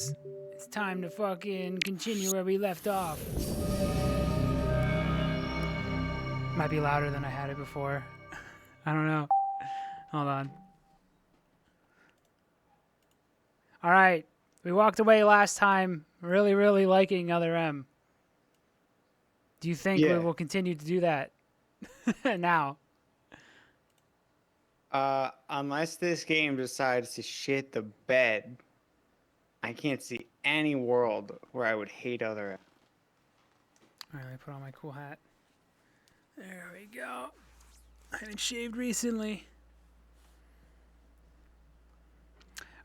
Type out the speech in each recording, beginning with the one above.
It's time to fucking continue where we left off. Might be louder than I had it before. I don't know. Hold on. All right. We walked away last time really, really liking Other M. Do you think we will continue to do that now? Unless this game decides to shit the bed, I can't see any world where I would hate Other M. All right, let me put on my cool hat. There we go. I haven't shaved recently.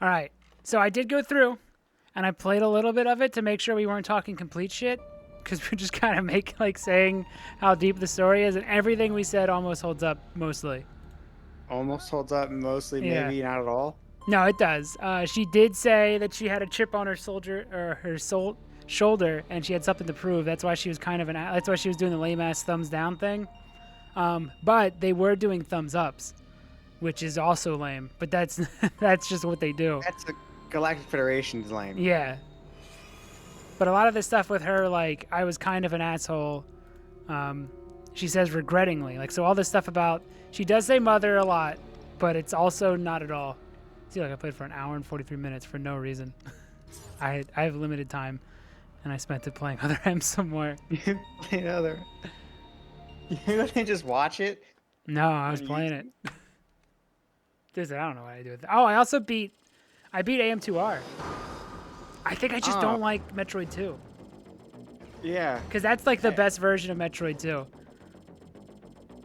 All right, so I did go through, and I played a little bit of it to make sure we weren't talking complete shit, because we're just kind of saying how deep the story is, and everything we said almost holds up mostly. Almost holds up, mostly, maybe not at all. No, it does. She did say that she had a chip on her shoulder, and she had something to prove. That's why she was that's why she was doing the lame ass thumbs down thing. But they were doing thumbs ups, which is also lame. But that's that's just what they do. That's the Galactic Federation's lame. Yeah. But a lot of the stuff with her, like, I was kind of an asshole. She says regrettingly. Like, so all this stuff about, she does say mother a lot, but it's also not at all. See, like I played for an hour and 43 minutes for no reason. I have limited time, and I spent it playing Other M some more. You played Other. You didn't just watch it? No, I was playing it. Dude, I don't know what I do with it. Oh, I also beat AM2R. I think I just don't like Metroid 2. Yeah. Because that's like the best version of Metroid 2.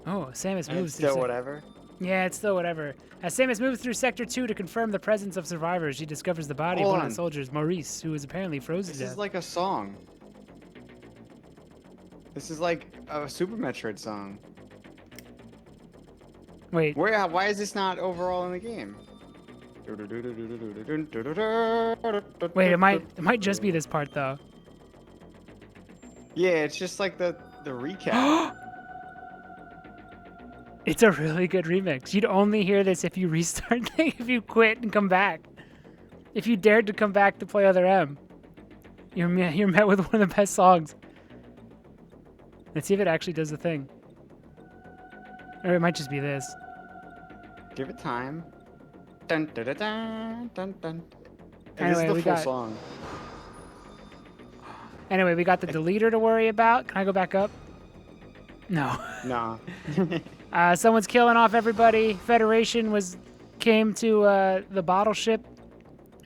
Oh, Samus moves through. Still whatever? Yeah, it's still whatever. As Samus moves through Sector 2 to confirm the presence of survivors, she discovers the body of one of the soldiers, Maurice, who is apparently frozen to death. This is like a song. This is like a Super Metroid song. Wait. Why is this not overall in the game? Wait, it might just be this part though. Yeah, it's just like the recap. It's a really good remix. You'd only hear this if you restart, if you quit and come back. If you dared to come back to play Other M, you're met with one of the best songs. Let's see if it actually does the thing. Or it might just be this. Give it time. Dun, dun, dun, dun, dun, dun. Anyway, this is the full song. Anyway, we got the deleter to worry about. Can I go back up? No. No. Someone's killing off everybody. Federation came to the bottle ship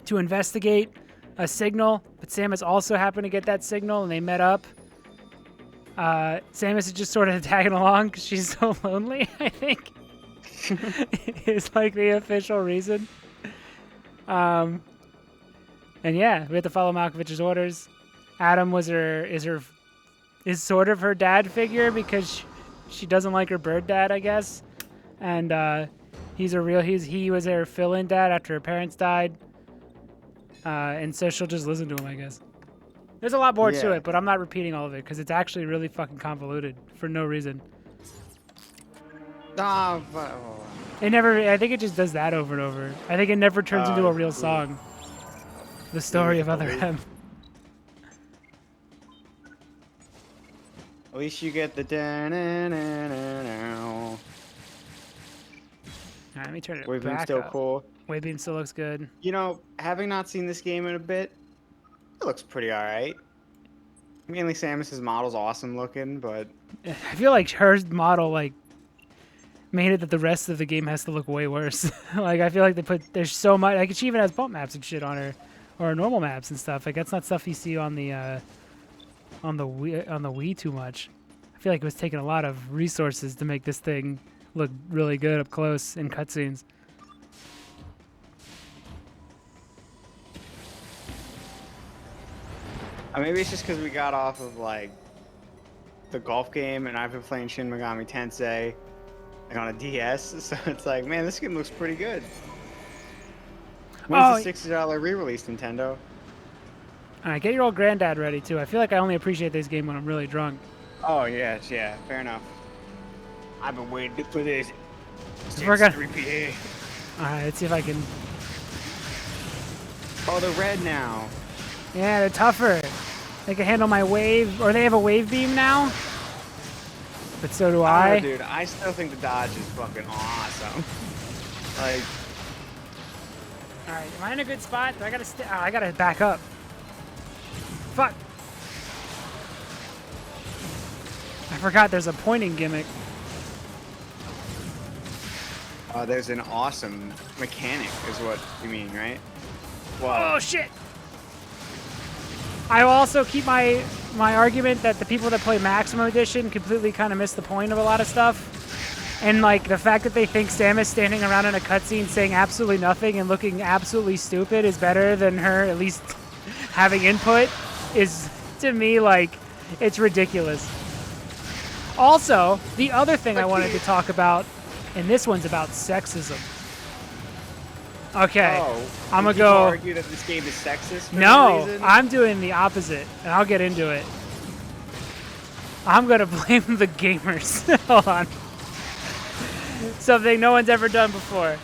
to investigate a signal, but Samus also happened to get that signal, and they met up. Samus is just sort of tagging along because she's so lonely, I think. Is like the official reason. And yeah, we have to follow Malkovich's orders. Adam is sort of her dad figure because she doesn't like her bird dad, I guess. And he was her fill-in dad after her parents died. And so she'll just listen to him, I guess. There's a lot more to it, but I'm not repeating all of it because it's actually really fucking convoluted for no reason. I think it just does that over and over. I think it never turns into a real song. The story of Other M. At least you get the Alright, let me turn it Wave back still up. cool. Wave beam still looks good. You know, having not seen this game in a bit, it looks pretty alright. Mainly Samus's model's awesome looking, but I feel like her model made it that the rest of the game has to look way worse. Like I feel like there's so much. Like she even has bump maps and shit on her, or normal maps and stuff. Like that's not stuff you see on the Wii too much. I feel like it was taking a lot of resources to make this thing look really good up close in cutscenes. maybe it's just because we got off of like the golf game, and I've been playing Shin Megami Tensei on a DS, so it's like, man, this game looks pretty good. When's the $60 re-release, Nintendo? Alright, get your old granddad ready too. I feel like I only appreciate this game when I'm really drunk. Oh yeah, fair enough. I've been waiting for this. We're gonna... Alright, let's see if I can... Oh, they're red now. Yeah, they're tougher. They can handle my wave, or they have a wave beam now. But so do I I. don't know, dude. I still think the dodge is fucking awesome. Like, All right, am I in a good spot? Do I gotta I gotta back up. Fuck. I forgot there's a pointing gimmick. there's an awesome mechanic, is what you mean, right? Wow. Oh shit! I will also keep my argument that the people that play Maximum Edition completely kind of miss the point of a lot of stuff. And like the fact that they think Samus standing around in a cutscene saying absolutely nothing and looking absolutely stupid is better than her at least having input is, to me, like, it's ridiculous. Also, the other thing I wanted to talk about, and this one's about sexism. Okay, I'm gonna go. Argue that this game is sexist? For No, reason? I'm doing the opposite, and I'll get into it. I'm gonna blame the gamers. Hold on. Something no one's ever done before.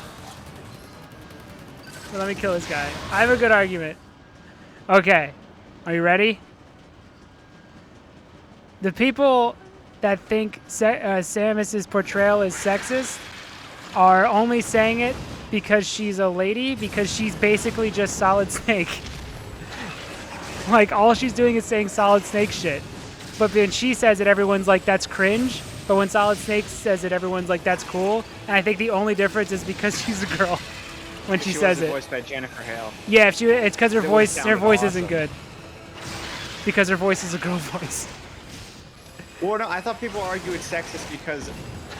So let me kill this guy. I have a good argument. Okay, are you ready? The people that think Samus's portrayal is sexist are only saying it because she's a lady, because she's basically just Solid Snake. Like, all she's doing is saying Solid Snake shit. But when she says it, everyone's like, that's cringe. But when Solid Snake says it, everyone's like, that's cool. And I think the only difference is because she's a girl when she says it. Voiced by Jennifer Hale. Yeah, if it's because her voice awesome. isn't good. Because her voice is a girl voice. Well, no, I thought people argue it's sexist because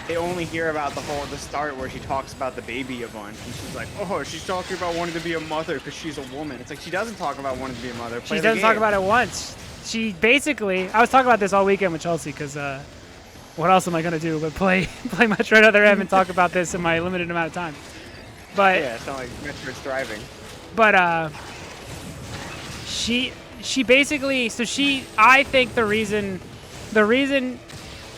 they only hear about the start where she talks about the baby a bunch, and she's like, oh, she's talking about wanting to be a mother because she's a woman. It's like she doesn't talk about wanting to be a mother. She doesn't talk about it once. She basically, I was talking about this all weekend with Chelsea because what else am I gonna do but play Metroid Other M and talk about this in my limited amount of time? But yeah, it's not like Metroid's thriving. But she basically, so I think the reason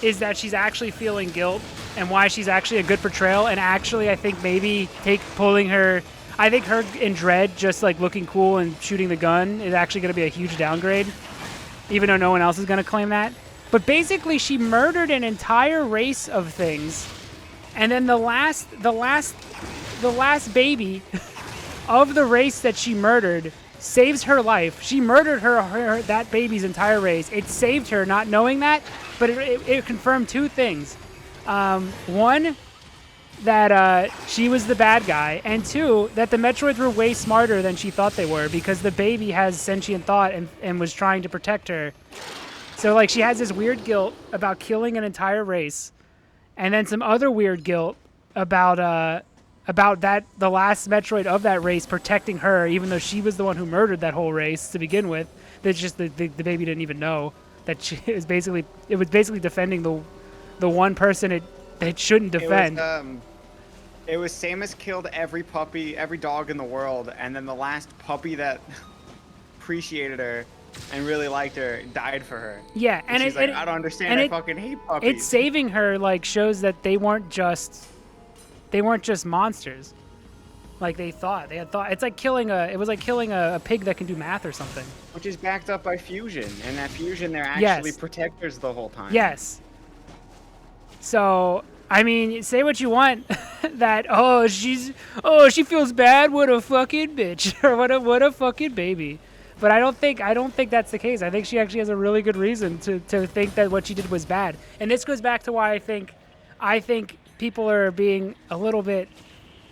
is that she's actually feeling guilt and why she's actually a good portrayal, and actually I think maybe pulling her, I think her in Dread just like looking cool and shooting the gun is actually going to be a huge downgrade, even though no one else is going to claim that. But basically she murdered an entire race of things, and then the last baby of the race that she murdered saves her life. She murdered that baby's entire race. It saved her not knowing that, but it confirmed two things. One, that she was the bad guy, and two, that the Metroids were way smarter than she thought they were because the baby has sentient thought and was trying to protect her. So like she has this weird guilt about killing an entire race, and then some other weird guilt about that the last Metroid of that race protecting her, even though she was the one who murdered that whole race to begin with. That's just the baby didn't even know that it was basically defending the one person it shouldn't defend. It was Samus killed every puppy, every dog in the world, and then the last puppy that appreciated her and really liked her died for her. Yeah, and she's like, I don't understand. I fucking hate puppies. It's saving her like shows that they weren't just monsters, like they thought. It's like killing a pig that can do math or something. Which is backed up by fusion, and that fusion they're actually protectors the whole time. Yes. So I mean, say what you want, that she feels bad. What a fucking bitch, or what a fucking baby. But I don't think that's the case. I think she actually has a really good reason to think that what she did was bad. And this goes back to why I think people are being a little bit,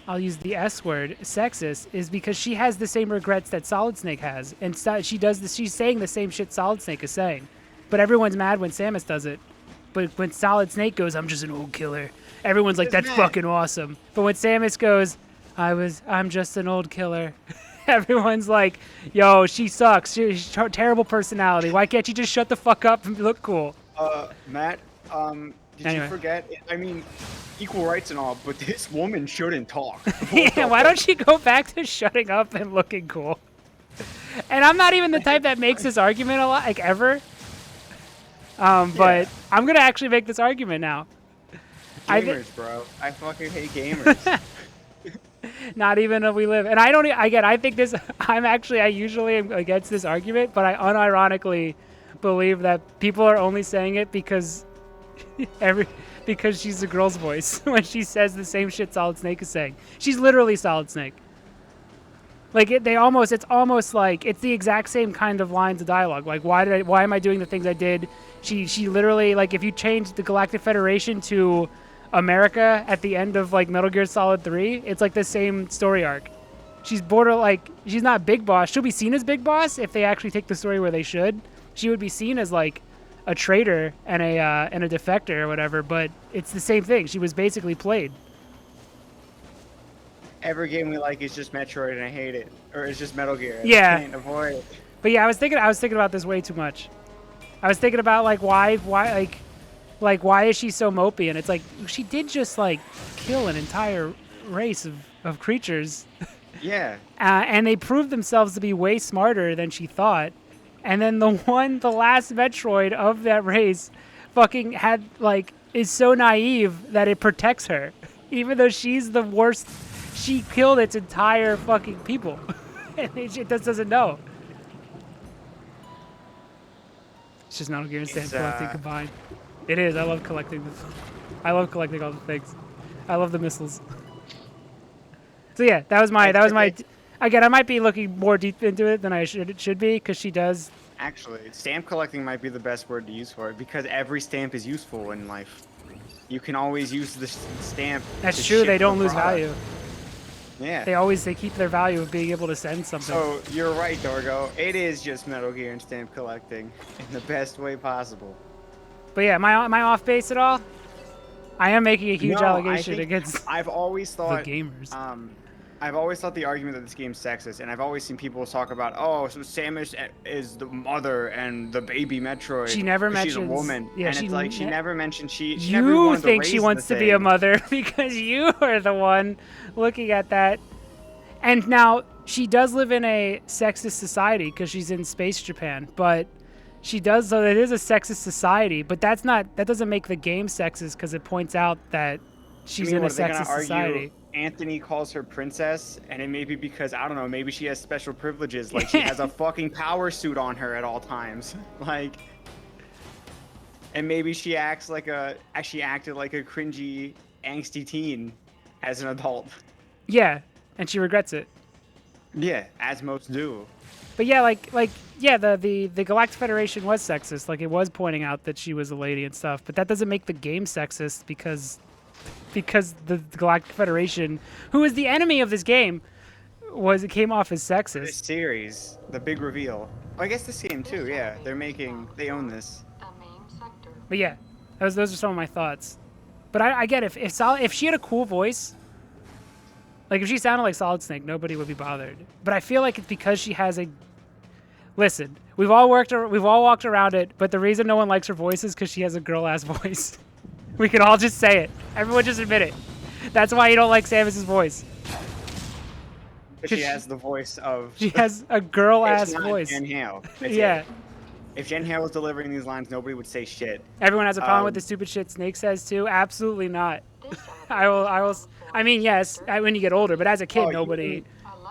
I'll use the S word, sexist, is because she has the same regrets that Solid Snake has, and she's saying the same shit Solid Snake is saying. But everyone's mad when Samus does it. But when Solid Snake goes, I'm just an old killer, everyone's like, that's fucking awesome. But when Samus goes, I'm just an old killer, everyone's like, yo, she sucks. She's a terrible personality. Why can't you just shut the fuck up and look cool? Matt, did you forget? I mean, equal rights and all, but this woman shouldn't talk. Yeah, why don't you go back to shutting up and looking cool? And I'm not even the type that makes this argument a lot, like ever. But I'm gonna actually make this argument now. Gamers, bro. I fucking hate gamers. Not even if we live. And I don't. Again, I think this. I usually am against this argument, but I unironically believe that people are only saying it because because she's a girl's voice when she says the same shit Solid Snake is saying. She's literally Solid Snake. Like it's almost like it's the exact same kind of lines of dialogue. Like why am I doing the things I did? She literally, like, if you change the Galactic Federation to America at the end of like Metal Gear Solid 3, it's like the same story arc. She's she's not Big Boss. She'll be seen as Big Boss if they actually take the story where they should. She would be seen as like a traitor and a defector or whatever, but it's the same thing. She was basically played. Every game we like is just Metroid, and I hate it. Or it's just Metal Gear. Yeah. I can't avoid it. But yeah, I was thinking about this way too much. I was thinking about like why is she so mopey? And it's like she did just like kill an entire race of creatures. Yeah. And they proved themselves to be way smarter than she thought. And then the last Metroid of that race, fucking is so naive that it protects her, even though she's the worst. She killed its entire fucking people, and it just doesn't know. It's just Metal Gear and Stamp collecting combined. It is. I love collecting all the things. I love the missiles. So yeah, that was my. Again, I might be looking more deep into it than I should be, because she does. Actually, stamp collecting might be the best word to use for it, because every stamp is useful in life. You can always use the stamp. That's true. They don't lose value. Yeah. They keep their value of being able to send something. So you're right, Dorgo. It is just Metal Gear and stamp collecting in the best way possible. But yeah, am I off base at all? I am making a huge allegation against I've always thought the gamers. I've always thought the argument that this game's sexist, and I've always seen people talk about, oh, so Samus is the mother and the baby Metroid. She never mentions. She's a woman, yeah, and it's like she never mentioned she. You think she wants to be a mother because you are the one looking at that. And now she does live in a sexist society because she's in space Japan, but she does. So it is a sexist society, but that doesn't make the game sexist because it points out that she's in a sexist society. Anthony calls her princess, and it may be because, I don't know, maybe she has special privileges, like she has a fucking power suit on her at all times, like, and maybe she acted like a cringy, angsty teen as an adult. Yeah, and she regrets it. Yeah, as most do. But yeah, the Galactic Federation was sexist, like it was pointing out that she was a lady and stuff, but that doesn't make the game sexist because the Galactic Federation, who is the enemy of this game, came off as sexist. This series, the big reveal. Well, I guess this game too. Yeah, they own this. But yeah, those are some of my thoughts. But I get if she had a cool voice, like if she sounded like Solid Snake, nobody would be bothered. But I feel like it's because she has a. Listen, we've all walked around it, but the reason no one likes her voice is because she has a girl-ass voice. We can all just say it. Everyone just admit it. That's why you don't like Samus's voice. But she has the voice of... She has a girl-ass voice. Jen Hale. Yeah. If Jen Hale was delivering these lines, nobody would say shit. Everyone has a problem with the stupid shit Snake says too? Absolutely not. I mean, yes, when you get older, but as a kid, nobody...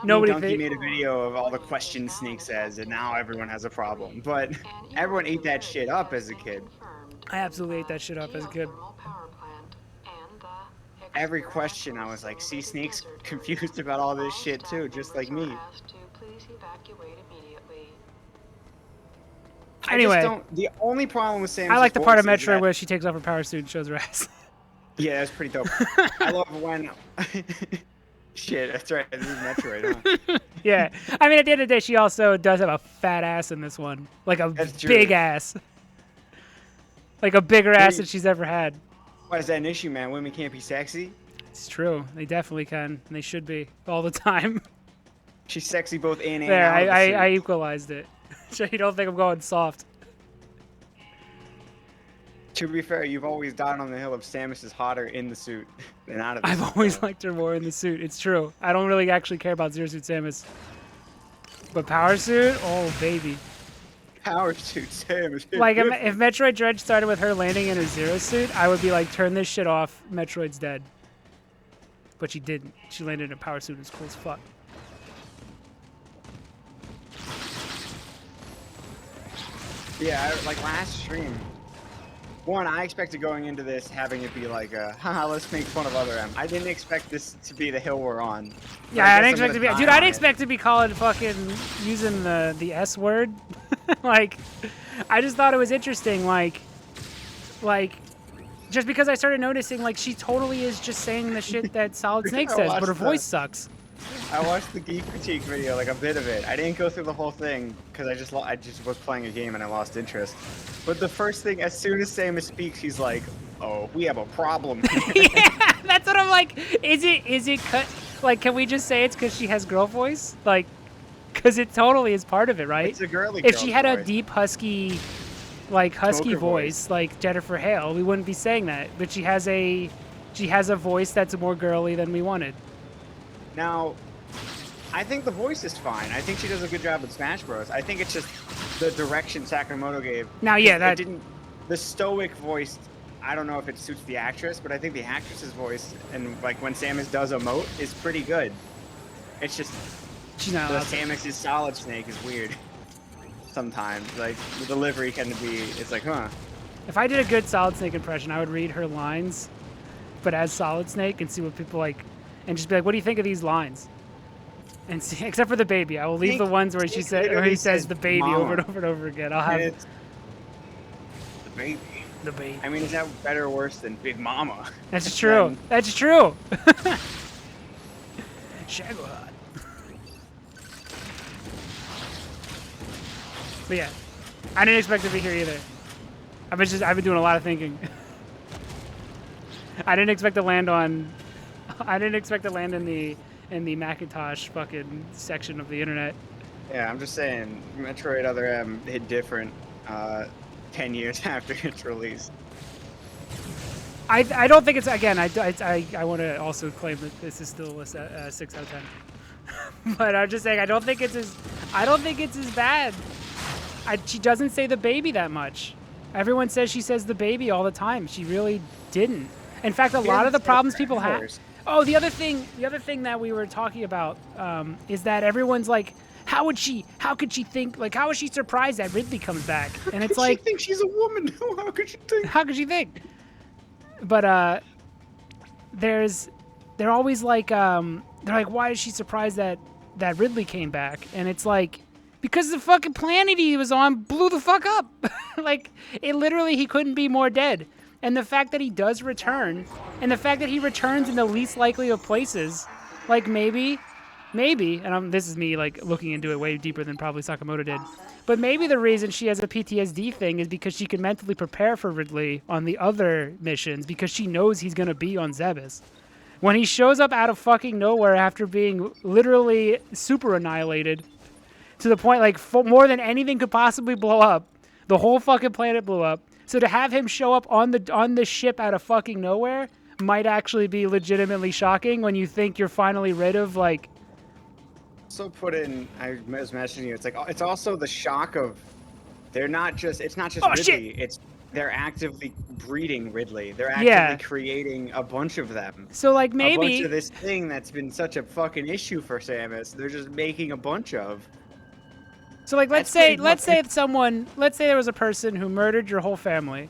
Donkey made a video of all the questions Snake says, and now everyone has a problem. But everyone ate that shit up as a kid. I absolutely ate that shit up as a kid. Every question, I was like, see, Snake's confused about all this shit too, just like me. Anyway, the only problem with Samus, I like the part of Metroid where she takes off her power suit and shows her ass. Yeah, that's pretty dope. I love when... Shit, that's right. This is Metroid, huh? Yeah. I mean, at the end of the day, she also does have a fat ass in this one. Like a big ass. Like a bigger ass than she's ever had. Why is that an issue, man? Women can't be sexy? It's true. They definitely can. And they should be all the time. She's sexy both in and there, out of the suit. I equalized it. So you don't think I'm going soft. To be fair, you've always died on the hill of Samus is hotter in the suit than out of the suit. I've always liked her more in the suit. It's true. I don't really actually care about Zero Suit Samus. But Power Suit? Oh, baby. Power Suit Samus. Like, if Metroid Dread started with her landing in her Zero Suit, I would be like, turn this shit off. Metroid's dead. but she didn't. She landed in a power suit. It was cool as fuck. Yeah, like last stream. One, I expected going into this having it be like, haha, let's make fun of Other M. I didn't expect this to be the hill we're on. Yeah, I didn't expect to be. Dude, I didn't expect to be calling fucking using the S word. Like, I just thought it was interesting. Like, just because I started noticing, like, she totally is just saying the shit that Solid Snake says, but her voice sucks. I watched the Geek Critique video, like a bit of it. I didn't go through the whole thing because I just was playing a game and I lost interest. But the first thing, as soon as Samus speaks, he's like, "Oh, we have a problem." Yeah, that's what I'm like. Is it cut? Like, can we just say it's because she has girl voice? Like, because it totally is part of it, right? It's a girly. If she had a deep husky, like husky voice, like Jennifer Hale, we wouldn't be saying that. But she has a voice that's more girly than we wanted. Now, I think the voice is fine. I think she does a good job with Smash Bros. I think it's just the direction Sakamoto gave. Now, yeah, that didn't. The stoic voice, I don't know if it suits the actress, but I think the actress's voice and like when Samus does emote is pretty good. It's just Samus's Solid Snake is weird. Sometimes, like the delivery can be. It's like, huh. If I did a good Solid Snake impression, I would read her lines, but as Solid Snake and see what people like. And just be like, what do you think of these lines? And see, except for the baby, I will leave the ones where he says the baby Mama. over and over and over again. I'll have the baby. The baby. I mean, is that better or worse than Big Mama? That's true. That's true. Shagwad. But yeah, I didn't expect to be here either. I've been doing a lot of thinking. I didn't expect to land in the Macintosh fucking section of the internet. Yeah, I'm just saying, Metroid Other M hit different 10 years after its release. I don't think it's, again, I want to also claim that this is still a 6 out of 10. But I'm just saying, I don't think it's as bad. She doesn't say the baby that much. Everyone says she says the baby all the time. She really didn't. In fact, a lot of the problems people have. Oh, the other thing that we were talking about is that everyone's like, how could she think, like, how is she surprised that Ridley comes back? And it's like, she thinks she's a woman. How could she think? How could she think? But they're always like, they're like, why is she surprised that Ridley came back? And it's like, because the fucking planet he was on blew the fuck up. Like, it literally, he couldn't be more dead. And the fact that he does return, and the fact that he returns in the least likely of places, like maybe, and this is me like looking into it way deeper than probably Sakamoto did, but maybe the reason she has a PTSD thing is because she can mentally prepare for Ridley on the other missions because she knows he's gonna be on Zebes. When he shows up out of fucking nowhere after being literally super annihilated, to the point like more than anything could possibly blow up, the whole fucking planet blew up. So to have him show up on the ship out of fucking nowhere might actually be legitimately shocking when you think you're finally rid of like. So put in, I was mentioning you. It's like it's also the shock of, it's not just Ridley. Shit. They're actively breeding Ridley. They're actively creating a bunch of them. So like maybe a bunch of this thing that's been such a fucking issue for Samus. They're just making a bunch of. So like let's say there was a person who murdered your whole family.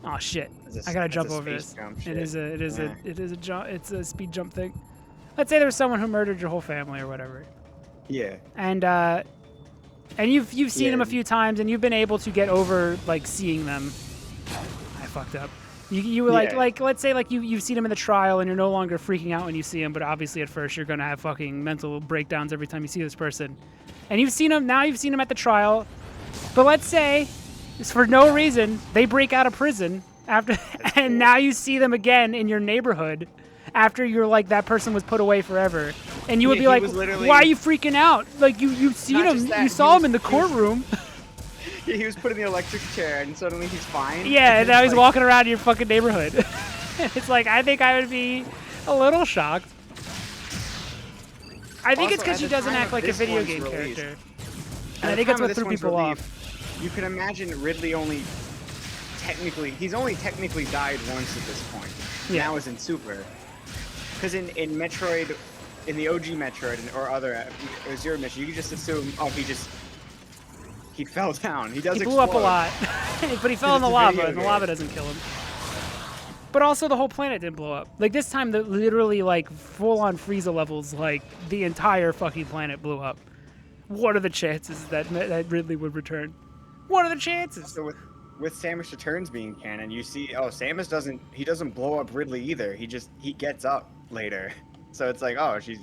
Oh shit! I gotta jump over this. It's a speed jump thing. Let's say there was someone who murdered your whole family or whatever. Yeah. And you've seen them a few times and you've been able to get over like seeing them. I fucked up. You were like let's say like you've seen them in the trial and you're no longer freaking out when you see them, but obviously at first you're gonna have fucking mental breakdowns every time you see this person. And you've seen them at the trial, but let's say, for no reason, they break out of prison after, and now you see them again in your neighborhood after you're like, that person was put away forever. And you would be like, why are you freaking out? Like, you've seen him, you saw him in the courtroom. He was put in the electric chair and suddenly he's fine. Yeah, and now he's walking around your fucking neighborhood. It's like, I think I would be a little shocked. I think it's because she doesn't act like a video game character. And I think that's what threw people off. You can imagine Ridley he's only technically died once at this point. Yeah. Now is in Super. Because in Metroid, in the OG Metroid or other or Zero Mission, you can just assume, oh, he fell down. He does. He blew up a explode. lot, but he fell in the It's a lava, video and the game. lava doesn't kill him. But also, the whole planet didn't blow up. Like this time, the literally like full-on Frieza levels, like the entire fucking planet blew up. What are the chances that Ridley would return? What are the chances? So with Samus Returns being canon, you see, oh, Samus doesn't blow up Ridley either. He gets up later. So it's like, oh, I don't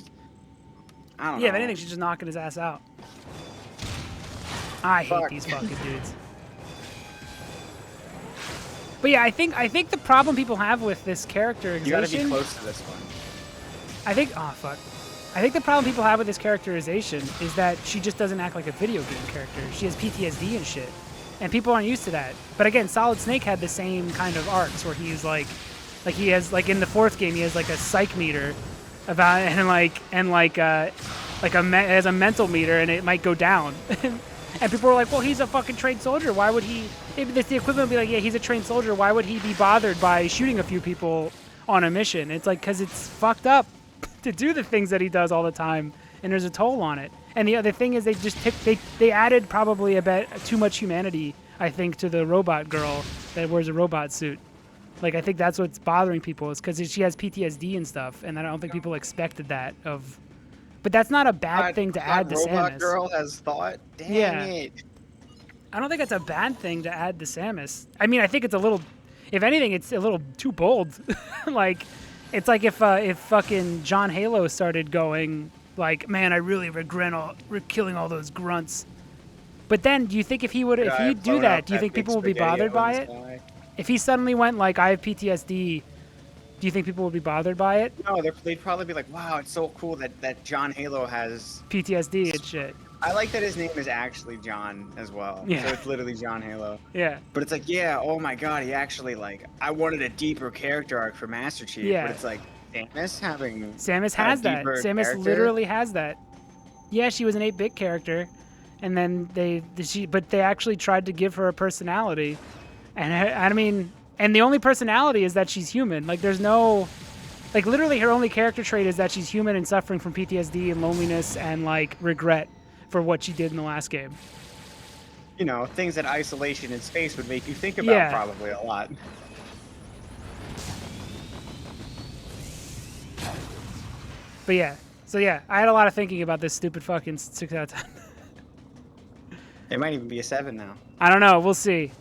know. Yeah, if anything, she's just knocking his ass out. I hate Fuck. these fucking dudes. But yeah, I think the problem people have with this characterization. You gotta be close to this one. I think the problem people have with this characterization is that she just doesn't act like a video game character. She has PTSD and shit, and people aren't used to that. But again, Solid Snake had the same kind of arcs where he's like he has like in the fourth game he has like a psych meter about has a mental meter and it might go down. And people were like, well, he's a fucking trained soldier. Why would he? If the equivalent would be like, yeah, he's a trained soldier. Why would he be bothered by shooting a few people on a mission? It's like, because it's fucked up to do the things that he does all the time, and there's a toll on it. And the other thing is they added probably a bit too much humanity, I think, to the robot girl that wears a robot suit. Like, I think that's what's bothering people is because she has PTSD and stuff, and I don't think people expected that of... But that's not a bad thing to add to Robot Samus. Girl has thought. Damn Yeah. it. I don't think it's a bad thing to add to Samus. I mean, I think it's a little, if anything, it's a little too bold. Like, it's like if fucking John Halo started going like, man, I really regret killing all those grunts. But then, do you think if he'd do that, do you think people would be bothered by it? If he suddenly went like, I have PTSD, do you think people would be bothered by it? No, they'd probably be like, wow, it's so cool that John Halo has PTSD and shit. I like that his name is actually John as well. Yeah. So it's literally John Halo. Yeah. But it's like, yeah, oh my god, he actually, like, I wanted a deeper character arc for Master Chief. Yeah. But it's like, Samus has that. Samus literally has that. Yeah, she was an 8-bit character, and then they actually tried to give her a personality. And I mean, and the only personality is that she's human. Like, there's no... Like, literally, her only character trait is that she's human and suffering from PTSD and loneliness and, like, regret for what she did in the last game. You know, things that isolation in space would make you think about probably a lot. But yeah. So, yeah, I had a lot of thinking about this stupid fucking 6 out of 10. It might even be a 7 now. I don't know. We'll see.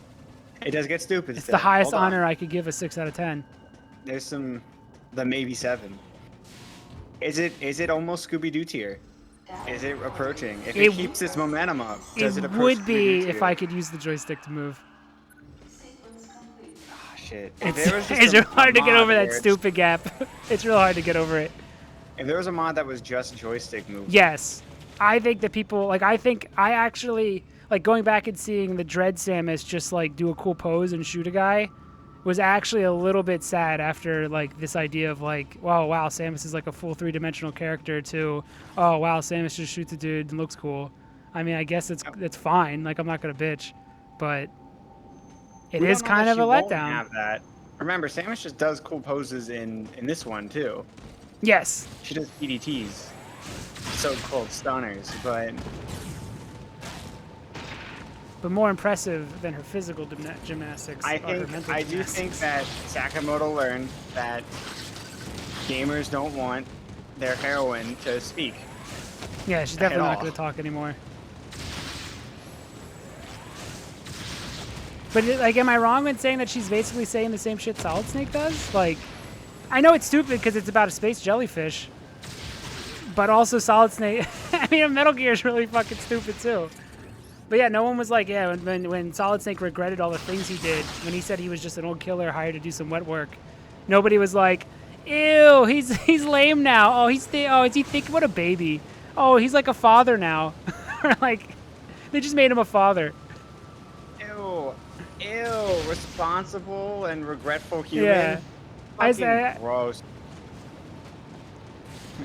It does get stupid. It's the highest honor I could give a 6 out of 10. There's the maybe 7. Is it almost Scooby-Doo tier? Is it approaching? If it keeps its momentum up, does it approach would be Scooby-Doo if tier? I could use the joystick to move. Ah, shit. It's real hard to get over that stupid gap. It's real hard to get over it. If there was a mod that was just joystick movement. Yes. I think that people, like, I actually, like, going back and seeing the Dread Samus just, like, do a cool pose and shoot a guy was actually a little bit sad after, like, this idea of, like, wow, Samus is, like, a full 3-dimensional character to, oh, wow, Samus just shoots a dude and looks cool. I mean, I guess it's fine. Like, I'm not going to bitch. But it is kind of a letdown. Have that. Remember, Samus just does cool poses in this one, too. Yes. She does PDTs. So-called stunners, but more impressive than her physical gymnastics. I do think that Sakamoto learned that gamers don't want their heroine to speak. Yeah, she's definitely not going to talk anymore. But, like, am I wrong in saying that she's basically saying the same shit Solid Snake does? Like, I know it's stupid because it's about a space jellyfish, but also Solid Snake... I mean, Metal Gear is really fucking stupid, too. But yeah, no one was like, yeah, when Solid Snake regretted all the things he did, when he said he was just an old killer hired to do some wet work, nobody was like, ew, he's lame now. Oh, is he thinking, what a baby. Oh, he's like a father now. Or like, they just made him a father. Ew, responsible and regretful human. Yeah. Fucking gross.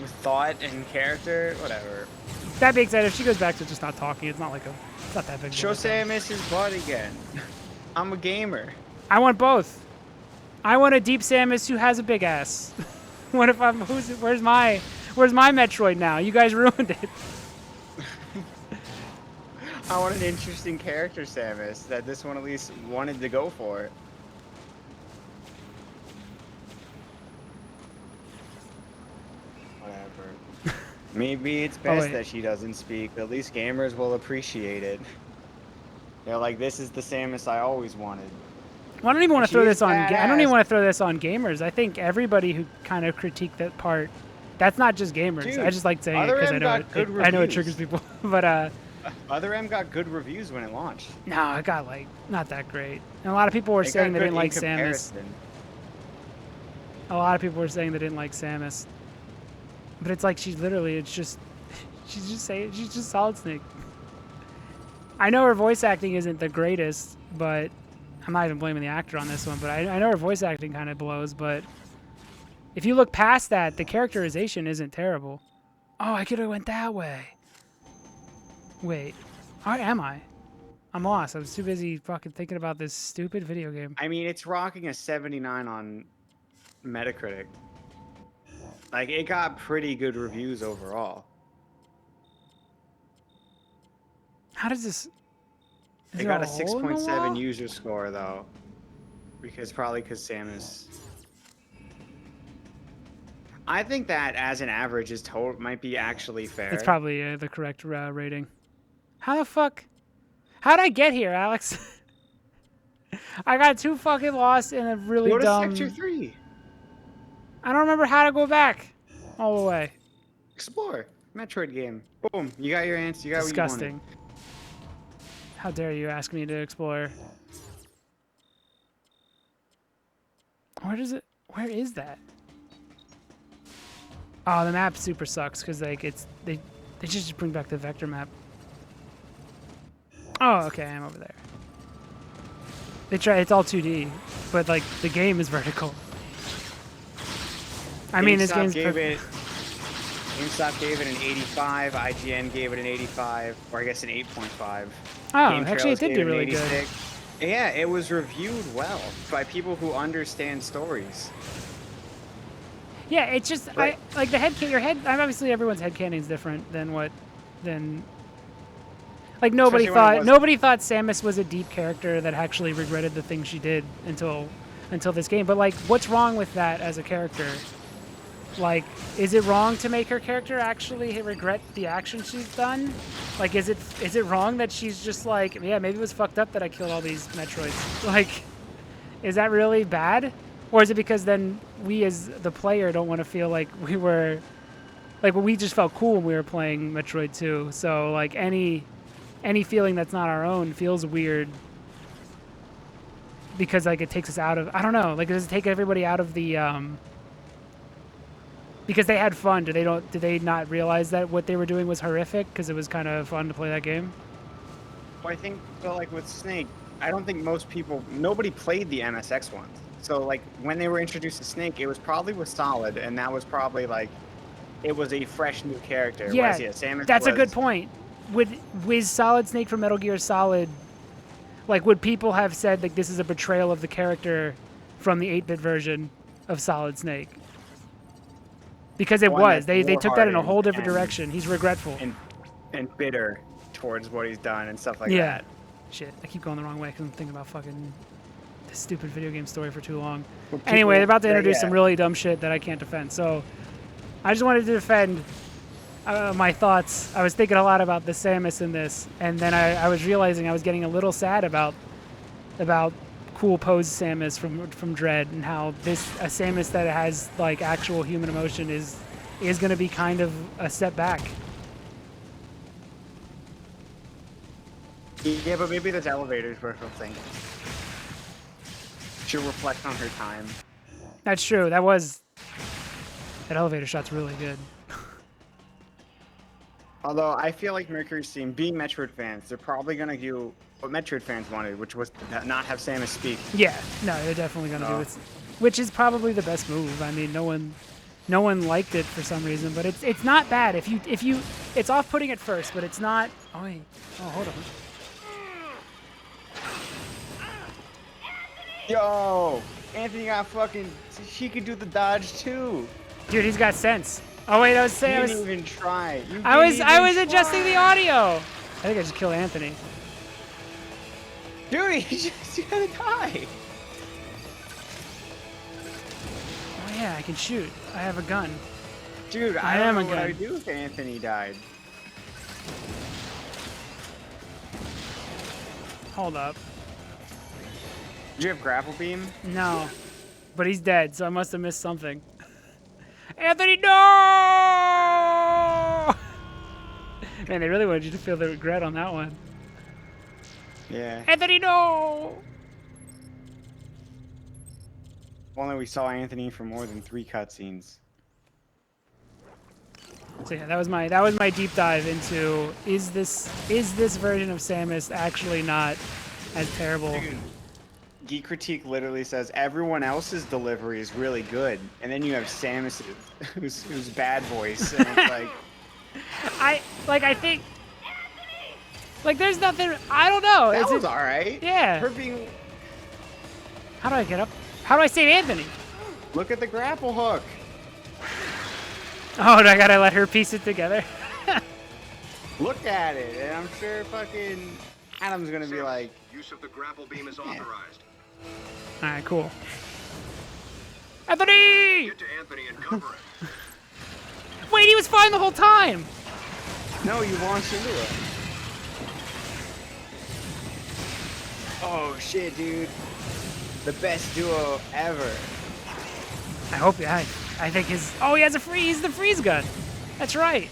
With thought and character, whatever. That being said, if she goes back to just not talking, it's not that big. Show Samus his butt again. I'm a gamer. I want both. I want a deep Samus who has a big ass. What if I'm where's my Metroid now? You guys ruined it. I want an interesting character, Samus, that this one at least wanted to go for. Whatever. Maybe it's best wait. that she doesn't speak. At least gamers will appreciate it. They're like, this is the Samus I always wanted. Well, I don't even want to throw this on. I don't even badass. want to throw this on gamers. I think everybody who kind of critique that part, that's not just gamers. Dude, I just like saying it Other because M I know got good I know it reviews. triggers people. But Other M got good reviews when it launched. no, it got like not that great. And a lot of people were It saying got they good didn't in like Samus. comparison. A lot of people were saying they didn't like Samus. But it's like she's just Solid Snake. I know her voice acting isn't the greatest, but I'm not even blaming the actor on this one, but I know her voice acting kind of blows, but if you look past that, the characterization isn't terrible. Oh, I could have went that way. Wait, where am I? I'm lost. I was too busy fucking thinking about this stupid video game. I mean, it's rocking a 79 on Metacritic. Like, it got pretty good reviews overall. How does this... It got a 6.7 user score, though. Probably because Samus... I think that, as an average, might be actually fair. It's probably the correct rating. How the fuck... How'd I get here, Alex? I got too fucking lost in a really Go to dumb... Sector 3. I don't remember how to go back all the way. Explore. Metroid game. Boom. You got your answer. You got Disgusting. what you wanted. How dare you ask me to explore? Where is that? Oh, the map super sucks because like they just bring back the vector map. Oh, okay, I'm over there. It's all 2D, but like the game is vertical. I mean, this game's perfect. GameStop gave it an 85. IGN gave it an 85, or I guess an 8.5. Oh, actually, it did do really good. Yeah, it was reviewed well by people who understand stories. Yeah, it's just Right. like the obviously everyone's headcanon is different than like nobody thought Samus was a deep character that actually regretted the things she did until this game. But like, what's wrong with that as a character? Like, is it wrong to make her character actually regret the action she's done? Like, is it wrong that she's just like, yeah, maybe it was fucked up that I killed all these Metroids? Like, is that really bad? Or is it because then we as the player don't want to feel like we just felt cool when we were playing Metroid 2. So like any feeling that's not our own feels weird because like it takes us out of, I don't know, like does it take everybody out of the because they had fun. Did they not realize that what they were doing was horrific because it was kind of fun to play that game? Well, I think, so like with Snake, I don't think nobody played the MSX ones. So like when they were introduced to Snake, it was probably with Solid, and that was probably like, it was a fresh new character. Yeah, Samus that's a good point. With Solid Snake from Metal Gear Solid, like would people have said like this is a betrayal of the character from the 8-bit version of Solid Snake? Because it was. They took that in a whole different direction. He's regretful. And bitter towards what he's done and stuff like yeah. that. Shit, I keep going the wrong way because I'm thinking about fucking this stupid video game story for too long. Anyway, they're about to introduce some really dumb shit that I can't defend. So I just wanted to defend my thoughts. I was thinking a lot about the Samus in this, and then I was realizing I was getting a little sad about cool pose Samus from Dread, and how a Samus that has like actual human emotion is going to be kind of a step back. Yeah, but maybe those elevators were something. She'll reflect on her time. That's true. That elevator shot's really good. Although I feel like Mercury's team, being Metroid fans, they're probably gonna do what Metroid fans wanted, which was to not have Samus speak. Yeah, no, they're definitely gonna do it, which is probably the best move. I mean, no one liked it for some reason, but it's not bad. If you, it's off-putting at first, but it's not. Oh wait, hold on. Yo, Anthony got fucking. She could do the dodge too. Dude, he's got sense. Oh wait, I was You saying didn't even try. I was adjusting the audio. I think I just killed Anthony. Dude, you gotta die. Oh yeah, I can shoot. I have a gun. Dude, I I don't am know a what I gun. would do if Anthony died. Hold up. Did you have grapple beam? No. But he's dead, so I must have missed something. Anthony, no! Man, they really wanted you to feel the regret on that one. Yeah. Anthony, no! If only we saw Anthony for more than 3 cutscenes. So yeah, that was my deep dive into is this version of Samus actually not as terrible? Dude, Geek Critique literally says everyone else's delivery is really good, and then you have Samus's, who's bad voice, and it's like, I think like there's nothing. I don't know. that was all right. Yeah. Her being, How do I get up? How do I save Anthony? look at the grapple hook. Oh, do I gotta let her piece it together? Look at it, and I'm sure fucking Adam's gonna be like, Use of the grapple beam is authorized. All right, cool. Anthony! Get to Anthony and cover it. Wait, he was fine the whole time. no, you launched into it. Oh shit, dude. The best duo ever. I hope. I think his. Oh, he has a freeze. He's the freeze gun. That's right.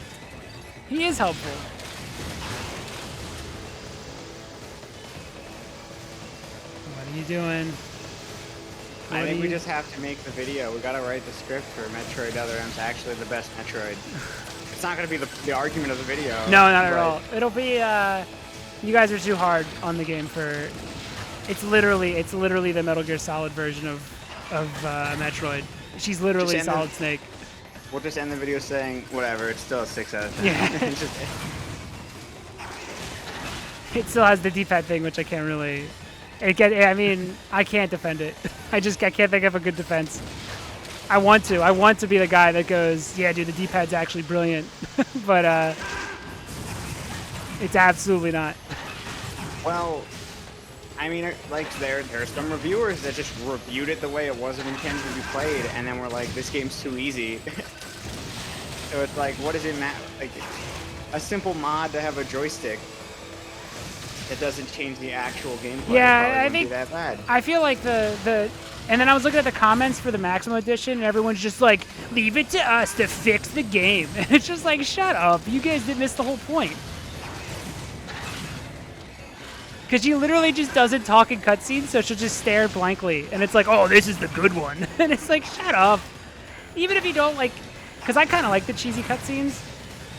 He is helpful. What are you doing? I think we just have to make the video. We gotta write the script for Metroid Other M. It's actually the best Metroid. It's not gonna be the argument of the video. No, not at but all. It'll be. You guys are too hard on the game for. It's literally the Metal Gear Solid version of Metroid. She's literally Just end Solid Snake. We'll just end the video saying, whatever, it's still a 6 out of 10. Yeah. It's just, It still has the D-pad thing, which I can't really. I mean, I can't defend it. I can't think of a good defense. I want to be the guy that goes, yeah, dude, the D-pad's actually brilliant, but it's absolutely not. well, I mean, like, there are some reviewers that just reviewed it the way it wasn't intended to be played, and then we're like, this game's too easy. So it's like, what does it matter? Like, a simple mod to have a joystick that doesn't change the actual gameplay. Yeah, I think think that bad. I feel like the and then I was looking at the comments for the Maximum Edition, and everyone's just like, leave it to us to fix the game. And it's just like, shut up. You guys did miss the whole point. Because she literally just doesn't talk in cutscenes, so she'll just stare blankly. And it's like, oh, this is the good one. And it's like, shut up. Even if you don't like... Because I kind of like the cheesy cutscenes.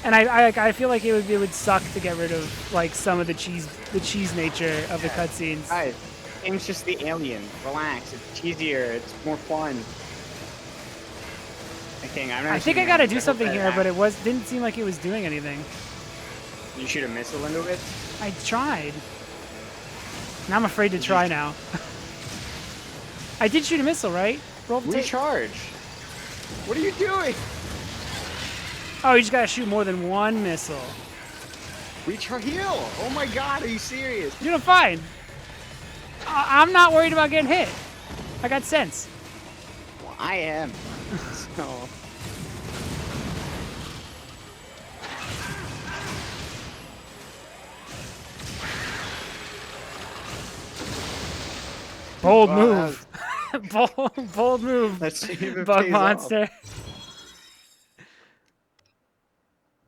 And I feel like it would suck to get rid of like some of the cheese nature of the cutscenes. Guys, game's just the alien. Relax. It's cheesier. It's more fun. I think I gotta do something here, but it didn't seem like it was doing anything. You shoot a missile into it? I tried. And I'm afraid to try now. I did shoot a missile, right? Roll the tape. Recharge. What are you doing? Oh, you just gotta shoot more than one missile. Recharge heal. Oh my god, are you serious? You're doing fine. I'm not worried about getting hit. I got sense. Well, I am. So. Bold Wow, move. bold move. Let's see if it Bug pays monster. off.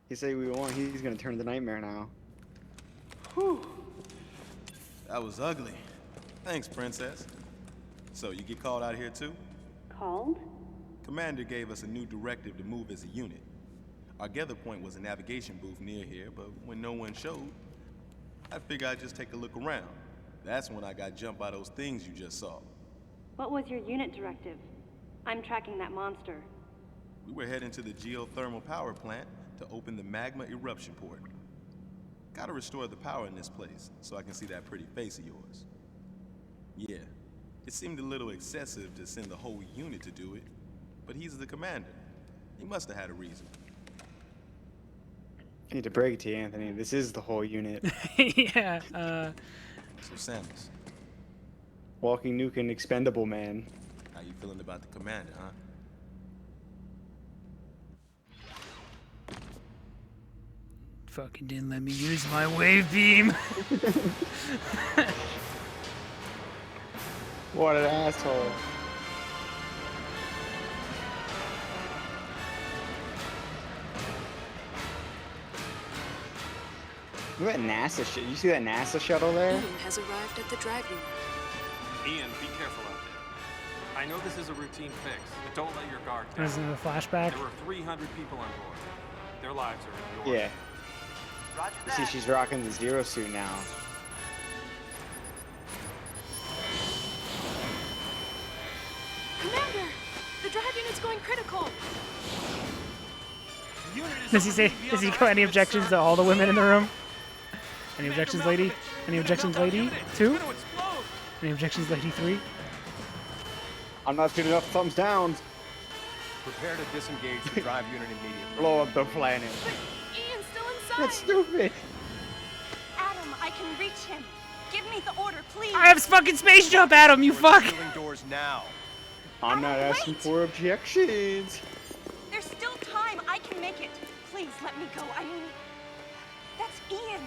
You say we won, he's gonna turn the nightmare now. Whew. That was ugly. Thanks, Princess. So, you get called out here too? Called? Commander gave us a new directive to move as a unit. Our gather point was a navigation booth near here, but when no one showed, I figured I'd just take a look around. That's when I got jumped by those things you just saw. What was your unit directive? I'm tracking that monster. We were heading to the geothermal power plant to open the magma eruption port. Gotta restore the power in this place so I can see that pretty face of yours. Yeah, it seemed a little excessive to send the whole unit to do it, but he's the commander. He must have had a reason. I need to break it to you, Anthony. This is the whole unit. Yeah. So Samus, Walking nuke and expendable man. how you feeling about the commander, huh? Fucking didn't let me use my wave beam. What an asshole. Look at that NASA shit. You see that NASA shuttle there? Ian has arrived at the drive unit. Ian, be careful out there. I know this is a routine fix, but don't let your guard down. There's another flashback. There were 300 people on board. Their lives are in your Yeah. You see, she's rocking the Zero suit now. Commander! The drive unit's going critical! Does he say? Does he go? Any objections to all the women in the room? Any objections, lady? Any objections, lady? 2? Any objections, lady? 3? I'm not good enough thumbs down. Prepare to disengage the drive unit immediately. Blow up the planet. Ian's still inside! That's stupid. Adam, I can reach him. Give me the order, please. I have fucking space jump, Adam. You fuck. Sealing doors now. I'm not Adam, asking wait. for objections. There's still time. I can make it. Please let me go. I mean, that's Ian.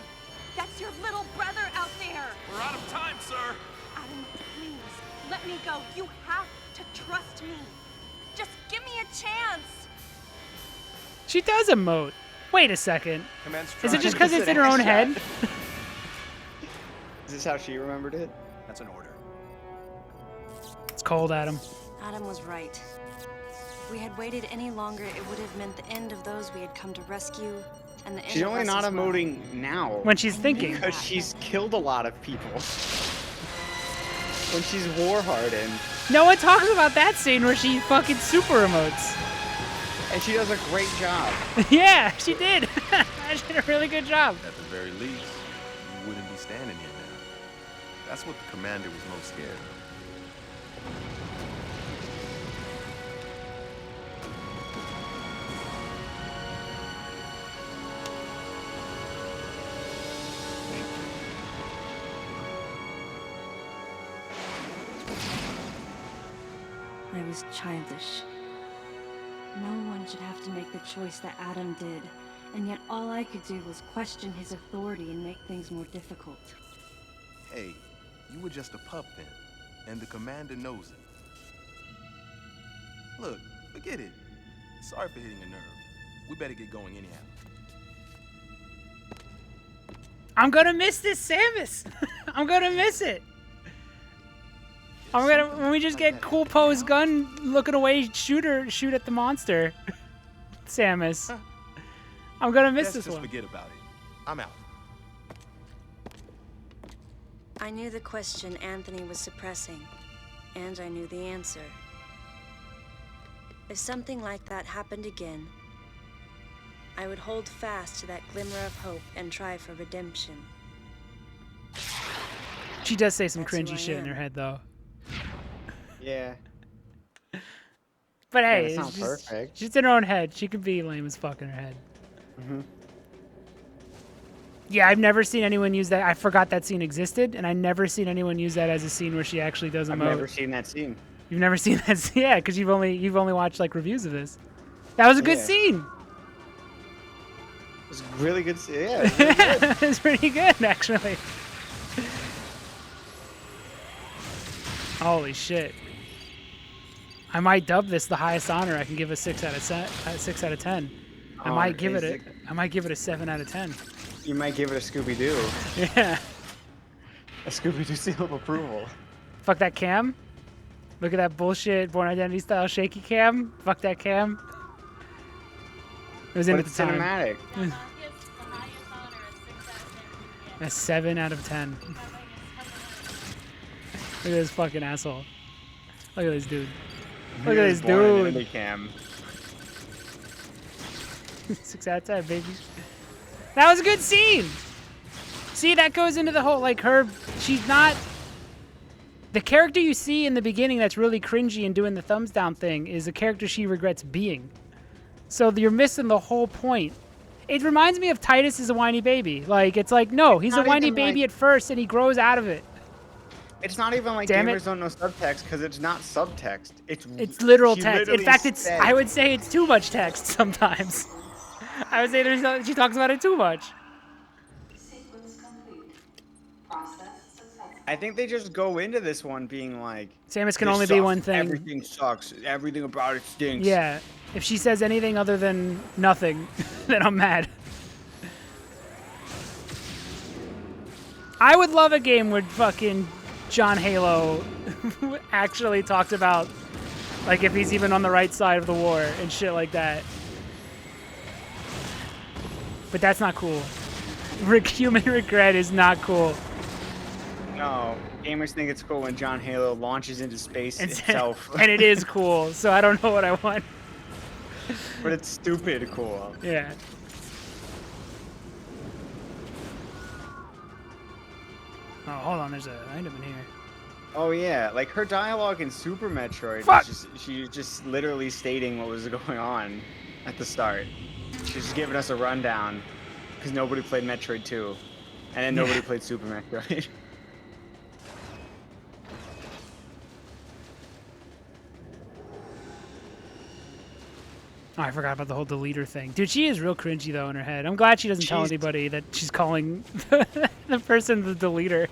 That's your little brother out there. We're out of time, sir. Adam, please let me go. You have to trust me. Just give me a chance. She does emote. Wait a second. Commence Is it drive just because It's it's an in her own ass head? shot. Is this how she remembered it? That's an order. It's cold, Adam. Adam was right. If we had waited any longer, it would have meant the end of those we had come to rescue, and the end She's of only us not as well. emoting now. When she's thinking. Because she's killed a lot of people. When she's war hardened. No one talks about that scene where she fucking super emotes. And she does a great job. Yeah, she did. She did a really good job. At the very least, you wouldn't be standing here now. That's what the commander was most scared of. I was childish. No one should have to make the choice that Adam did, and yet all I could do was question his authority and make things more difficult. Hey, you were just a pup then, and the commander knows it. Look, forget it. Sorry for hitting a nerve. We better get going anyhow. I'm gonna miss this Samus. I'm gonna miss it. I'm gonna when we just get cool pose gun looking away shoot at the monster. Samus. I'm gonna miss Let's this just one. forget about it. I'm out. I knew the question Anthony was suppressing, and I knew the answer. If something like that happened again, I would hold fast to that glimmer of hope and try for redemption. She does say some That's who cringy I shit in am. her head though. Yeah. But hey, that it's sounds just, perfect. she's in her own head. She can be lame as fuck in her head. Yeah, I've never seen anyone use that. I forgot that scene existed, and I never seen anyone use that as a scene where she actually does I've emote. never seen that scene. You've never seen that scene? Yeah, because you've only watched like reviews of this. That was a good Yeah. scene. It was really good. Yeah. It was really good. It's pretty good, actually. Holy shit! I might dub this the highest honor. I can give a 6 out of 10. I Oh, might give it crazy. I might give it a 7 out of 10. You might give it a Scooby-Doo. Yeah. A Scooby-Doo seal of approval. Fuck that cam. Look at that bullshit Born Identity style shaky cam. Fuck that cam. It was in But at it's the time. cinematic. A 7 out of 10. Look at this fucking asshole. Look at this dude. Look at this Born dude. Identity Cam. 6 out of 10, baby. That was a good scene. See, that goes into the whole, like, her, she's not, the character you see in the beginning that's really cringy and doing the thumbs down thing is a character she regrets being. So you're missing the whole point. It reminds me of Titus is a whiny baby. Like, it's like, no, he's a not whiny even baby like- at first, and he grows out of it. It's not even like Damn gamers it. don't know subtext because it's not subtext. It's literal she text. In literally fact, said- I would say it's too much text sometimes. I would say she talks about it too much. I think they just go into this one being like, Samus can "This only be sucks. one thing. Everything sucks. Everything about it stinks." Yeah. If she says anything other than nothing, then I'm mad. I would love a game where fucking John Halo actually talked about, like, if he's even on the right side of the war and shit like that. But that's not cool. Human regret is not cool. No, gamers think it's cool when John Halo launches into space itself. And it is cool, so I don't know what I want. But it's stupid cool. Yeah. Oh, hold on, there's an item in here. Oh yeah, like her dialogue in Super Metroid, Fuck! she's just literally stating what was going on at the start. She's just giving us a rundown because nobody played Metroid 2, and then nobody played Super Metroid. Oh, I forgot about the whole deleter thing. Dude, she is real cringy, though, in her head. I'm glad she doesn't tell She's- anybody that she's calling the person the deleter.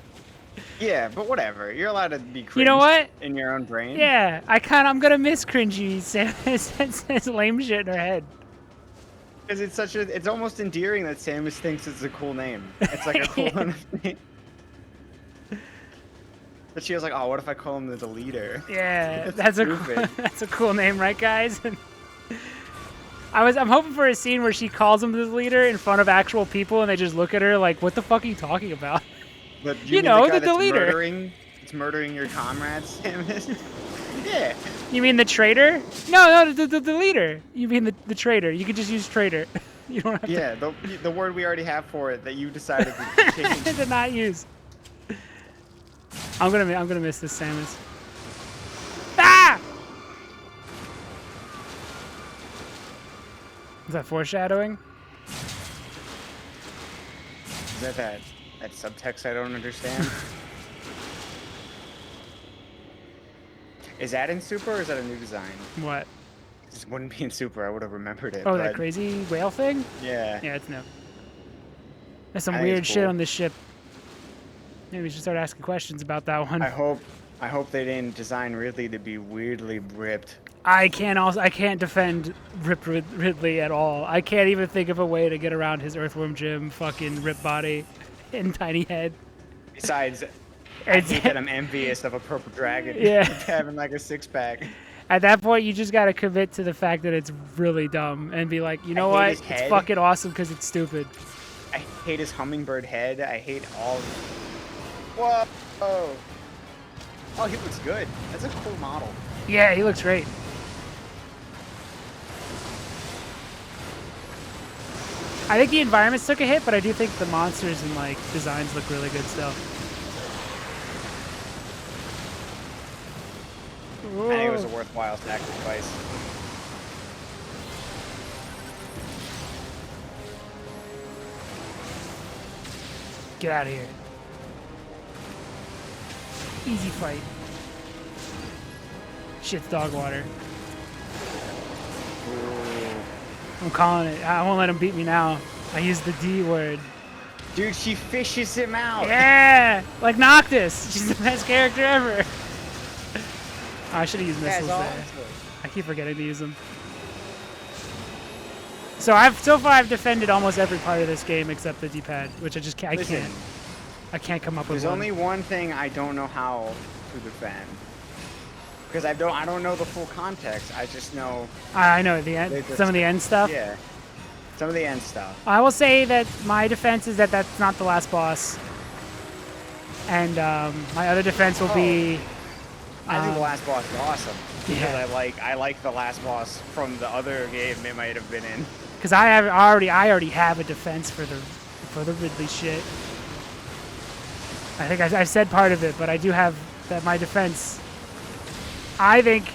Yeah, but whatever. You're allowed to be cringe You know what? in your own brain. Yeah, I'm gonna miss cringy Samus lame shit in her head. Because it's almost endearing that Samus thinks it's a cool name. It's like a cool enough name. But she was like, oh, what if I call him the deleter? Yeah, That's that's stupid. that's a cool name, right, guys? I'm hoping for a scene where she calls him the leader in front of actual people, and they just look at her like, "What the fuck are you talking about?" But You mean know, guy the that's deleter. It's murdering your comrades, Samus. Yeah. You mean the traitor? No, the leader. You mean the traitor? You could just use traitor. You don't have Yeah, the word we already have for it that you decided to change. to not use. I'm gonna miss this Samus. Ah! Is that foreshadowing? Is that subtext I don't understand? Is that in Super or is that a new design? What? This wouldn't be in Super. I would have remembered it. Oh, that but- crazy whale thing? Yeah. Yeah, it's new. There's some I think weird it's shit cool. on this ship. Maybe we should start asking questions about that one. I hope they didn't design Ridley to be weirdly ripped. I can't defend Rip Ridley at all. I can't even think of a way to get around his Earthworm Jim fucking rip body and tiny head. Besides, I It's- hate that I'm envious of a purple dragon Yeah. having like a six-pack. At that point, you just gotta commit to the fact that it's really dumb and be like, you know hate what? his It's head. fucking awesome because it's stupid. I hate his hummingbird head. I hate all. Whoa! Oh, he looks good. That's a cool model. Yeah, he looks great. I think the environments took a hit, but I do think the monsters and like designs look really good still. I think it was a worthwhile sacrifice. Get out of here. Easy fight. Shit's dog water. I'm calling it. I won't let him beat me now. I used the D word. Dude, she fishes him out. Yeah! Like Noctis. She's the best character ever. Oh, I should have used That's missiles there. awesome. I keep forgetting to use them. So far I've defended almost every part of this game except the D-pad, which I just can't. Listen, I can't come up with There's one. only one thing I don't know how to defend. Because I don't know the full context. I just know. I know the end. They just- Some of the end stuff. Yeah. Some of the end stuff. I will say that my defense is that that's not the last boss, and my other defense will be. I think the last boss is awesome. Because Yeah. I like the last boss from the other game it might have been in. Because I already have a defense for the Ridley shit. I think I've said part of it, but I do have that my defense. I think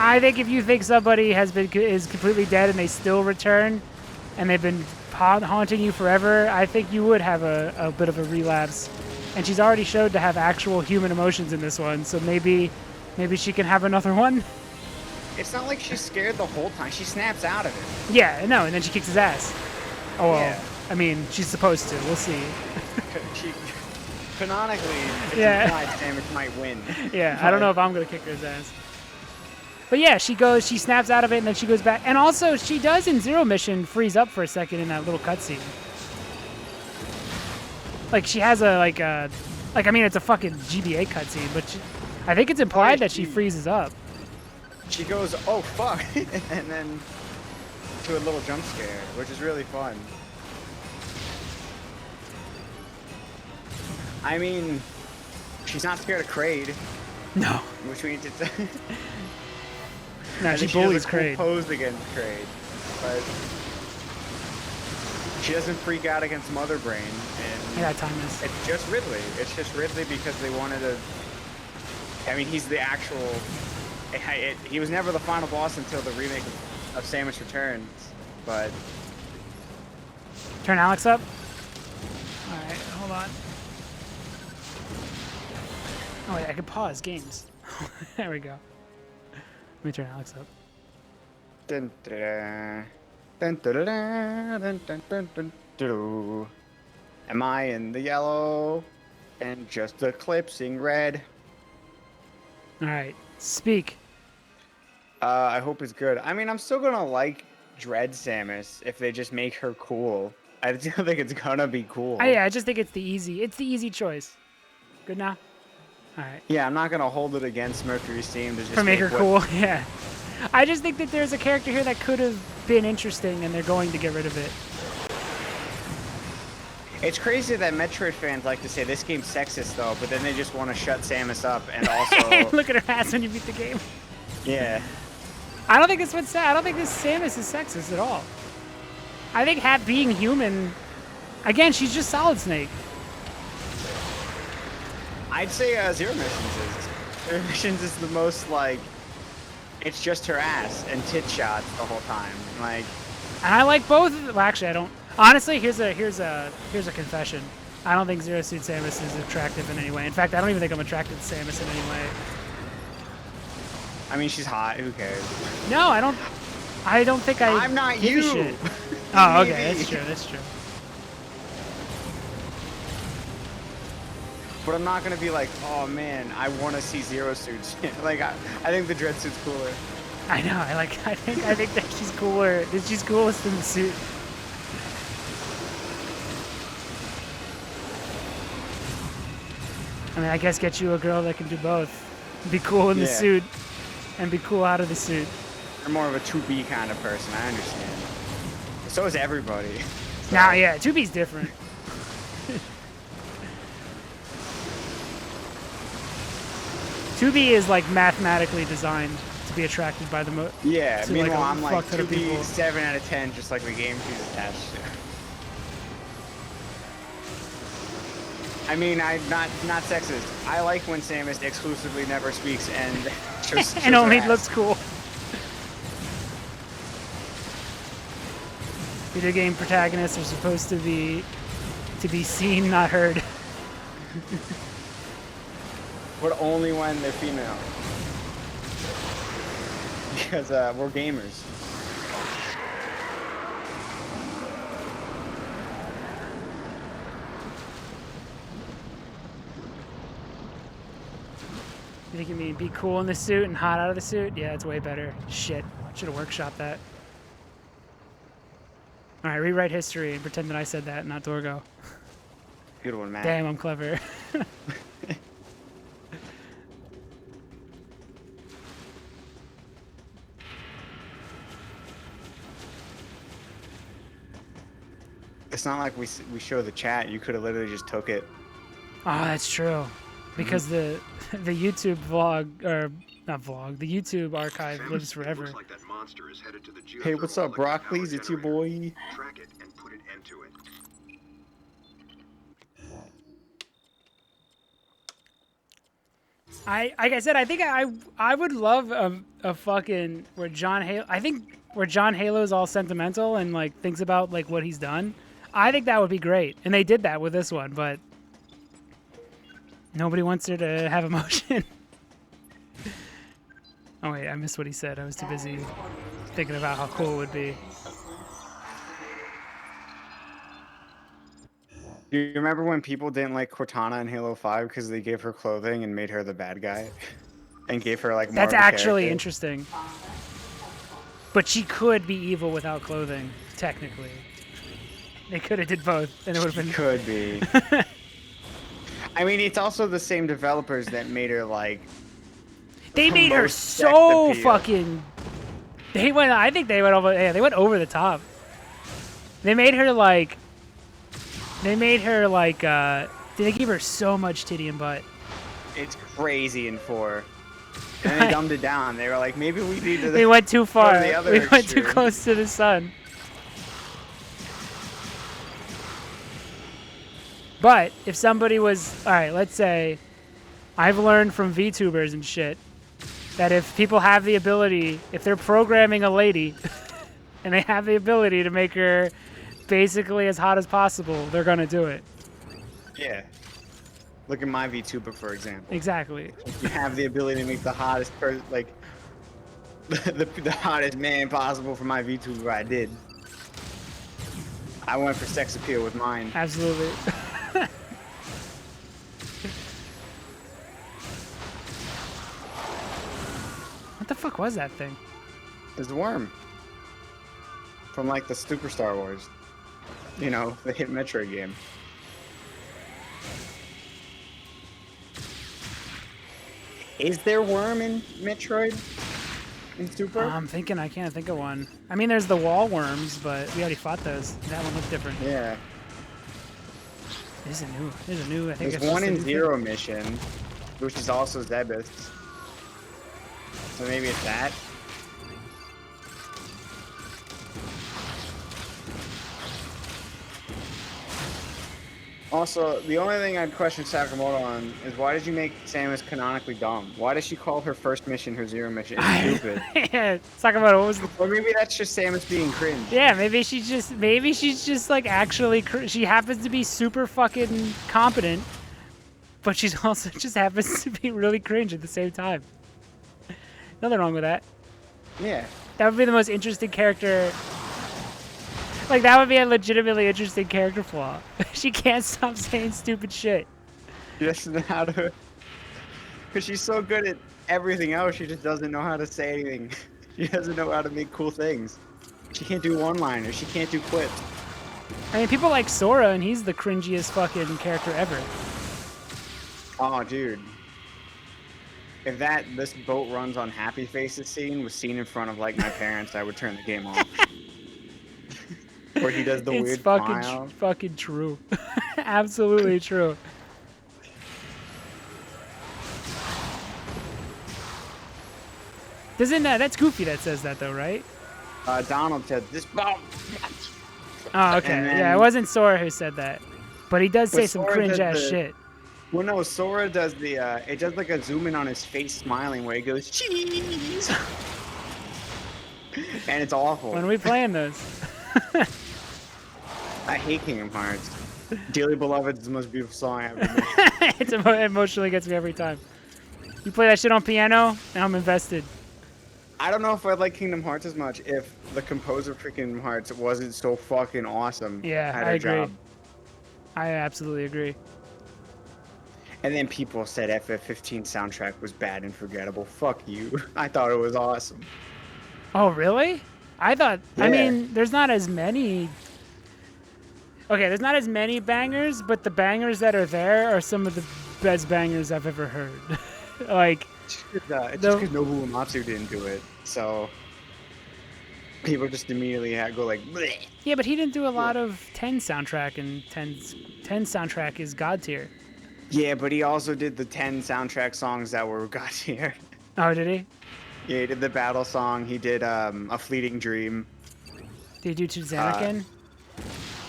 I think if you think somebody is completely dead and they still return, and they've been haunting you forever, I think you would have a bit of a relapse. And she's already showed to have actual human emotions in this one, so maybe she can have another one. It's not like she's scared the whole time. She snaps out of it. Yeah, no, and then she kicks his ass. Oh well, Yeah. I mean, she's supposed to. We'll see. She canonically, it's Yeah. implied Samus might win. Yeah, I don't know if I'm gonna kick his ass. But yeah, she snaps out of it, and then she goes back. And also, she does in Zero Mission freeze up for a second in that little cutscene. Like she has I mean, it's a fucking GBA cutscene, but I think it's implied that she freezes up. She goes, oh fuck, and then to a little jump scare, which is really fun. I mean, she's not scared of Kraid, No, which means it's. no, I she think bullies does a cool Kraid. pose against Kraid, but she doesn't freak out against Mother Brain, and Yeah, timeless. it's just Ridley. It's just Ridley because they wanted to. I mean, he's the actual. He was never the final boss until the remake of Samus Returns, but Turn Alex up. All right, hold on. Oh wait, I could pause games. There we go. Let me turn Alex up. dun, da, dun, da, da, da, dun, dun, dun, dun, doo. Am I in the yellow and just eclipsing red? All right, speak. I hope it's good. I mean, I'm still gonna like Dread Samus if they just make her cool. I still think it's gonna be cool. Yeah, I just think it's the easy choice. Good now. All right. Yeah, I'm not gonna hold it against Mercury's team to just For make her what- cool, yeah. I just think that there's a character here that could have been interesting, and they're going to get rid of it. It's crazy that Metroid fans like to say this game's sexist though, but then they just want to shut Samus up and also Look at her ass when you beat the game. yeah. I don't think this one's I don't think this Samus is sexist at all. I think being human, again, she's just Solid Snake. I'd say Zero Missions is. Zero Missions is the most like. It's just her ass and tit shots the whole time. Like. And I like both. Well, actually, I don't. Honestly, here's a confession. I don't think Zero Suit Samus is attractive in any way. In fact, I don't even think I'm attracted to Samus in any way. I mean, she's hot. Who cares? No, I don't think I'm not give a you. shit. Oh, okay, Maybe. that's true. That's true. But I'm not gonna be like, oh man, I want to see Zero Suits. Like, I think the Dread Suit's cooler. I know. I think that she's cooler. That she's coolest in the suit. I mean, I guess get you a girl that can do both. Be cool in the Yeah. suit, and be cool out of the suit. You're more of a 2B kind of person. I understand. So is everybody. Nah, yeah, 2B's different. 2B is like mathematically designed to be attracted by the Yeah. to, Meanwhile, like, a I'm like fuck ton of 2B people. 7 out of 10, just like the game she's attached to. I mean, I'm not sexist. I like when Samus exclusively never speaks and shows and only her ass. looks cool. Video game protagonists are supposed to be seen, not heard. But only when they're female. Because we're gamers. You think you mean be cool in the suit and hot out of the suit? Yeah, it's way better. Shit. Should have workshopped that. Alright, rewrite history and pretend that I said that, not Dorgo. Good one, Matt. Damn, I'm clever. It's not like we show the chat. You could have literally just took it. Oh, that's true. Because the YouTube vlog, or not vlog, the YouTube archive lives forever. Looks like that monster is headed to the Hey, what's up, geothermal electric Broccoli's? power It's your generator. boy. Track it and put an end to it. like I said, I think I would love a fucking where John Halo's all sentimental and like thinks about like what he's done. I think that would be great, and they did that with this one, but nobody wants her to have emotion. Oh wait, I missed what he said. I was too busy thinking about how cool it would be. Do you remember when people didn't like Cortana in Halo 5 because they gave her clothing and made her the bad guy? And gave her like more That's of a actually character? interesting. But she could be evil without clothing, technically. They could have did both, and it would have been. Could be. I mean, it's also the same developers that made her like. They made her most sex so appeal. fucking. They went. I think they went over. Yeah, they went over the top. They made her like. They made her like. They gave her so much titty and butt. It's crazy in 4. And they dumbed it down. They were like, maybe we need to. They went too far. the other We went too extreme. close to the sun. But if somebody was, all right, let's say, I've learned from VTubers and shit that if people have the ability, if they're programming a lady, and they have the ability to make her basically as hot as possible, they're gonna do it. Yeah. Look at my VTuber, for example. Exactly. You have the ability to make the hottest person, like, the hottest man possible for my VTuber. I did. I went for sex appeal with mine. Absolutely. What the fuck was that thing? It's a worm. From like the Super Star Wars. You know, the hit Metroid game. Is there worm in Metroid? In Super? I'm thinking, I can't think of one. I mean, there's the wall worms, but we already fought those. That one looked different. Yeah. There's a new, I think There's it's one just a in new Zero thing. Mission, which is also Zebus. So maybe it's that? Also, the only thing I'd question Sakamoto on is why did you make Samus canonically dumb? Why does she call her first mission her zero mission? It's stupid. Yeah, Sakamoto, what was the... Or maybe that's just Samus being cringe. Yeah, maybe she's just like actually, she happens to be super fucking competent, but she's also just happens to be really cringe at the same time. Nothing wrong with that. Yeah. That would be the most interesting character. Like, that would be a legitimately interesting character flaw. She can't stop saying stupid shit. She doesn't know how to... Because she's so good at everything else, she just doesn't know how to say anything. She doesn't know how to make cool things. She can't do one-liners, she can't do quips. I mean, people like Sora, and he's the cringiest fucking character ever. Oh, dude. If this boat runs on Happy Faces scene was seen in front of, like, my parents, I would turn the game off. Where he does the It's weird fucking, smile. fucking true. Absolutely true. Doesn't that's Goofy that says that though, right? Donald said, this boat... Oh, okay. And then- Yeah, it wasn't Sora who said that, but he does say But some Sora cringe does ass the- shit. Well, no, Sora does the, it does like a zoom in on his face smiling where he goes, cheese! And it's awful. When are we playing those? I hate Kingdom Hearts. Dearly Beloved is the most beautiful song I ever made. It emotionally gets me every time. You play that shit on piano, and I'm invested. I don't know if I'd like Kingdom Hearts as much if the composer for Kingdom Hearts wasn't so fucking awesome Yeah, at I her agree. job. I absolutely agree. And then people said FF15 soundtrack was bad and forgettable. Fuck you. I thought it was awesome. Oh, really? I thought. I Yeah. mean, there's not as many. Okay, there's not as many bangers, but the bangers that are there are some of the best bangers I've ever heard. Like, It's just The- because Nobuo Uematsu didn't do it, so people just immediately go like, bleh. yeah, but he didn't do a lot of 10 soundtrack, and 10 soundtrack is God tier. Yeah, but he also did the 10 soundtrack songs that were God tier. Oh, did he? Yeah, he did the battle song. He did A Fleeting Dream. Did he do Zanakin?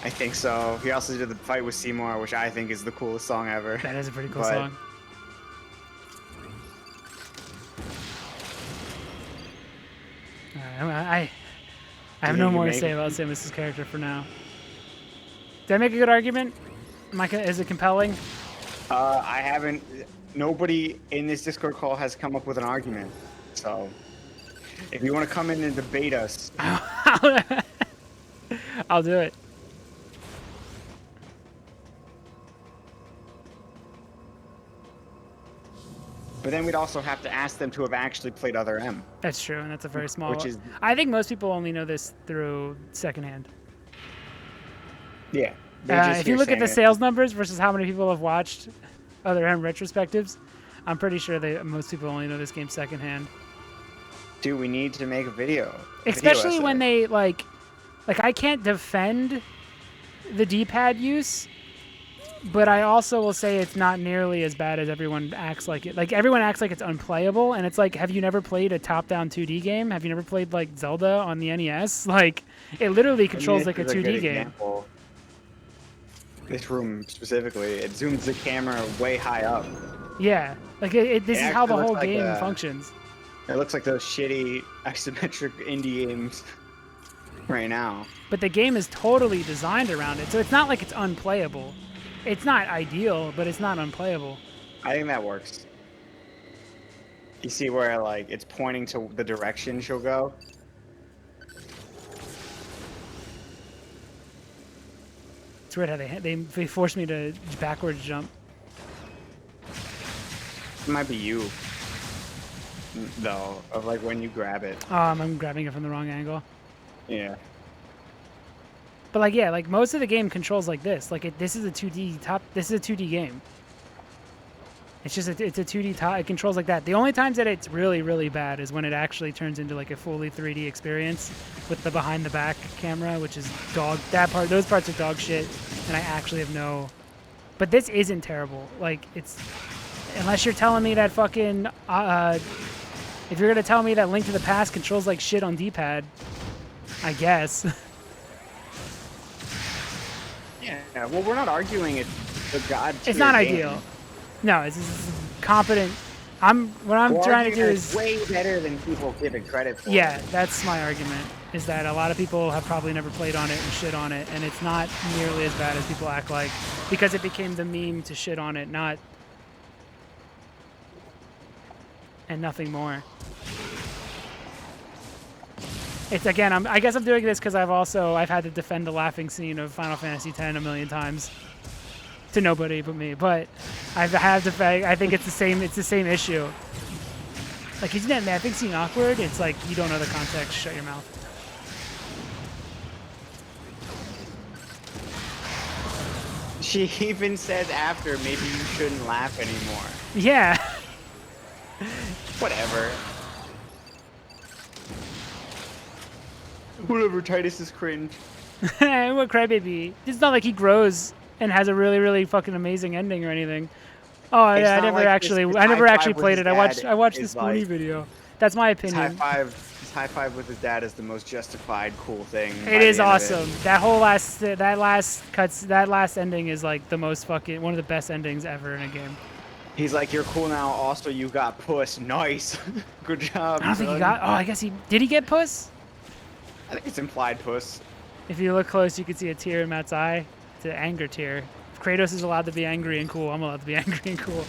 I think so. He also did the fight with Seymour, which I think is the coolest song ever. That is a pretty cool but- song. I have you no think you more to make say it? about Samus's character for now. Did I make a good argument? Is it compelling? I haven't. Nobody in this Discord call has come up with an argument. So, if you want to come in and debate us, I'll do it. but then we'd also have to ask them to have actually played Other M. That's true, and that's a very small. Which is- I think most people only know this through secondhand. Yeah. They just If you hear look at the saying it. sales numbers versus how many people have watched Other M retrospectives, I'm pretty sure most people only know this game secondhand. Dude, we need to make a video. Especially when they like I can't defend the D-pad use, but I also will say it's not nearly as bad as everyone acts like it. Like everyone acts like it's unplayable, and it's like, have you never played a top-down 2D game? Have you never played like Zelda on the NES? Like it literally controls like a 2D game. Example. This room specifically, it zooms the camera way high up. Yeah, like this It is how the actually whole looks like game a- functions. It looks like those shitty isometric indie games right now. But the game is totally designed around it, so it's not like it's unplayable. It's not ideal, but it's not unplayable. I think that works. You see where like it's pointing to the direction she'll go? It's weird how they forced me to backwards jump. It might be you. Though, of like when you grab it. I'm grabbing it from the wrong angle. Yeah. But like yeah, like most of the game controls like this. Like this is a 2D This is a 2D game. It's just it's a 2D top. It controls like that. The only times that it's really bad is when it actually turns into like a fully 3D experience with the behind the back camera, which is dog. Those parts are dog shit, and I actually have no. But this isn't terrible. Like it's unless you're telling me that fucking. If you're gonna tell me that Link to the Past controls like shit on D-pad, I guess. Yeah. Well, we're not arguing it's the god. It's not ideal. No, it's competent. What I'm trying to do is way better than people give it credit for. yeah, that's my argument. Is that a lot of people have probably never played on it and shit on it, and it's not nearly as bad as people act like, because it became the meme to shit on it, not and nothing more. It's again, I guess I'm doing this because I've had to defend the laughing scene of Final Fantasy X a million times to nobody but me. But I think it's the same issue. Like, isn't that laughing scene awkward? It's like you don't know the context. Shut your mouth. She even says after, maybe you shouldn't laugh anymore. Yeah. Whatever. Whatever, Titus is cringe. What crybaby? It's not like he grows and has a really fucking amazing ending or anything. Oh It's yeah, I not never like actually his I never high actually five with played his it. I watched the dad Spoonie is video. That's my His opinion. high five with his dad is the most justified cool thing. by It the is end of awesome. That last ending is like the most fucking one of the best endings ever in a game. He's like, you're cool now. Also, you got puss. Nice. Good job. I don't think he son." got. Oh, I guess did. He get puss? I think it's implied puss. If you look close, you can see a tear in Matt's eye. It's an anger tear. If Kratos is allowed to be angry and cool, I'm allowed to be angry and cool.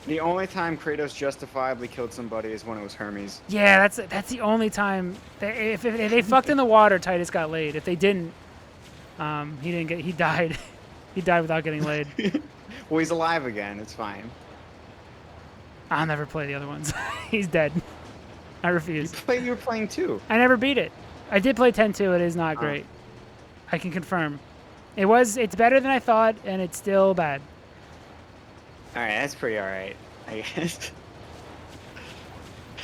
The only time Kratos justifiably killed somebody is when it was Hermes. Yeah, that's the only time. If they fucked in the water, Titus got laid. If they didn't, he didn't get. He died. He died without getting laid. Well, he's alive again. It's fine. I'll never play the other ones. He's dead. I refuse. You were playing too. I never beat it. I did play 10-2. It is not great. I can confirm. It's better than I thought, and it's still bad. All right, that's pretty all right, I guess.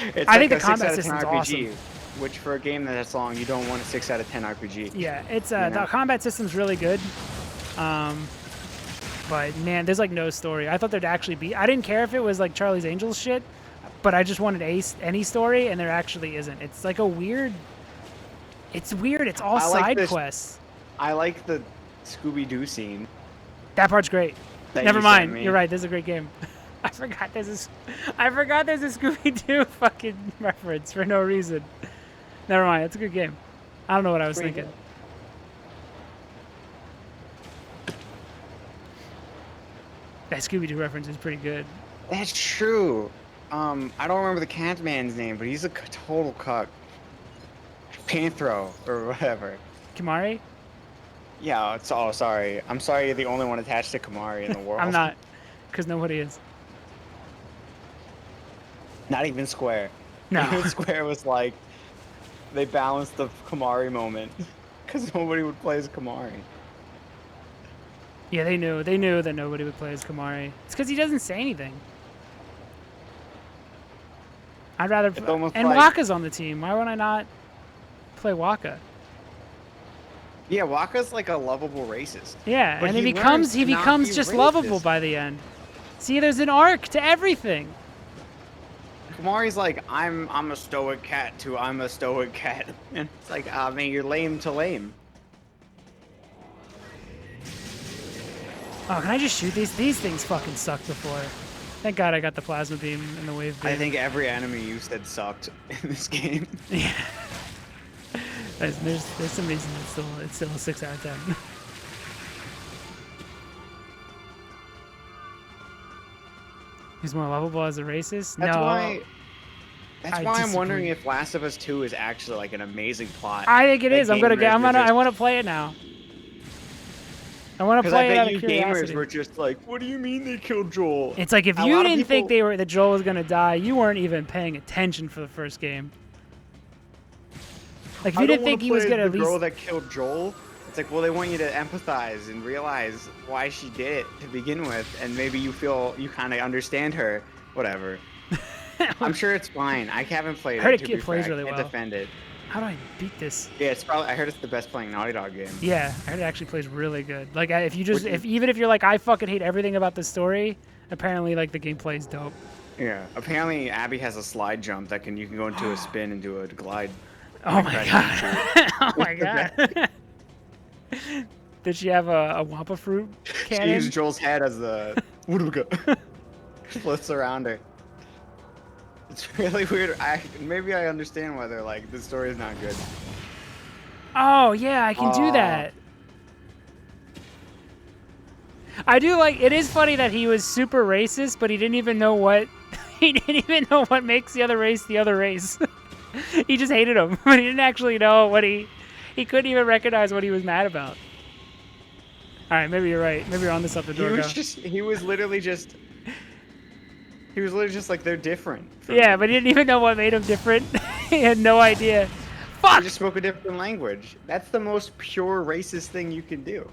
It's I think like the a 6 combat out of 10 system's RPG, awesome. which for a game that's long, you don't want a 6 out of 10 RPG. Yeah, it's You know? the combat system's really good. But man, there's like no story. I thought there'd actually be. I didn't care if it was like Charlie's Angels shit, but I just wanted any story, and there actually isn't. It's like a weird. It's weird. It's all I like side this- quests. I like the Scooby-Doo scene. That part's great. that Never you sent mind. me. You're right. This is a great game. I forgot there's a Scooby-Doo fucking reference for no reason. Never mind. It's a good game. I don't know what I was Pretty thinking. That Scooby-Doo reference is pretty good. That's true. I don't remember the cat man's name, but he's a total cuck. Panthro or whatever. Kimari? Yeah, it's oh sorry. I'm sorry you're the only one attached to Kamari in the world. I'm not, because nobody is. Not even Square. No. Even Square was like, they balanced the Kamari moment. Because nobody would play as Kamari. Yeah, they knew. They knew that nobody would play as Kamari. It's because he doesn't say anything. I'd rather. It's almost And like- Waka's on the team. Why would I not play Waka? Yeah, Waka's like a lovable racist. Yeah, But and he he becomes learns to not becomes be just racist. lovable by the end. See, there's an arc to everything. Kamari's like, I'm a stoic cat to I'm a stoic cat. And it's like, ah man, you're lame to lame. Oh, can I just shoot these? These things fucking sucked before. Thank God I got the plasma beam and the wave beam. I think every enemy you said sucked in this game. Yeah. There's some reason it's still a 6 out of 10. He's more lovable as a racist? That's no. why. That's I why I'm disagree. wondering if Last of Us 2 is actually like an amazing plot. I think it Like is. I'm gonna get. gamers were I just- want to play it now. I want to Because play I it out bet of you curiosity. gamers were just like, what do you mean they killed Joel? It's like if A you lot of didn't think people- that Joel was gonna die, you weren't even paying attention for the first game. Like if I you don't didn't think wanna he was play gonna the at least. girl that killed Joel. It's like, well, they want you to empathize and realize why she did it to begin with, and maybe you feel you kind of understand her. Whatever. I'm sure it's fine. I haven't played I heard it. it To be plays fair. really I can't well. defend it. How do I beat this? Yeah, it's probably. I heard it's the best playing Naughty Dog game. Yeah, I heard it actually plays really good. Like if you just, Would you- even if you're like, I fucking hate everything about the story, apparently like the gameplay is dope. Yeah. Apparently, Abby has a slide jump that you can go into a spin and do a glide. Oh my Right, god! Oh my god! Did she have a Wampa fruit She cannon? used Joel's head as the floats around her. It's really weird. Maybe I understand why they're like the story is not good. Oh yeah, I can do Aw. that. I do like. It is funny that he was super racist, but he didn't even know what. He didn't even know what makes the other race the other race. He just hated him, but he didn't actually know what he couldn't even recognize what he was mad about. All right, maybe you're right. Maybe you're on to something, Dorgo. He was literally just like, they're different. from Yeah, me. but he didn't even know what made him different. He had no idea. They Fuck! just spoke a different language. That's the most pure racist thing you can do.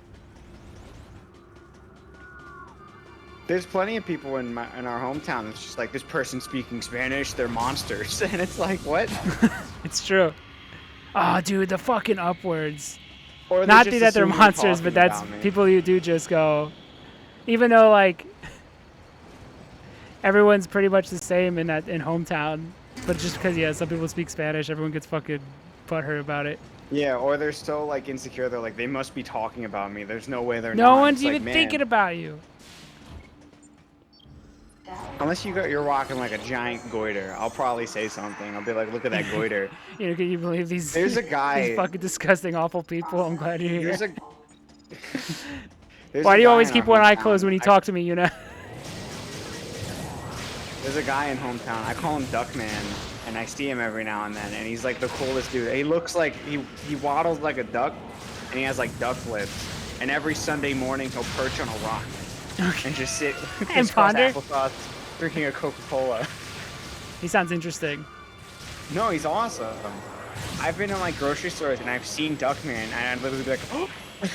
There's plenty of people in our hometown that's just like, this person speaking Spanish, they're monsters. And it's like, what? It's true. Oh, dude, the fucking upwards. Or they Not just that they're assume you're monsters, but talking that's about me. people you do just go. Even though like everyone's pretty much the same in hometown, but just because some people speak Spanish, everyone gets fucking butthurt about it. Yeah, or they're so like insecure, they're like, they must be talking about me. There's no way they're No not. one's It's like, even man, thinking about you. Unless you're walking like a giant goiter, I'll probably say something. I'll be like, look at that goiter. You know, can you believe these? There's a guy- these fucking disgusting, awful people. I'm glad you're here. There's a. there's Why a do you guy always in keep our one eye hometown- closed when you talk to me? You know. There's a guy in hometown. I call him Duckman, and I see him every now and then, and he's like the coolest dude. He looks like he waddles like a duck, and he has like duck lips. And every Sunday morning he'll perch on a rock and just sit And crisscross ponder? applesauce, drinking a Coca-Cola. He sounds interesting. No, he's awesome. I've been in like grocery stores and I've seen Duckman, and I'd literally be like, oh.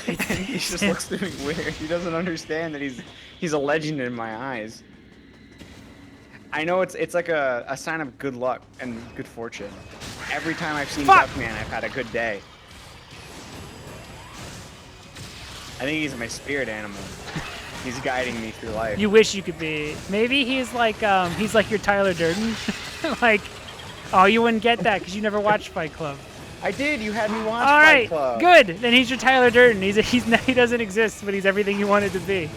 And he just looks at me weird. He doesn't understand that he's a legend in my eyes. I know it's like a sign of good luck and good fortune. Every time I've seen Fuck! Duckman, I've had a good day. I think he's my spirit animal. He's guiding me through life. You wish you could be. Maybe he's like your Tyler Durden. Like, oh, you wouldn't get that because you never watched Fight Club. I did. You had me watch All Fight right, Club. good. Then he's your Tyler Durden. He doesn't exist, but he's everything you wanted to be.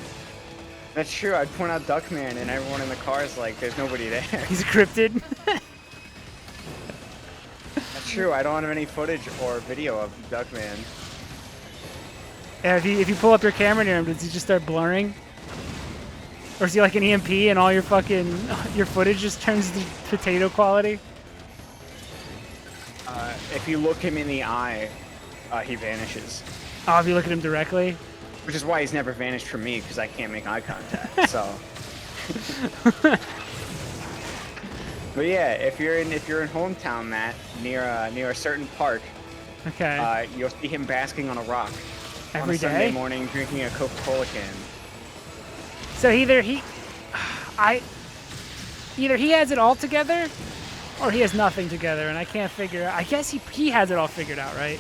That's true. I'd point out Duckman, and everyone in the car is like, "There's nobody there." He's a cryptid. That's true. I don't have any footage or video of Duckman. Yeah, if you pull up your camera near him, does he just start blurring? Or is he like an EMP and all your footage just turns to potato quality? If you look him in the eye, he vanishes. Oh, if you look at him directly? Which is why he's never vanished from me, because I can't make eye contact. So. But yeah, if you're in hometown, Matt, near a certain park, Okay. you'll see him basking on a rock on Every a Sunday day? morning, drinking a Coca-Cola can. So either he has it all together, or he has nothing together, and I can't figure out. I guess he has it all figured out, right?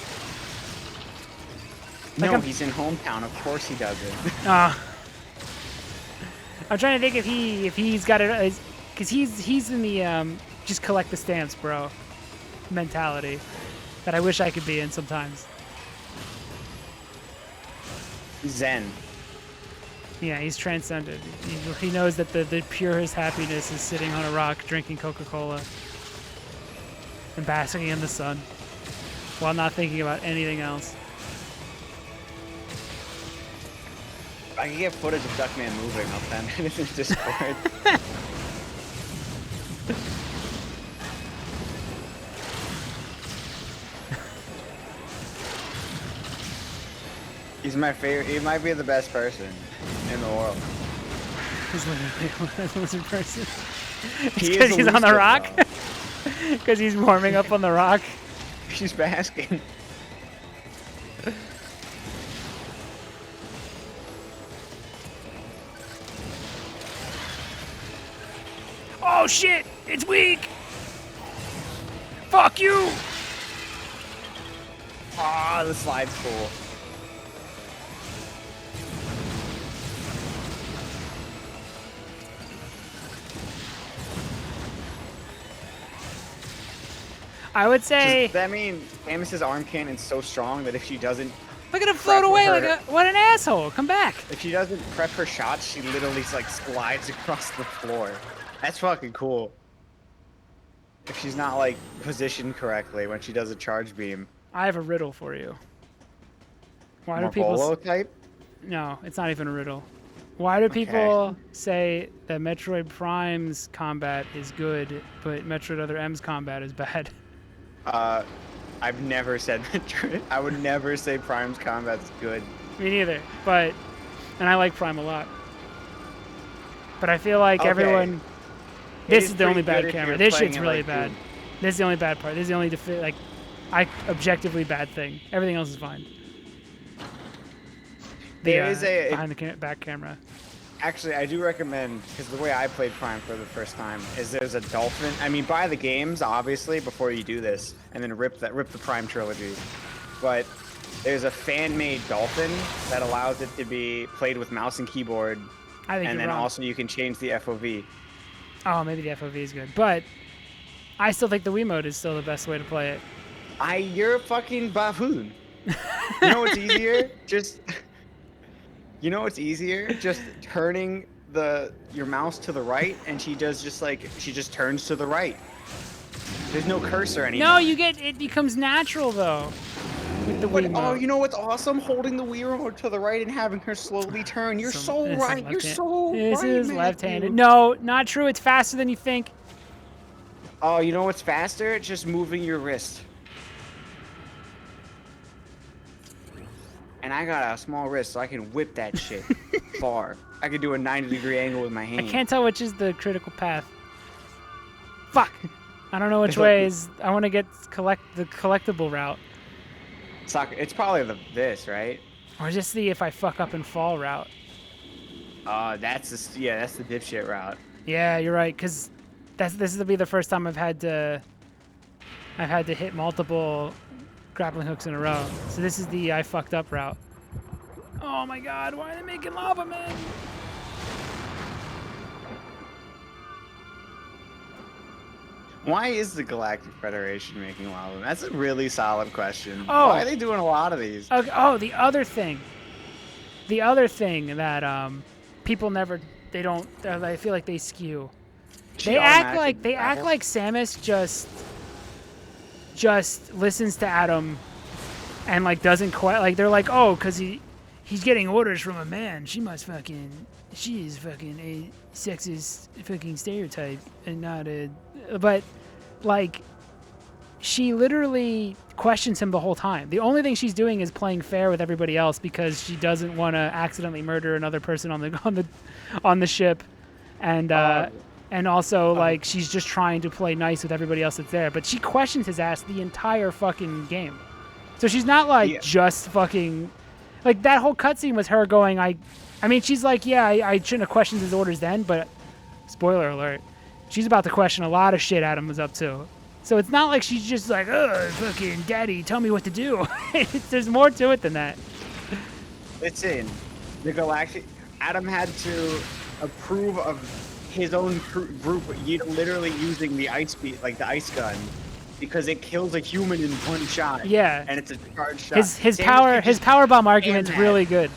Like No, I'm- he's in hometown. Of course he doesn't. I'm trying to think if he's got it, because he's in the just collect the stamps, bro, mentality that I wish I could be in sometimes. Zen. Yeah, he's transcended. He knows that the purest happiness is sitting on a rock drinking Coca-Cola and basking in the sun while not thinking about anything else. I can get footage of Duckman moving. I'll send it in Discord. He's my favorite. He might be the best person in the world. He's literally a lizard person. He Because is a he's on the loser, rock? though. Because he's warming up on the rock? He's basking. Oh shit! It's weak! Fuck you! Ah, the slide's cool. I would say... Does that mean Samus's arm cannon's so strong that if she doesn't Look at him float prep away her- like a... What an asshole! Come back! if she doesn't prep her shots, she literally like slides across the floor. That's fucking cool. If she's not like positioned correctly when she does a charge beam. I have a riddle for you. Why do people... Marvolo type? No, it's not even a riddle. Why do people say that Metroid Prime's combat is good, but Metroid Other M's combat is bad? I've never said Metroid. I would never say Prime's combat's good. Me neither, but... And I like Prime a lot. But I feel like Okay. everyone... It This is is the only pretty good bad if camera. you're This playing shit's it really like bad. Doom. This is the only bad part. This is the only behind the Everything else is fine. There is a- behind the back camera. Actually, I do recommend, because the way I played Prime for the first time is there's a dolphin. I mean, buy the games obviously before you do this, and then rip the Prime trilogy. But there's a fan-made dolphin that allows it to be played with mouse and keyboard, I think and you're then wrong. also you can change the FOV. Oh, maybe the FOV is good, but I still think the Wiimote is still the best way to play it. You're a fucking buffoon. You know what's easier? You know what's easier? Just turning your mouse to the right, and she just turns to the right. There's no cursor anymore. No, it becomes natural though with the But Wiimote. oh, you know what's awesome? Holding the Wii remote to the right and having her slowly turn. You're This so is right. You're left-hand- so This right, is Matthew. left-handed. No, not true. It's faster than you think. Oh, you know what's faster? Just moving your wrist. And I got a small wrist, so I can whip that shit far. I can do a 90-degree angle with my hand. I can't tell which is the critical path. Fuck. I don't know which It's like- way is. I want to get the collectible route, It's probably this, right? or just the if I fuck up and fall route. That's the dipshit route. Yeah, you're right. Cause this will be the first time I've had to hit multiple grappling hooks in a row. So this is the I fucked up route. Oh my god, why are they making lava men? Why is the Galactic Federation making lava? That's a really solid question. Oh. Why are they doing a lot of these? Okay, oh, the other thing that people never. They don't. I feel like they skew. She They act automatically like Samus just listens to Adam and like doesn't quite like they're like, oh, because he's getting orders from a man. She is fucking a sexist fucking stereotype and not a. But like, she literally questions him the whole time. The only thing she's doing is playing fair with everybody else because she doesn't want to accidentally murder another person on the ship, and also like she's just trying to play nice with everybody else that's there. But she questions his ass the entire fucking game. So she's not like just fucking like that whole cutscene was her going. I mean, she's like, yeah, I shouldn't have questioned his orders then, but spoiler alert, she's about to question a lot of shit Adam was up to. So it's not like she's just like, oh, fucking daddy, tell me what to do. There's more to it than that. Listen, the Galactic Adam had to approve of his own group literally using the ice gun because it kills a human in one shot. Yeah. And it's a charged shot. His power bomb argument's really good.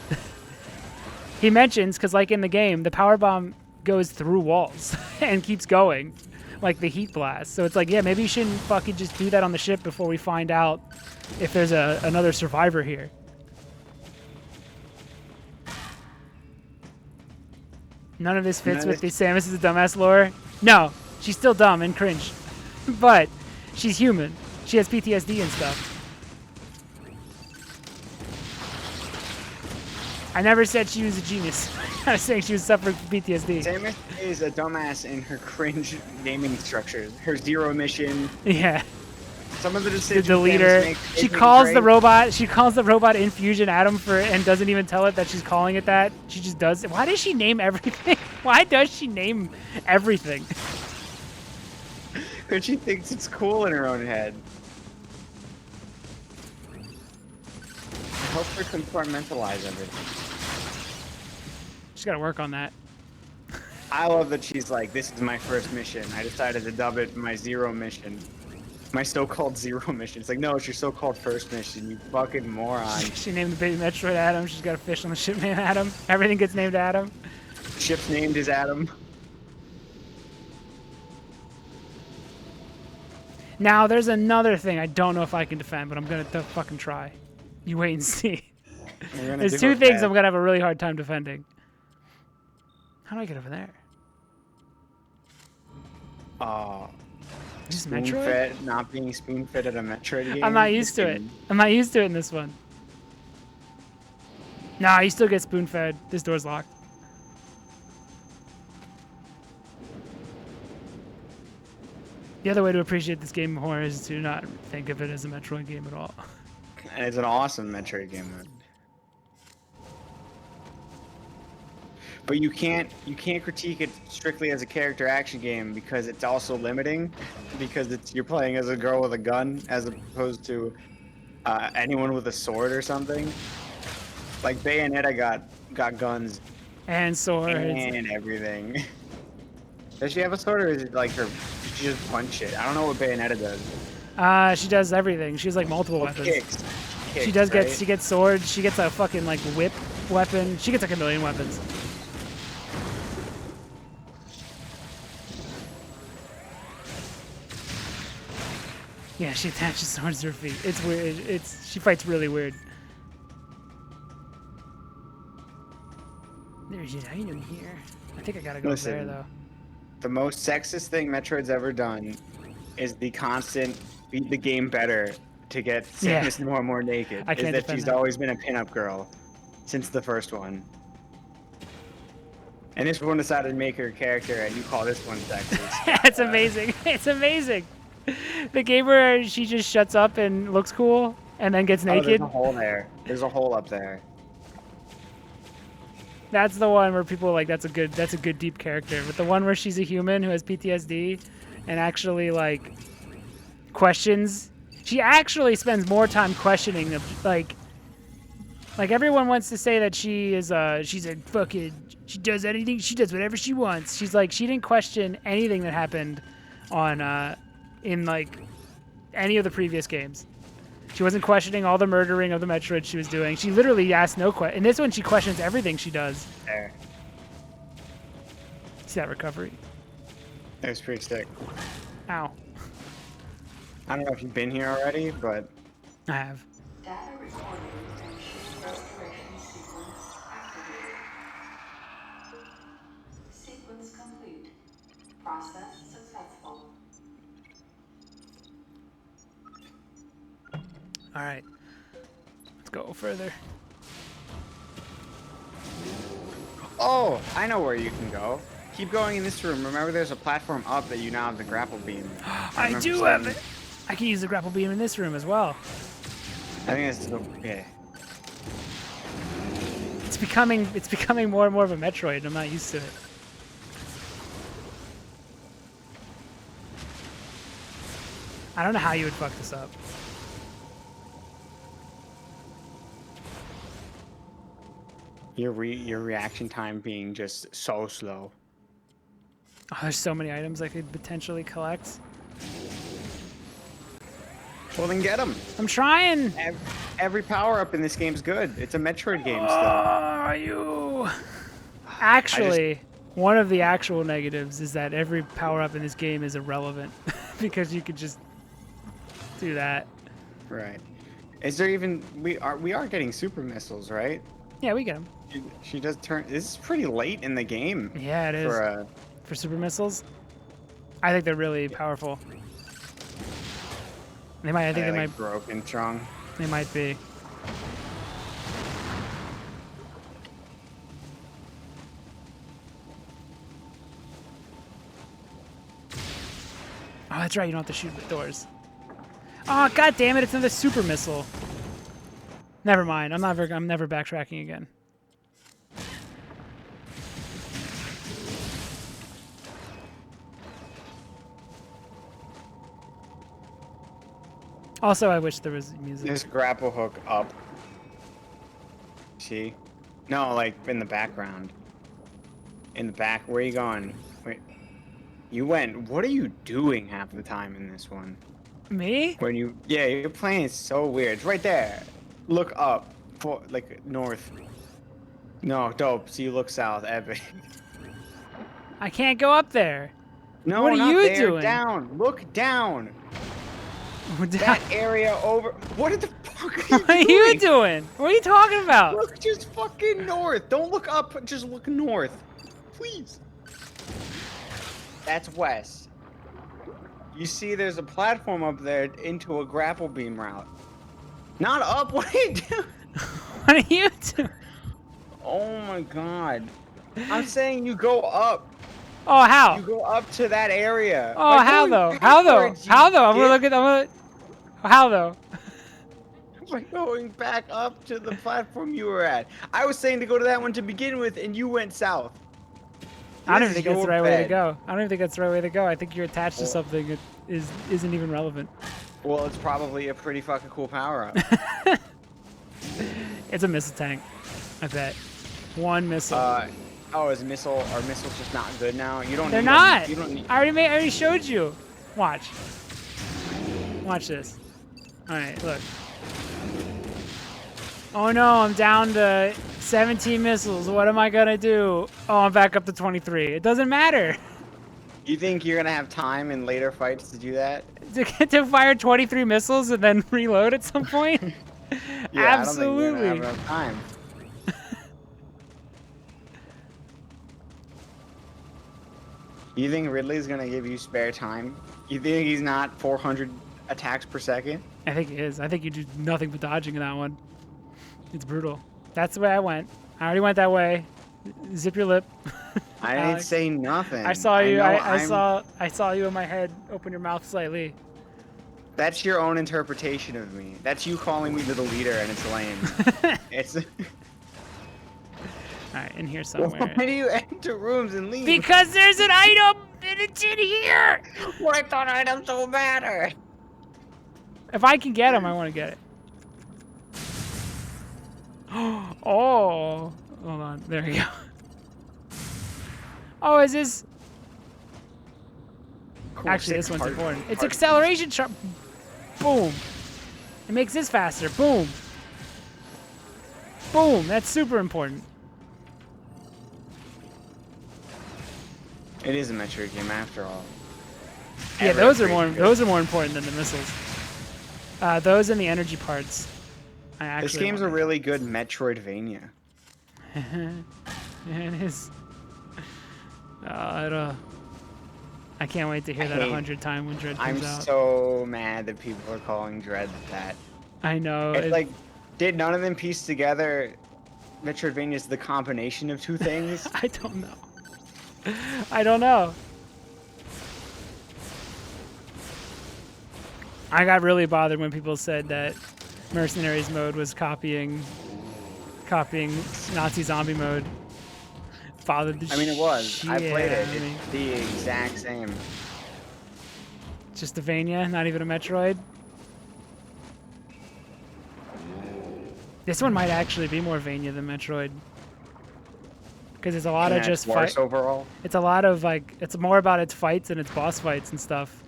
He mentions, because like in the game, the power bomb goes through walls and keeps going. Like the heat blast. So it's like, yeah, maybe you shouldn't fucking just do that on the ship before we find out if there's another survivor here. None of this fits with the Samus is a dumbass lore. No, she's still dumb and cringe. But she's human. She has PTSD and stuff. I never said she was a genius. I was saying she was suffering from PTSD. Samus is a dumbass in her cringe gaming structures. Her zero mission. Yeah. Some of the decisions. The leader. She calls the robot. She calls the robot Infusion Atom and doesn't even tell it that she's calling it that. She just does it. Why does she name everything? Why does she name everything? Because she thinks it's cool in her own head. It helps her compartmentalize everything. She's got to work on that. I love that she's like, this is my first mission. I decided to dub it my zero mission. My so-called zero mission. It's like, no, it's your so-called first mission, you fucking moron. She named the baby Metroid Adam. She's got a fish on the ship named Adam. Everything gets named Adam. Ship's named is Adam. Now, there's another thing I don't know if I can defend, but I'm going to fucking try. You wait and see. There's two things I'm going to have a really hard time defending. How do I get over there? Is this Metroid? Not being spoon-fed at a Metroid game. I'm not used to it. I'm not used to it in this one. Nah, you still get spoon-fed. This door's locked. The other way to appreciate this game more is to not think of it as a Metroid game at all. And it's an awesome Metroid game. But you can't critique it strictly as a character action game because it's also limiting, because you're playing as a girl with a gun as opposed to anyone with a sword or something. Like Bayonetta got guns and swords and everything. Does she have a sword, or is it like her? She just punch it. I don't know what Bayonetta does. She does everything. She has like multiple weapons. Kicks, she does right? She gets swords. She gets a fucking like whip weapon. She gets like a million weapons. Yeah, she attaches swords to her feet. It's weird. She fights really weird. There's an item here. I think I gotta go there though. The most sexist thing Metroid's ever done is the constant beat the game better to get Samus more and more naked. I can't is that she's always been a pinup girl since the first one. And this one decided to make her a character, and you call this one sexist. It's amazing. It's amazing. The game where she just shuts up and looks cool and then gets naked. There's a hole there. There's a hole up there. That's the one where people are like, that's a good deep character. But the one where she's a human who has PTSD and actually like questions. She actually spends more time questioning them. Like everyone wants to say that she's a fucking, she does anything, she does whatever she wants. She's like, she didn't question anything that happened on in like any of the previous games. She wasn't questioning all the murdering of the Metroid she was doing. She literally asked no question. In this one, she questions everything she does. There. See that recovery? That was pretty sick. Ow. I don't know if you've been here already, but I have. Data recording and ship restoration sequence activated. Sequence complete. Process successful. All right. Let's go further. oh, I know where you can go. Keep going in this room. Remember, there's a platform up that you now have the grapple beam. I remember do saying- have it. I can use the grapple beam in this room as well. I think that's the yeah. It's becoming more and more of a Metroid, and I'm not used to it. I don't know how you would fuck this up. Your reaction time being just so slow. Oh, there's so many items I could potentially collect. Well, then get them. I'm trying. Every power up in this game's good. It's a Metroid game still. Are you? Actually, one of the actual negatives is that every power up in this game is irrelevant because you could just do that. Right. Is there even we are getting super missiles, right? Yeah, we get them. She does turn. This is pretty late in the game. Yeah, it is. For super missiles, I think they're really powerful. They might. I think they like might. Broken strong. They might be. Oh, that's right. You don't have to shoot the doors. Oh, god damn it! It's another super missile. Never mind. I'm never backtracking again. Also, I wish there was music. There's grapple hook up. See? No, like in the background. In the back. Where are you going? Wait. You went. What are you doing half the time in this one? Me? When you. Yeah, you're playing so weird. It's right there. Look up. For, like north. No, dope. So you look south. Epic. I can't go up there. No, what are not you there. doing? Down. Look down. Down. That area over. What the fuck are you What are doing? you doing? What are you talking about? Look just fucking north. Don't look up. Just look north. Please. That's west. You see there's a platform up there into a grapple beam route. Not up. What are you doing? What are you doing? Oh my god. I'm saying you go up. Oh, how? You go up to that area. Oh, By how going though? How though? backwards, you How though? I'm gonna dick. look at. How though? By going back up to the platform you were at. I was saying to go to that one to begin with, and you went south. I don't This even think is that's the your right way to bed. go. I don't even think that's the right way to go. I think you're attached to Well- something that isn't even relevant. Well, it's probably a pretty fucking cool power up. It's a missile tank. I bet. One missile. Oh, are missiles just not good now? You don't. They're need not. Them. You don't need. I already showed you. Watch. Watch this. All right, look. Oh no, I'm down to 17 missiles. What am I gonna do? Oh, I'm back up to 23. It doesn't matter. You think you're gonna have time in later fights to do that? To get to fire 23 missiles and then reload at some point? Yeah, Absolutely. I don't think you're gonna have enough time. You think Ridley's gonna give you spare time? You think he's not 400 attacks per second? I think it is. I think you do nothing but dodging in that one. It's brutal. That's the way I went. I already went that way. Zip your lip. I didn't Alex. say nothing. I saw you. know I saw you in my head. Open your mouth slightly. That's your own interpretation of me. That's you calling me the leader, and it's lame. It's. All right, in here somewhere. Why do you enter rooms and leave? Because there's an item and it's in here. Well, I thought items don't matter. If I can get him, I want to get it. Oh, hold on. There we go. Oh, is this? Cool, Actually, this sick one's part- important. It's part- acceleration chart. Boom. It makes this faster. Boom. Boom. That's super important. It is a Metroid game after all. Yeah, Every those are upgrade more is good. those are more important than the missiles. Those and the energy parts. I actually This game's a wanna- really good Metroidvania. It is. I can't wait to hear that hate- 100 times when Dread I'm comes out. so mad that people are calling Dread that. I know. It's like, did none of them piece together Metroidvania is the combination of two things? I don't know. I don't know. I got really bothered when people said that Mercenaries mode was copying Nazi zombie mode. Bothered the I mean, it was. I played it. shit out of me. It's the exact same. Just a Vania, not even a Metroid. This one might actually be more Vania than Metroid. Because it's a lot And of that's just worse fight. overall. It's a lot of like, it's more about its fights and its boss fights and stuff.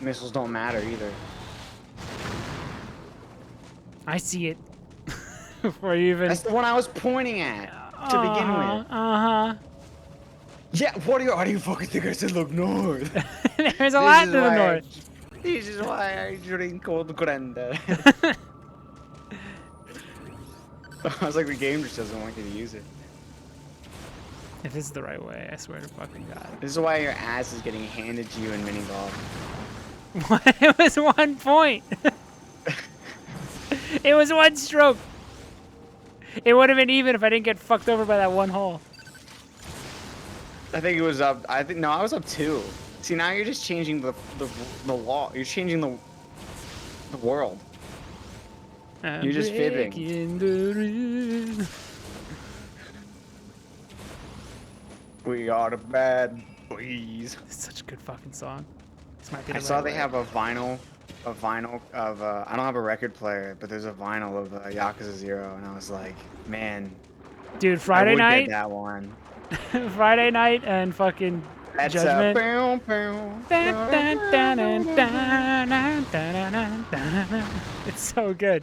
Missiles don't matter either. I see it. Before you even. That's the one I was pointing at to begin with. Uh-huh. Yeah, how do you fucking think I said look north? There's a lot to the north. This is why I drink cold grande. I was like, the game just doesn't want you to use it. If this is the right way, I swear to fucking God. This is why your ass is getting handed to you in mini golf. It was 1 point. It was 1 stroke. It would have been even if I didn't get fucked over by that 1 hole. I think it was up. I was up 2. See, now you're just changing the law. You're changing the world. You're just fibbing. Breaking the rules. We are the bad boys. It's such a good fucking song. This might be the I saw right they way. have a vinyl of I don't have a record player, but there's a vinyl of Yakuza 0, and I was like, man, Dude, I Friday would night, get that one. Friday night, and fucking That's Judgment. bow, bow, Dun, bow, dun, bow, dun, bow, dun, bow. dun, dun, dun, dun, dun. It's so good.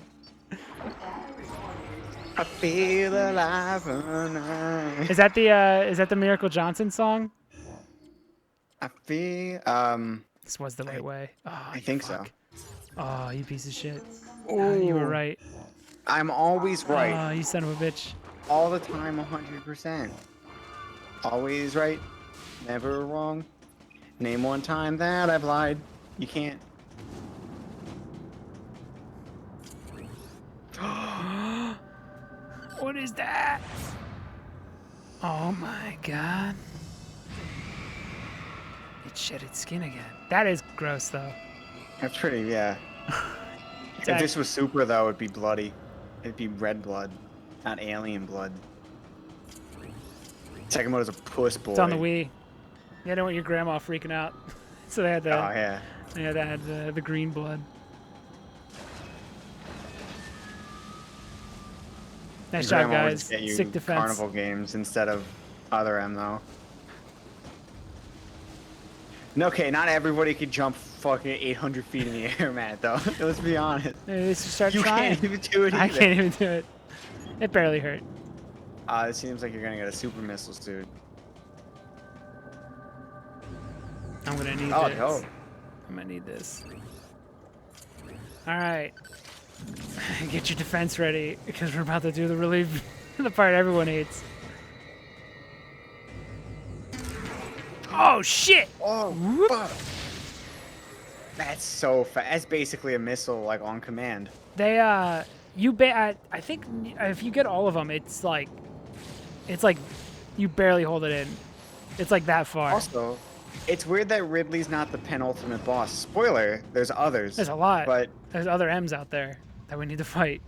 I feel alive tonight. Is that the Miracle Johnson song? I feel This was the right way. Oh, I you think fuck. so. Oh, you piece of shit. Oh, you were Ooh. right. I'm always right. Oh, you son of a bitch. All the time, 100%. Always right, never wrong. Name one time that I've lied. You can't. What is that? Oh my god. It shed its skin again. That is gross though. That's pretty, yeah. It's If act- this was Super, though, it'd be bloody. It'd be red blood, not alien blood. Second mode is a puss boy. It's on the Wii. You don't want your grandma freaking out. So they had to, Oh, yeah. they had to add the green blood. Nice Your job, grandma would guys. just get you Sick defense. Carnival games instead of Other M, though. No, okay, not everybody could jump fucking 800 feet in the air, Matt, though. Let's be honest. Maybe they should start You trying. can't even do it I either. can't even do it. It barely hurt. It seems like you're gonna get a super missile, dude. I'm gonna need Oh, this. no. I'm gonna need this. Alright. Get your defense ready, because we're about to do the relief, the part everyone hates. Oh, shit! Oh, fuck. That's so fast. That's basically a missile, like, on command. They, I think if you get all of them, it's like you barely hold it in. It's like that far. Also, it's weird that Ridley's not the penultimate boss. Spoiler, there's others. There's a lot. But There's other M's out there that we need to fight.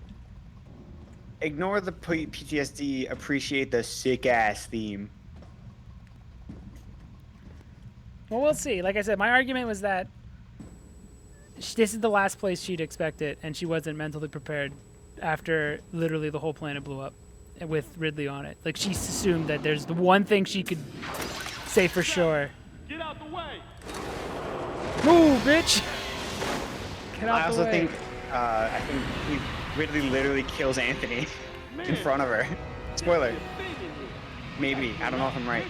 ignore the PTSD, appreciate the sick-ass theme. Well, we'll see. Like I said, my argument was that this is the last place she'd expect it, and she wasn't mentally prepared after literally the whole planet blew up with Ridley on it. Like, she assumed that there's the one thing she could say for sure. Get out the way! Move, bitch! Get out I the also way. think, Ridley literally kills Anthony in front of her. Spoiler. Maybe. I don't know if I'm right.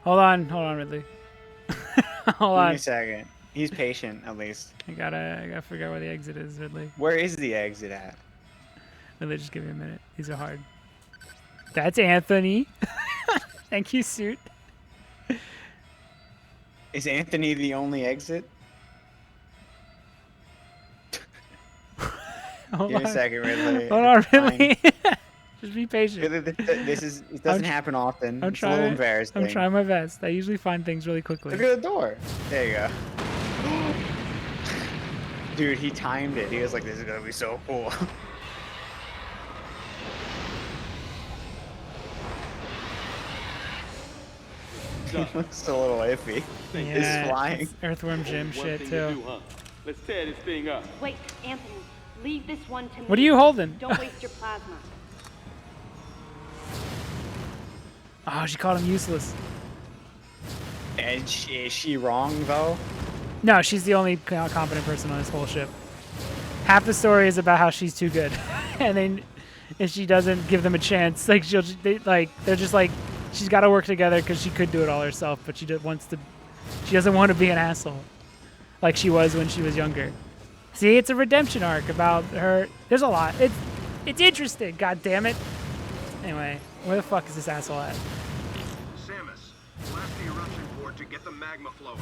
Hold on, Ridley. Hold Give me on. a second. He's patient, at least. I gotta figure out where the exit is, Ridley. Where is the exit at? Ridley, just give me a minute. These are hard. That's Anthony. Thank you, suit. Is Anthony the only exit? Hold Give me on. a second, Ridley. Hold on, It's fine. Ridley. Just be patient. Ridley, it doesn't happen often. I'm It's a little trying. embarrassing. I'm trying my best. I usually find things really quickly. Look at the door. There you go. Dude, he timed it. He was like, this is gonna be so cool. He looks a little iffy. Yeah, He's flying. it's Earthworm Jim shit too. Let's tear this thing up. Wait, Anthony, leave this one to me. What are you holding? Don't waste your plasma. Oh, she called him useless. And is she wrong, though? No, she's the only competent person on this whole ship. Half the story is about how she's too good, and then if she doesn't give them a chance, like they're just like, she's got to work together because she could do it all herself, but she doesn't want to be an asshole, like she was when she was younger. See, it's a redemption arc about her. There's a lot. It's interesting. God damn it. Anyway, where the fuck is this asshole at? Samus, blast the eruption port to get the magma flowing.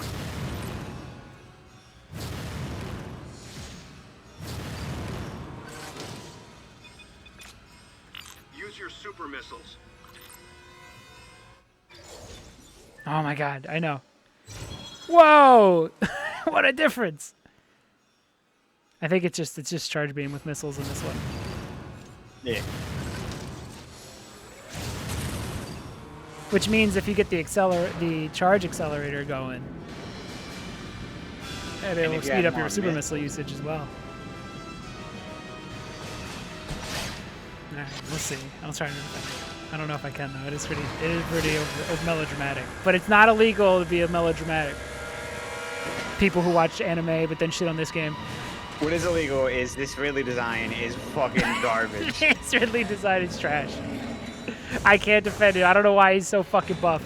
Use your super missiles. Oh my god, I know. Whoa! What a difference! I think it's just charge beam with missiles in this one. Yeah. Which means if you get the charge accelerator going, and it will if you speed add up your more super missiles. missile usage as well. Alright, we'll see. I'll try to. I don't know if I can though. It is pretty melodramatic, but it's not illegal to be a melodramatic. People who watch anime but then shit on this game. What is illegal is this Ridley design is fucking garbage. It's Ridley design is trash. I can't defend it. I don't know why he's so fucking buff.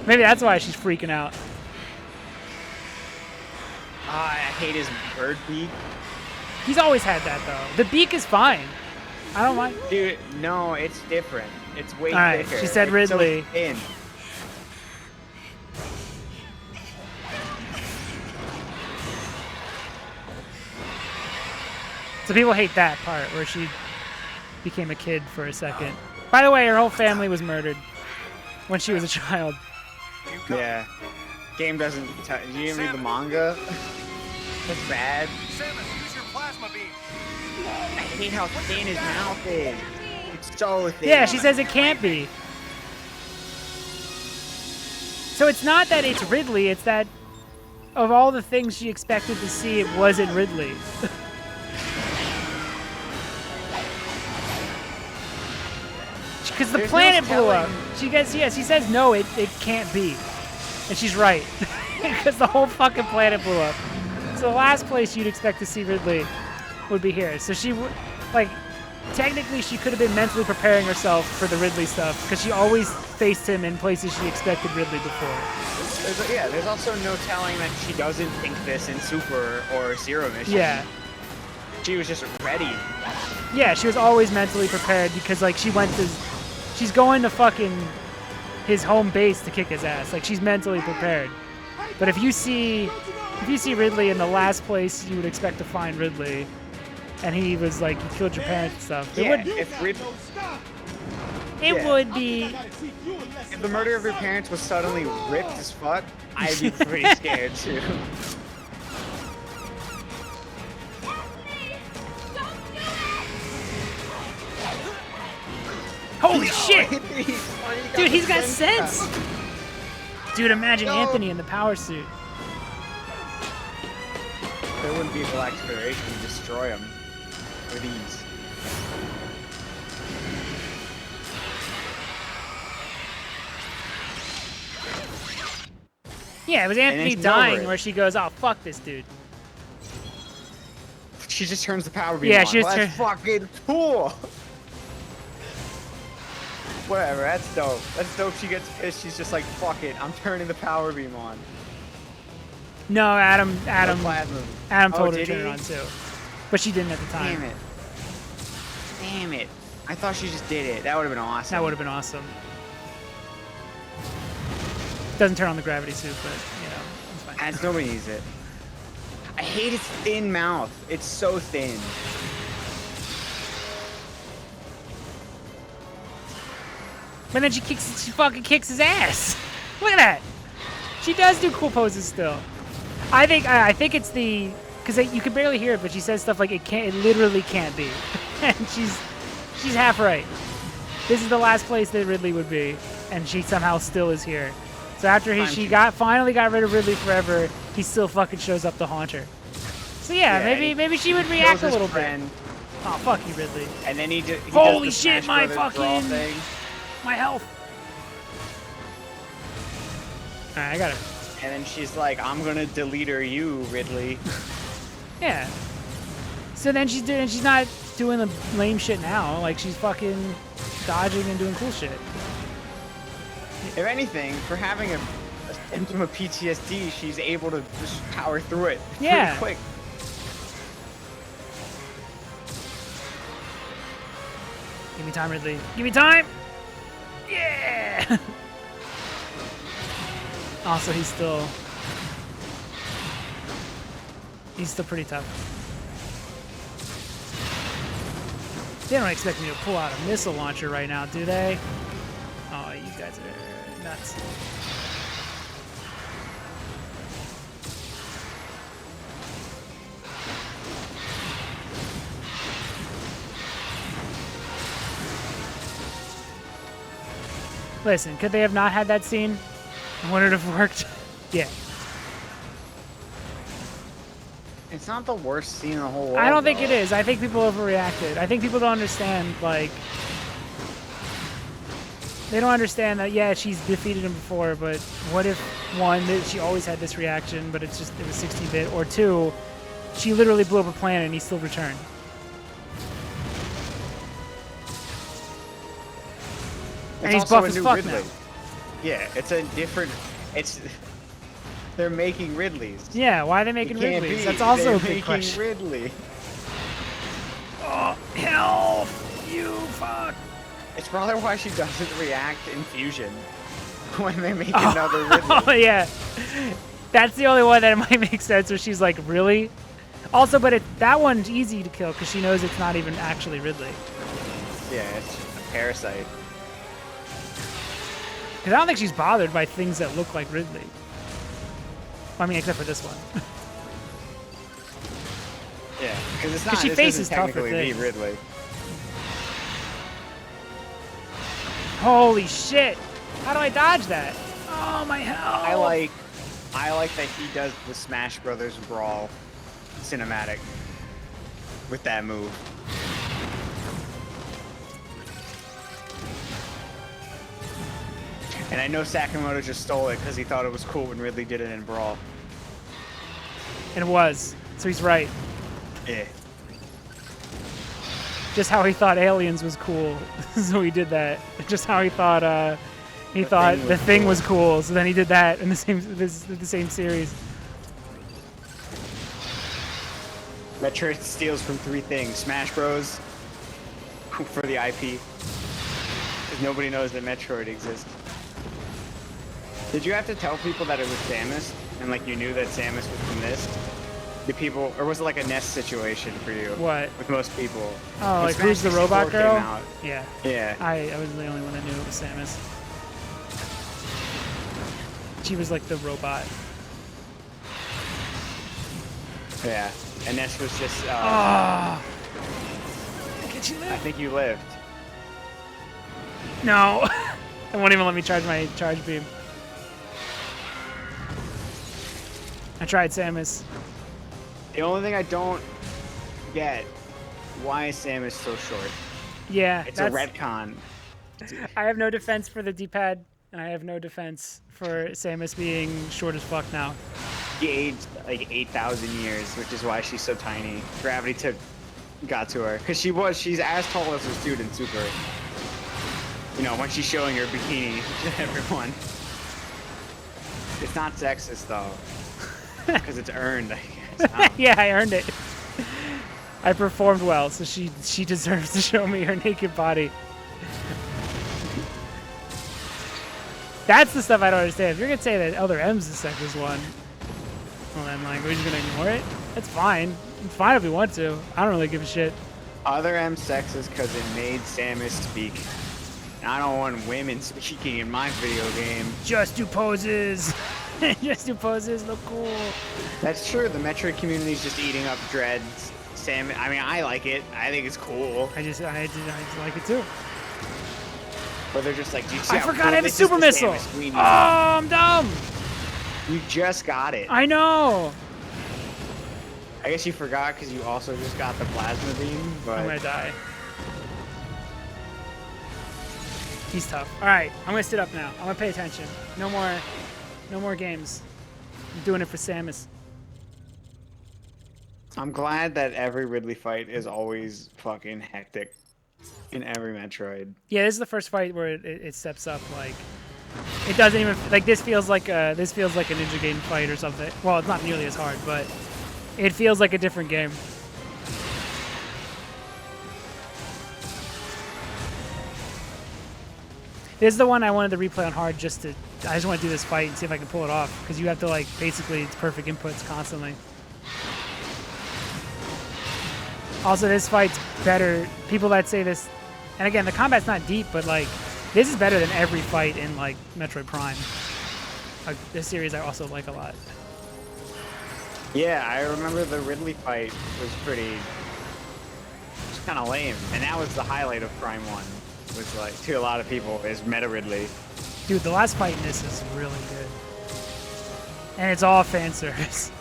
Maybe that's why she's freaking out. I hate his bird beak. He's always had that though. The beak is fine. I don't mind. Dude, no, it's different. It's way Alright, thicker. she said It's so Ridley. thin. So people hate that part where she became a kid for a second. By the way, her whole family was murdered when she was a child. Yeah. Game doesn't. You didn't read the manga? That's bad. Samus, use your plasma beam. I hate how thin his mouth is. It's so thin. Yeah, she says it can't be. So it's not that it's Ridley, it's that of all the things she expected to see, it wasn't Ridley. Because the There's planet no blew up. telling- She says no, it can't be. And she's right. Because the whole fucking planet blew up. So the last place you'd expect to see Ridley would be here. So she would, like, technically she could have been mentally preparing herself for the Ridley stuff. Because she always faced him in places she expected Ridley before. There's also no telling that she doesn't think this in Super or Zero Mission. Yeah. She was just ready. Yeah, she was always mentally prepared because, like, she's going to fucking his home base to kick his ass. Like, she's mentally prepared. But if you see Ridley in the last place you would expect to find Ridley, and he was like, you killed your parents and stuff, Yeah, it would be. If the murder of your parents was suddenly ripped as fuck, I'd be pretty scared too. Holy shit! Dude, he's got sense! Dude, imagine Anthony in the power suit. There wouldn't be a full exploration to destroy him with ease. Yeah, it was then Anthony she's over dying it. where she goes, oh, fuck this dude. She just turns the power beam Yeah, on. she just That's fucking cool. Whatever, that's dope. That's dope. She gets pissed. She's just like, fuck it. I'm turning the power beam on. No, Adam Oh, told her to did turn he? it on too, but she didn't at the time. Damn it. Damn it. I thought she just did it. That would have been awesome. That would have been awesome. Doesn't turn on the gravity suit, but you know, it's fine. As nobody needs it. I hate its thin mouth. It's so thin. But then she fucking kicks his ass. Look at that. She does do cool poses still. I think it's because you can barely hear it, but she says stuff like it literally can't be, and she's half right. This is the last place that Ridley would be, and she somehow still is here. So after she finally got rid of Ridley forever, he still fucking shows up to haunt her. So yeah, maybe she would react a little bit. Oh fuck you, Ridley. And then he Holy does the shit, Smash my Brothers brawl fucking thing. my health. All right, I got it. And then she's like, I'm gonna delete her, you, Ridley. Yeah. So then she's not doing the lame shit now. Like she's fucking dodging and doing cool shit. If anything, for having a symptom of PTSD, she's able to just power through it Yeah. pretty quick. Give me time, Ridley. Give me time. Yeah. Also, he's still pretty tough. They don't expect me to pull out a missile launcher right now, do they? Oh, you guys are nuts. Listen, could they have not had that scene? Would it have worked? Yeah. It's not the worst scene in the whole world. I don't think though. it is. I think people overreacted. I think people don't understand, like... They don't understand that, yeah, she's defeated him before, but what if, one, that she always had this reaction, but it was 16-bit, or two, she literally blew up a planet and he still returned. And he's buff as fuck now. Yeah, it's a different. They're making Ridleys. Yeah, why are they making It can't Ridleys? be. That's also They're a big making question. Ridley. Oh, hell, you fuck. It's probably why she doesn't react in Fusion when they make another Ridley. Oh, yeah. That's the only one that might make sense where she's like, really? Also, but that one's easy to kill because she knows it's not even actually Ridley. Yeah, it's just a parasite. Because I don't think she's bothered by things that look like Ridley. I mean, except for this one. Yeah, because it's not. She this faces isn't tougher technically things. the Ridley. Holy shit! How do I dodge that? Oh, my hell! I like that he does the Smash Brothers brawl cinematic with that move. And I know Sakamoto just stole it because he thought it was cool when Ridley did it in Brawl. And it was. So he's right. Yeah. Just how he thought Aliens was cool, so he did that. Just how he thought the thing was cool, so then he did that in the same series. Metroid steals from three things: Smash Bros. For the IP, because nobody knows that Metroid exists. Did you have to tell people that it was Samus, and like you knew that Samus was from this? Did people, or was it like a Nest situation for you? What? With most people. Oh, When like Smash who's the 64 robot came girl? out- Yeah. Yeah. I was the only one that knew it was Samus. She was like the robot. Yeah. And Nest was just. Oh. Can she live? I think you lived. No. It won't even let me charge my charge beam. I tried Samus. The only thing I don't get, why is Samus so short? Yeah, It's a retcon. I have no defense for the D-pad, and I have no defense for Samus being short as fuck now. She aged like 8,000 years, which is why she's so tiny. Gravity got to her. Because she's as tall as her student, Super. You know, when she's showing her bikini to everyone. It's not sexist, though. Because it's earned, I guess. Yeah, I earned it. I performed well, so she deserves to show me her naked body. That's the stuff I don't understand. If you're gonna say that Other M's the sexist one, well then, like, we're just gonna ignore it? That's fine. It's fine if we want to. I don't really give a shit. Other M sexist because it made Samus speak. And I don't want women speaking in my video game. Just do poses. Just do poses. Look cool. That's true. The Metroid community is just eating up Dread's Samus. I mean, I like it. I think it's cool. I just like it too. But they're just like, do you see I how forgot cool I have a this is? super The missile. Samus we Oh, need. I'm dumb. You just got it. I know. I guess you forgot because you also just got the plasma beam. But I'm gonna die. He's tough. All right, I'm gonna sit up now. I'm gonna pay attention. No more games. I'm doing it for Samus. I'm glad that every Ridley fight is always fucking hectic in every Metroid. Yeah, this is the first fight where it steps up. Like, it doesn't even like this feels like a Ninja Gaiden fight or something. Well, it's not nearly as hard, but it feels like a different game. This is the one I wanted to replay on hard I just want to do this fight and see if I can pull it off, because you have to, like, basically it's perfect inputs constantly. Also, this fight's better. People that say this, and again, the combat's not deep, but like this is better than every fight in like Metroid Prime. Like, this series I also like a lot. Yeah, I remember the Ridley fight was kind of lame, and that was the highlight of Prime 1. Was like, to a lot of people, is Meta Ridley. Dude, the last fight in this is really good, and it's all fan service.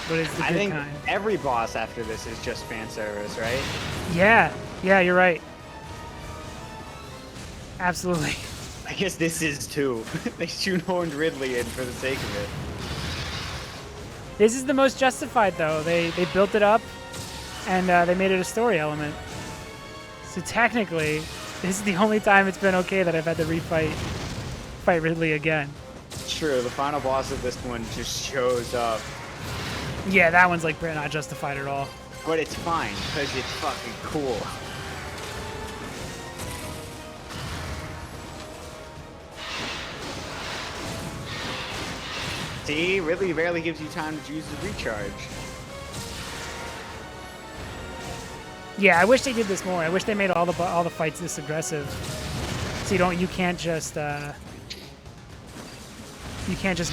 But it's the I good think kind. every boss after this is just fan service, right? Yeah, you're right. Absolutely. I guess this is too. They shoehorned Ridley in for the sake of it. This is the most justified, though. They built it up, and they made it a story element. So technically, this is the only time it's been okay that I've had to fight Ridley again. True, the final boss of this one just shows up. Yeah, that one's like not justified at all. But it's fine, because it's fucking cool. See, Ridley barely gives you time to use the recharge. Yeah, I wish they did this more. I wish they made all the fights this aggressive. So you can't just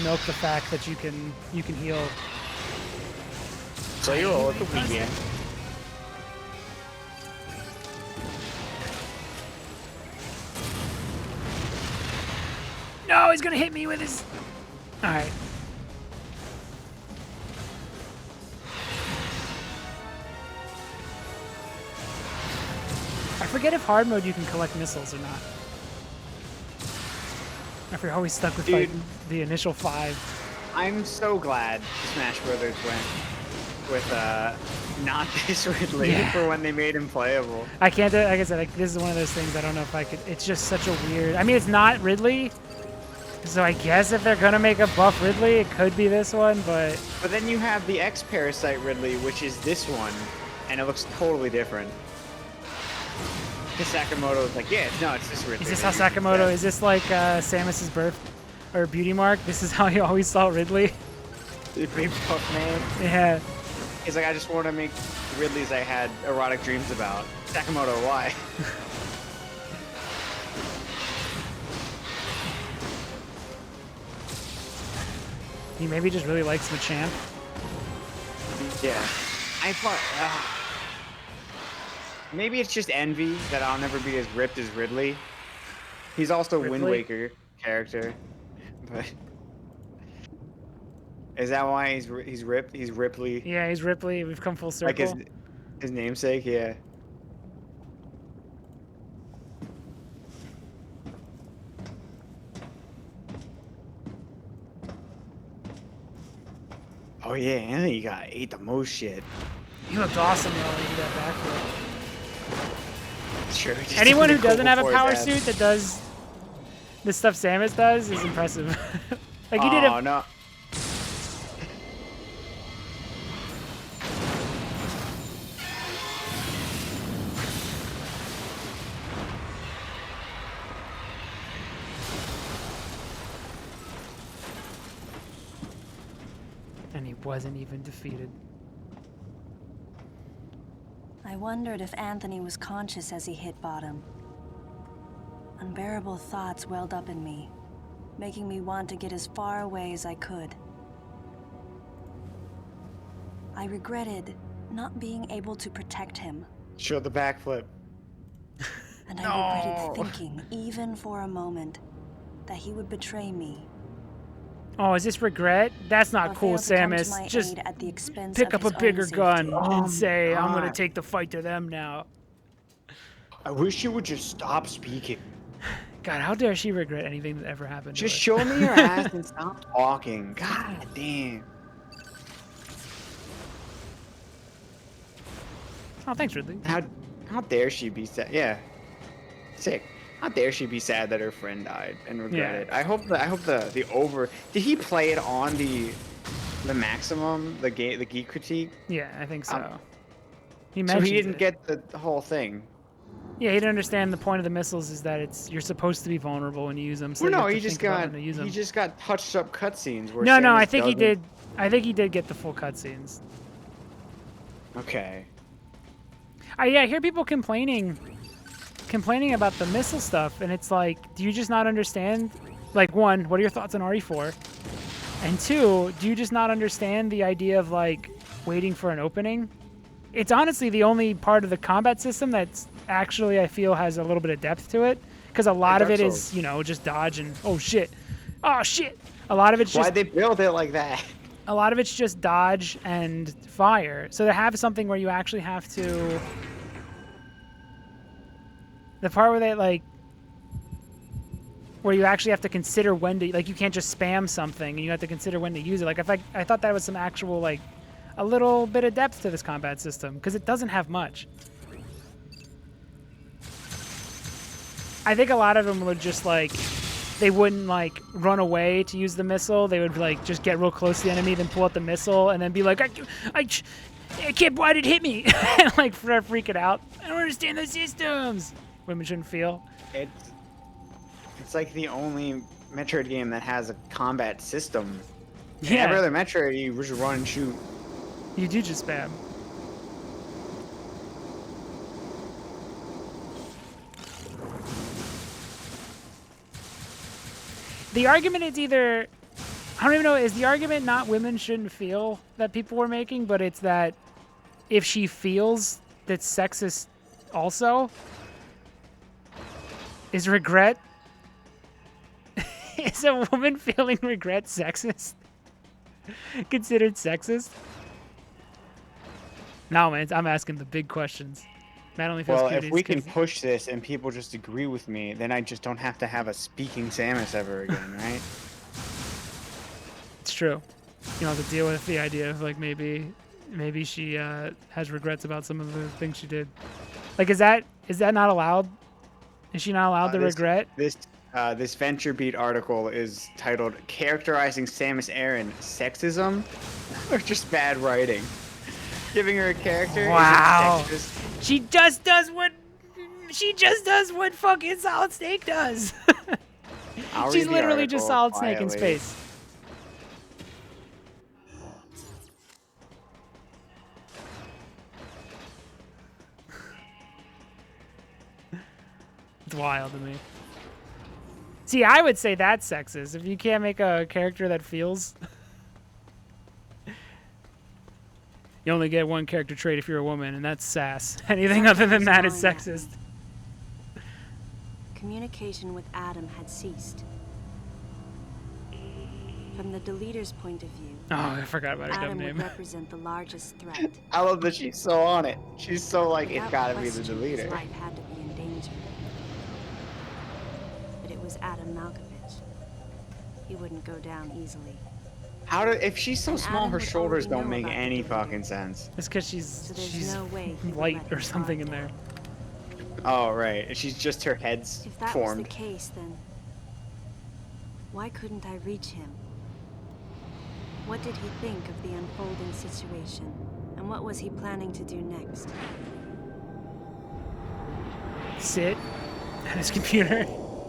milk the fact that you can heal. So you roll at the weekend. No, he's gonna hit me with his. All right. I forget if hard mode you can collect missiles or not. If you're always stuck with like the initial 5. I'm so glad Smash Brothers went with not this Ridley for when they made him playable. I can't do it. Like I said, this is one of those things I don't know if I could. It's just such a weird. I mean, it's not Ridley, so I guess if they're gonna make a buff Ridley, it could be this one. But then you have the X-Parasite Ridley, which is this one, and it looks totally different. Because Sakamoto was like, yeah, no, it's this Ridley. Is this how Sakamoto? Is this like Samus's birth or beauty mark? This is how he always saw Ridley. The big buff man. Yeah. He's like, I just want to make Ridleys I had erotic dreams about. Sakamoto, why? He maybe just really likes Machamp. Yeah. I thought. Maybe it's just envy that I'll never be as ripped as Ridley. He's also Ridley? Wind Waker character, but is that why he's ripped? He's Ripley. Yeah, he's Ripley. We've come full circle. Like his namesake, yeah. Oh yeah, Anthony ate the most shit. He looked awesome though when he did that backflip. Sure. just Anyone who didn't go doesn't have a before his power ass. suit that does the stuff Samus does is impressive. Like he did Oh it. no. And he wasn't even defeated. I wondered if Anthony was conscious as he hit bottom. Unbearable thoughts welled up in me, making me want to get as far away as I could. I regretted not being able to protect him. Show the backflip. And I regretted thinking, even for a moment, that he would betray me. Oh, is this regret? That's not or cool, fail to come to Samus. my Just aid at the expense pick of up a his own bigger safety. gun Oh and say, my I'm gonna God. take the fight to them now. I wish you would just stop speaking. God, how dare she regret anything that ever happened to Just her? show me your ass and stop talking. God damn. Oh, thanks, Ridley. How dare she be sad? Yeah. Sick. How dare she be sad that her friend died and regret Yeah. it? I hope the over. Did he play it on the maximum the geek critique? Yeah, I think so. He So mentioned he didn't it. get the whole thing. Yeah, he didn't understand the point of the missiles is that you're supposed to be vulnerable when you use them. So Well, you no, have to he just think about got when to use them. he just got touched up cutscenes where. No, I Samus think he doesn't- did. I think he did get the full cutscenes. Okay. Yeah, I hear people complaining about the missile stuff, and it's like, do you just not understand? Like, one, what are your thoughts on RE4? And two, do you just not understand the idea of like waiting for an opening? It's honestly the only part of the combat system that's actually, I feel, has a little bit of depth to it, because a lot of it is, you know, just dodge and oh shit. A lot of it's just Why'd they build it like that? a lot of it's just dodge and fire. So to have something where you actually have to, the part where they like, where you actually have to consider when to, like, you can't just spam something and you have to consider when to use it. Like, I thought that was some actual, like, a little bit of depth to this combat system, because it doesn't have much. I think a lot of them would just, like, they wouldn't, like, run away to use the missile. They would, like, just get real close to the enemy, then pull out the missile, and then be like, I can't, why did it hit me? And, like, freak it out. I don't understand the systems. Women shouldn't feel. It's like the only Metroid game that has a combat system. In Yeah. every other Metroid, you just run and shoot. You do just spam. The argument is either, I don't even know, is the argument not women shouldn't feel that people were making, but it's that if she feels that's sexist also, is regret, is a woman feeling regret sexist? Considered sexist? No, man, I'm asking the big questions. Matt only feels Well, cute if we can because- push this and people just agree with me, then I just don't have to have a speaking Samus ever again, right? It's true. You don't have to deal with the idea of like maybe she has regrets about some of the things she did. Like, is that not allowed? Is she not allowed to regret? This VentureBeat article is titled "Characterizing Samus Aran Sexism," or just bad writing. Giving her a character. Wow. Is it sexist? She just does what fucking Solid Snake does. I'll She's read the literally just article Solid Snake in quietly. space. It's wild to me. See, I would say that's sexist. If you can't make a character that feels... You only get one character trait if you're a woman, and that's sass. Anything other than that is sexist. Communication with Adam had ceased. From the deleter's point of view, Oh, I forgot about her dumb Adam would name. represent the largest threat. I love that she's so on it. She's so like, it's Without gotta be the question, his deleter. life had to be in danger. But it was Adam Malkovich. He wouldn't go down easily. How do if she's so And small, Adam her would shoulders already don't know make about the any delivery. fucking sense. It's because So there's she's no way he would white let or him something in drive there. Oh right, she's just her head's If that formed. was the case, then why couldn't I reach him? What did he think of the unfolding situation? And what was he planning to do next? Sit at his computer.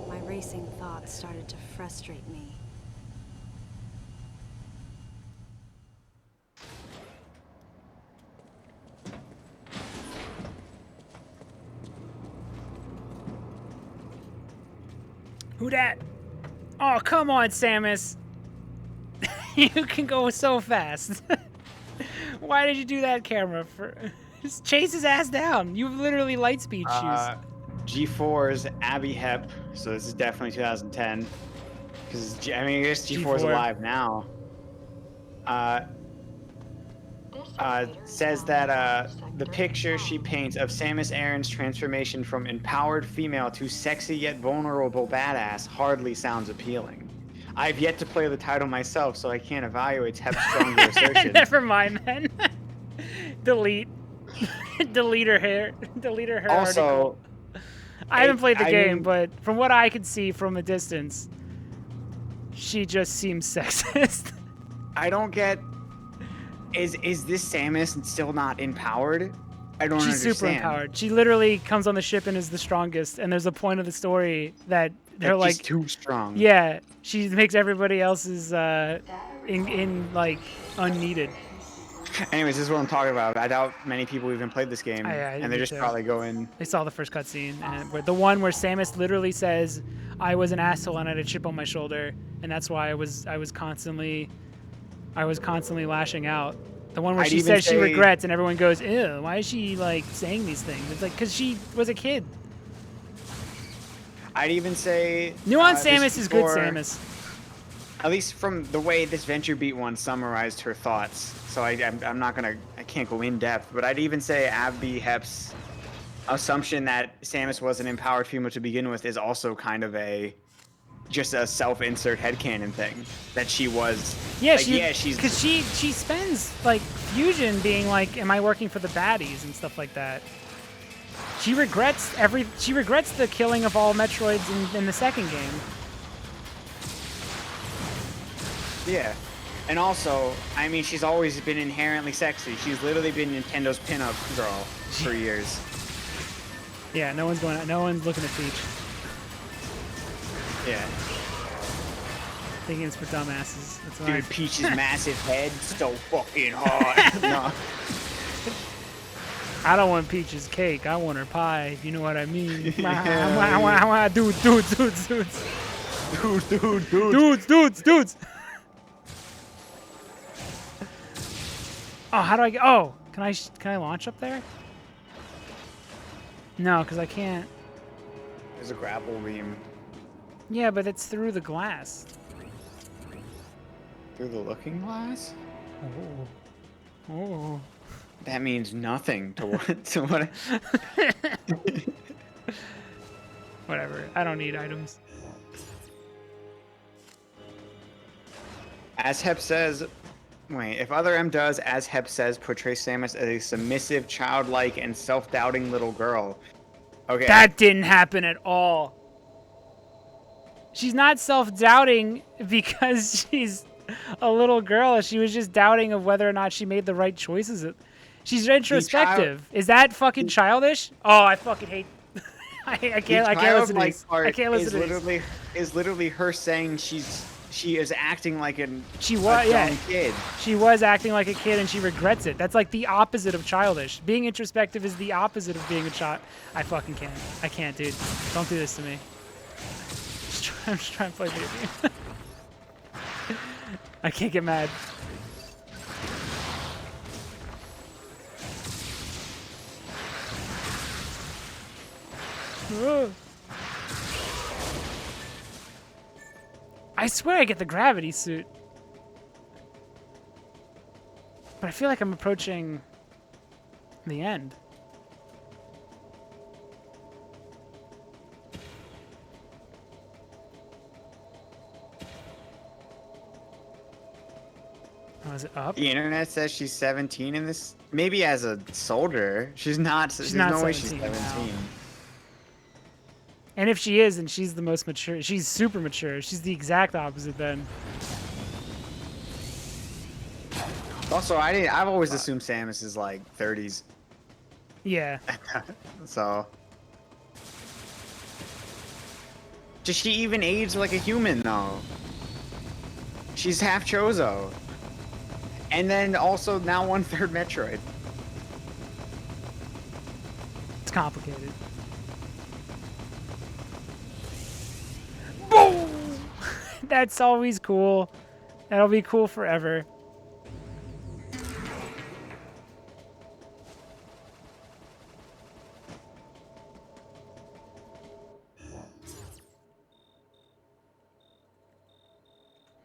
My racing thoughts started to frustrate me. Who dat? Oh, come on, Samus. You can go so fast. Why did you do that, camera? Just chase his ass down. You have literally light speed shoes. G4's Abby Hep, so this is definitely 2010. Because I mean, I guess G4 is G4. alive now. Says that the picture she paints of Samus Aran's transformation from empowered female to sexy yet vulnerable badass hardly sounds appealing. I've yet to play the title myself, so I can't evaluate Hep's stronger assertion. Never mind then. Delete. Delete her hair. Delete her Also, article. I haven't played the I game, mean- but from what I could see from a distance, she just seems sexist. I don't get. Is this Samus still not empowered? I don't She's understand. super empowered. She literally comes on the ship and is the strongest. And there's a point of the story that they're Like, like, she's too strong. yeah, she makes everybody else's like unneeded. Anyways, this is what I'm talking about. I doubt many people even played this game, and me they're just too. probably going. They saw the first cutscene, and the one where Samus literally says, "I was an asshole and I had a chip on my shoulder, and that's why I was constantly lashing out." The one where I'd she even says she say- regrets, and everyone goes, "Ew, why is she like saying these things?" It's like because she was a kid. I'd even say Nuanced this Samus is good before- Samus. At least from the way this Venture Beat one summarized her thoughts. So I can't go in depth, but I'd even say Abby Hep's assumption that Samus was an empowered female to begin with is also kind of just a self-insert headcanon thing. That she was. Yeah, like, she's because she spends like Fusion being like, "Am I working for the baddies?" and stuff like that. She regrets the killing of all Metroids in the second game. Yeah. And also, I mean, she's always been inherently sexy. She's literally been Nintendo's pinup girl for years. Yeah, no one's looking at Peach. Yeah. Thinking it's for dumbasses. That's why. Dude, Peach's massive head, so fucking hot. No. I don't want Peach's cake. I want her pie. If you know what I mean. Yeah. Dudes. Dudes. Oh, how do I get? Oh, can I launch up there? No, because I can't. There's a grapple beam Yeah, but it's through the glass. through the looking glass. Oh. That means nothing to what? To what? Whatever. I don't need items. As Hep says, wait, if Other M does, as Hep says, portray Samus as a submissive, childlike, and self-doubting little girl. Okay. That didn't happen at all. She's not self-doubting because she's a little girl. She was just doubting of whether or not she made the right choices. She's introspective. Is that fucking childish? Oh, I fucking hate. I can't listen to this. I can't listen to this. Is literally her saying she is acting like a dumb kid. She was acting like a kid and she regrets it. That's like the opposite of childish. Being introspective is the opposite of being a child. I fucking can't. I can't, dude. Don't do this to me. I'm just trying to play video game. I can't get mad. Ugh. I swear I get the gravity suit. But I feel like I'm approaching the end. Oh, is it up? The internet says she's 17 in this. Maybe as a soldier. She's not. There's not no way she's 17 now. 17. And if she is, then she's the most mature. She's super mature. She's the exact opposite then. Also, I've always assumed Samus is like 30s. Yeah. So. Does she even age like a human though? She's half Chozo. And then also now 1/3 Metroid. It's complicated. Boom! That's always cool. That'll be cool forever.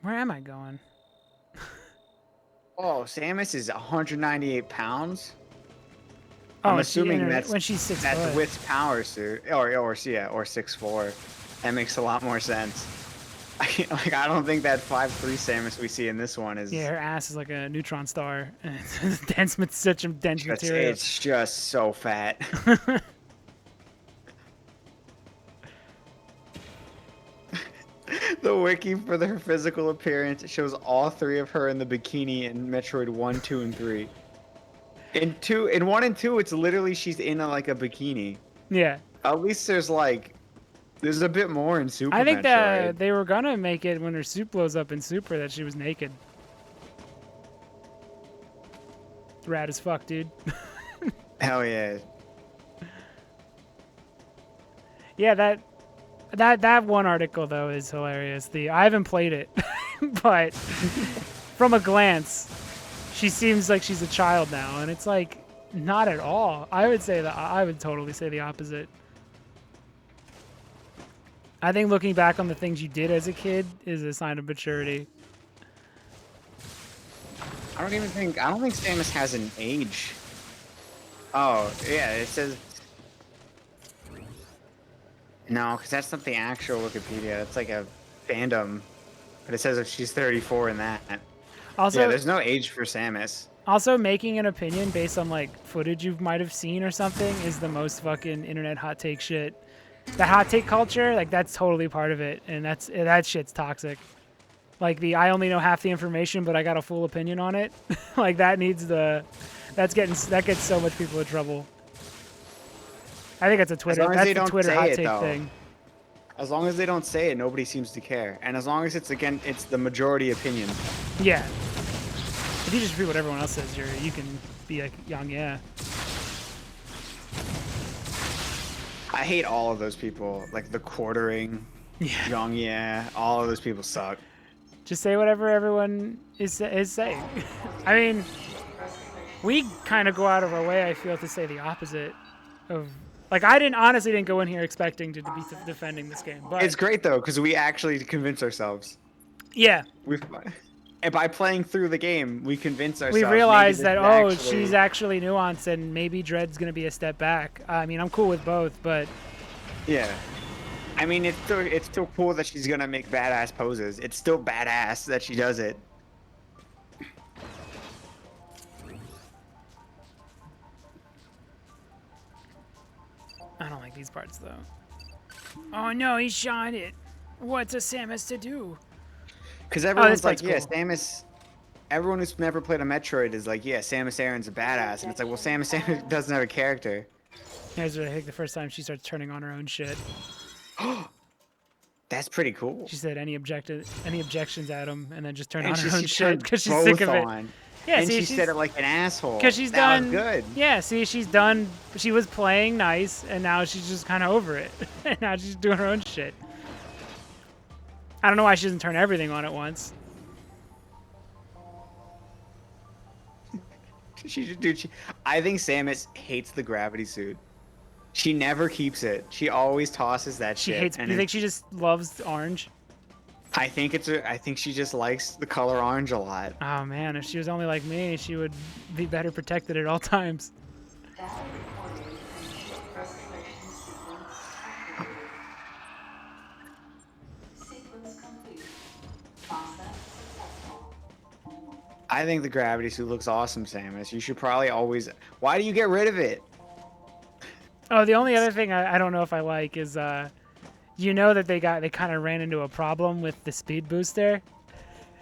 Where am I going? Oh, Samus is 198 pounds. Oh, I'm assuming when she's 6 that's foot. with power suit, or 6'4". That makes a lot more sense. I don't think that 5'3" Samus we see in this one is. Yeah, her ass is like a neutron star. It's dense, such a dense material. It's just so fat. The wiki for her physical appearance shows all 3 of her in the bikini in Metroid 1, 2, and 3. In 1 and 2, it's literally she's in like a bikini. Yeah. At least there's a bit more in Super I think Metroid. that they were gonna make it when her suit blows up in Super that she was naked. Rad as fuck, dude. Hell yeah. Yeah, that one article though is hilarious. I haven't played it, but from a glance, she seems like she's a child now, and it's like not at all. I would totally say the opposite. I think looking back on the things you did as a kid is a sign of maturity. I don't think Samus has an age. Oh, yeah, it says. No, because that's not the actual Wikipedia. It's like a fandom. But it says if she's 34 in that. Also, yeah, there's no age for Samus. Also, making an opinion based on like footage you might have seen or something is the most fucking internet hot take shit. The hot take culture, like that's totally part of it, and that shit's toxic. Like I only know half the information, but I got a full opinion on it. Like that gets so much people in trouble. I think it's a Twitter. That's the Twitter hot take thing. As long as they don't say it, nobody seems to care. And as long as it's the majority opinion. Yeah. If you just repeat what everyone else says, you can be like young, yeah. I hate all of those people. Like the quartering, young, yeah. All of those people suck. Just say whatever everyone is saying. I mean, we kind of go out of our way, I feel, to say the opposite of. Like, I honestly didn't go in here expecting to be defending this game. But it's great, though, because we actually convince ourselves. Yeah. And by playing through the game, we convince ourselves. We realize that, she's actually nuanced, and maybe Dread's going to be a step back. I mean, I'm cool with both, but... Yeah. I mean, it's still cool that she's going to make badass poses. It's still badass that she does it. I don't like these parts, though. Oh, no, he shot it. What's a Samus to do? Because everyone's like, yeah, cool. Samus... Everyone who's never played a Metroid is like, yeah, Samus Aran's a badass. And it's like, well, Samus Aran doesn't have a character. Here's what I think the first time she starts turning on her own shit. That's pretty cool. She said any objections at him, and then just turn on her own shit because she's sick of it. Yeah, and she said it like an asshole. Because she's done. Was good. Yeah, see, she's done. She was playing nice, and now she's just kind of over it. And now she's doing her own shit. I don't know why she doesn't turn everything on at once. I think Samus hates the gravity suit. She never keeps it. She always tosses that shit. She hates. You think she just loves orange? I think she just likes the color orange a lot. Oh man, if she was only like me, she would be better protected at all times. I think the gravity suit looks awesome, Samus. You should probably always. Why do you get rid of it? Oh, the only other thing I don't know if I like is you know that they kind of ran into a problem with the speed booster,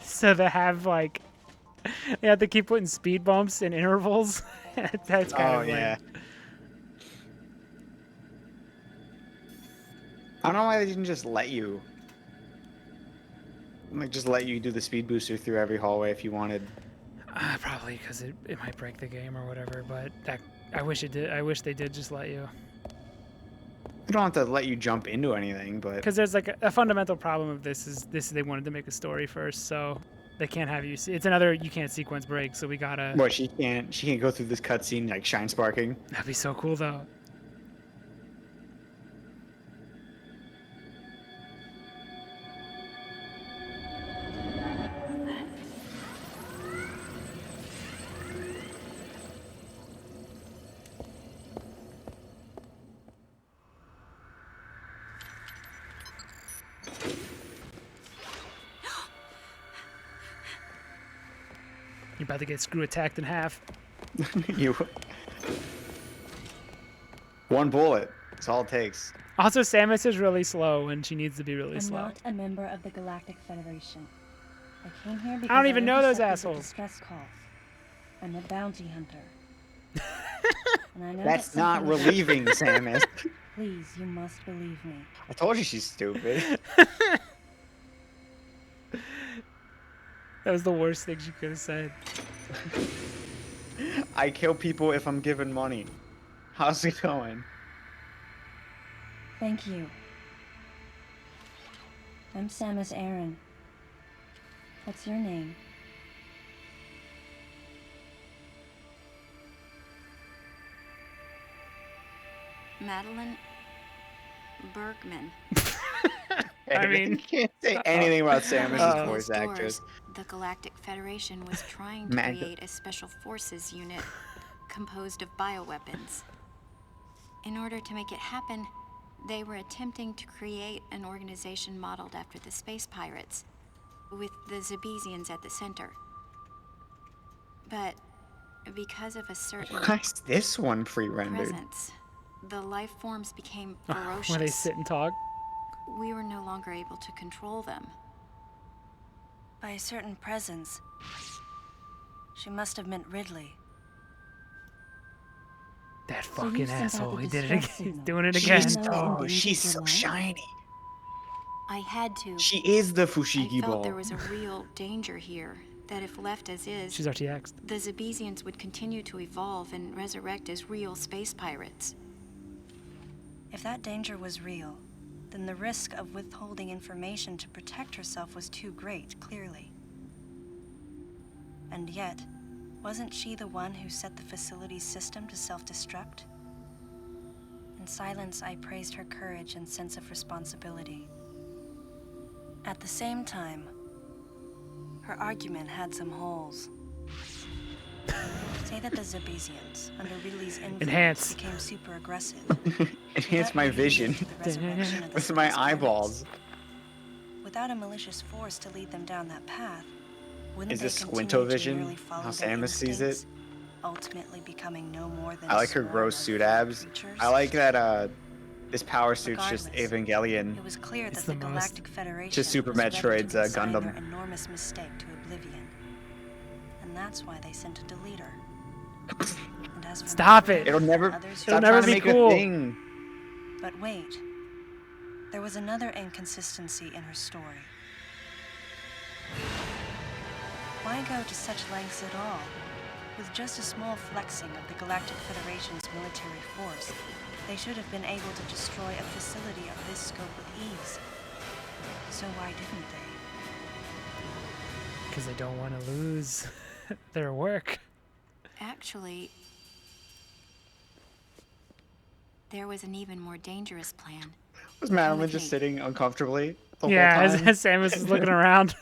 so they have like they have to keep putting speed bumps in intervals. That's kind of yeah. lame. I don't know why they didn't just let you. Like, just let you do the speed booster through every hallway if you wanted. Probably because it might break the game or whatever. But I wish it did. I wish they did just let you. They don't have to let you jump into anything, but Because there's like a fundamental problem of this is they wanted to make a story first, so they can't have you see. It's another you can't sequence break, so we gotta. what she can't go through this cutscene like shine sparking. That'd be so cool though. You're about to get screw attacked in half. You. One bullet. That's all it takes. Also, Samus is really slow when she needs to be really I'm slow. not a member of the Galactic Federation. I came here because I don't even know those intercepted a assholes. distress call. I'm a bounty hunter. And I know That's that not something- relieving, Samus. Please, you must believe me. I told you she's stupid. That was the worst thing she could have said. I kill people if I'm given money. How's it going? Thank you. I'm Samus Aran. What's your name? Madeline Bergman. I mean, you can't say anything about Samus's Uh-oh. voice actress. The Galactic Federation was trying to create a special forces unit composed of bioweapons. In order to make it happen, they were attempting to create an organization modeled after the space pirates, with the Zebesians at the center. But because of a certain Why is this one pre-rendered? presence, the life forms became ferocious. Where they sit and talk. We were no longer able to control them. By a certain presence. She must have meant Ridley. That So you fucking sent out asshole. the He did it distress again. He's signal. doing it She's again. no- Oh, endangered she's your so life? shiny. I had to. She is the I Fushigi felt ball. there was a real danger here, that if left as is, She's RTX. the Zebesians would continue to evolve and resurrect as real space pirates. If that danger was real, then the risk of withholding information to protect herself was too great, clearly. And yet, wasn't she the one who set the facility's system to self-destruct? In silence, I praised her courage and sense of responsibility. At the same time, her argument had some holes. Say that the Zebesians, under Ridley's influence, Enhance. became super aggressive. Enhance my vision with my eyeballs. Without a malicious force to lead them down that path, wouldn't Is they this continue Squinto to vision? merely follow How their Samus sees it? instincts, ultimately becoming no more than I like her swarm gross of suit abs. creatures? I like that this power suit's just Regardless, Evangelion. It was clear It's that the the most- Galactic Federation Just Super was ready Metroid's, to assign Gundam. their enormous mistake to oblivion. And that's why they sent a deleter. And as for Stop Madeline it. It'll never and others It'll stop never trying to be make cool. a thing. But wait, there was another inconsistency in her story. Why go to such lengths at all? With just a small flexing of the Galactic Federation's military force, they should have been able to destroy a facility of this scope with ease. So why didn't they? Because they don't want to lose their work. Actually, there was an even more dangerous plan. Was Madeline with just me. sitting uncomfortably the Yeah, whole as, time? as Samus is looking around.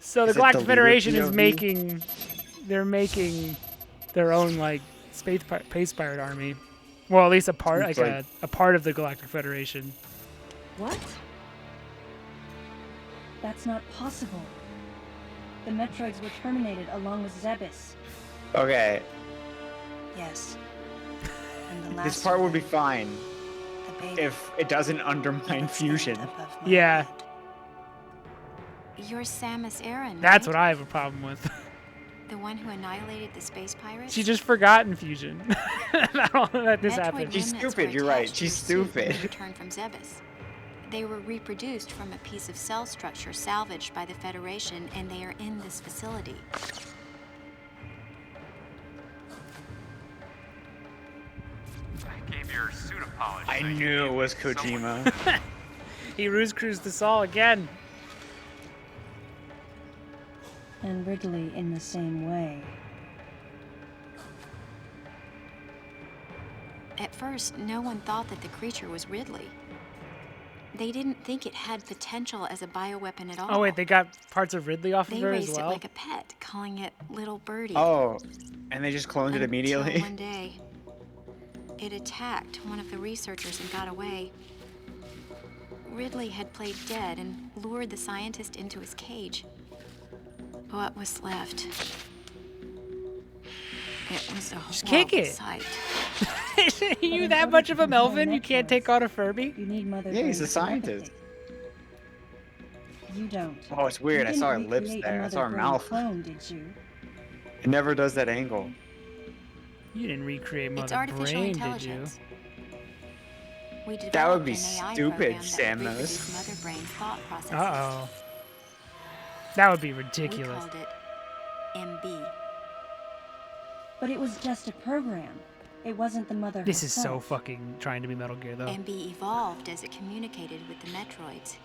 So the Is it Galactic deleted Federation is POV? making, they're making their own like space pirate army. Well, at least a part, Seems like a part of the Galactic Federation. What? That's not possible. The Metroids were terminated along with Zebes. Okay, Yes. And the last this part of would be them, fine the baby, if it doesn't undermine that fusion. stand above my Yeah. head. You're Samus Aran, That's right? what I have a problem with. The one who annihilated the space pirates? She just forgot Infusion. I don't know that this Metroid happened. She's remnants stupid, were you're right, attached to she's your suit when stupid. you returned from Zebes. They were reproduced from a piece of cell structure salvaged by the Federation, and they are in this facility. I gave your suit a polish. I Thank knew you. it was Someone- Kojima. He ruse cruised us all again. And Ridley in the same way. At first, no one thought that the creature was Ridley. They didn't think it had potential as a bioweapon at all. Oh wait, they got parts of Ridley off of They her as raised well. it like a pet, calling it Little Birdie. Oh, and they just cloned it Until immediately? one day, it attacked one of the researchers and got away. Ridley had played dead and lured the scientist into his cage. What was left? It was a Just kick horrible it. sight. You that much of a Melvin? You can't take on a Furby? You need Mother Yeah, he's Brain's a scientist. telepathy. You don't. Oh, it's weird. I You saw her didn't lips recreate there. I Mother saw her Brain mouth. Clone, did you? It never does that angle. You didn't recreate It's Mother artificial Brain, did you? intelligence. We That would developed be an AI stupid, program that would Samus. reproduce Mother Brain's thought processes. Uh-oh. That would be We ridiculous. called it MB. But it was just a program. It wasn't the mother This is so herself. fucking trying to be Metal Gear, though. MB evolved as it communicated with the Metroids.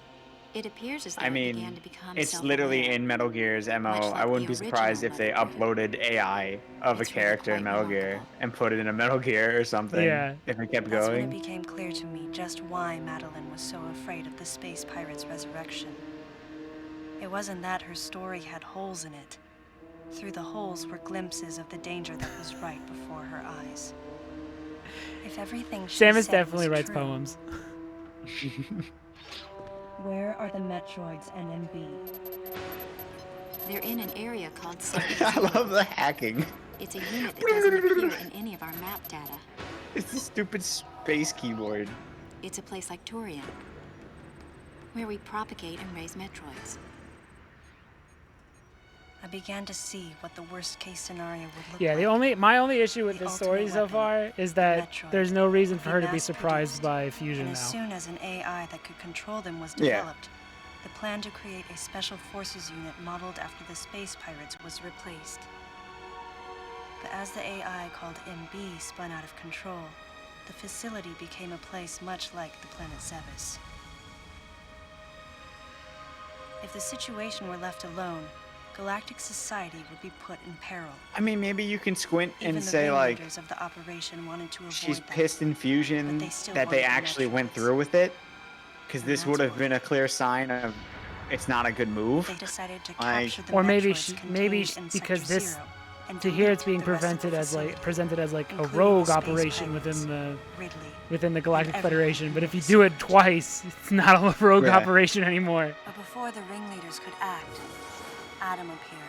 It appears as though I it began mean, to become it's literally self-aware. in Metal Gear's MO. Much like I wouldn't the be surprised if they original Metal uploaded AI of It's a really character in quite Metal Gear remarkable. and put it in a Metal Gear or something. Yeah. If it kept That's when it going. became clear to me just why Madeline was so afraid of the space pirate's resurrection. It wasn't that her story had holes in it. Through the holes were glimpses of the danger that was right before her eyes. If everything she Samus said definitely was writes true, poems. Where are the Metroids and MB? They're in an area called I love the hacking. It's a unit that doesn't appear in any of our map data. It's the stupid space keyboard. It's a place like Turian, where we propagate and raise Metroids. I began to see what the worst case scenario would look Yeah, like. my only issue with The this story ultimate so weapon, far is that Metroid, there's no reason for would her be to be surprised mass-produced, by Fusion And now. as soon as an AI that could control them was Yeah. developed, the plan to create a special forces unit modeled after the space pirates was replaced. But as the AI called MB spun out of control, the facility became a place much like the planet Zebes. If the situation were left alone, galactic society would be put in peril. I mean, maybe you can squint Even and the say, like, ringleaders of the operation wanted to avoid she's that. pissed in Fusion But they still that they wanted the actually went Metroids. through with it. Because And this that's would have why. been a clear sign of it's not a good move. They decided to Like- capture the Or maybe Metroids maybe contained in because Sector this 0 and to here it's delete being the rest of the presented as facility, like a including rogue the space operation pirates, within Ridley, the Galactic and Federation. But everyone if you who do it served. twice, it's not a rogue Yeah. operation anymore. But before the ringleaders could act, Adam appeared.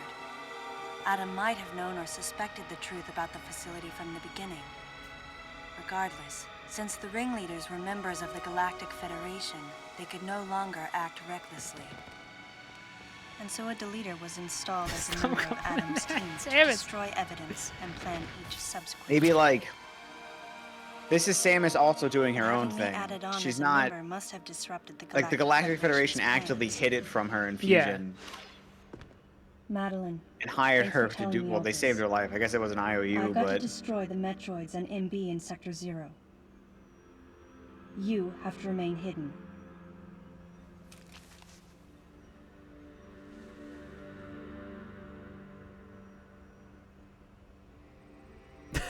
Adam might have known or suspected the truth about the facility from the beginning. Regardless, since the ringleaders were members of the Galactic Federation, they could no longer act recklessly. And so a deleter was installed as a member of Adam's team to Damn it. destroy evidence and plan each subsequent. Maybe, like, this is Samus also doing her own Having me thing. added on She's as a not, member must have disrupted the like, the Galactic Federation's Federation actively plans. hid it from her in Yeah. Fusion Madeline, and hired thanks her for to telling do, me well, all they this. saved her life. I guess it was an IOU, I've got to but destroy the Metroids and MB in Sector 0. You have to remain hidden.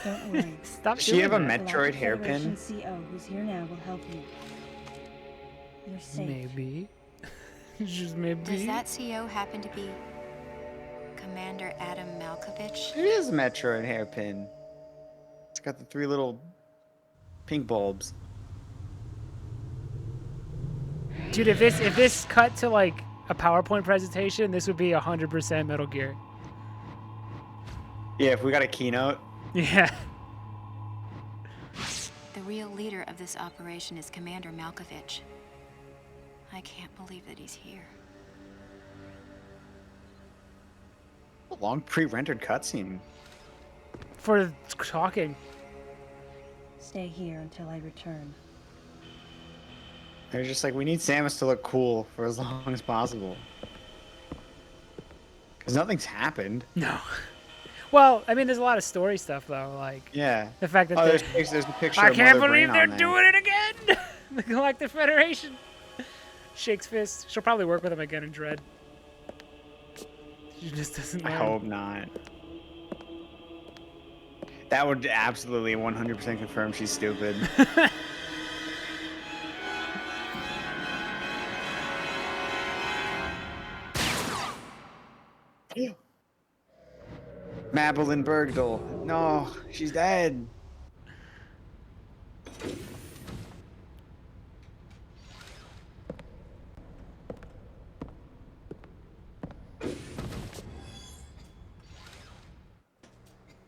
Don't worry. Stop does she have a doing that. Metroid Galactic hairpin? Federation CO who's here now will help you. You're safe. Maybe. Just maybe. Does that CO happen to be Commander Adam Malkovich? It is a Metroid hairpin. It's got the 3 little pink bulbs. Dude, if this cut to like a PowerPoint presentation, this would be 100% Metal Gear. Yeah, if we got a keynote. Yeah. The real leader of this operation is Commander Malkovich. I can't believe that he's here. A long pre-rendered cutscene. For talking. Stay here until I return. They're just like, we need Samus to look cool for as long as possible. Because nothing's happened. No. Well, I mean, there's a lot of story stuff, though. Like, yeah. The fact that there's a picture I of can't Mother believe Brain they're on doing it again! The Galactic Federation. Shakes fist. She'll probably work with him again in Dread. She just doesn't I learn. hope not. That would absolutely 100% confirm she's stupid. Madeline Bergdahl. No, she's dead.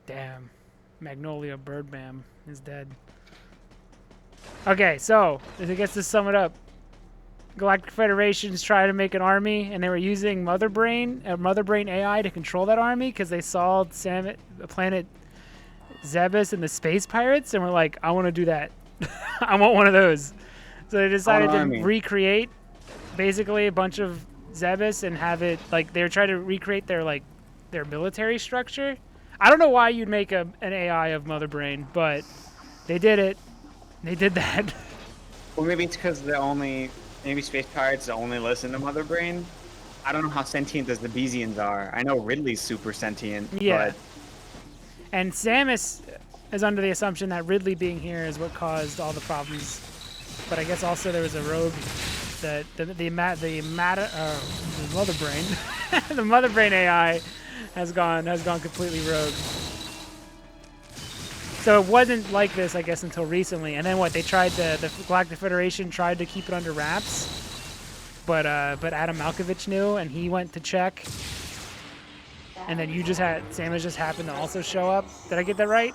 Damn. Magnolia Birdman is dead. Okay, so, I guess to sum it up, Galactic Federation's trying to make an army, and they were using Mother Brain AI to control that army because they saw the planet Zebes and the space pirates, and were like, I want to do that. I want one of those. So they decided to recreate basically a bunch of Zebes and have it, like, they were trying to recreate their military structure. I don't know why you'd make an AI of Mother Brain, but they did it. They did that. Well, maybe it's because maybe space pirates only listen to Mother Brain. I don't know how sentient the Zebesians are. I know Ridley's super sentient. Yeah. But... And Samus is under the assumption that Ridley being here is what caused all the problems. But I guess also there was a rogue that the Mother Brain, the Mother Brain AI has gone completely rogue. So it wasn't like this, I guess, until recently. And then what? They tried the Galactic Federation tried to keep it under wraps, but Adam Malkovich knew, and he went to check. And then Samus just happened to also show up. Did I get that right?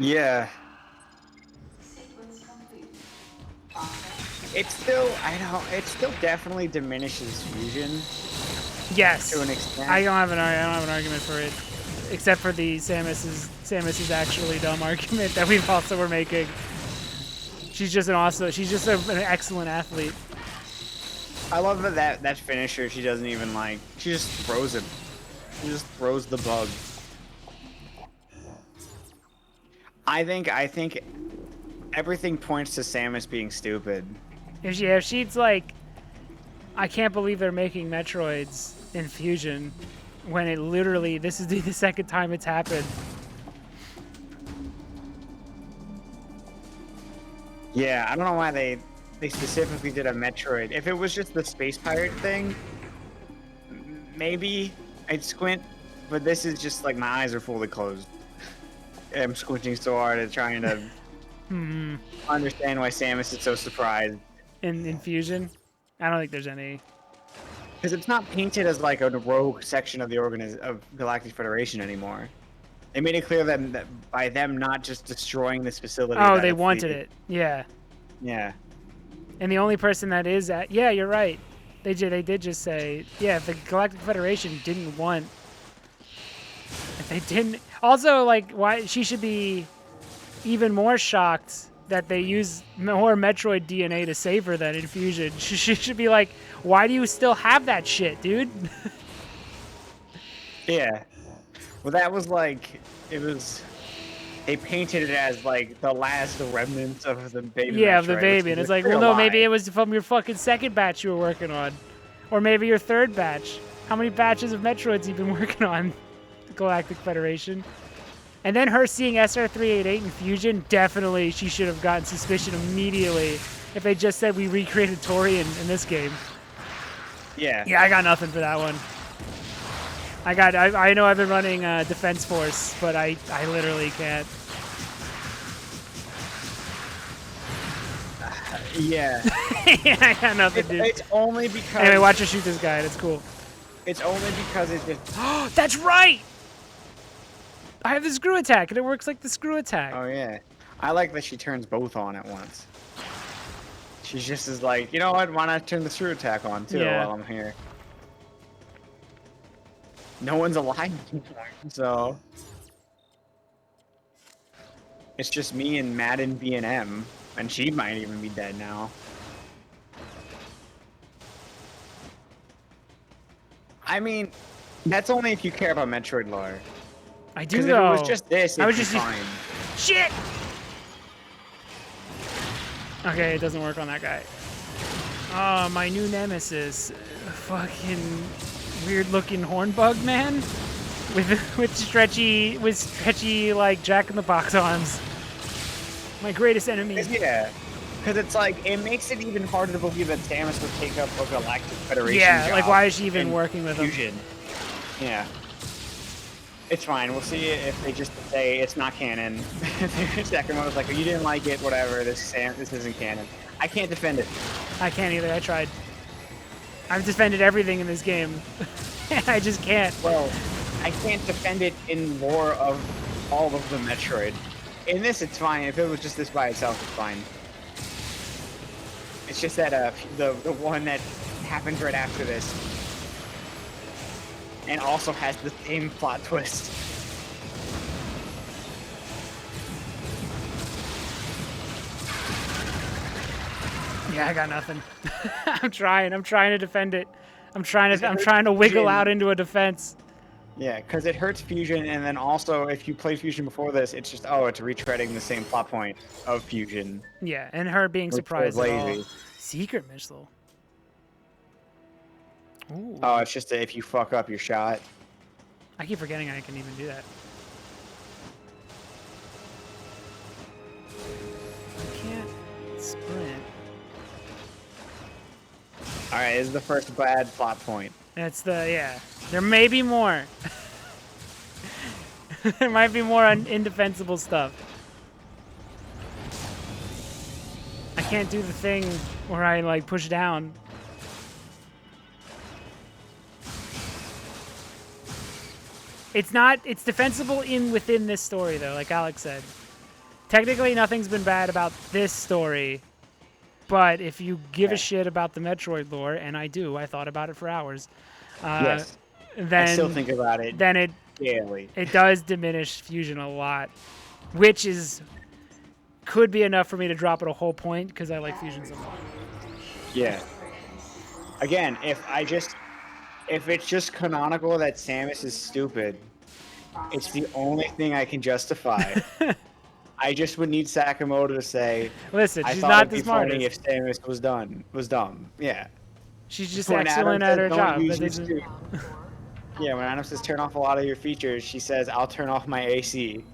Yeah. It still definitely diminishes fusion. Yes. To an extent. I don't have an argument for it, except for the Samus's actually dumb argument that we also were making. She's just an excellent athlete. I love that finisher. She doesn't even she just throws him. She just throws the bug. I think everything points to Samus being stupid. If she's like, I can't believe they're making Metroids in Fusion, when it literally, this is the second time it's happened. Yeah, I don't know why they specifically did a Metroid. If it was just the space pirate thing, maybe I'd squint, but this is just like my eyes are fully closed. I'm squinting so hard at trying to understand why Samus is so surprised. In Fusion? I don't think there's any. Because it's not painted as like a rogue section of the of Galactic Federation anymore. They made it clear that by them not just destroying this facility. Oh, they wanted it. Yeah. Yeah. And the only person that is at, yeah, you're right. They did just say, yeah, if the Galactic Federation didn't want, if they didn't, also like why she should be even more shocked that they use more Metroid DNA to save her than in Fusion. She should be like, why do you still have that shit, dude? Yeah. Well, that was like, they painted it as like the last remnants of the baby. Yeah, Metroid, of the baby. And it's like, well, no, maybe it was from your fucking second batch you were working on. Or maybe your third batch. How many batches of Metroids you've been working on? The Galactic Federation. And then her seeing SR388 in Fusion, definitely she should have gotten suspicion immediately if they just said we recreated Tori in this game. Yeah. Yeah, I got nothing for that one. I know I've been running Defense Force, but I literally can't. Yeah. Yeah, I got nothing, dude. It's only because. Anyway, watch her shoot this guy. It's cool. It's only because it just. That's right! I have the screw attack, and it works like the screw attack. Oh, yeah. I like that she turns both on at once. She's just as like, you know what? Why not turn the screw attack on, too, Yeah. while I'm here? No one's alive anymore, so. It's just me and Madden B&M, and she might even be dead now. I mean, that's only if you care about Metroid lore. I do, Because if though. it was just this, I it'd was be just fine. Shit! Okay, it doesn't work on that guy. Oh, my new nemesis. Fucking weird-looking hornbug man with stretchy like Jack-in-the-Box arms. My greatest enemy. Yeah, because it's like it makes it even harder to believe that Samus would take up a Galactic Federation. Yeah, like job why is she even in working with him? Fusion. Yeah, it's fine. We'll see if they just say it's not canon. Second one was like, you didn't like it, whatever. This isn't canon. I can't defend it. I can't either. I tried. I've defended everything in this game. I just can't. Well, I can't defend it in lore of all of the Metroid. In this, it's fine. If it was just this by itself, it's fine. It's just that the one that happens right after this, and also has the same plot twist. Yeah, I got nothing. I'm trying to defend it. I'm trying to wiggle out into a defense. Yeah, because it hurts Fusion, and then also if you played Fusion before this, it's just it's retreading the same plot point of Fusion. Yeah, and her being Which surprised was at all. lazy. Secret missile. Ooh. Oh, it's just that if you fuck up your shot. I keep forgetting I can even do that. I can't sprint. All right, this is the first bad plot point. That's yeah. There may be more. There might be more indefensible stuff. I can't do the thing where I like push down. It's defensible within this story though, like Alex said. Technically nothing's been bad about this story, but if you give a shit about the Metroid lore, and I do, I thought about it for hours. Yes. Then I still think about it. Then daily. It does diminish Fusion a lot, which could be enough for me to drop it a whole point because I like Fusion so much. Yeah. Again, if it's just canonical that Samus is stupid, it's the only thing I can justify. I just would need Sakamoto to say, "Listen, I she's thought not it'd the be smartest. funny if Samus was dumb." Yeah. She's just When excellent Adam at her says, job. "Don't That use doesn't- your Yeah, when Adam says turn off a lot of your features, she says, "I'll turn off my AC."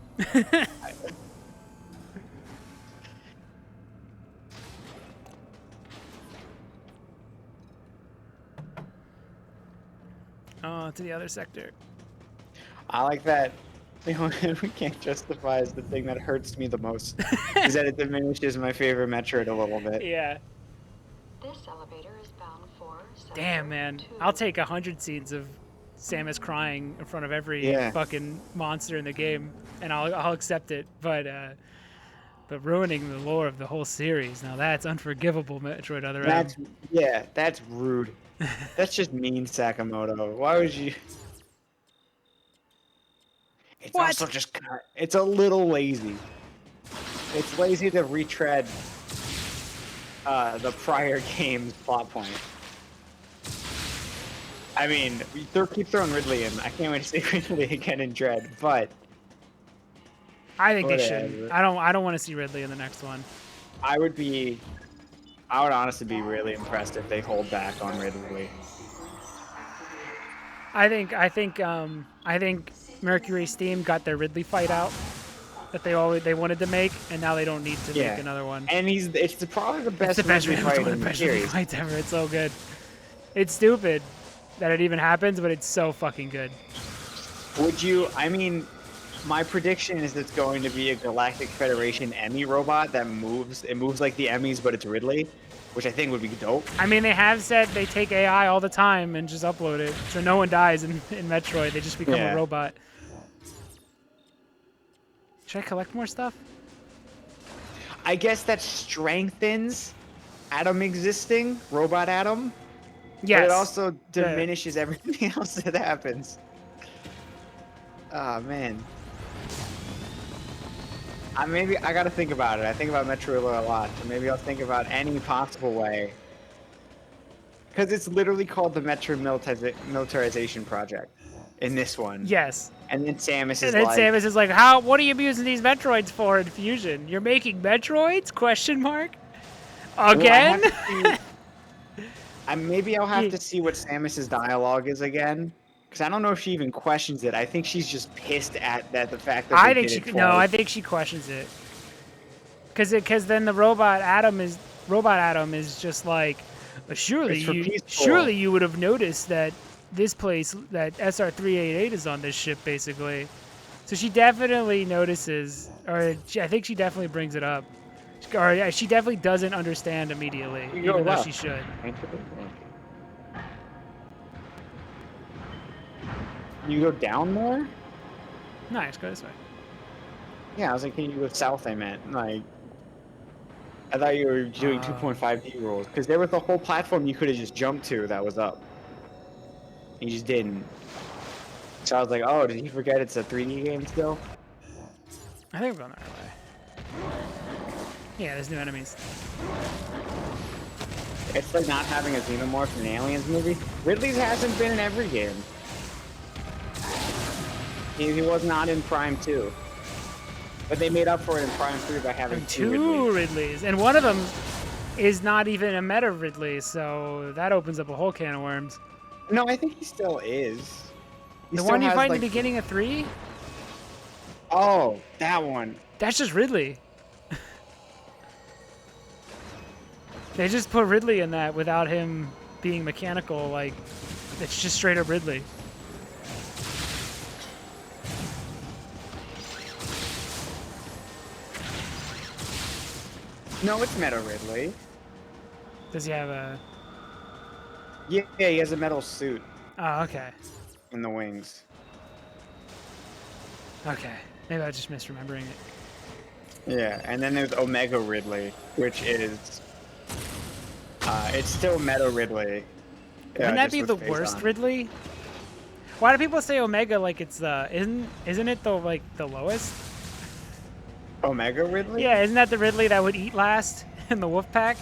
Oh, to the other sector. I like that. The only thing we can't justify is the thing that hurts me the most. Is that it diminishes my favorite Metroid a little bit. Yeah. This elevator is bound for Damn, man. I'll take 100 scenes of Samus crying in front of every fucking monster in the game, and I'll accept it. But ruining the lore of the whole series, now that's unforgivable, Metroid Other M. That's rude. That's just mean, Sakamoto. Why would you? It's also just it's a little lazy. It's lazy to retread the prior game's plot point. I mean, keep throwing Ridley in. I can't wait to see Ridley again in Dread, but I think they shouldn't. I don't want to see Ridley in the next one. I would honestly be really impressed if they hold back on Ridley. I think Mercury Steam got their Ridley fight out that they wanted to make, and now they don't need to make another one. And it's probably the best Ridley fight one of in the the best Ridley series. fights ever. It's so good. It's stupid that it even happens, but it's so fucking good. Would you? I mean, My prediction is it's going to be a Galactic Federation Emmy robot that moves. It moves like the Emmys, but it's Ridley, which I think would be dope. I mean, they have said they take AI all the time and just upload it, so no one dies in Metroid. They just become a robot. Should I collect more stuff? I guess that strengthens Adam existing, Robot Adam. Yes. But it also diminishes everything else that happens. Oh, man. Maybe I gotta think about it. I think about Metroid a lot, so maybe I'll think about any possible way. Because it's literally called the Metroid Militarization Project in this one. Yes. And then Samus is like, what are you using these Metroids for in Fusion? You're making Metroids? Question mark? Again? Well, maybe I'll have to see what Samus's dialogue is again. Because I don't know if she even questions it. I think she's just pissed at the fact that I think she questions it. Because then the Robot Adam is just like, surely you would have noticed that this place, that SR-388 is on this ship, basically. So she definitely notices, I think she definitely brings it up. Or she definitely doesn't understand immediately, even though she should. You go down more? Nice, go this way. Yeah, I was like, can you go south, I meant. Like, I thought you were doing 2.5D rules. Because there was the whole platform you could have just jumped to that was up. You just didn't. So I was like, oh, did you forget it's a 3D game still? I think we're going the right way. Yeah, there's new enemies. It's like not having a Xenomorph in an Aliens movie. Ridley's hasn't been in every game. He was not in Prime 2. But they made up for it in Prime 3 by having two Ridleys. And one of them is not even a meta Ridley, so that opens up a whole can of worms. No, I think he still is. The one you fight in the beginning of 3? Oh, that one. That's just Ridley. They just put Ridley in that without him being mechanical, like, it's just straight up Ridley. No, it's Meta Ridley. Does he have a... Yeah, he has a metal suit. Oh, okay. In the wings. Okay. Maybe I was just misremembering it. Yeah, and then there's Omega Ridley, which is... it's still Meta Ridley. Wouldn't that be the worst Ridley? Why do people say Omega like it's the... Isn't it the, like, the lowest? Omega Ridley? Yeah, isn't that the Ridley that would eat last in the wolf pack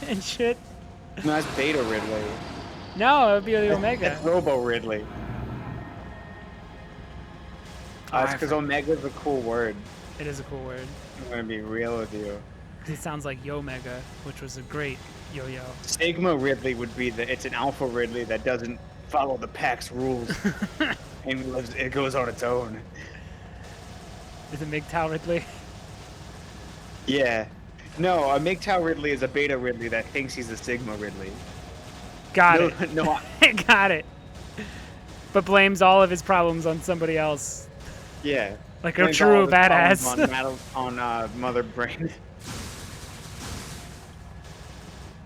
and shit? No, that's Beta Ridley. No, it would be the Omega. That's Robo Ridley. It's because Omega's a cool word. It is a cool word. I'm gonna be real with you. It sounds like Yo-Mega, which was a great yo-yo. Sigma Ridley would be it's an Alpha Ridley that doesn't follow the pack's rules. And it goes on its own. Is it MGTOW Ridley? Yeah. No, a MGTOW Ridley is a Beta Ridley that thinks he's a Sigma Ridley. Got it. No, got it. But blames all of his problems on somebody else. Yeah. Like a true badass. On Mother Brain.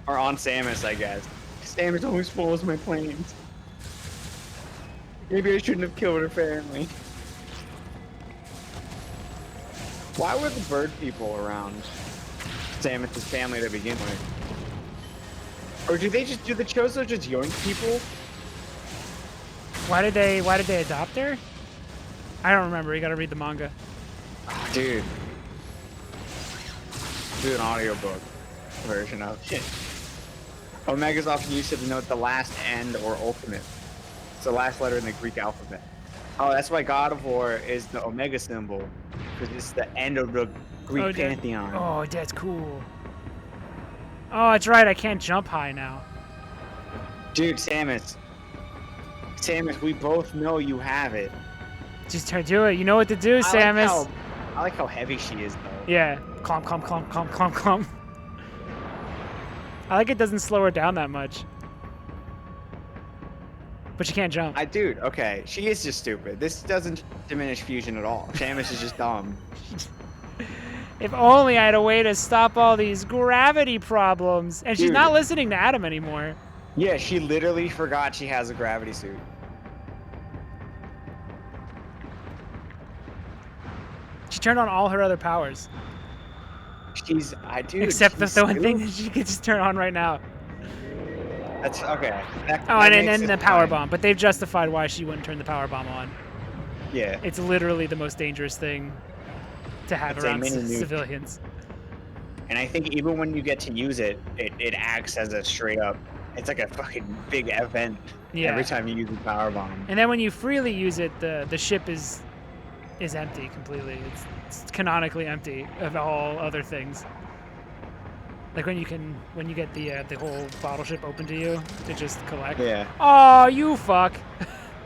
Or on Samus, I guess. Samus always follows my plans. Maybe I shouldn't have killed her family. Why were the bird people around Samus' family to begin with? Or do the Chozo just yoink people? Why did they adopt her? I don't remember. You gotta read the manga. Oh, dude. Do an audiobook version of it. Omega's often used to denote the last end or ultimate. It's the last letter in the Greek alphabet. Oh, that's why God of War is the Omega symbol. Because it's the end of the Greek pantheon. Oh, that's cool. Oh, that's right. I can't jump high now. Dude, Samus, we both know you have it. Just do it. You know what to do, Samus. I like how heavy she is, though. Yeah. Clomp, clomp, clomp, clomp, clomp, clomp. I like it doesn't slow her down that much. but she can't jump. Dude, okay, she is just stupid. This doesn't diminish fusion at all. Samus is just dumb. If only I had a way to stop all these gravity problems. And she's Dude. not listening to Adam anymore. Yeah, she literally forgot she has a gravity suit. She turned on all her other powers. Dude, Except she's the one thing stupid. that she could just turn on right now. That's okay. Oh, and then the power bomb. But they've justified why she wouldn't turn the power bomb on. Yeah. It's literally the most dangerous thing to have It's a around mini nuke. civilians. And I think even when you get to use it, it acts as a straight up. It's like a fucking big event every time you use a power bomb. And then when you freely use it, the ship is empty completely. It's canonically empty of all other things. Like when you get the whole bottle ship open to you to just collect. Yeah. Oh, you fuck.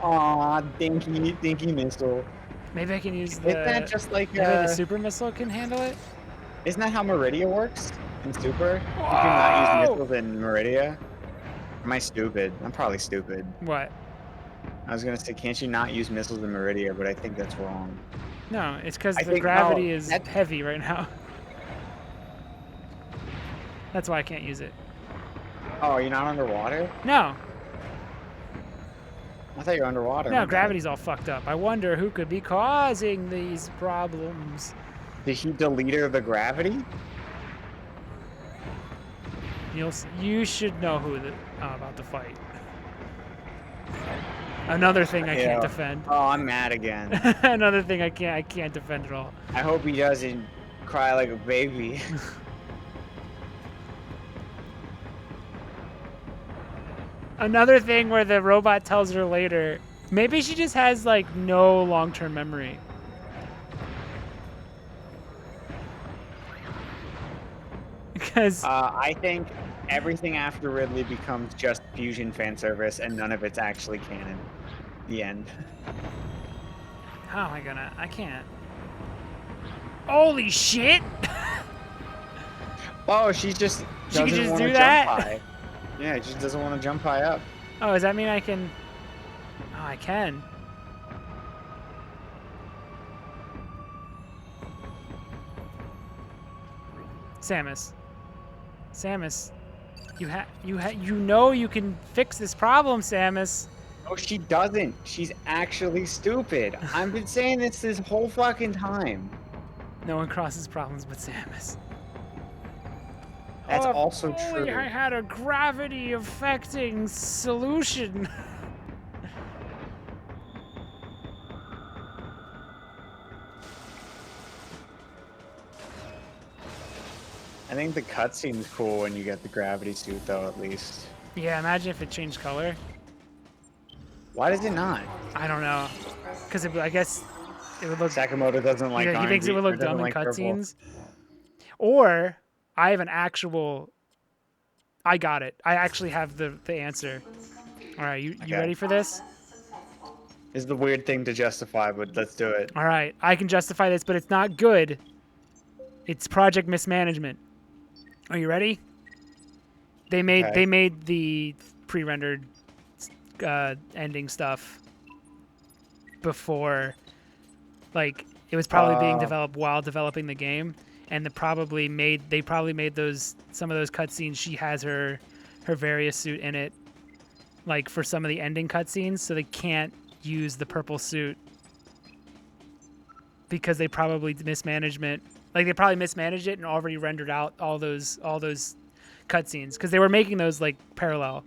Aw, dinky missile. Maybe I can use the. Isn't that just like maybe the super missile can handle it? Isn't that how Meridia works in Super? You cannot use missiles in Meridia. Am I stupid? I'm probably stupid. What? I was gonna say, can't you not use missiles in Meridia? But I think that's wrong. No, it's because I the think- gravity oh, is that- heavy right now. That's why I can't use it. Oh, you're not underwater? No, I thought you were underwater. no, My bad. gravity's all fucked up. I wonder who could be causing these problems. Did he delete her the gravity? You should know who I'm about to fight. Another thing I can't defend. Oh, I'm mad again. Another thing I can't defend at all. I hope he doesn't cry like a baby. Another thing where the robot tells her later, maybe she just has like no long-term memory. Because I think everything after Ridley becomes just fusion fan service, and none of it's actually canon. The end. how am I gonna? I can't. Holy shit! Oh, she just She could doesn't just want do to that? jump high. Yeah, she just doesn't want to jump high up. Oh, does that mean I can? Oh, I can. Samus, you know you can fix this problem, Samus. Oh, she doesn't. She's actually stupid. I've been saying this whole fucking time. No one crosses problems but Samus. That's Oh, also if only true. I had a gravity affecting solution. I think the cutscene's cool when you get the gravity suit, though, at least. Yeah, imagine if it changed color. Why does it not? I don't know, because I guess it would look. Sakamoto doesn't like he thinks it would look doesn't dumb in like purple. cutscenes. Or I have an actual. I got it. I actually have the answer. All right, you Okay. ready for this? It's the weird thing to justify, but let's do it. All right, I can justify this, but it's not good. It's project mismanagement. Are you ready? They made the pre-rendered ending stuff before, like it was probably being developed while developing the game, and they probably made some of those cutscenes. She has her Various suit in it, like for some of the ending cutscenes, so they can't use the purple suit because they probably mismanaged it and already rendered out all those cutscenes because they were making those like parallel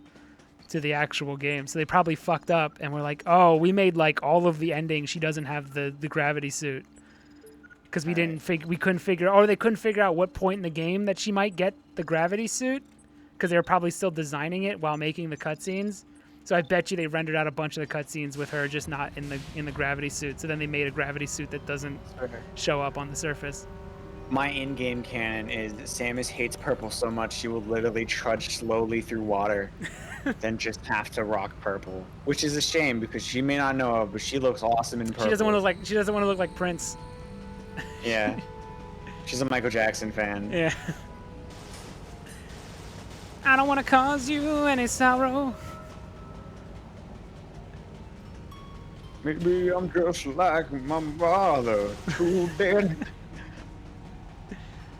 to the actual game. So they probably fucked up and were like, "Oh, we made like all of the endings. She doesn't have the gravity suit because we couldn't figure out what point in the game that she might get the gravity suit because they were probably still designing it while making the cutscenes. So I bet you they rendered out a bunch of the cutscenes with her just not in the gravity suit. So then they made a gravity suit that doesn't show up on the surface. My in-game canon is Samus hates purple so much she will literally trudge slowly through water, then just have to rock purple, which is a shame because she may not know it, but she looks awesome in purple. She doesn't want to look like Prince. Yeah, she's a Michael Jackson fan. Yeah. I don't want to cause you any sorrow. Maybe I'm just like my mother, too dead.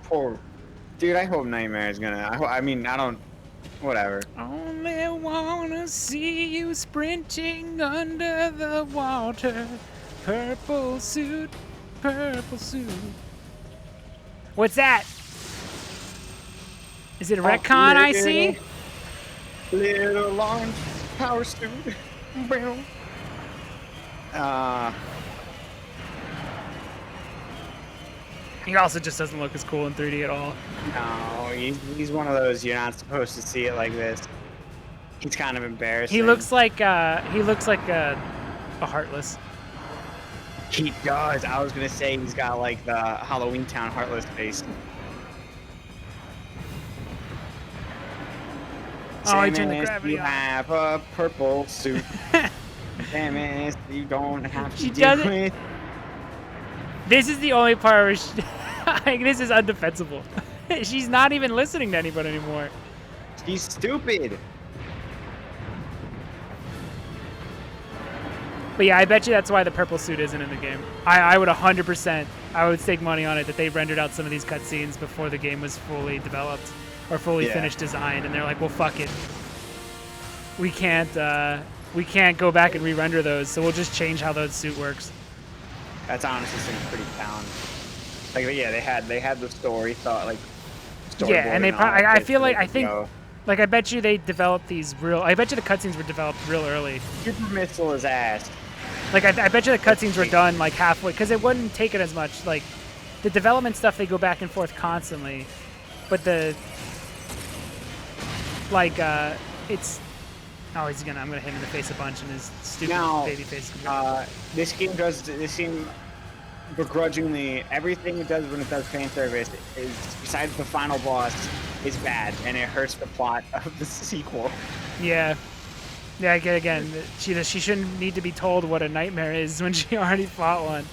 Poor dude. I hope Nightmare is gonna. I mean, I don't. Whatever. Only wanna see you sprinting under the water. Purple suit, purple suit. What's that? Is it a retcon I see? Little orange power suit. He also just doesn't look as cool in 3D at all. No, he's one of those you're not supposed to see it like this. He's kind of embarrassing. He looks like a Heartless. He does. I was gonna say he's got like the Halloween Town Heartless face. Oh, he turned the Samus, gravity you on. have a purple suit. Samus, you don't have to She deal doesn't- with. This is the only part where like, this is undefensible. She's not even listening to anybody anymore. She's stupid. But yeah, I bet you that's why the purple suit isn't in the game. I would 100%, I would stake money on it that they rendered out some of these cutscenes before the game was fully developed or fully finished designed, and they're like, well, fuck it. We can't go back and re-render those, so we'll just change how the suit works. That's honestly seems pretty sound. Like, yeah, they had the story thought like. Yeah, and they probably. I feel like I think. Go. Like I bet you they developed these real. I bet you the cutscenes were developed real early. Super missile his ass. Like I bet you the cutscenes were done like halfway because it wouldn't take it as much. Like the development stuff, they go back and forth constantly, but the it's. Oh, I'm gonna hit him in the face a bunch, and his stupid baby face. This game seem begrudgingly everything it does when it does fan service is besides the final boss is bad, and it hurts the plot of the sequel. Yeah. Yeah, again, she shouldn't need to be told what a nightmare is when she already fought one.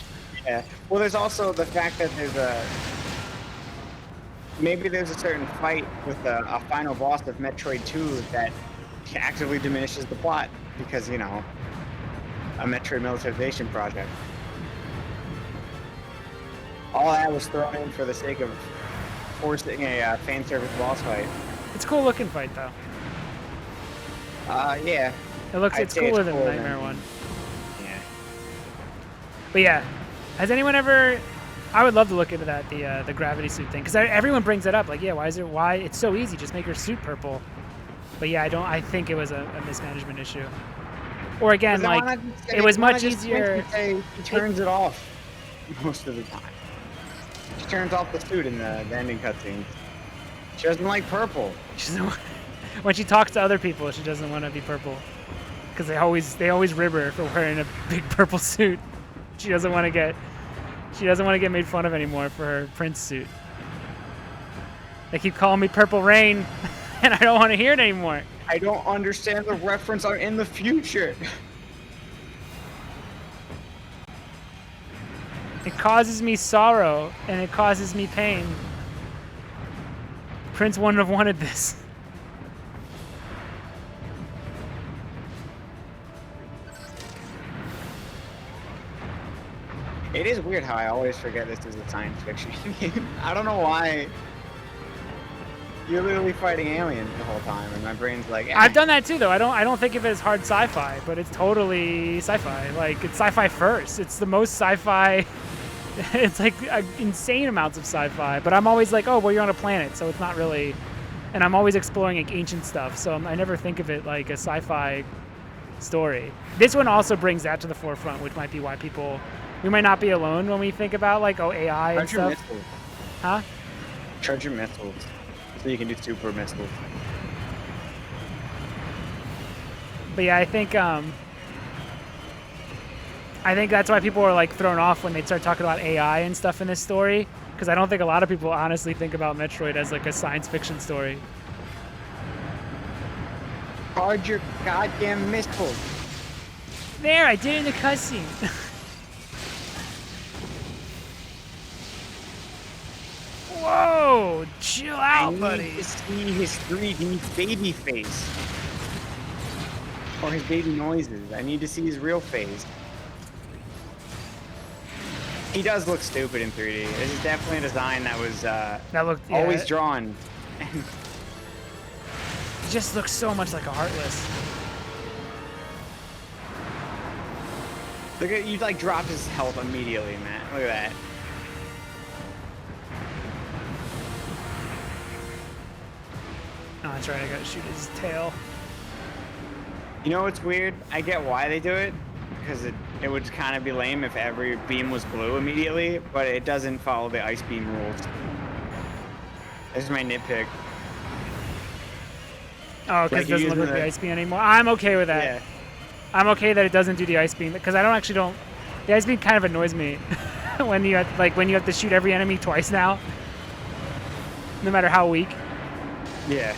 Yeah. Well, there's also the fact that maybe there's a certain fight with a final boss of Metroid 2 that actively diminishes the plot because, you know, a Metroid militarization project. All that was thrown in for the sake of forcing a fan service boss fight. It's a cool looking fight though. Yeah. It's cooler than the Nightmare one. Yeah. But yeah, has anyone ever? I would love to look into that the gravity suit thing because everyone brings it up. Like, yeah, why it's so easy? Just make your suit purple. But yeah, I think it was a mismanagement issue. Or again, like it was much easier. He turns it off most of the time. She turns off the suit in the ending cutscenes. She doesn't like purple. When she talks to other people, she doesn't want to be purple because they always rib her for wearing a big purple suit. She doesn't want to get made fun of anymore for her Prince suit. They keep calling me Purple Rain, and I don't want to hear it anymore. I don't understand the reference. I'm in the future. It causes me sorrow, and it causes me pain. Prince wouldn't have wanted this. It is weird how I always forget this is a science fiction game. I don't know why. You're literally fighting aliens the whole time, and my brain's like. I've done that too, though. I don't think of it as hard sci-fi, but it's totally sci-fi. Like it's sci-fi first. It's the most sci-fi. It's like insane amounts of sci-fi. But I'm always like, oh, well, you're on a planet, so it's not really. And I'm always exploring like ancient stuff, so I never think of it like a sci-fi story. This one also brings that to the forefront, which might be why we might not be alone when we think about like AI and stuff. Missiles. Huh? Charge your missiles. So you can do super missiles. But yeah, I think that's why people are like thrown off when they start talking about AI and stuff in this story, because I don't think a lot of people honestly think about Metroid as like a science fiction story. Charge your goddamn missiles. There, I did it in the cutscene. Whoa, chill out, buddy. I need to see his 3D baby face. Or his baby noises. I need to see his real face. He does look stupid in 3D. This is definitely a design that was That looked always drawn. He just looks so much like a Heartless. Look at you, like dropped his health immediately, man. Look at that. Oh, that's right. I gotta shoot his tail. You know what's weird? I get why they do it, because it would kind of be lame if every beam was blue immediately, but it doesn't follow the ice beam rules. This is my nitpick. Oh, because Like, it doesn't you're look like using the the- ice beam anymore. I'm okay with that. Yeah. I'm okay that it doesn't do the ice beam because I don't. The ice beam kind of annoys me when you have to shoot every enemy twice now, no matter how weak. Yeah.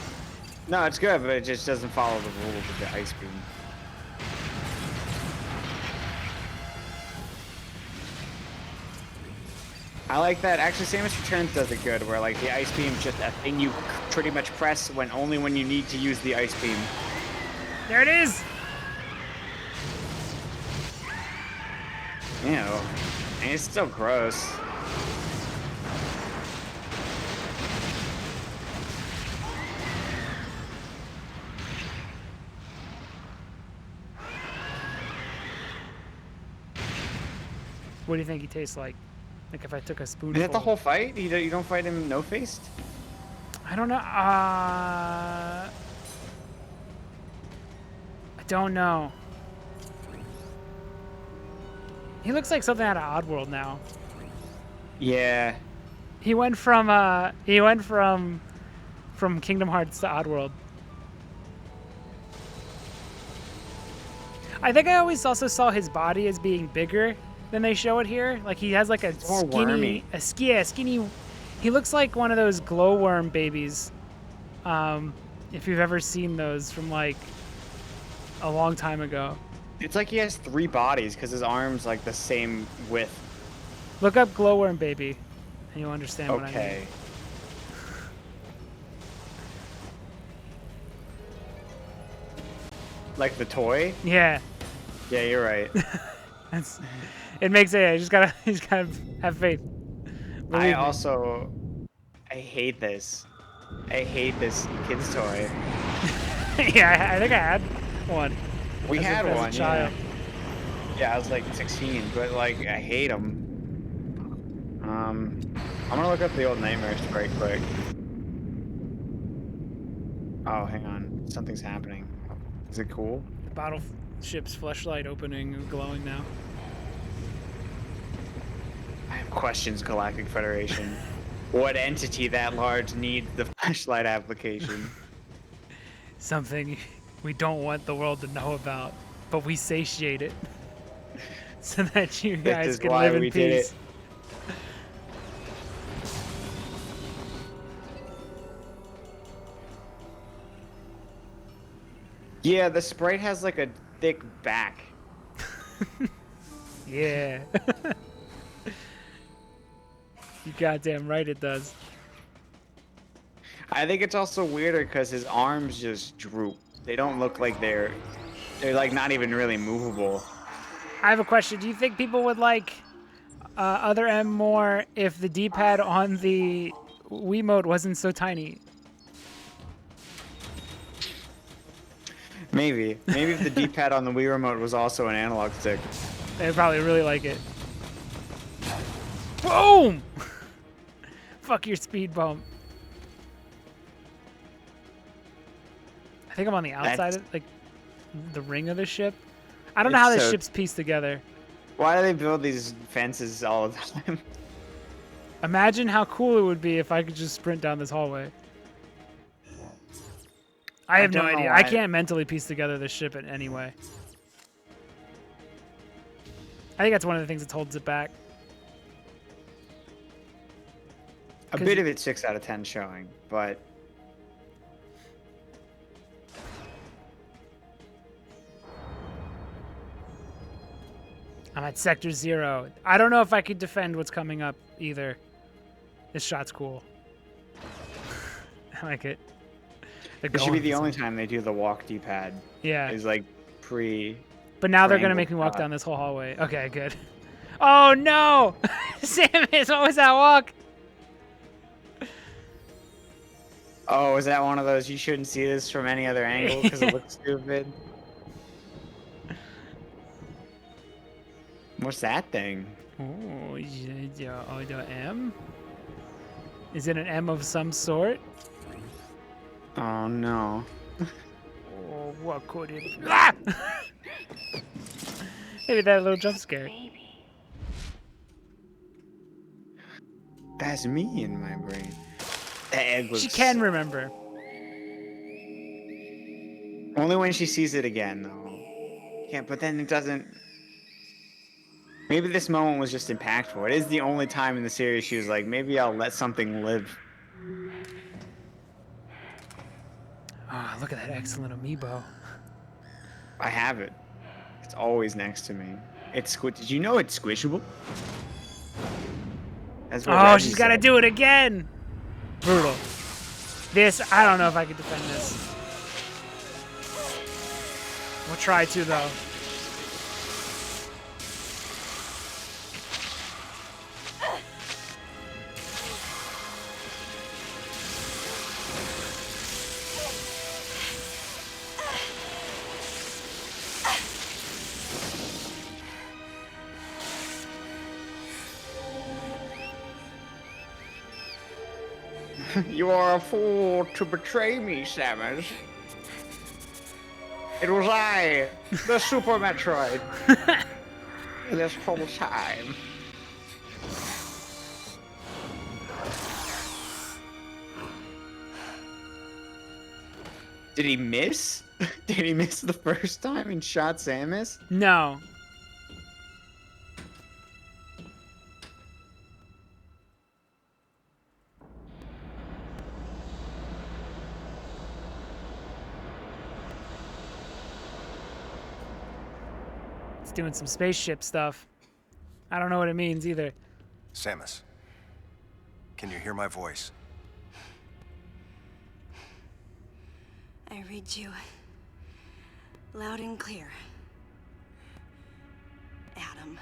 No, it's good, but it just doesn't follow the rules of the ice beam. I like that. Actually, Samus Returns does it good, where like the ice beam's just a thing you pretty much press only when you need to use the ice beam. There it is. Ew. And it's still gross. What do you think he tastes like? Like if I took a spoonful. Is that the whole fight? You don't fight him no-faced? I don't know. I don't know. He looks like something out of Oddworld now. Yeah. He went from Kingdom Hearts to Oddworld. I think I always also saw his body as being bigger than they show it here. Like he has like a more wormy. skinny. He looks like one of those glowworm babies. If you've ever seen those from like a long time ago. It's like he has 3 bodies because his arm's like the same width. Look up glowworm baby, and you'll understand what I mean. Okay. Like the toy? Yeah. Yeah, you're right. It makes it. You just gotta have faith. Believe me. I hate this. I hate this kid's toy. Yeah, I think I had one. We had as a one, child. Yeah, I was like 16, but like I hate them. I'm gonna look up the old Nightmares right quick. Oh, hang on. Something's happening. Is it cool? The battleship's fleshlight opening and glowing now. I have questions, Galactic Federation. What entity that large needs the flashlight application? Something we don't want the world to know about, but we satiate it so that you This guys is can why live in we did peace. it. Yeah, the sprite has like a thick back. Yeah. You goddamn right it does. I think it's also weirder because his arms just droop. They don't look like they're like not even really movable. I have a question. Do you think people would like Other M more if the D-pad on the Wiimote wasn't so tiny? Maybe if the D-pad on the Wii remote was also an analog stick. They'd probably really like it. Boom! Fuck your speed bump. I think I'm on the outside of like the ring of the ship. I don't know how the ship's pieced together. Why do they build these fences all the time? Imagine how cool it would be if I could just sprint down this hallway. I have no don't know idea. why. I can't mentally piece together this ship in any way. I think that's one of the things that holds it back. A bit of it 6 out of 10 showing, but I'm at Sector 0. I don't know if I could defend what's coming up either. This shot's cool. I like it. it should be the only time they do the walk D-pad. Yeah. Is like pre. But now they're gonna make me walk down this whole hallway. Okay, good. Oh no! Samus, what was that walk? Oh, is that one of those you shouldn't see this from any other angle because it looks stupid? What's that thing? Oh, Other M? Is it an M of some sort? Oh no. Oh, what could it be? Ah! Maybe that little jump scare. That's me in my brain. That egg looks... She can remember. Only when she sees it again, though. Can't, but then it doesn't... Maybe this moment was just impactful. It is the only time in the series she was like, maybe I'll let something live. Ah, look at that excellent amiibo. I have it. It's always next to me. It's Did you know it's squishable? That's what Oh, Reggie she's got to said. do it again. Brutal. This, I don't know if I could defend this. We'll try to, though. You are a fool to betray me, Samus. It was I, the Super Metroid. This whole time. Did he miss? Did he miss the first time and shot Samus? No. It's doing some spaceship stuff. I don't know what it means either. Samus, can you hear my voice? I read you loud and clear, Adam.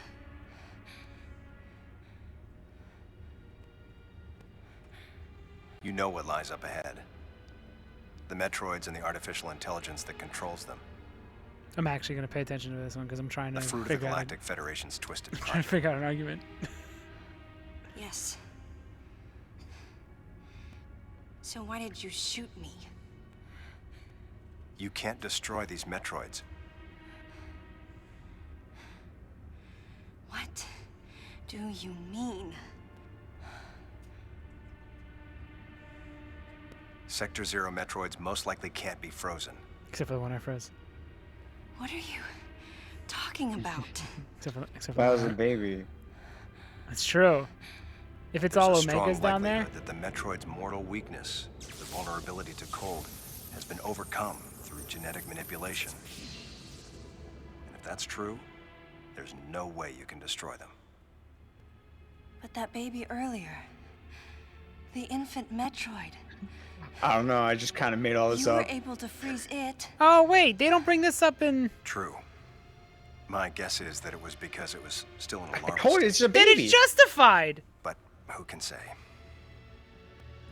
You know what lies up ahead. The Metroids and the artificial intelligence that controls them. I'm actually going to pay attention to this one because I'm trying to The fruit of the figure out, Galactic Federation's twisted trying to project. figure out an argument. Yes. So why did you shoot me? You can't destroy these Metroids. What do you mean? Sector Zero Metroids most likely can't be frozen. Except for the one I froze. What are you talking about? Except for That was the a one. baby. That's true. If it's There's all a strong Omegas down there, likelihood that the Metroid's mortal weakness, the vulnerability to cold, has been overcome through genetic manipulation. And if that's true, there's no way you can destroy them. But that baby earlier, the infant Metroid, I don't know, I just kind of made all this you were up. able to freeze it. oh wait, they don't bring this up in. True. My guess is that it was because it was still in a I larval told you, it's a stage, Then baby. it's justified. but who can say?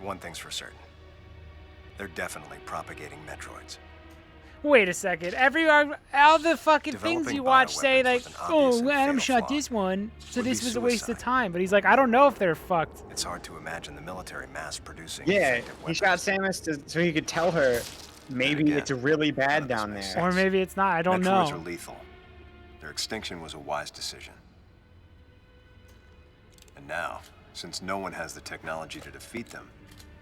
One thing's for certain. They're definitely propagating Metroids. Wait a second. All the fucking things Developing you watch say bioweapons like, with an obvious oh, and Adam fatal shot flaw this one, so would this be was a waste of suicide. time. But he's like, I don't know if they're fucked. It's hard to imagine the military mass-producing Yeah, effective he weapons. shot Samus so he could tell her maybe again, it's really none bad of this down makes there. Or maybe it's not. I don't Metroids know. are lethal. Their extinction was a wise decision. And now, since no one has the technology to defeat them,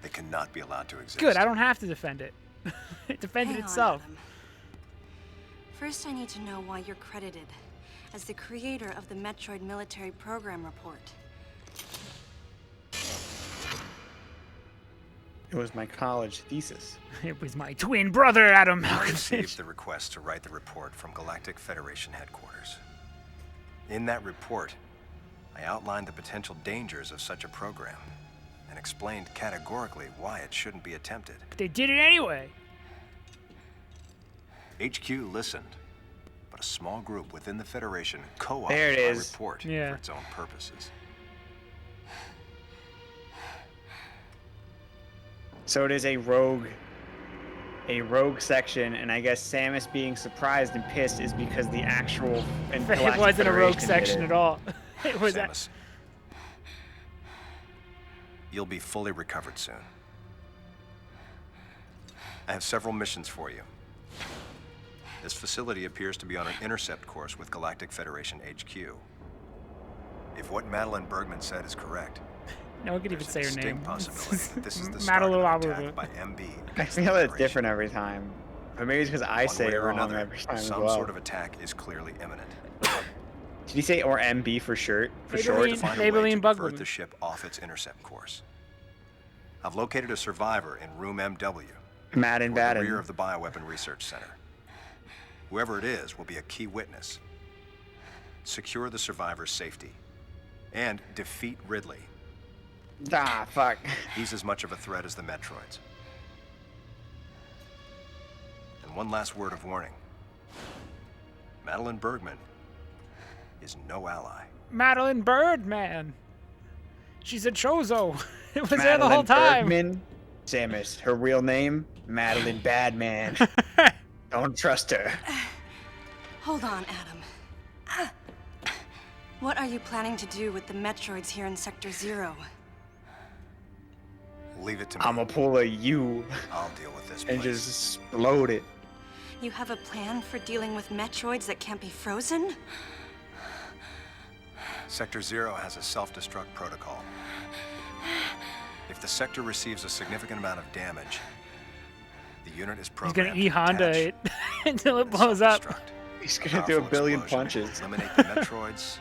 they cannot be allowed to exist. Good, I don't have to defend it. It defended Hang on, itself. Adam. First, I need to know why you're credited as the creator of the Metroid Military Program Report. It was my college thesis. It was my twin brother, Adam I received Malkovich. the request to write the report from Galactic Federation headquarters. In that report, I outlined the potential dangers of such a program and explained categorically why it shouldn't be attempted. But they did it anyway. HQ listened, but a small group within the Federation There co-opted it my is. report Yeah. for its own purposes. So it is a rogue section, and I guess Samus being surprised and pissed is because the actual It wasn't a rogue section at all. It was. Samus, you'll be fully recovered soon. I have several missions for you. This facility appears to be on an intercept course with Galactic Federation HQ. If what Madeline Bergman said is correct, no one could even say her name. Possibility that this is the start of an attack by MB. I feel it's different every time, but maybe it's because I say it wrong every time as some well. sort of attack is clearly imminent. Did you say or MB for short? To find a way to divert the ship off its intercept course. I've located a survivor in room MW. Madden. The rear of the Bioweapon Research Center. Whoever it is will be a key witness. Secure the survivor's safety. And defeat Ridley. Ah, fuck. He's as much of a threat as the Metroids. And one last word of warning. Madeline Bergman is no ally. Madeline Birdman. She's a Chozo. It was there the whole time. Bergman, Samus, her real name, Madeline Badman. Don't trust her. Hold on, Adam. What are you planning to do with the Metroids here in Sector 0? Leave it to me. I'ma pull a U. I'll deal with this and place. just explode it. You have a plan for dealing with Metroids that can't be frozen? Sector 0 has a self-destruct protocol. If the sector receives a significant amount of damage, the unit is programmed He's gonna E-Honda it until it blows up. He's gonna do a billion punches. Eliminate the Metroids.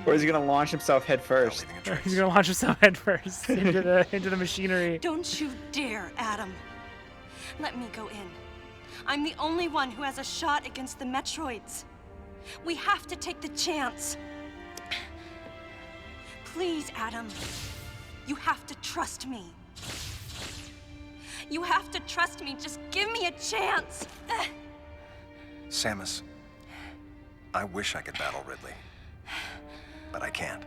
Or is he gonna launch himself head first? He's gonna launch himself head first into the machinery. Don't you dare, Adam. Let me go in. I'm the only one who has a shot against the Metroids. We have to take the chance. Please, Adam. You have to trust me. You have to trust me. Just give me a chance. Samus, I wish I could battle Ridley, but I can't.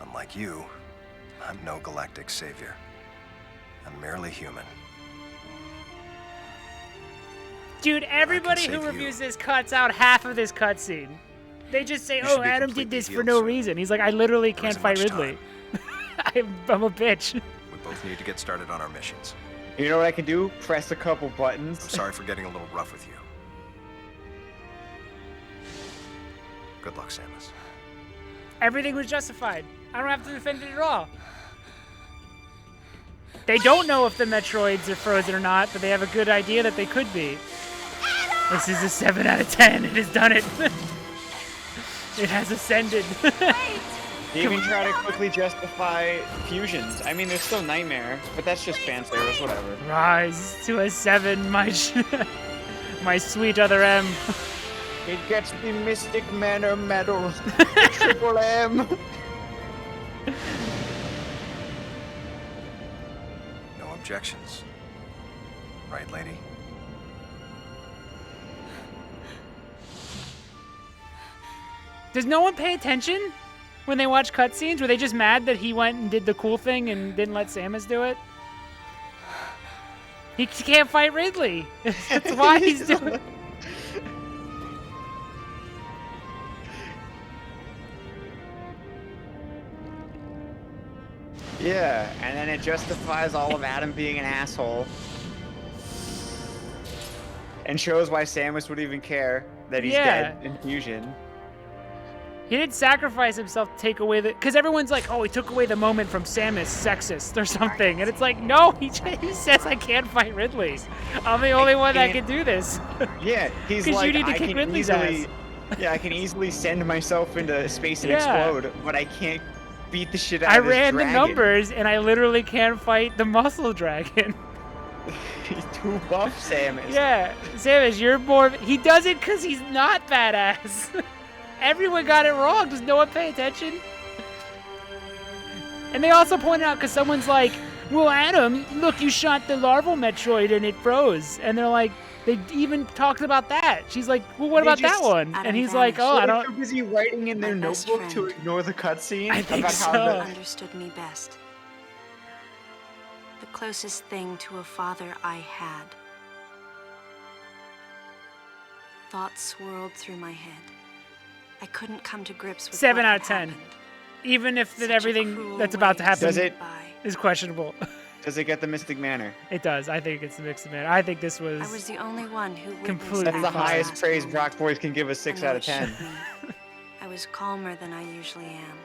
Unlike you, I'm no galactic savior. I'm merely human. Dude, everybody who reviews this cuts out half of this cutscene. They just say, "Oh, Adam did this for no reason." He's like, "I literally can't fight Ridley. I'm a bitch." We both need to get started on our missions. You know what I can do? Press a couple buttons. I'm sorry for getting a little rough with you. Good luck, Samus. Everything was justified. I don't have to defend it at all. They don't know if the Metroids are frozen or not, but they have a good idea that they could be. This is a 7 out of 10. It has done it. It has ascended. They even try to quickly justify fusions. I mean, there's still Nightmare, but that's just fan service, whatever. Rise to a 7, my my sweet Other M. It gets the Mystic Manor Medal. Triple M. No objections. Right, lady? Does no one pay attention when they watch cutscenes? Were they just mad that he went and did the cool thing and didn't let Samus do it? He can't fight Ridley. That's why he's doing it. Yeah, and then it justifies all of Adam being an asshole. And shows why Samus would even care that he's dead in fusion. He didn't sacrifice himself to take away the... Because everyone's like, oh, he took away the moment from Samus, sexist or something. And it's like, no, he says I can't fight Ridley. I'm the only one that can do this. Yeah, he's like, you need to kick Ridley's ass. Yeah, I can easily send myself into space and explode, but I can't beat the shit out of this dragon. I ran the numbers, and I literally can't fight the muscle dragon. He's too buff, Samus. Yeah, Samus, you're more... He does it because he's not badass. Everyone got it wrong. Does no one pay attention? And they also pointed out, because someone's like, well, Adam, look, you shot the larval Metroid and it froze. And they're like, they even talked about that. She's like, well, what about that one? And he's like, oh, I don't... Too busy writing in their notebook to ignore the cutscene. I think about so. how Understood me best. The closest thing to a father I had. Thoughts swirled through my head. I couldn't come to grips with 7 what out of had 10. happened. Even if Such a everything cruel that's about to way happen Does it- is questionable. Does it get the Mystic Manor? It does. I think it's the mix of man. I think this was. I was the only one who witnessed completely That's the fine. highest last praise moment. Brock Boys can give a I 6 know out it of 10. shook me. I was calmer than I usually am.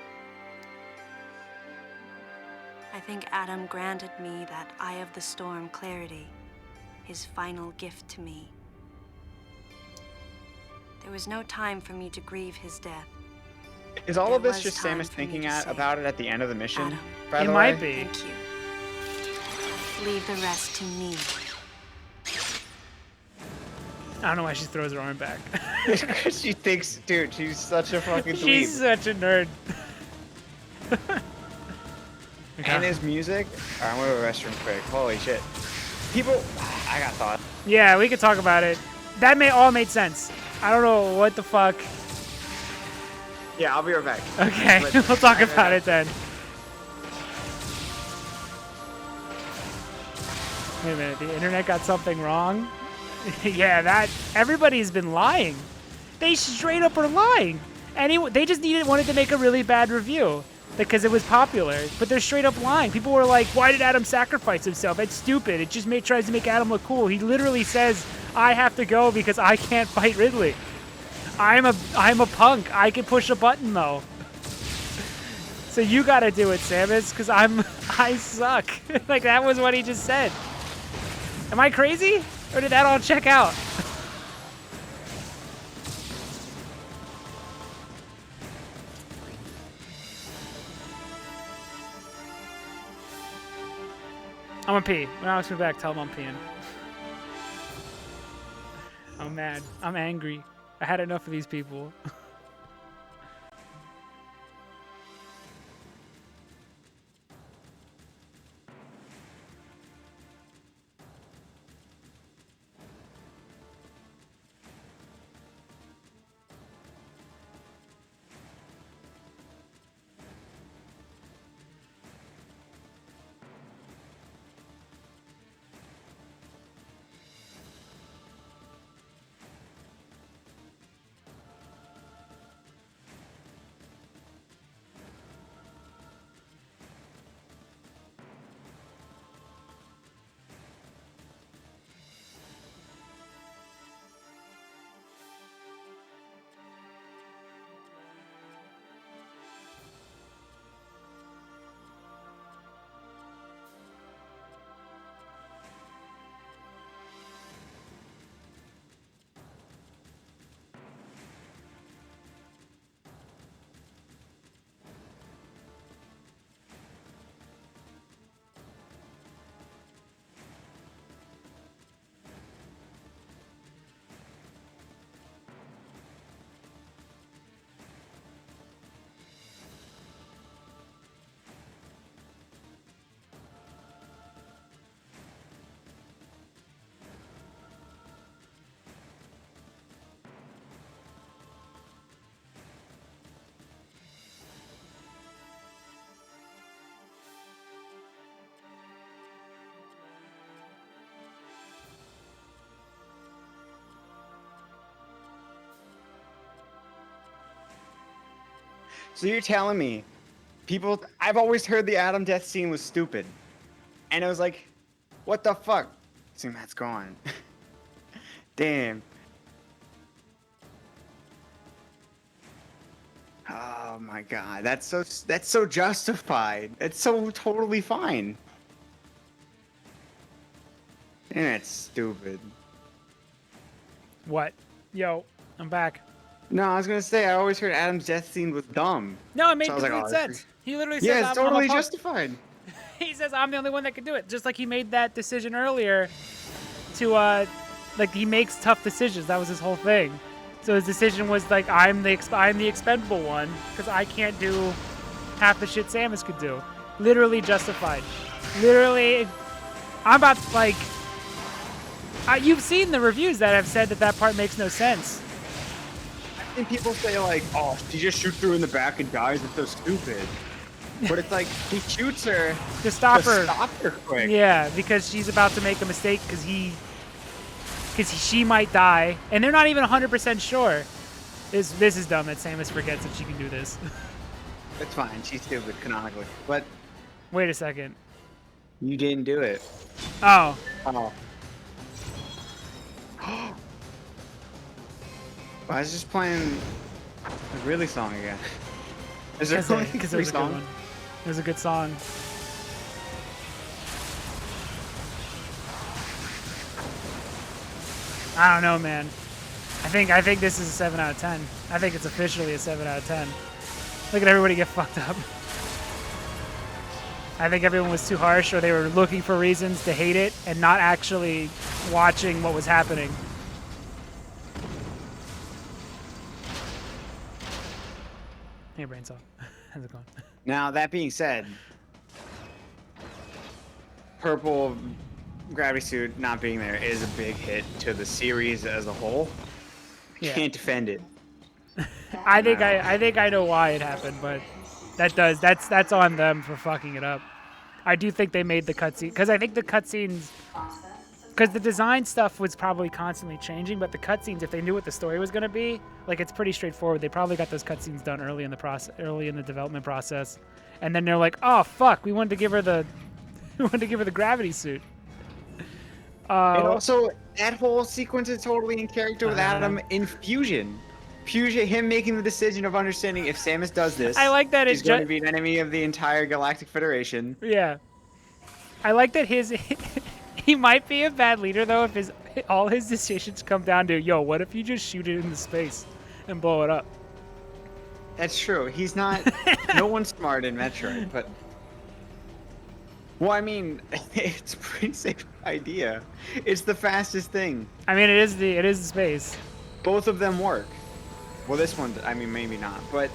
I think Adam granted me that Eye of the Storm clarity, his final gift to me. There was no time for me to grieve his death. Is all There of this was just time Samus for me thinking to say, about it at the end of the mission? Adam, By It the might way? be. thank you. Leave the rest to me. I don't know why she throws her arm back. Because she thinks, dude, she's such a fucking She's dweeb. such a nerd. And his music. Alright, I'm going to the restroom quick. Holy shit. People, I got thought. Yeah, we could talk about it. That all made sense. I don't know what the fuck. Yeah, I'll be right back. Okay, But- we'll talk Okay. about it then. Wait a minute, the internet got something wrong? Yeah, that everybody's been lying. They straight up are lying. They just wanted to make a really bad review because it was popular, but they're straight up lying. People were like, "Why did Adam sacrifice himself? That's stupid. It just tries to make Adam look cool." He literally says, "I have to go because I can't fight Ridley. I'm a punk. I can push a button though." So you gotta do it, Samus, because I suck. Like that was what he just said. Am I crazy? Or did that all check out? I'm gonna pee. When Alex comes back, tell him I'm peeing. I'm mad. I'm angry. I had enough of these people. So you're telling me, I've always heard the Adam death scene was stupid. And it was like, what the fuck? See, Matt's gone. Damn. Oh my god, that's so justified. It's so totally fine. And it's stupid. What? Yo, I'm back. No, I was gonna say I always heard Adam's death scene was dumb. No, it made So I was like, complete oh, sense. He literally says, yeah, it's I'm a totally punk." justified. He says, I'm the only one that can do it. Just like he made that decision earlier to, like, he makes tough decisions. That was his whole thing. So his decision was, like, I'm the expendable one because I can't do half the shit Samus could do. Literally justified. Literally, I'm about to, like, you've seen the reviews that have said that part makes no sense. And people say like, oh, she just shoots through in the back and dies. It's so stupid. But it's like he shoots her to stop her. Stop her quick. Yeah, because she's about to make a mistake because she might die, and they're not even 100% sure. This is dumb that Samus forgets that she can do this. It's fine. She's stupid canonically. But wait a second. You didn't do it. Oh. Oh. I was just playing the really song again. Is there only Because it three was a good songs? one. It was a good song. I don't know, man. I think this is a 7 out of 10. I think it's officially a 7 out of 10. Look at everybody get fucked up. I think everyone was too harsh, or they were looking for reasons to hate it and not actually watching what was happening. Hey, Brainsaw. How's it going? Now, that being said, purple gravity suit not being there is a big hit to the series as a whole. Yeah. Can't defend it. I think I know why it happened, but that's on them for fucking it up. I do think they made the cutscene because I think the cutscenes, because the design stuff was probably constantly changing, but the cutscenes, if they knew what the story was going to be, like it's pretty straightforward. They probably got those cutscenes done early in the process, early in the development process, and then they're like, oh fuck, we wanted to give her the gravity suit. And also, that whole sequence is totally in character with Adam in Fusion. Fusion, him making the decision of understanding if Samus does this, I like that he's going to be an enemy of the entire Galactic Federation. Yeah. I like that he might be a bad leader though if all his decisions come down to, yo, what if you just shoot it into space and blow it up? That's true. He's not. No one's smart in Metroid, but. Well, I mean, it's a pretty safe idea. It's the fastest thing. I mean, it is the space. Both of them work. Well, this one, I mean, maybe not, but.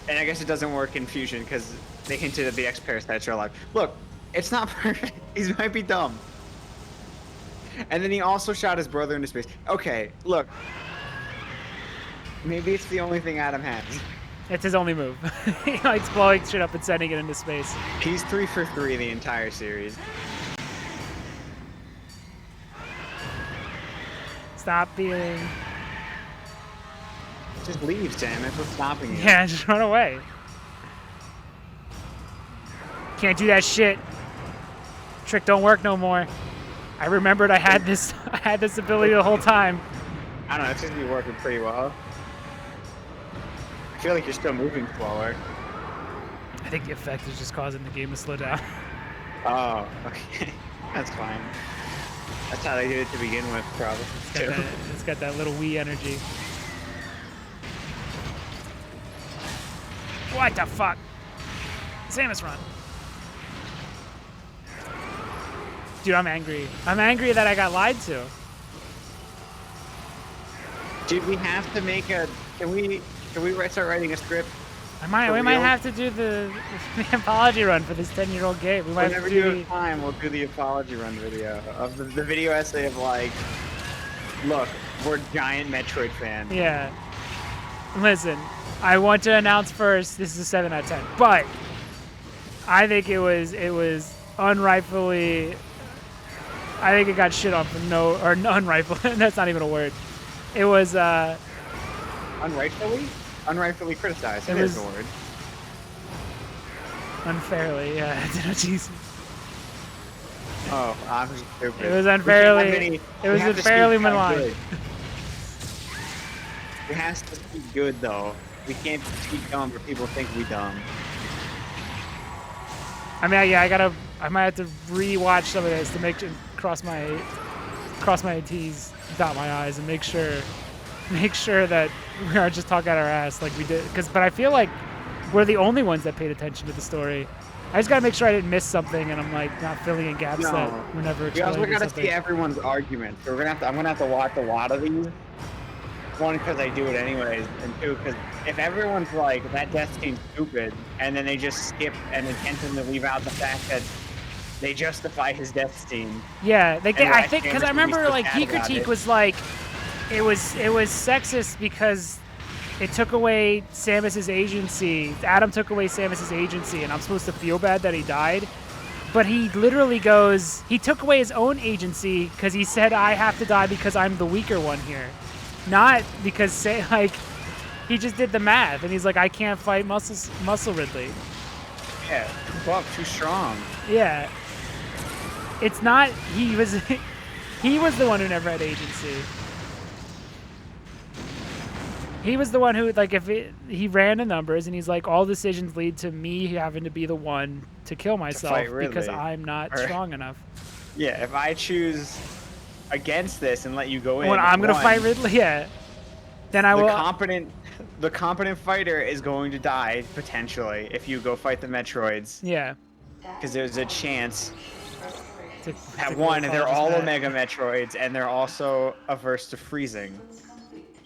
And I guess it doesn't work in Fusion because they hinted at the X-Parasites are alive. Look, it's not perfect. He might be dumb. And then he also shot his brother into space. Okay, look. Maybe it's the only thing Adam has. It's his only move. He likes blowing shit up and sending it into space. He's 3 for 3 the entire series. Stop being... Just leave, Samus. What's stopping you? Yeah, just run away. Can't do that shit. Trick don't work no more. I remembered I had this ability the whole time. I don't know, it seems to be working pretty well. I feel like you're still moving slower. I think the effect is just causing the game to slow down. Oh, okay. That's fine. That's how they did it to begin with, probably. It's got that little Wii energy. What the fuck? Samus run. Dude, I'm angry. I'm angry that I got lied to. Dude, we have to make a... Can we start writing a script? We might have to do the apology run for this 10-year-old game. We might Whenever have to you do have time, we'll do the apology run video of the video essay of like, look, we're giant Metroid fans. Yeah. Listen, I want to announce first, this is a 7 out of 10, but I think it was unrightfully. I think it got shit on for unrightfully. That's not even a word. It was unrightfully. Unrightfully criticized. It is a word. Unfairly, yeah. Jesus. Oh, I'm stupid. It was unfairly. It was unfairly maligned. It has to speak good, though. We can't speak dumb, or people think we dumb. I mean, yeah, I might have to re-watch some of this to cross my T's, dot my I's, and make sure that we aren't just talking out our ass like we did. But I feel like we're the only ones that paid attention to the story. I just gotta make sure I didn't miss something, and I'm like not filling in gaps that were never explained. We also gotta see everyone's arguments. So I'm gonna have to watch a lot of these. One, because I do it anyways, and two, because if everyone's like, that death scene's stupid, and then they just skip and intentionally leave out the fact that they justify his death scene. Yeah, I think, because I remember like Key Critique was like, it was sexist because it took away Samus's agency. Adam took away Samus's agency, and I'm supposed to feel bad that he died. But he literally goes, he took away his own agency because he said, I have to die because I'm the weaker one here. Not because, like, he just did the math, and he's like, I can't fight Muscle Ridley. Yeah, too buff, too strong. Yeah. It's not, he was the one who never had agency. He was the one who, like, he ran the numbers, and he's like, all decisions lead to me having to be the one to kill myself because I'm not strong enough. Yeah, if I choose against this and let you go in, when I'm gonna fight Ridley, yeah, then I will. The competent fighter is going to die potentially if you go fight the Metroids. Yeah, because there's a chance. At one, they're all Omega Metroids, and they're also averse to freezing.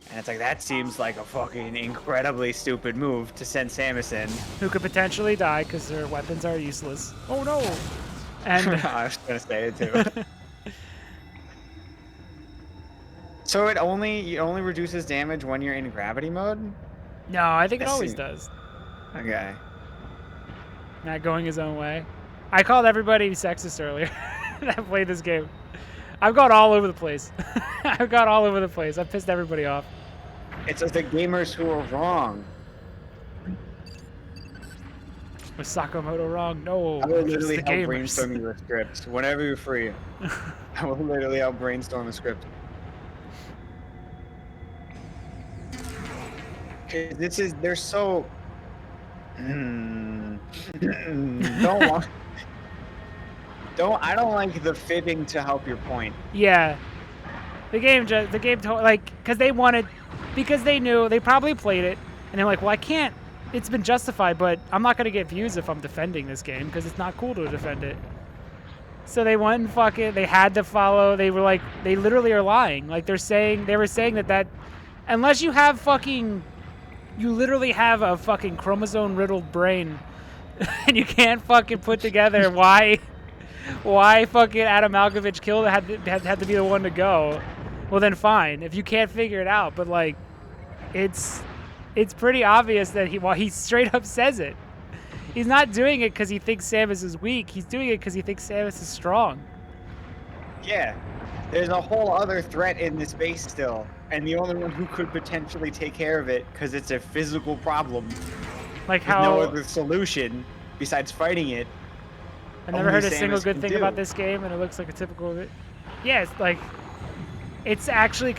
And it's like, that seems like a fucking incredibly stupid move to send Samus in. Who could potentially die because their weapons are useless. Oh no! And I was gonna say it too. So it only reduces damage when you're in gravity mode? No, I think it always does. Okay. Not going his own way. I called everybody sexist earlier that played this game. I've gone all over the place. I've gone all over the place. I've pissed everybody off. It's just the gamers who are wrong. Was Sakamoto wrong? No. I will literally the help gamers. brainstorm you a script. Whenever you're free, I will literally help brainstorm a script. They're so... I don't like the fibbing to help your point. Yeah. The game like, because they knew, they probably played it, and they're like, well, I can't, it's been justified, but I'm not going to get views if I'm defending this game, because it's not cool to defend it. So they went and they had to follow, they were like, they literally are lying. Like, they were saying that, unless you have you literally have a fucking chromosome-riddled brain, and you can't fucking put together why fucking Adam Malkovich killed had to be the one to go. Well, then fine. If you can't figure it out, but like, it's pretty obvious that he straight up says it. He's not doing it because he thinks Samus is weak. He's doing it because he thinks Samus is strong. Yeah, there's a whole other threat in this base still, and the only one who could potentially take care of it, because it's a physical problem. Like how no other solution besides fighting it. I never heard a single good thing about this game, and it looks like a typical. Yeah, it's like, it's actually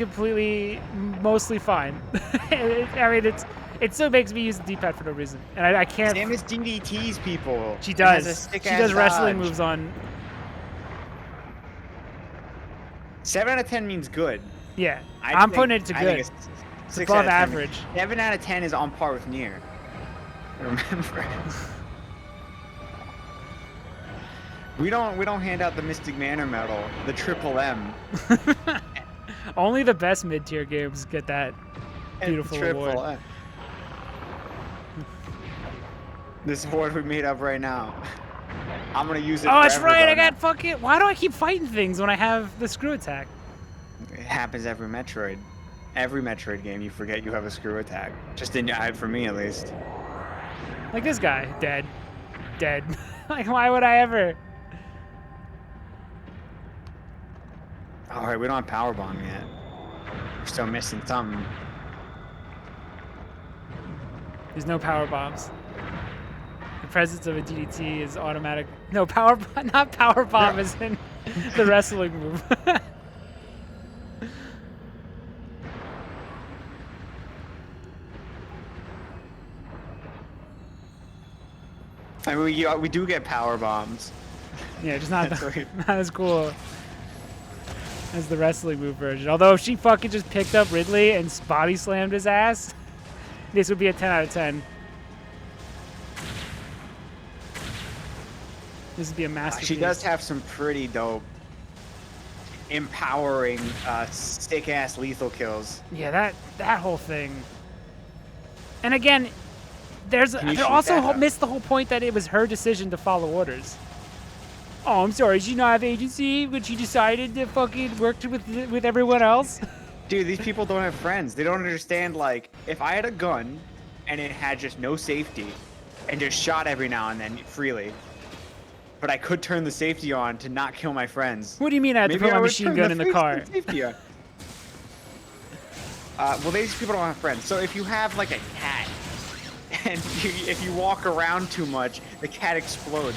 mostly fine. I mean, it still makes me use the D-pad for no reason, and I can't. Samus DDTs people. She does. She does wrestling moves on. 7 out of 10 means good. Yeah, I'm putting it to good. It's above average. 7 out of 10 is on par with Nier. Remember. We don't hand out the Mystic Manor medal, the Triple M. Only the best mid-tier games get that beautiful award. M. This award we made up right now. I'm gonna use it. Oh, that's right. I got fucking. Why do I keep fighting things when I have the screw attack? It happens every Metroid. Every Metroid game, you forget you have a screw attack. Just in for me at least. Like this guy, dead. Like, why would I ever? All right, we don't have power bomb yet. We're still missing something. There's no power bombs. The presence of a DDT is automatic. No power, not power bomb, is in the wrestling move. I mean, we do get power bombs. Yeah, just not as cool as the wrestling move version. Although if she fucking just picked up Ridley and body slammed his ass, this would be a 10 out of 10. This would be a masterpiece. She does have some pretty dope, empowering, stick-ass lethal kills. Yeah, that whole thing. And again, they also missed the whole point that it was her decision to follow orders. Oh, I'm sorry, did she not have agency when she decided to fucking work with everyone else? Dude, these people don't have friends. They don't understand, like, if I had a gun and it had just no safety and just shot every now and then freely, but I could turn the safety on to not kill my friends. What do you mean I have to maybe put my would machine turn gun in the car? Safety on. Well, these people don't have friends. So if you have, like, a cat, and if you walk around too much, the cat explodes.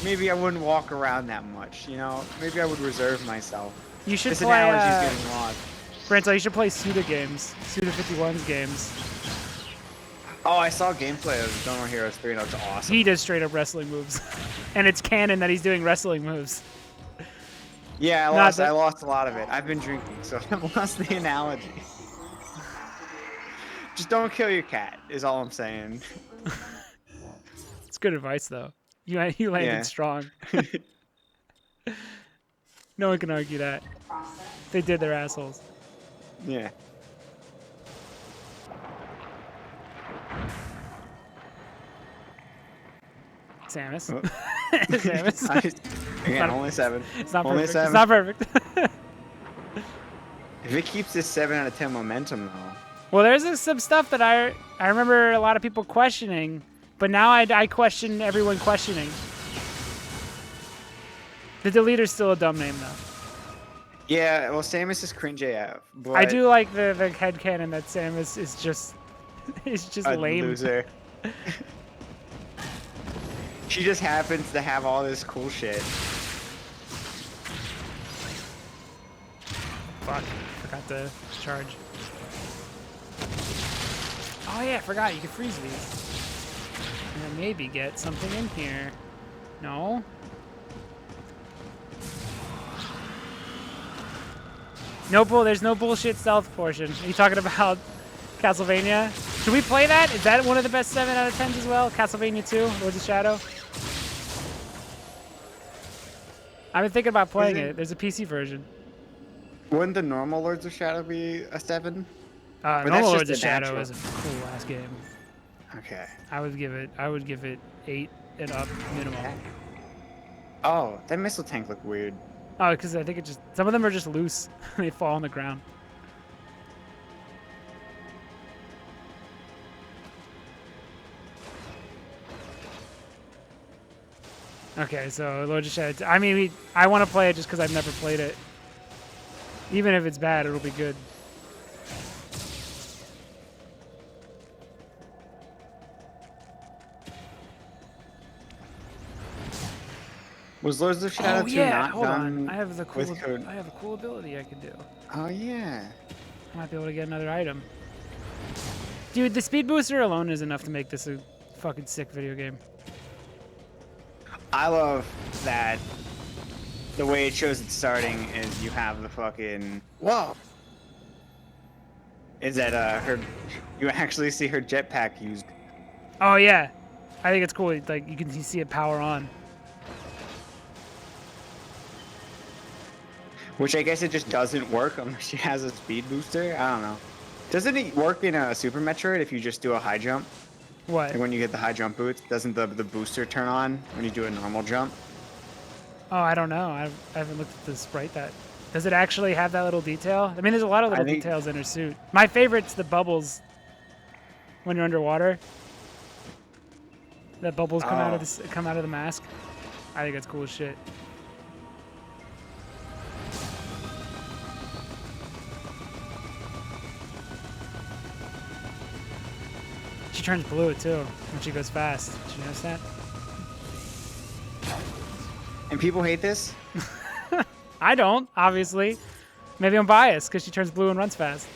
Maybe I wouldn't walk around that much, you know? Maybe I would reserve myself. You should This play, analogy's getting lost. Brento, you should play Suda games. Suda 51's games. Oh, I saw gameplay of No More Heroes 3 and that was awesome. He does straight up wrestling moves. And it's canon that he's doing wrestling moves. Yeah, I lost a lot of it. I've been drinking, so I lost the analogy. Just don't kill your cat, is all I'm saying. It's good advice, though. You landed strong. No one can argue that. They did their assholes. Yeah. Samus. Oh. Samus. Again, only 7. It's not only perfect. 7. It's not perfect. If it keeps this 7 out of 10 momentum, though. Well, there's some stuff that I remember a lot of people questioning, but now I question everyone questioning. The deleter's still a dumb name, though. Yeah, well, Samus is cringe AF. But I do like the headcanon that Samus is just a lame. loser. She just happens to have all this cool shit. Fuck, forgot to charge. Oh yeah, I forgot you can freeze these. And then maybe get something in here. No? There's no bullshit stealth portion. Are you talking about Castlevania? Should we play that? Is that one of the best 7 out of 10s as well? Castlevania 2, Lords of Shadow? I've been thinking about playing it. There's a PC version. Wouldn't the normal Lords of Shadow be a 7? Normal Lords of Shadow is a cool ass game. Okay. I would give it 8 and up minimum. Oh, that missile tank looked weird. Oh, because I think some of them are just loose. They fall on the ground. Okay, so Lords of Shadow. I mean, I want to play it just because I've never played it. Even if it's bad, it'll be good. Was Lords of Shadow 2 not hold done on. I have a cool ability I can do. Oh yeah. I might be able to get another item. Dude, the speed booster alone is enough to make this a fucking sick video game. I love that the way it shows it starting is you have the fucking whoa. Is that you actually see her jetpack used. Oh yeah. I think it's cool. Like you can see it power on. Which I guess it just doesn't work unless she has a speed booster. I don't know. Doesn't it work in a Super Metroid if you just do a high jump? What? Like when you get the high jump boots, doesn't the booster turn on when you do a normal jump? Oh, I don't know. I haven't looked at the sprite that. Does it actually have that little detail? I mean, there's a lot of little details in her suit. My favorite's the bubbles when you're underwater. The bubbles come out of the mask. I think it's cool as shit. She turns blue too when she goes fast. Did you notice that? And people hate this? I don't, obviously. Maybe I'm biased because she turns blue and runs fast.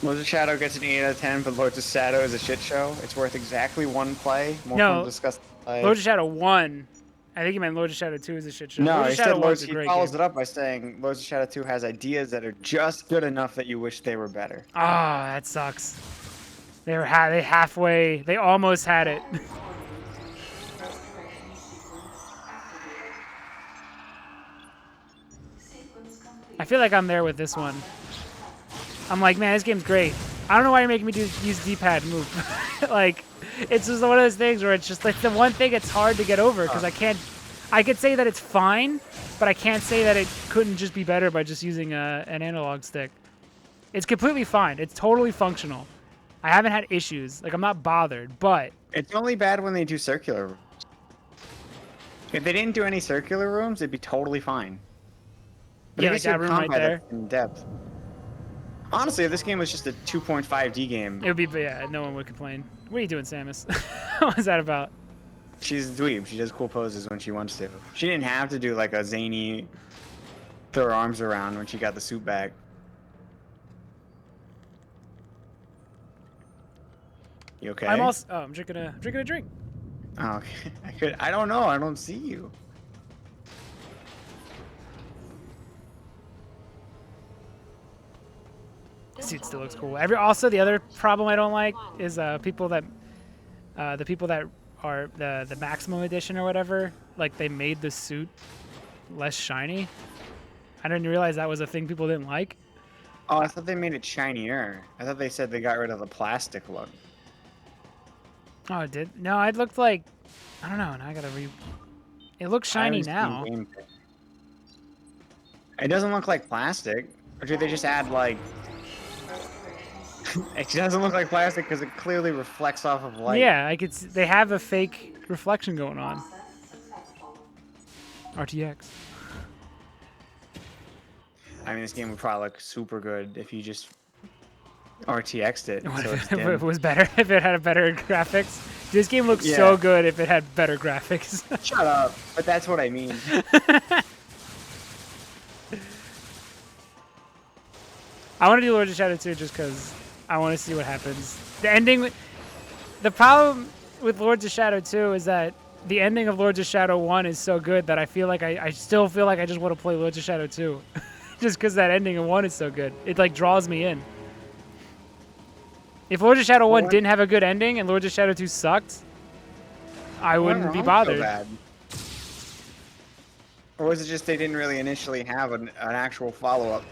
Lords of Shadow gets an 8 out of 10, but Lords of Shadow is a shit show. It's worth exactly 1 play. More fun to discuss the play. Lords of Shadow 1. I think you meant Lords of Shadow 2 is a shit show. No, Lords of Shadow 1 is a he great follows game. it up by saying Lords of Shadow 2 has ideas that are just good enough that you wish they were better. Ah, that sucks. They almost had it. I feel like I'm there with this one. I'm like, man, this game's great. I don't know why you're making me use D-pad and move. Like, it's just one of those things where it's just like the one thing it's hard to get over because I I could say that it's fine, but I can't say that it couldn't just be better by just using an analog stick. It's completely fine. It's totally functional. I haven't had issues. Like, I'm not bothered, but... It's only bad when they do circular rooms. If they didn't do any circular rooms, it'd be totally fine. But Yeah, at like least you that have room right combat there. that's in depth. Honestly, if this game was just a 2.5D game... It would be, yeah, no one would complain. What are you doing, Samus? What was that about? She's a dweeb. She does cool poses when she wants to. She didn't have to do like a zany throw her arms around when she got the suit back. You okay? I'm also... Oh, I'm drinking a drink. Oh, okay. I don't know. I don't see you. Suit still looks cool. Also, the other problem I don't like is people that... the people that are the maximum edition or whatever, like they made the suit less shiny. I didn't realize that was a thing people didn't like. Oh, I thought they made it shinier. I thought they said they got rid of the plastic look. Oh, it did? No, it looked like... I don't know. Now I gotta It looks shiny now. It doesn't look like plastic. Or did they just add like... It doesn't look like plastic because it clearly reflects off of light. Yeah, I could. They have a fake reflection going on. RTX. I mean, this game would probably look super good if you just RTX'd it. What So if, it's if dim. it was better? If it had better graphics? This game looks so good if it had better graphics. Shut up. But that's what I mean. I want to do Lords of Shadow 2 just because I want to see what happens. The ending... The problem with Lords of Shadow 2 is that the ending of Lords of Shadow 1 is so good that I feel like I still feel like I just want to play Lords of Shadow 2. Just because that ending of 1 is so good. It, like, draws me in. If Lords of Shadow 1 didn't have a good ending and Lords of Shadow 2 sucked, I wouldn't be bothered. So bad? Or was it just they didn't really initially have an actual follow-up?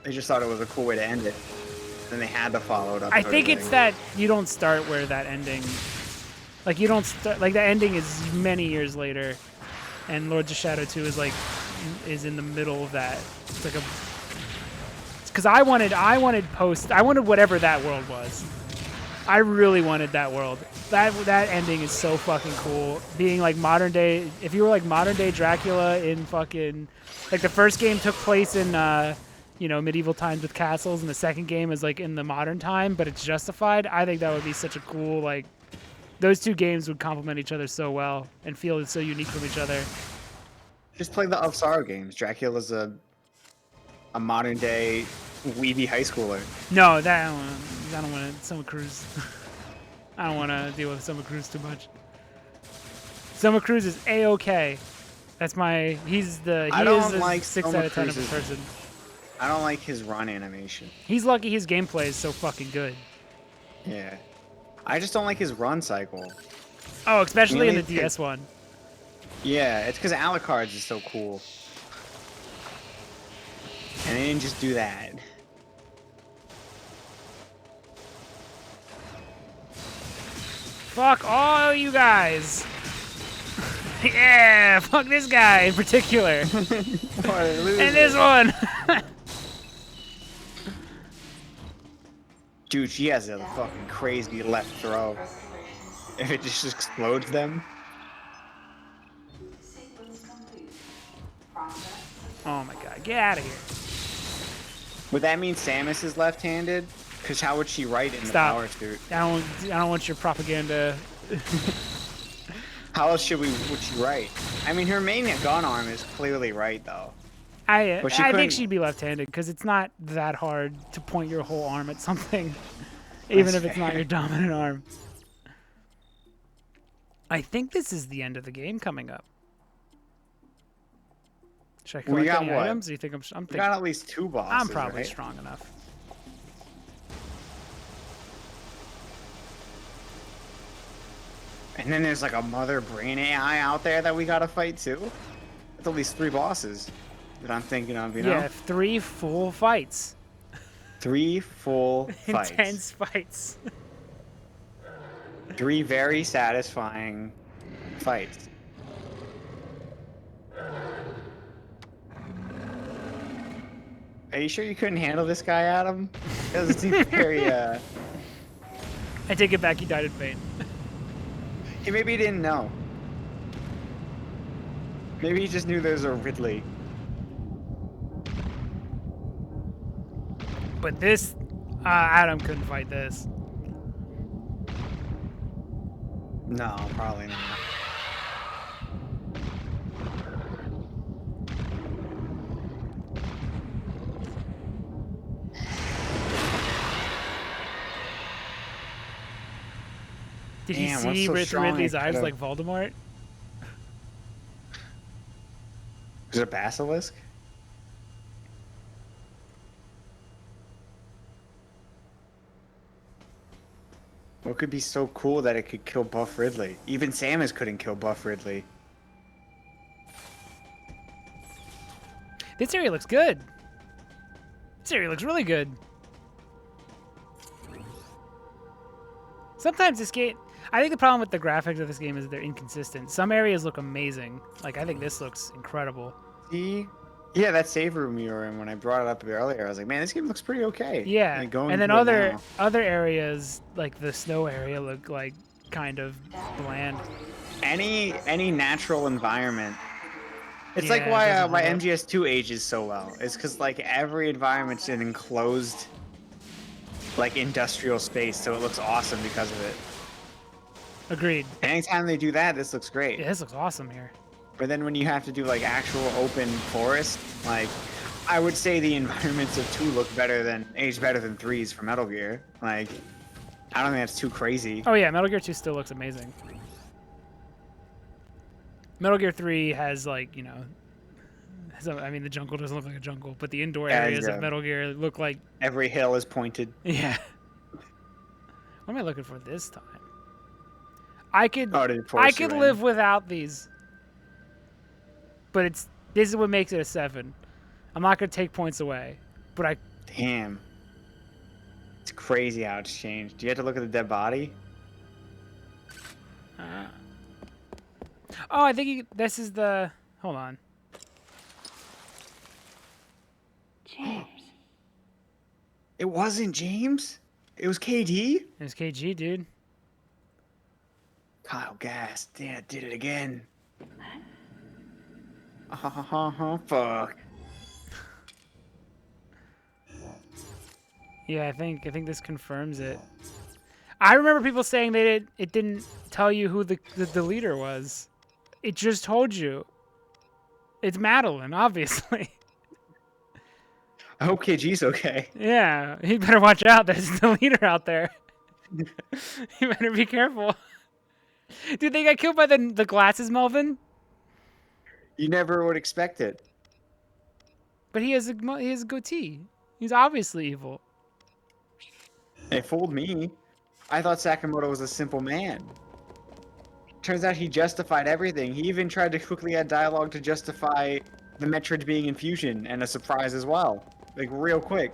They just thought it was a cool way to end it. Then they had to follow it up. I think it's that you don't start where that ending... Like, you don't start... Like, the ending is many years later. And Lords of Shadow 2 is, like... Is in the middle of that. It's like a... Because I wanted whatever that world was. I really wanted that world. That ending is so fucking cool. Being, like, modern day... If you were, like, modern day Dracula in fucking... Like, the first game took place in... you know, medieval times with castles, and the second game is like in the modern time, but it's justified. I think that would be such a cool, like, those two games would complement each other so well and feel so unique from each other. Just play the Of Sorrow games. Dracula's a modern day weeby high schooler. No, I don't want to. Summer Cruise. I don't want to deal with Summer Cruise too much. Summer Cruise is A-okay. That's my. He is a 6 out of 10 of a person. I don't like his run animation. He's lucky his gameplay is so fucking good. Yeah. I just don't like his run cycle. Oh, especially in the DS one. Yeah, it's because Alucard's is so cool. And they didn't just do that. Fuck all you guys. Yeah, fuck this guy in particular. And this one. Dude, she has a fucking crazy left throw. If it just explodes them. Oh my god, get out of here. Would that mean Samus is left-handed? Because how would she write in the power suit? I don't want your propaganda. How else would she write? I mean, her main gun arm is clearly right, though. I think she'd be left-handed because it's not that hard to point your whole arm at something, even if it's not your dominant arm. I think this is the end of the game coming up. Should I collect any items? Do you think I'm thinking? We got at least 2 bosses. I'm probably right? strong enough. And then there's like a mother brain AI out there that we gotta fight too. That's at least 3 bosses that I'm thinking of, you know? Yeah, 3 full fights. 3 full fights. Intense fights. 3 very satisfying fights. Are you sure you couldn't handle this guy, Adam? It doesn't seem very, I take it back, he died in pain. Maybe he didn't know. Maybe he just knew there's a Ridley. But this, Adam couldn't fight this. No, probably not. Did Damn, you what's see so strong Ridley's it eyes could've- like Voldemort? Is it a basilisk? What could be so cool that it could kill Buff Ridley? Even Samus couldn't kill Buff Ridley. This area looks good. This area looks really good. Sometimes this game, I think the problem with the graphics of this game is that they're inconsistent. Some areas look amazing. Like, I think this looks incredible. See? Yeah, that save room you were in when I brought it up earlier, I was like, man, this game looks pretty okay. Yeah, Like, going and then through it now. other areas, like the snow area, look like kind of bland. Any natural environment. It's Yeah, like it why doesn't my hold up. MGS2 ages so well. It's because like every environment's an enclosed, like industrial space, so it looks awesome because of it. Agreed. Anytime they do that, this looks great. Yeah, this looks awesome here. But then when you have to do like actual open forest, like I would say the environments of 2 look better than 3's for Metal Gear. Like I don't think that's too crazy. Oh yeah, Metal Gear 2 still looks amazing. Metal Gear 3 has like, you know, I mean the jungle doesn't look like a jungle, but the indoor areas of Metal Gear look like every hill is pointed. Yeah. What am I looking for this time? I could live without these. But this is what makes it a 7. I'm not gonna take points away, but I. Damn. It's crazy how it's changed. Do you have to look at the dead body? Oh, I think this is the. Hold on. James. It wasn't James. It was KD. It was KG, dude. Kyle Gass. Damn, did it again. Fuck. Yeah, I think this confirms it. I remember people saying it didn't tell you who the leader was. It just told you. It's Madeline, obviously. I hope KG's okay. Yeah, he better watch out. There's the leader out there. You better be careful. Dude, they got killed by the glasses, Melvin. You never would expect it. But he has a goatee. He's obviously evil. They fooled me. I thought Sakamoto was a simple man. Turns out he justified everything. He even tried to quickly add dialogue to justify the Metroid being in fusion and a surprise as well. Like, real quick.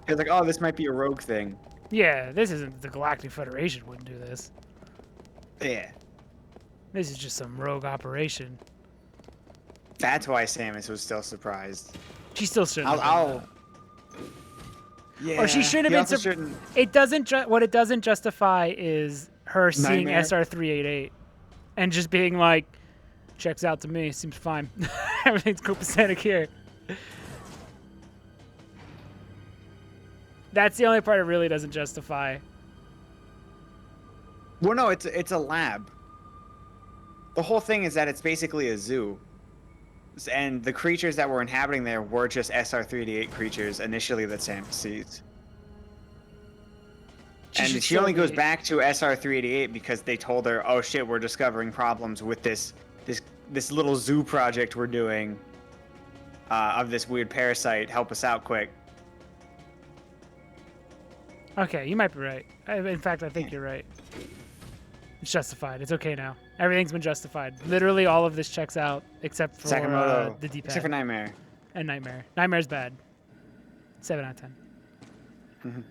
He was like, oh, this might be a rogue thing. Yeah, this isn't the Galactic Federation wouldn't do this. Yeah. This is just some rogue operation. That's why Samus was still surprised. She still shouldn't. Yeah. Or she should have been. Shouldn't. It doesn't. What it doesn't justify is her seeing Nightmare. SR388 and just being like, "Checks out to me. Seems fine. Everything's copacetic here." That's the only part it really doesn't justify. Well, no, it's a lab. The whole thing is that it's basically a zoo. And the creatures that were inhabiting there were just SR388 creatures initially that Samus sees. And she only goes back to SR388 because they told her, "Oh shit, we're discovering problems with this little zoo project we're doing of this weird parasite. Help us out quick." Okay, you might be right. In fact, I think you're right. It's justified. It's okay now. Everything's been justified. Literally all of this checks out except for Sakamoto, the D-pad. except for Nightmare. And Nightmare. Nightmare's bad. 7 out of 10. Mm-hmm.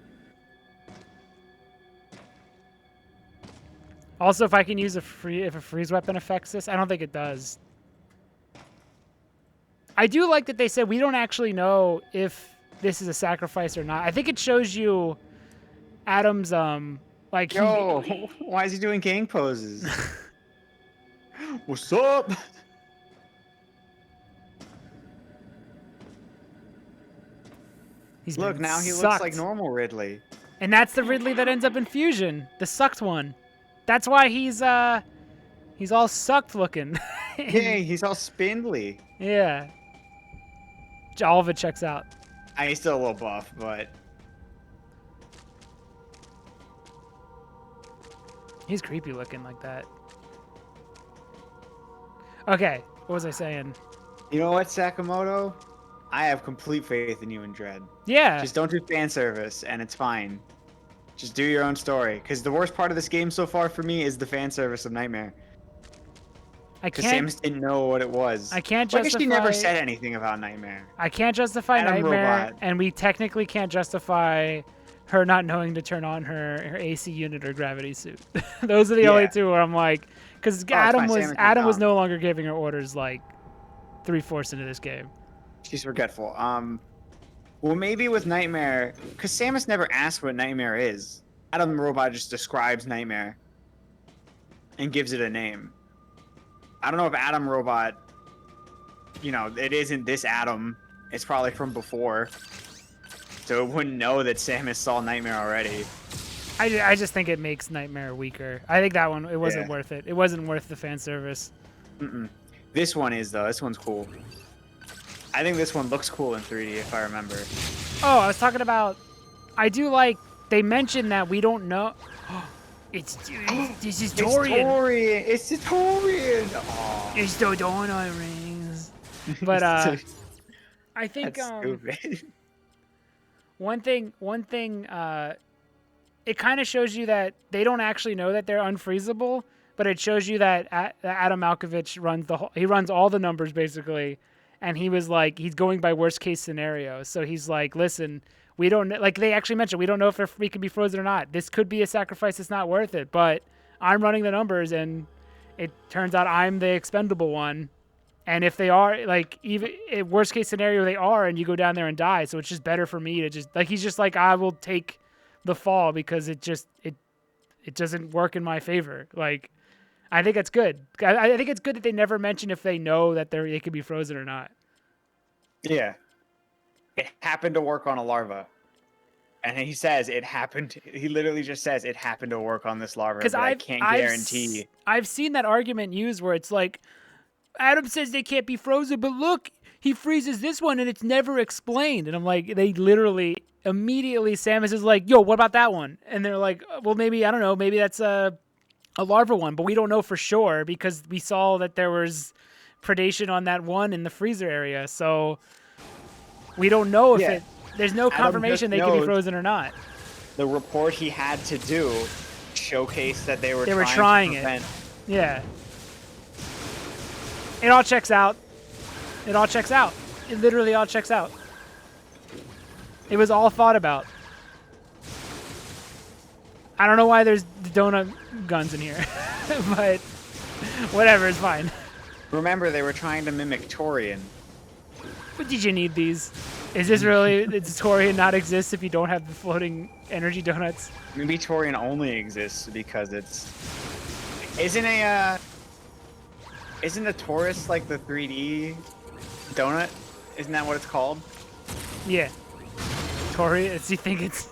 Also, if I can use if a freeze weapon affects this, I don't think it does. I do like that they said we don't actually know if this is a sacrifice or not. I think it shows you Adam's like Yo, why is he doing gang poses? What's up? He's Look, been now he looks sucked. like normal Ridley. And that's the Ridley that ends up in Fusion, the sucked one. That's why he's all sucked looking. Yeah, he's all spindly. Yeah. All of it checks out. He's still a little buff, but He's creepy looking like that. Okay, what was I saying? you know what, Sakamoto? I have complete faith in you and Dread. Yeah. Just don't do fan service, and it's fine. Just do your own story. Because the worst part of this game so far for me is the fan service of Nightmare. I Because can't. Samus didn't know what it was. I can't Like, she justify. never said anything about Nightmare. I can't justify Adam Nightmare, Robot. and we technically can't justify her not knowing to turn on her AC unit or gravity suit. Those are the only Yeah. two where I'm like, because it's Adam fine, was Samus Adam was is no longer giving her orders like 3/4 into this game. She's forgetful. Well, maybe with Nightmare, because Samus never asked what Nightmare is. Adam the Robot just describes Nightmare and gives it a name. I don't know if Adam Robot, it isn't this Adam. It's probably from before. So it wouldn't know that Samus saw Nightmare already. I just think it makes Nightmare weaker. I think that one, it wasn't worth it. It wasn't worth the fan service. This one is, though. This one's cool. I think this one looks cool in 3D, if I remember. Oh, I was talking about. I do like. They mentioned that we don't know. This is Torian. It's Torian. Aw. It's the donut rings. But I think That's stupid. one thing. It kind of shows you that they don't actually know that they're unfreezable, but it shows you that Adam Malkovich runs all the numbers basically. And he was like, he's going by worst case scenario. So he's like, listen, we don't, like they actually mentioned, we don't know if we can be frozen or not. This could be a sacrifice. It's not worth it. But I'm running the numbers and it turns out I'm the expendable one. And if they are, like, even worst case scenario, they are, and you go down there and die. So it's just better for me to just, like, he's just like, I will take the fall because it doesn't work in my favor. Like, I think it's good. I think it's good that they never mention if they know that they could be frozen or not. Yeah. It happened to work on a larva. And he says it happened. He literally just says it happened to work on this larva, but I can't guarantee. I've seen that argument used where it's like, Adam says they can't be frozen, but look, he freezes this one and it's never explained. And I'm like, they literally immediately, Samus is like, yo, what about that one? And they're like, well, maybe, I don't know, maybe that's a larva one, but we don't know for sure because we saw that there was predation on that one in the freezer area. So we don't know if there's no confirmation they can be frozen or not. The report he had to do showcased that they were trying it. Yeah. It all checks out. It all checks out. It literally all checks out. It was all thought about. I don't know why there's donut guns in here, but whatever, it's fine. Remember, they were trying to mimic Torian. But did you need these? Is this really, does Torian not exist if you don't have the floating energy donuts? Maybe Torian only exists because isn't a Taurus like the 3D donut? Isn't that what it's called? Yeah. Torian, do you think it's...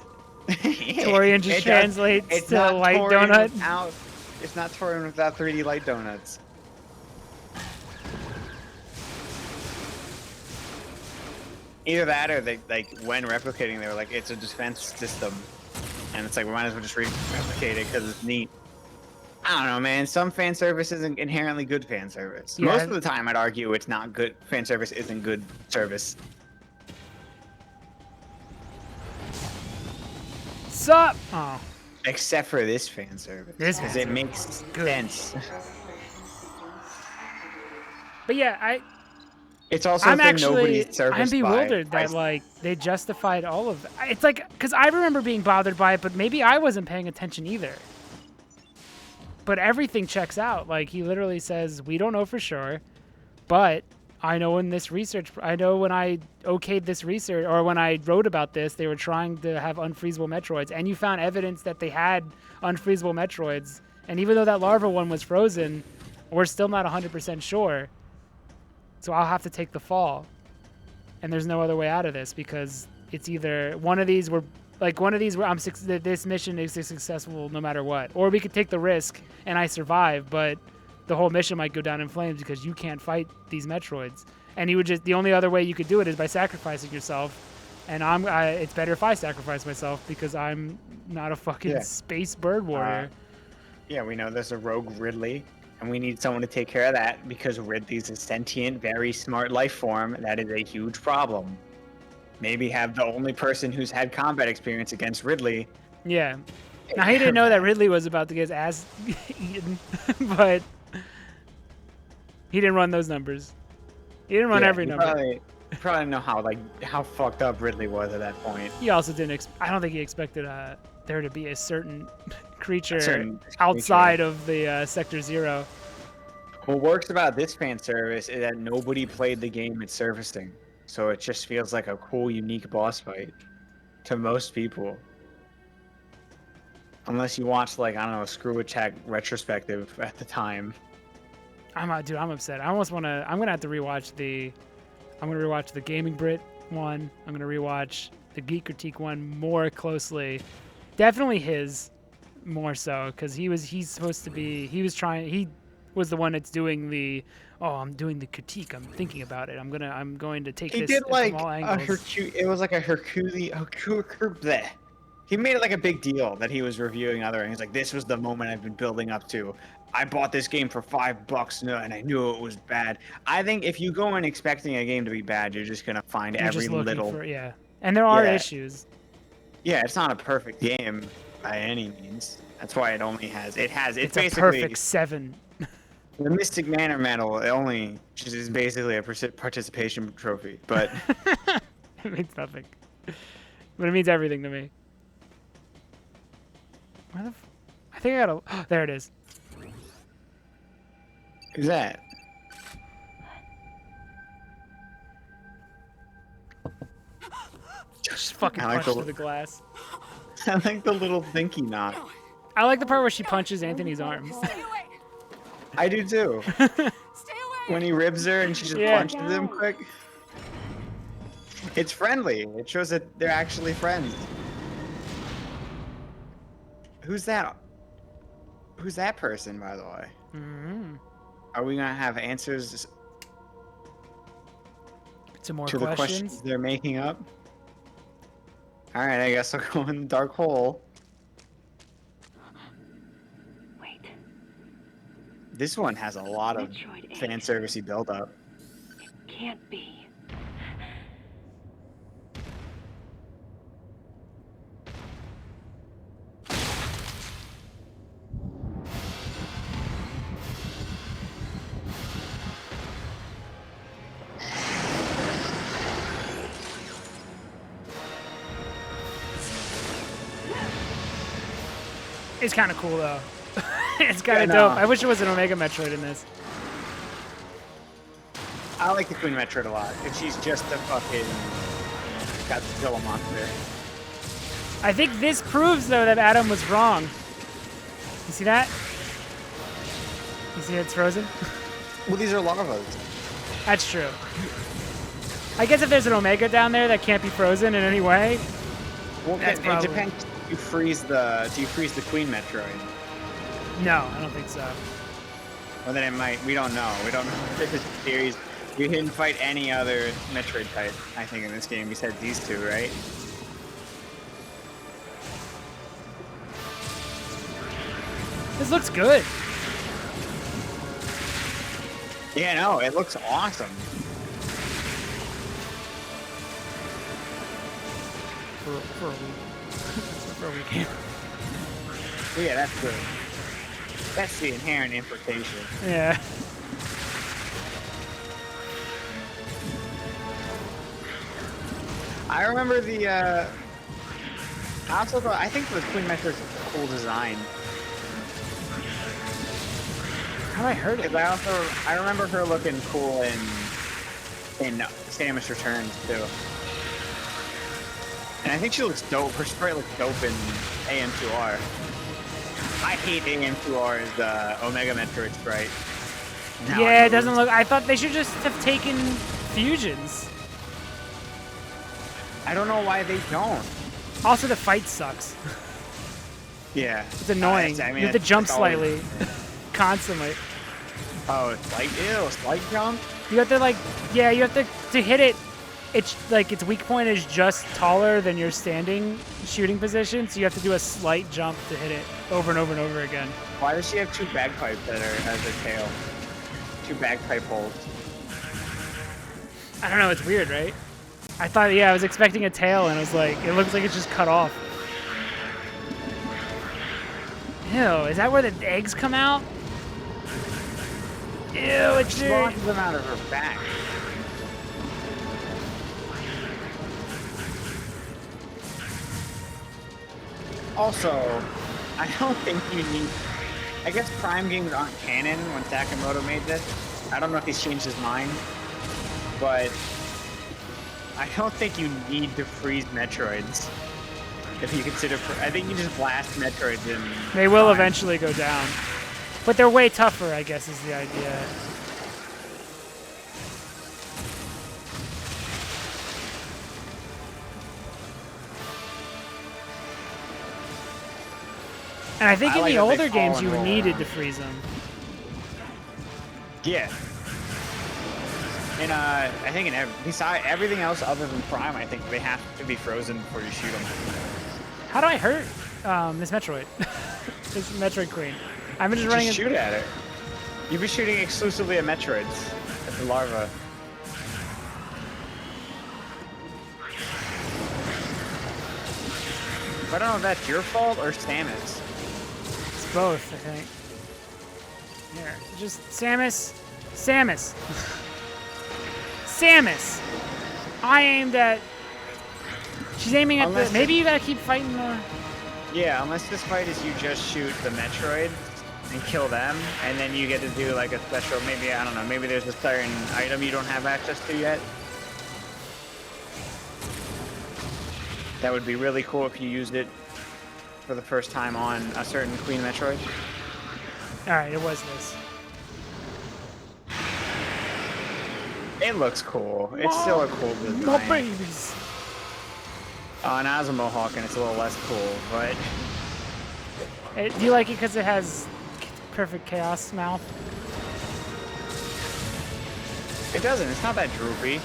Torian just translates to light donut? It's not Torian without 3D light donuts. Either that or they, like, when replicating, they were like, it's a defense system. And it's like, we might as well just replicate it because it's neat. I don't know, man. Some fan service isn't inherently good fan service. Yeah. Most of the time, I'd argue it's not good. Fan service isn't good service. Sup? Oh. Except for this fan service. Because it makes sense. But yeah, It's also nobody's serviced I'm bewildered that like they justified all of it. It's like, because I remember being bothered by it, but maybe I wasn't paying attention either. But everything checks out. Like he literally says, we don't know for sure, but I know when I okayed this research, or when I wrote about this, they were trying to have unfreezable Metroids, and you found evidence that they had unfreezable Metroids. And even though that larva one was frozen, we're still not 100% sure. So I'll have to take the fall. And there's no other way out of this, because it's either one of these where this mission is successful no matter what, or we could take the risk and I survive, but the whole mission might go down in flames because you can't fight these Metroids. And the only other way you could do it is by sacrificing yourself. And it's better if I sacrifice myself because I'm not a fucking space bird warrior. Yeah, we know there's a rogue Ridley, and we need someone to take care of that because Ridley's a sentient, very smart life form. That is a huge problem. Maybe have the only person who's had combat experience against Ridley. Yeah. Now, he didn't know that Ridley was about to get his ass eaten, but he didn't run those numbers. He didn't run every number. Probably know how fucked up Ridley was at that point. He also didn't. I don't think he expected there to be a certain creature outside of the Sector Zero. What works about this fan service is that nobody played the game it's surfacing, so it just feels like a cool, unique boss fight to most people. Unless you watched a Screw Attack retrospective at the time. I'm upset. I'm gonna have to rewatch the Gaming Brit one. I'm gonna rewatch the Geek Critique one more closely. Definitely his more so, because he was the one that's doing the I'm doing the critique. I'm thinking about it. I'm going to take this from all angles. It was like a Hercules. He made it like a big deal that he was reviewing other, and he's like, "This was the moment I've been building up to. I bought this game for $5 and I knew it was bad." I think if you go in expecting a game to be bad, you're just gonna find every little. And there are issues. Yeah, it's not a perfect game by any means. That's why it only has. It's basically a perfect 7. The Mystic Manor medal is basically a participation trophy, but it means nothing. But it means everything to me. Where I think I gotta. There it is. Who's that? Just fucking punched through the glass. I like the little thinky knot. I like the part where she punches Anthony's arms. I do too. When he ribs her and she just punches him quick. It's friendly. It shows that they're actually friends. Who's that? Who's that person, by the way? Mm-hmm. Are we gonna have answers to the questions they're making up? All right, I guess I'll go in the dark hole. Wait. This one has a lot of fan servicey build-up. It can't be. It's kind of cool though. It's kind of dope. I wish it was an Omega Metroid in this. I like the Queen Metroid a lot. If she's just a fucking Godzilla monster. I think this proves though that Adam was wrong. You see that? You see it's frozen? Well, these are lavas. That's true. I guess if there's an Omega down there that can't be frozen in any way, well, it depends. Do you freeze the Queen Metroid? No, I don't think so. Well, then it might. We don't know. We don't know if there's a series. You didn't fight any other Metroid type, I think, in this game besides these two, right? This looks good. Yeah, no, it looks awesome. For a week. For a weekend. Yeah, that's good. That's the inherent implication. Yeah. I remember I think the Queen Metroid's a cool design. How have I heard it? I remember her looking cool in in Samus Returns too. And I think she looks dope. Her sprite looks dope in AM2R. I hate AM2R's Omega Metroid sprite. Yeah, it doesn't look. I thought they should just have taken fusions. I don't know why they don't. Also, the fight sucks. Yeah. It's annoying. I mean, you have to jump it's always- slightly, constantly. Oh, it's like slight jump. You have to like, yeah, you have to hit it. It's like its weak point is just taller than your standing shooting position, so you have to do a slight jump to hit it over and over and over again. Why does she have two bagpipes that are as her tail? Two bagpipe holes. I don't know. It's weird, right? I thought, yeah, I was expecting a tail, and it was like, it looks like it's just cut off. Ew, is that where the eggs come out? Ew, it's She launches them out of her back. Also, I don't think you need... I guess Prime games aren't canon when Sakamoto made this. I don't know if he's changed his mind, but I don't think you need to freeze Metroids. If you consider... I think you just blast Metroids in... They will Prime. eventually go down. But they're way tougher, I guess, is the idea. And I think I in like the that they older fall games and you roll needed around. to freeze them. Yeah. And I think in beside everything else other than Prime, I think they have to be frozen before you shoot them. How do I hurt this Metroid? This Metroid Queen. I'm just running. Just shoot at it. You'll be shooting exclusively at Metroids, at the larva. I don't know if that's your fault or Samus. It's both, I think. Here, just Samus. Samus. Samus. I aimed at. She's aiming at Unless the. Maybe you gotta keep fighting the. Yeah, unless this fight is you just shoot the Metroid and kill them, and then you get to do like a special, maybe, I don't know, maybe there's a certain item you don't have access to yet. That would be really cool if you used it for the first time on a certain Queen Metroid. Alright, it was this. It looks cool. It's still a cool design. My babies. Now it's a Mohawk and it's a little less cool, but Do you like it because it has perfect chaos mouth? it doesn't. It's not that droopy.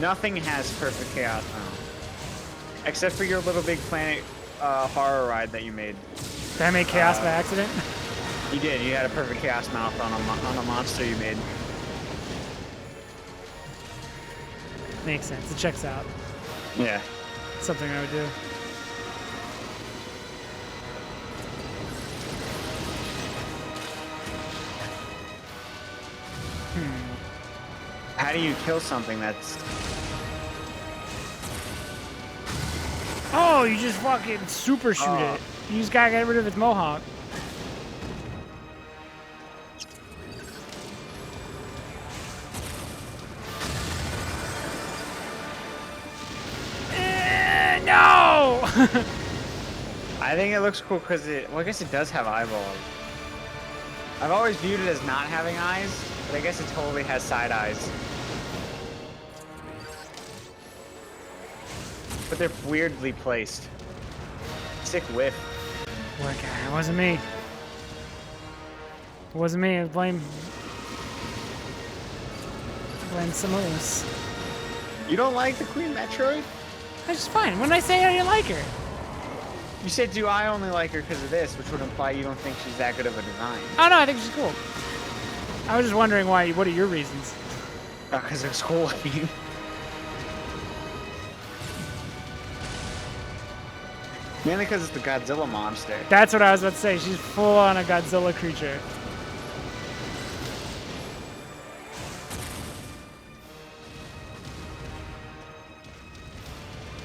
Nothing has perfect chaos now. Except for your Little Big Planet horror ride that you made. Did I make chaos by accident? You did. You had a perfect chaos mouth on a monster you made. Makes sense. It checks out. Yeah. Something I would do. How do you kill something that's... Oh, you just fucking super shoot it. You just gotta get rid of its mohawk. No! I think it looks cool because it... Well, I guess it does have eyeballs. I've always viewed it as not having eyes, but I guess it totally has side eyes. But they're weirdly placed. Sick whiff. It wasn't me. It wasn't me. I blame Samus. You don't like the Queen Metroid? That's just fine. When did I say I didn't like her? You said, do I only like her because of this, which would imply you don't think she's that good of a design. Oh no, I think she's cool. I was just wondering why. What are your reasons? Because it's cool looking. Mainly because it's the Godzilla monster. That's what I was about to say. She's full on a Godzilla creature.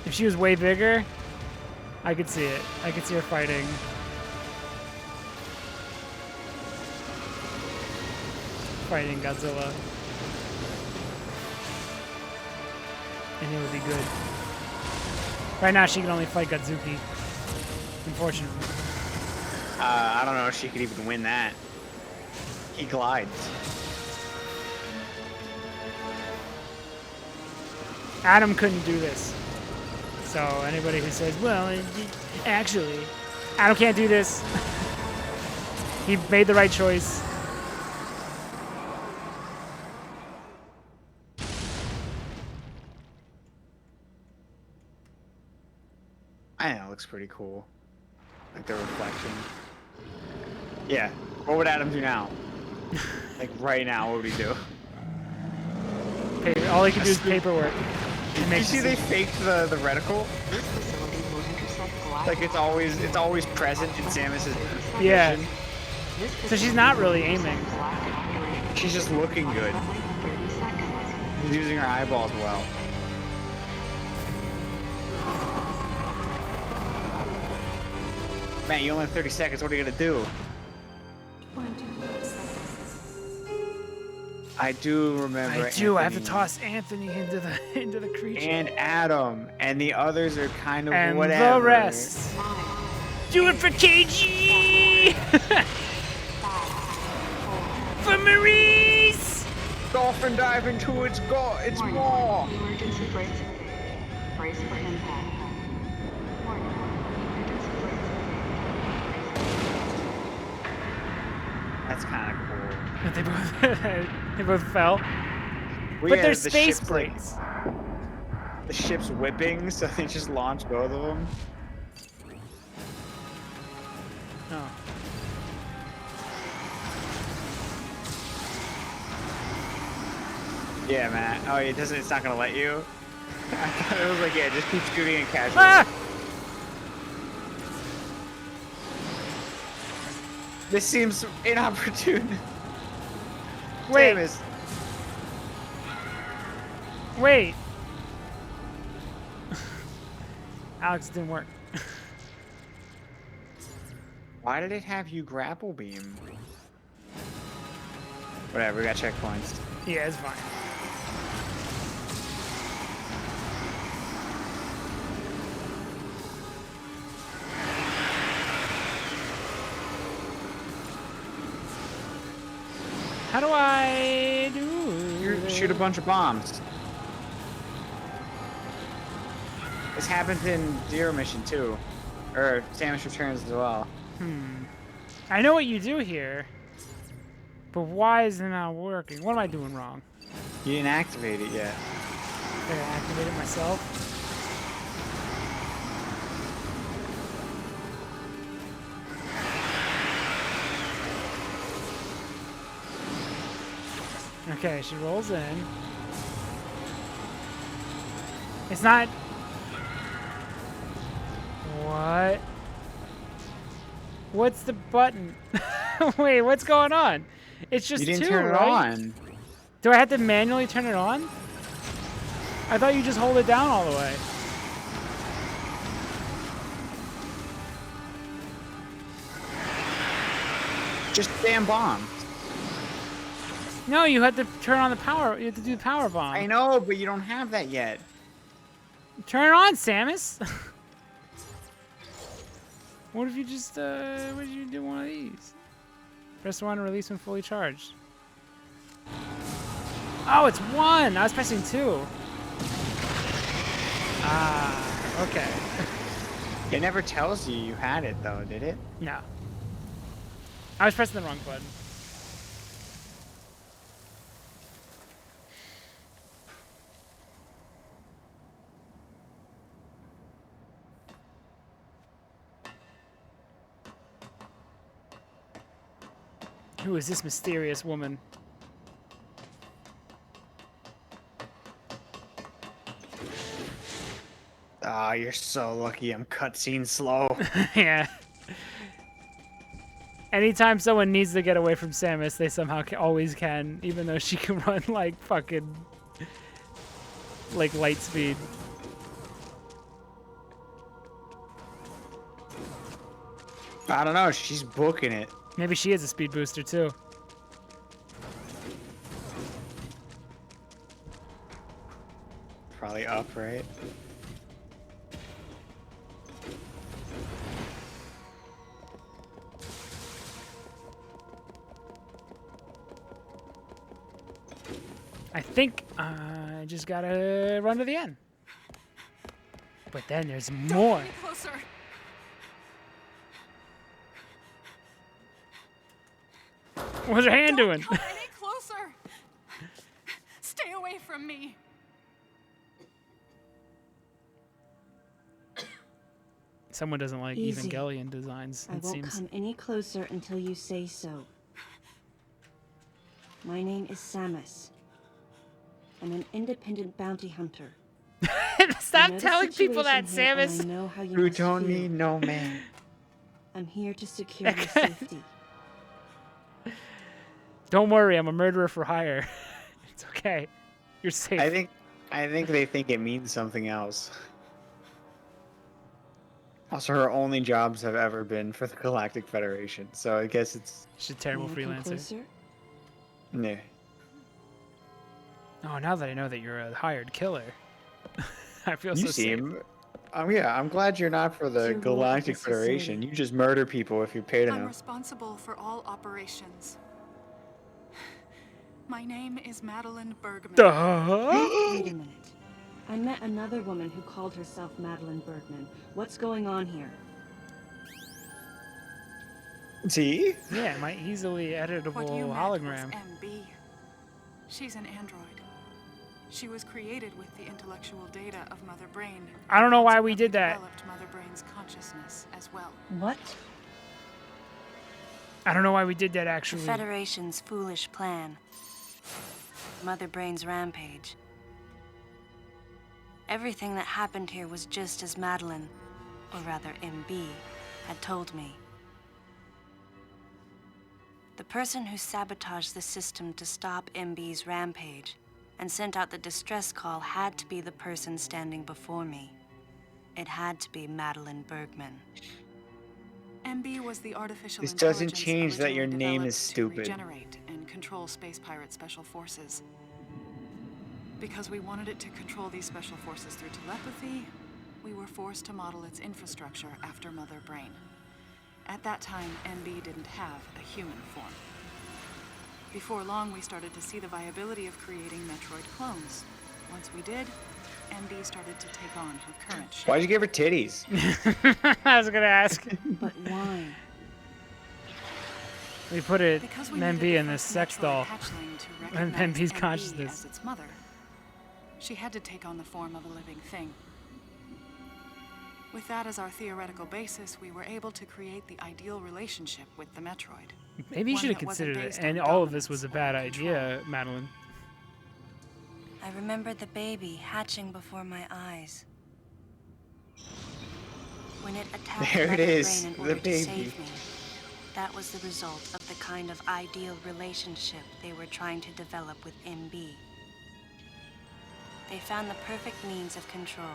If she was way bigger, I could see it. I could see her fighting. Fighting Godzilla. and it would be good. Right now, she can only fight Godzuki, unfortunately. I don't know if she could even win that. He glides. Adam couldn't do this. So anybody who says, well, actually, Adam can't do this. He made the right choice. I know, it looks pretty cool. Like the reflection. Yeah. What would Adam do now? Like right now, what would he do? All he can do is paperwork. Did you see they faked the reticle? This facility will intercept galactic. Like it's always present in Samus's Yeah. vision. So she's not really aiming. She's just looking good. She's using her eyeballs well. Man, you only have 30 seconds. What are you gonna do? I do remember. I do. I have to Anthony toss Anthony into the creature. and Adam, and the others are kind of And whatever. the rest. Do it for KG. For Maurice. Dolphin dive into its maw. Emergency brakes engaged. Brace for impact. Warning. Emergency brakes engaged. That's kind of cool. They both fell. Well, But yeah, they're the space ship's, like, brakes. the ship's whipping, so they just launch both of them. Oh. Yeah, man. Oh, it's not gonna let you. I thought it was like, yeah, just keep scooting and casual. Ah! This seems inopportune. Wait. Samus. Wait. Alex, it didn't work. Why did it have you grapple beam? Whatever, we got checkpoints. Yeah, it's fine. How do I do You shoot a bunch of bombs. This happens in Zero Mission too. Or Samus Returns as well. I know what you do here, but why is it not working? What am I doing wrong? You didn't activate it yet. Did I activate it myself? Okay, she rolls in. It's not... What? What's the button? Wait, what's going on? It's just You didn't two, turn it right? on. Do I have to manually turn it on? I thought you just hold it down all the way. Just damn bombs. No, you had to turn on the power. You had to do the power bomb. I know, but you don't have that yet. Turn it on, Samus. What if you just, what if you do one of these? Press 1 to release when fully charged. Oh, it's 1! I was pressing 2. Ah, okay. It never tells you had it, though, did it? No. I was pressing the wrong button. Who is this mysterious woman? Ah, you're so lucky I'm cutscene slow. Yeah. Anytime someone needs to get away from Samus, they somehow always can, even though she can run like fucking... like light speed. I don't know, she's booking it. Maybe she is a speed booster too. Probably definitely up, right? I think I just gotta run to the end. But then there's more. Get closer. What's her hand doing? Come any closer. Stay away from me. Someone doesn't like Easy. Evangelion designs, I it won't seems. come any closer until you say so. My name is Samus. I'm an independent bounty hunter. Stop telling people that, Samus. I know how you You must don't feel. need no man. I'm here to secure your safety. Don't worry, I'm a murderer for hire. It's okay. You're safe. I think they think it means something else. Also, her only jobs have ever been for the Galactic Federation, so I guess it's... She's a terrible May I come freelancer. closer? Nah. Oh, now that I know that you're a hired killer, I feel You so safe. seem... yeah, I'm glad you're not for the Your role at Galactic this facility. Federation. You just murder people if you're paid I'm enough. responsible for all operations. My name is Madeline Bergman. Wait a minute. I met another woman who called herself Madeline Bergman. What's going on here? See? Yeah, my easily editable What you met hologram. was MB. She's an android. She was created with the intellectual data of Mother Brain. I don't know why we Consequently did that. Developed Mother Brain's consciousness as well. What? I don't know why we did that, The actually. Federation's foolish plan. Mother Brain's rampage. Everything that happened here was just as Madeline, or rather MB, had told me. The person who sabotaged the system to stop MB's rampage and sent out the distress call had to be the person standing before me. It had to be Madeline Bergman. MB was the artificial This doesn't intelligence change that your originally name developed is to stupid. regenerate and control Space Pirate Special Forces. Because we wanted it to control these special forces through telepathy, we were forced to model its infrastructure after Mother Brain. At that time, MB didn't have a human form. Before long, we started to see the viability of creating Metroid clones. Once we did, MB started to take on her current shape. Why'd you give her titties? I was gonna ask. But why? We put it Because we needed MB the in this first sex Metroid doll. hatchling to And recognize MB's MB consciousness. as its mother. She had to take on the form of a living thing. With that as our theoretical basis, we were able to create the ideal relationship with the Metroid. Maybe you One should have that wasn't considered it. based And on all of this dominance was a or bad control. idea, Madeline. I remembered the baby hatching before my eyes. When it attacked There it Mother is, Brain in the order to baby. save me, that was the result of the kind of ideal relationship they were trying to develop with MB. They found the perfect means of control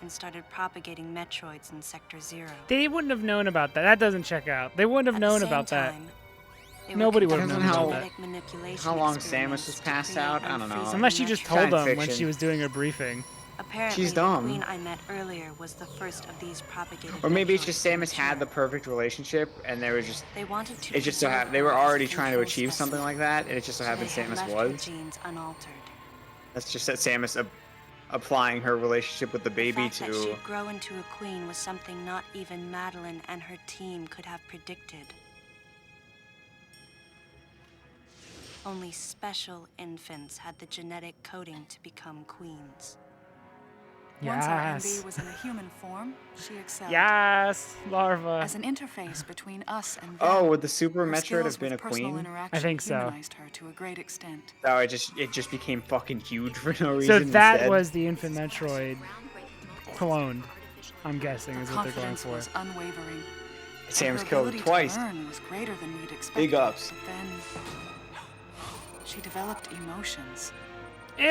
and started propagating Metroids in Sector 0. They wouldn't have known about that. That doesn't check out. They wouldn't have At the known same about that. time, they were Nobody would have Depends known on about how- that. genetic manipulation How long experiments Samus was to passed create out? I don't know. unfreezable Unless she just Metroids. told Science them when fiction. she was doing her briefing. Apparently, She's dumb. the queen I met earlier was the first of these propagated Or maybe it's Metroids just to Samus had mature. the perfect relationship, and they were just... They wanted to It just so preserve happened they were her as a already trying to control achieve something specimen, like that, and it just so so happened they had Samus left her was. genes unaltered. That's just that Samus applying her relationship with the The baby fact that to... she'd grow into a queen was something not even Madeline and her team could have predicted. Only special infants had the genetic coding to become queens. Once our Yes. MB was in a human form, she excelled. Yes, larva. As an interface between us and them, Oh, would the Super her Metroid skills have been with a personal queen? interaction I think so. humanized her to a great extent. Oh, it just became fucking huge for no So reason that instead. was the infant Metroid cloned, I'm guessing, Her is what they're going confidence for. was unwavering. Samus Her killed ability him twice. To learn was greater than we'd expected. Big ups. But then she developed emotions. Ew!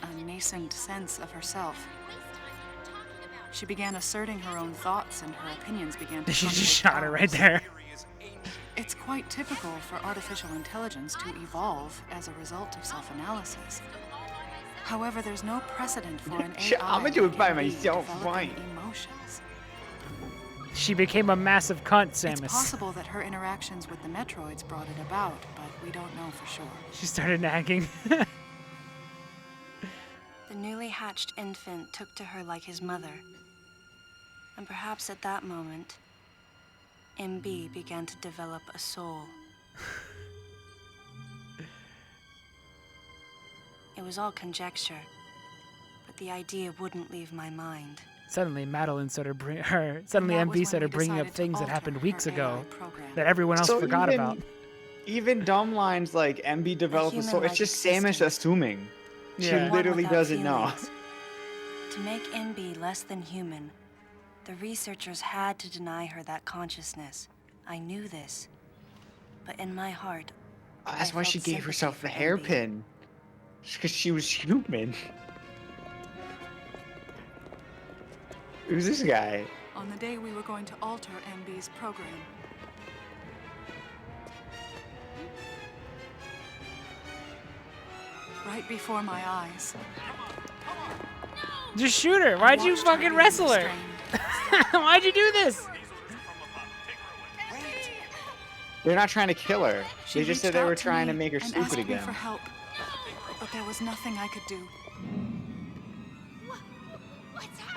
And a nascent sense of herself. She began asserting her own thoughts, and her opinions began to She come just with shot her right powers. there. It's quite typical for artificial intelligence to evolve as a result of self-analysis. However, there's no precedent for an Shit, AI I'ma do it by like MB myself, developing fine. emotions. She became a massive cunt, It's Samus. possible that her interactions with the Metroids brought it about, but we don't know for sure. She started nagging. The newly hatched infant took to her like his mother. And perhaps at that moment, MB began to develop a soul. It was all conjecture, but the idea wouldn't leave my mind. Suddenly, Madeline started And suddenly that was MB when started we bringing up decided to things that alter happened her weeks ago AI program. that everyone else So forgot about. Even dumb lines like MB developed a soul. It's human-like just Samus existence. assuming. She Yeah. One literally without doesn't know. feelings. To make MB less than human, the researchers had to deny her that consciousness. I knew this. But in my heart, That's I why she felt gave sympathy herself the for MB. hairpin. Just because she was human. Who's this guy? On the day we were going to alter MB's program. Right before my eyes. Just shoot her. Why'd you Watched her fucking being wrestle her? restrained. Why'd you do this? They're not trying to kill her. She They just said reached they out were to trying to me make her and stupid asked me again. for help, but there was nothing I could do.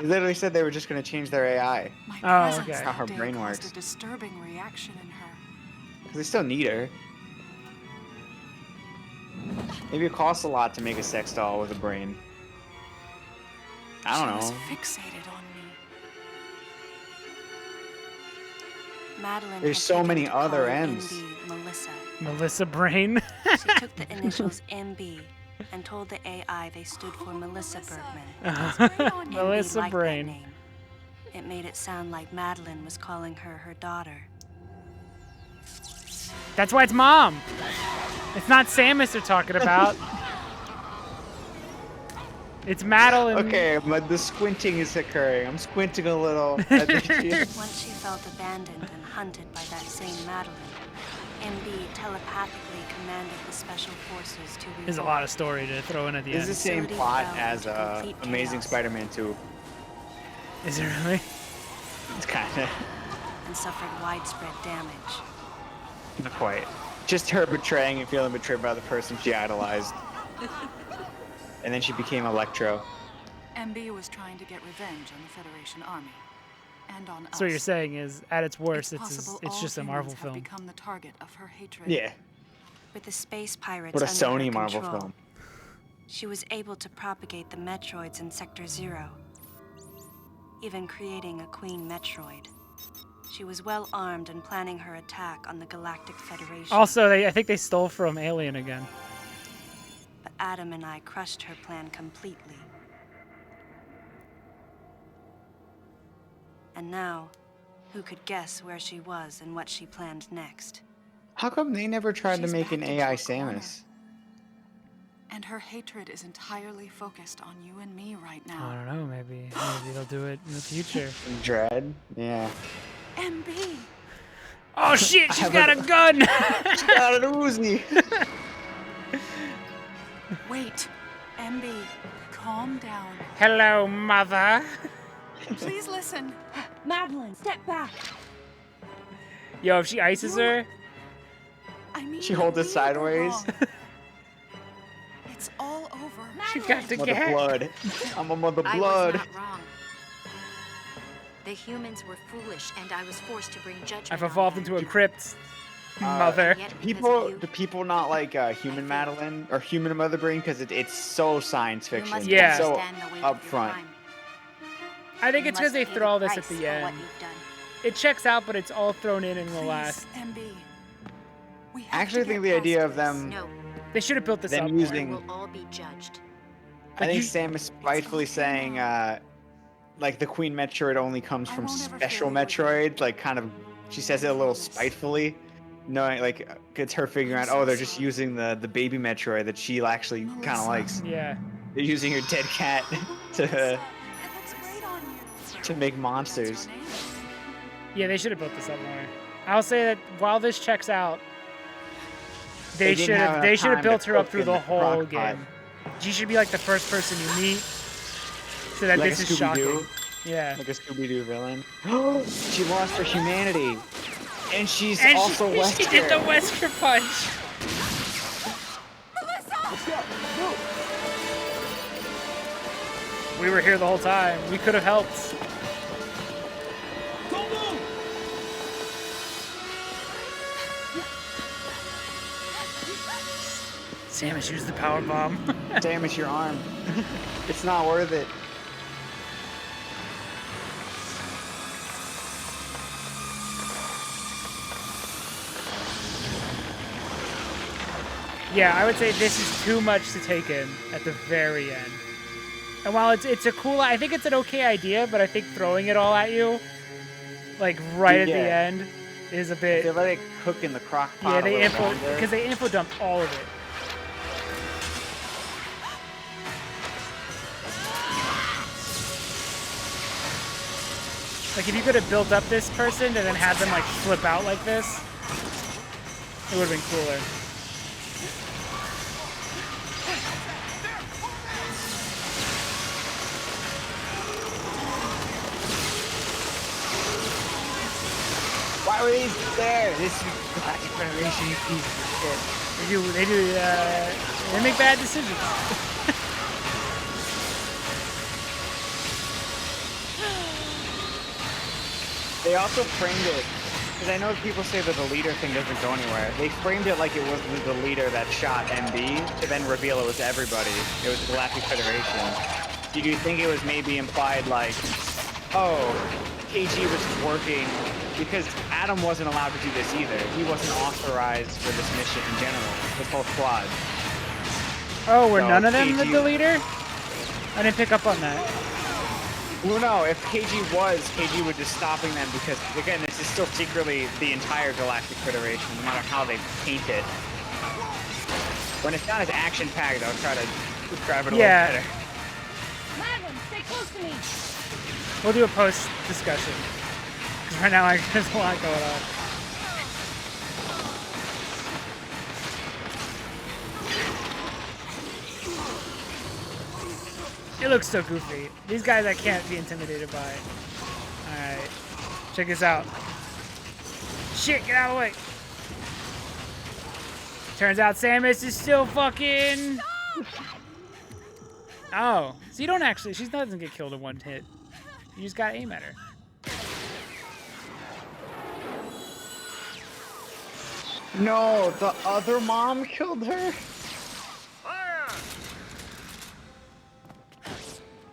They literally said they were just going to change their AI. My Oh, presence okay. That's how her that day brain caused works. a disturbing reaction in her. 'Cause they still need her. Maybe it costs a lot to make a sex doll with a brain. I don't She was know. fixated on me. Madeline There's had so taken many to other calling M's. MB Melissa. Melissa Brain. She took the initials MB and told the AI they stood for Melissa Bergman. Melissa MB liked that Brain. name. It made it sound like Madeline was calling her her daughter. That's why it's Mom. It's not Samus they're talking about. It's Madeline. Okay, but the squinting is occurring. I'm squinting a little. I think Once she felt abandoned and hunted by that same Madeline, MB telepathically commanded the special forces to There's a lot of story to throw in at the This end. is the same Facility plot fell as into complete Amazing chaos. Spider-Man 2. Is it really? It's kind of and suffered widespread damage. not quite. Just her betraying and feeling betrayed by the person she idolized. And then she became Electro. MB was trying to get revenge on the Federation army. And on us. So what you're saying is, at its worst, It's it's possible it's all just a humans Marvel have film. become the target of her hatred. Yeah. With the space pirates What a under her Sony Marvel control, film. she was able to propagate the Metroids in Sector 0, even creating a Queen Metroid. She was well armed and planning her attack on the Galactic Federation. Also, I think they stole from Alien again. But Adam and I crushed her plan completely. And now, who could guess where she was and what she planned next? How come they never tried to She's make an backed into AI a corner. Samus? And her hatred is entirely focused on you and me right I now. don't know. Maybe they'll do it in the future. Dread? Yeah. MB! Oh shit! I She's have got a gun. She's got an Uzi! Wait, MB, calm down. Hello, mother. Please listen. Madeline, step back. Yo, if she ices her, I mean, She holds it we were sideways. wrong. It's all over. she got the Mother cat. blood. I'm a mother I blood. was not wrong. The humans were foolish, and I was forced to bring judgment. I've on evolved them. into a crypt. Mother. Yet because People, of you, do people not like human Madeline or human Mother Brain because it's so science you fiction? must Yeah. It's so understand the weight of your upfront. crime. I think You it's because must they pay throw all the this at price the for end. what you've done. It checks out, but it's all thrown in the Please, last. MB. We have I actually to think get the idea past of this. them, No, They should have built this them up more. using, we'll all be judged. I think you- Sam is spitefully saying, like the Queen Metroid only comes I from won't ever Special fail you again. Metroid, like kind of, she says it a little spitefully, knowing like it's her figuring out, I'm so oh, they're just sorry. using the baby Metroid that she actually kind Melissa. of likes. Yeah. They're using her dead cat to It looks great on you. to make What's monsters. your name? Yeah, they should have built this up more. I'll say that while this checks out, They didn't have enough they should have time to built her up cook through in the the whole crock pot. game. She should be like the first person you meet, so that Like this a is shocking. Scooby-Doo? Yeah. Like a Scooby-Doo villain. She lost her humanity. And she's And also she Wesker. did the Wesker punch. We were here the whole time. We could have helped. Don't move! Samus used the power bomb. Damage your arm. It's not worth it. Yeah, I would say this is too much to take in at the very end. And while it's a cool, I think it's an okay idea, but I think throwing it all at you, like right at the end, is a bit. They let it cook in the crock pot. Yeah, they info because they info dumped all of it. Like if you could have built up this person and then had them like flip out like this, it would have been cooler. Why were these there? This is Galactic Federation, you piece of shit. They make bad decisions. They also framed it, because I know people say that the leader thing doesn't go anywhere. They framed it like it was the leader that shot MB, to then reveal it was everybody. It was the Galactic Federation. Did you think it was maybe implied like, oh, KG was just working, because Adam wasn't allowed to do this either. He wasn't authorized for this mission in general, this whole squad. Oh, were So none of them KG the leader? I didn't pick up on that. Well, no, if KG was, KG would be stopping them because, again, this is still secretly the entire Galactic Federation, no matter how they paint it. When it's not as action-packed, I'll try to describe it a little better. Madeline, stay close to me. We'll do a post discussion. Because right now there's a lot going on. It looks so goofy. These guys I can't be intimidated by. Alright. Check this out. Shit, get out of the way. Turns out Samus is still fucking... Oh. So you don't actually... She doesn't get killed in one hit. You just gotta aim at her. No, the other mom killed her?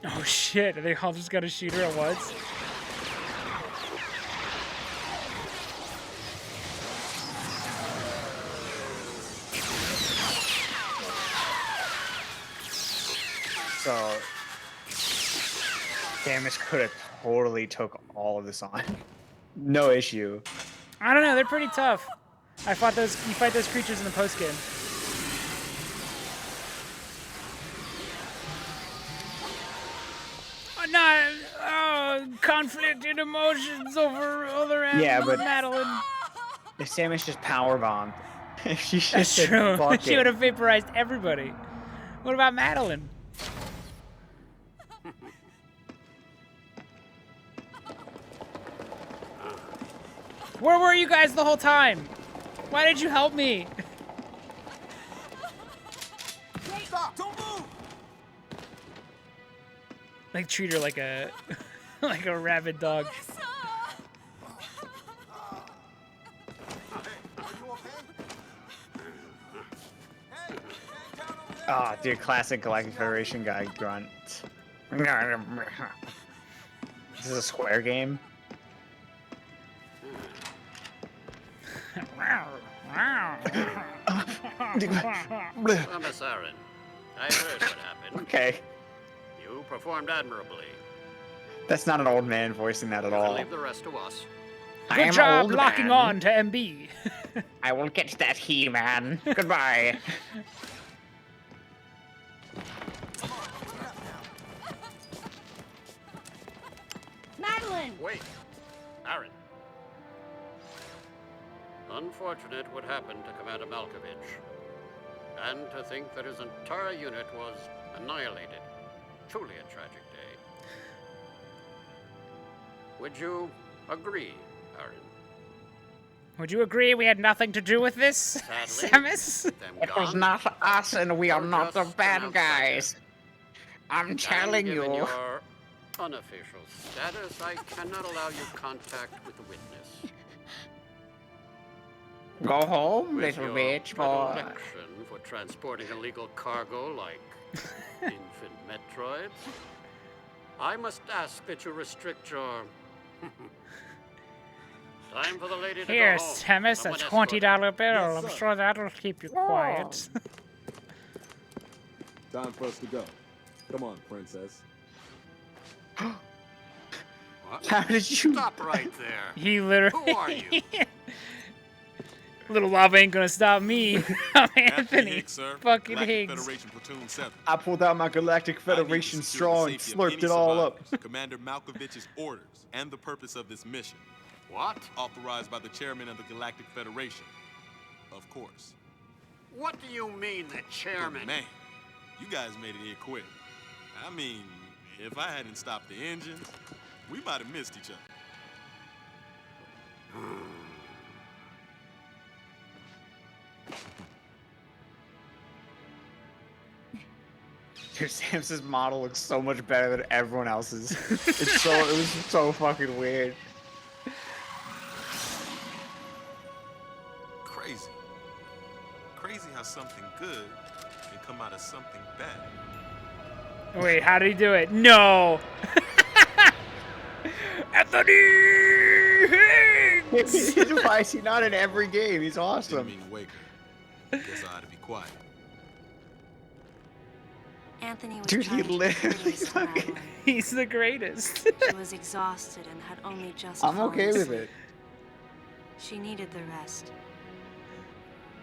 Oh shit, are they all just gonna shoot her at once? So, Samus could have totally took all of this on. No issue. I don't know, they're pretty tough. You fight those creatures in the post game. Conflicted emotions over Other M. Yeah, but Madeline. if Samus just power bombed, if she just That's said, true. "Fuck She it." would have vaporized everybody. What about Madeline? Where were you guys the whole time? Why did you help me? Stop! Don't move! Like treat her like a like a rabid dog. Ah, dude, classic Galactic Federation guy grunt. This is a Square game. Miss Aaron, I heard what happened. Okay, You performed admirably. that's not an old man voicing that at You can all. leave the rest to us. I Good am job old locking man. on to MB. I will get that He-Man. Goodbye. Madeline! Wait, Aaron. Unfortunate what happened to Commander Malkovich. And to think that his entire unit was annihilated. Truly a tragic day. Would you agree, Aaron? Would you agree we had nothing to do with this, Sadly, Samus? It was not us, and we are not the bad guys. I'm telling Given you. your unofficial status, I cannot allow you contact with the witness. Go home, With little your bitch boy. predilection for transporting illegal cargo like infant Metroids, I must ask that you restrict your... Time for the lady to Here, go home. Samus, a Someone $20 bill. Yes, I'm sir. sure that'll keep you quiet. Time for us to go. Come on, princess. What? How did you? Stop right there. He literally. Who are you? Little lava ain't gonna stop me. I'm Anthony. Higgs, sir. Fucking Galactic Higgs. Federation Platoon 7. I pulled out my Galactic Federation straw and slurped it all up. Commander Malkovich's orders and the purpose of this mission. What? Authorized by the chairman of the Galactic Federation. Of course. What do you mean, the chairman? Man, you guys made it here quick. I mean, if I hadn't stopped the engines, we might have missed each other. Dude, Samus's model looks so much better than everyone else's. It was so fucking weird. Crazy. Crazy how something good can come out of something bad. Wait, how did he do it? No! Anthony Higgs! Why is he not in every game? He's Didn't awesome. mean to wake her. Guess I ought to be quiet. Anthony was Dude, he trying to be literally courteous to fucking- Madeline. He's the greatest. She was exhausted and had only just I'm fallen okay with asleep. it. She needed the rest.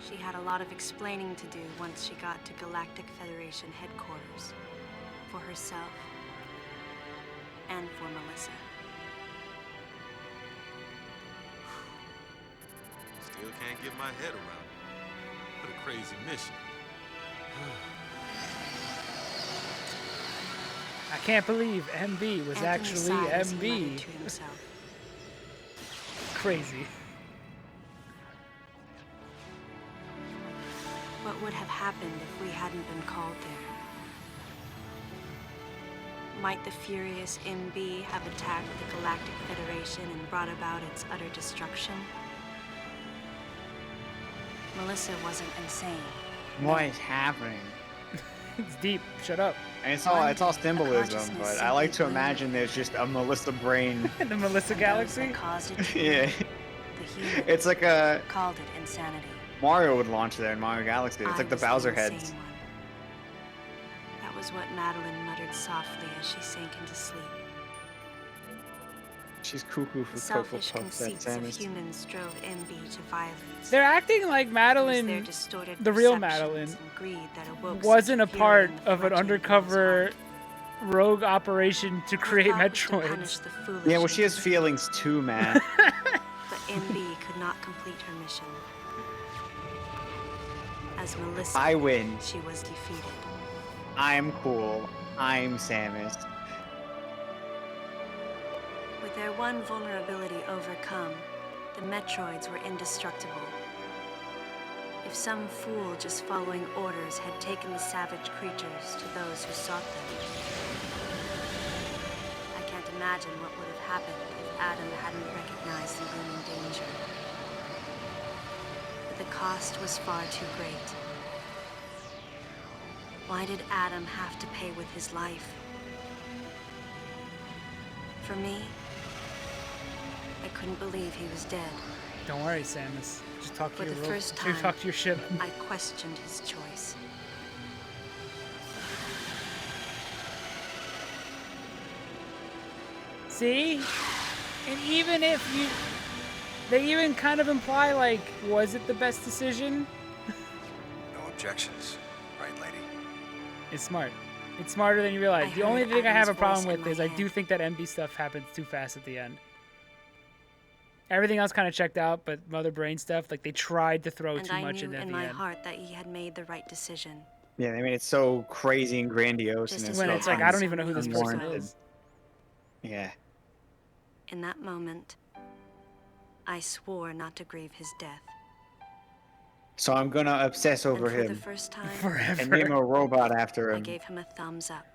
She had a lot of explaining to do once she got to Galactic Federation headquarters. For herself. And for Melissa. Still can't get my head around it. What a crazy mission. I can't believe MB was Anthony actually sighed as he MB. muttered to himself. Crazy. What would have happened if we hadn't been called there? Might the furious MB have attacked the Galactic Federation and brought about its utter destruction? Melissa wasn't insane. What is happening? It's deep. Shut up. And it's all symbolism, but I like to imagine there's just a Melissa brain. The Melissa Galaxy? That caused it to Yeah. the human It's like a called it insanity. Mario would launch there in Mario Galaxy. It's I like the was Bowser insane heads. one. That was what Madeline muttered softly as she sank into sleep. She's cuckoo for Cocoa Selfish Puffs, that conceits of Samus. humans drove MB to violence. They're acting like It was Madeline, their distorted the real perceptions Madeline, and greed that awoke wasn't a such fury part in the of an fledgling undercover girl's heart. rogue operation to Her create thought was to punish Metroids. the foolish Yeah, well, she has innocent. feelings too, man. But MB could not complete her mission. As Melissa, I win. she was defeated. I'm cool. I'm Samus. With their one vulnerability overcome, the Metroids were indestructible. If some fool just following orders had taken the savage creatures to those who sought them, I can't imagine what would have happened if Adam hadn't recognized the looming danger. But the cost was far too great. Why did Adam have to pay with his life? For me, I couldn't believe he was dead. Don't worry, Samus. Just talk to For your the ro- first you time, talk to your ship. I questioned his choice. See? And even if you... They even kind of imply, like, was it the best decision? No objections, right, lady? It's smart. It's smarter than you realize. I The only heard thing I have a Adam's problem voice in with my is I do head. think that MB stuff happens too fast at the end. Everything else kind of checked out, but Mother Brain stuff, like they tried to throw And too I much knew in at in the my end. heart that he had made the right decision. Yeah, they made it so crazy and grandiose, Just and as When he it's had like, I so don't even know who many this others person have. is. Yeah. In that moment, I swore not to grieve his death. So I'm gonna obsess over And for the him first time, Forever. and name a robot after I him. gave him a thumbs up.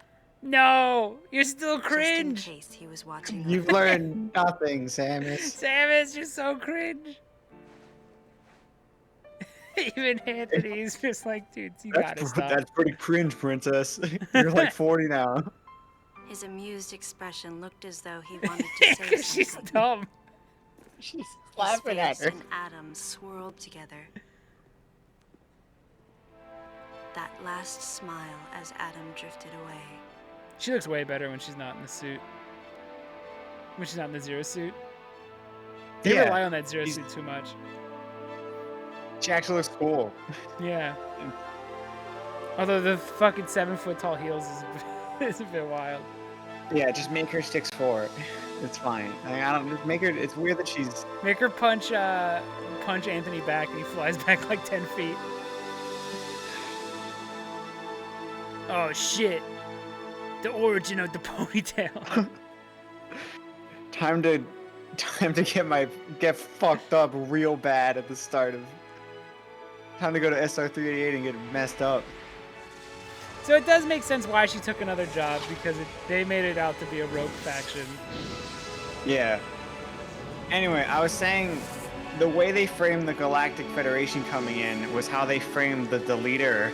No, you're still Just in cringe. case he was watching You've over me. learned nothing, Samus. Samus, you're so cringe. Even Anthony's just like, dude, you gotta stop. That's pretty cringe, princess. You're like 40 now. His amused expression looked as though he wanted to say something. She's dumb. She's His laughing at face her. and Adam swirled together. That last smile as Adam drifted away. She looks way better when she's not in the suit. When she's not in the Zero suit. They Yeah, rely on that Zero suit too much. She actually looks cool. Yeah. Although the fucking 7-foot tall heels is a bit wild. Yeah, just make her 6'4". It's fine. I don't just make her. It's weird that she's. Make her punch Anthony back and he flies back like 10 feet. Oh shit. The origin of the ponytail. Time to get fucked up real bad at the start of. Time to go to SR388 and get messed up. So it does make sense why she took another job, because they made it out to be a rogue faction. Yeah. Anyway, I was saying the way they framed the Galactic Federation coming in was how they framed the Deleter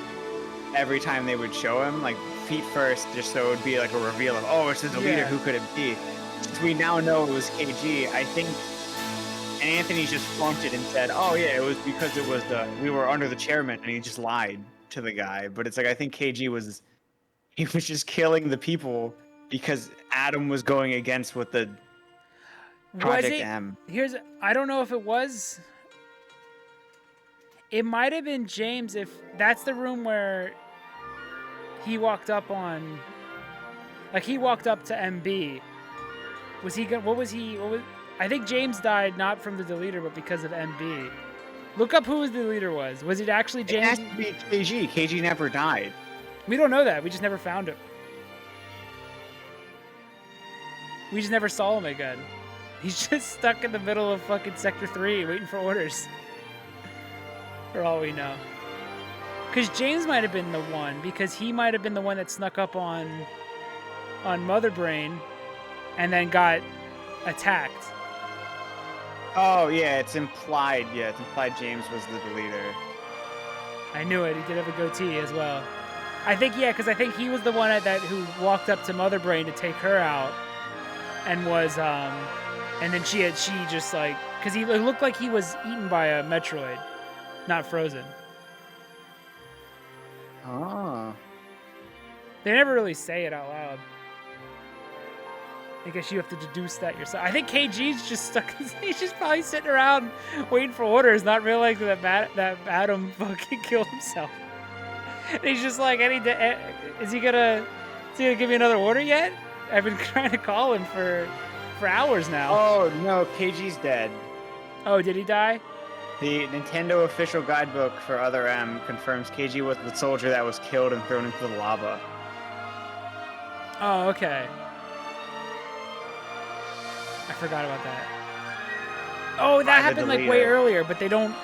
every time they would show him, like feet first, just so it would be like a reveal of, oh, it's the Deleter, Yeah. who could it be? Since we now know it was KG, I think, and Anthony just flunked it and said, oh yeah, it was because it was we were under the chairman, and he just lied to the guy. But it's like, I think KG was just killing the people because Adam was going against what the Project M. I don't know if it was. It might have been James, if that's the room where he walked up on. Like, he walked up to MB. Was he what was I think James died not from the Deleter, but because of MB. Look up who the leader was. Was it actually James? It has to be KG. KG never died. We don't know that. We just never found him. We just never saw him again. He's just stuck in the middle of fucking Sector 3 waiting for orders. For all we know. Because James might have been the one, because he might have been the one that snuck up on Mother Brain and then got attacked. Oh, yeah, it's implied. Yeah, it's implied James was the leader. I knew it. He did have a goatee as well. I think, yeah, because I think he was the one who walked up to Mother Brain to take her out, and was, and then she just like, because it looked like he was eaten by a Metroid, not frozen. Oh. They never really say it out loud. I guess you have to deduce that yourself. I think KG's just stuck. He's just probably sitting around waiting for orders, not realizing that Adam fucking killed himself. And he's just like, is he gonna give me another order yet? I've been trying to call him for hours now. Oh no, KG's dead. Oh, did he die? The Nintendo official guidebook for Other M confirms KG was the soldier that was killed and thrown into the lava. Oh, okay. I forgot about that. Oh, that happened like way earlier, but they don't.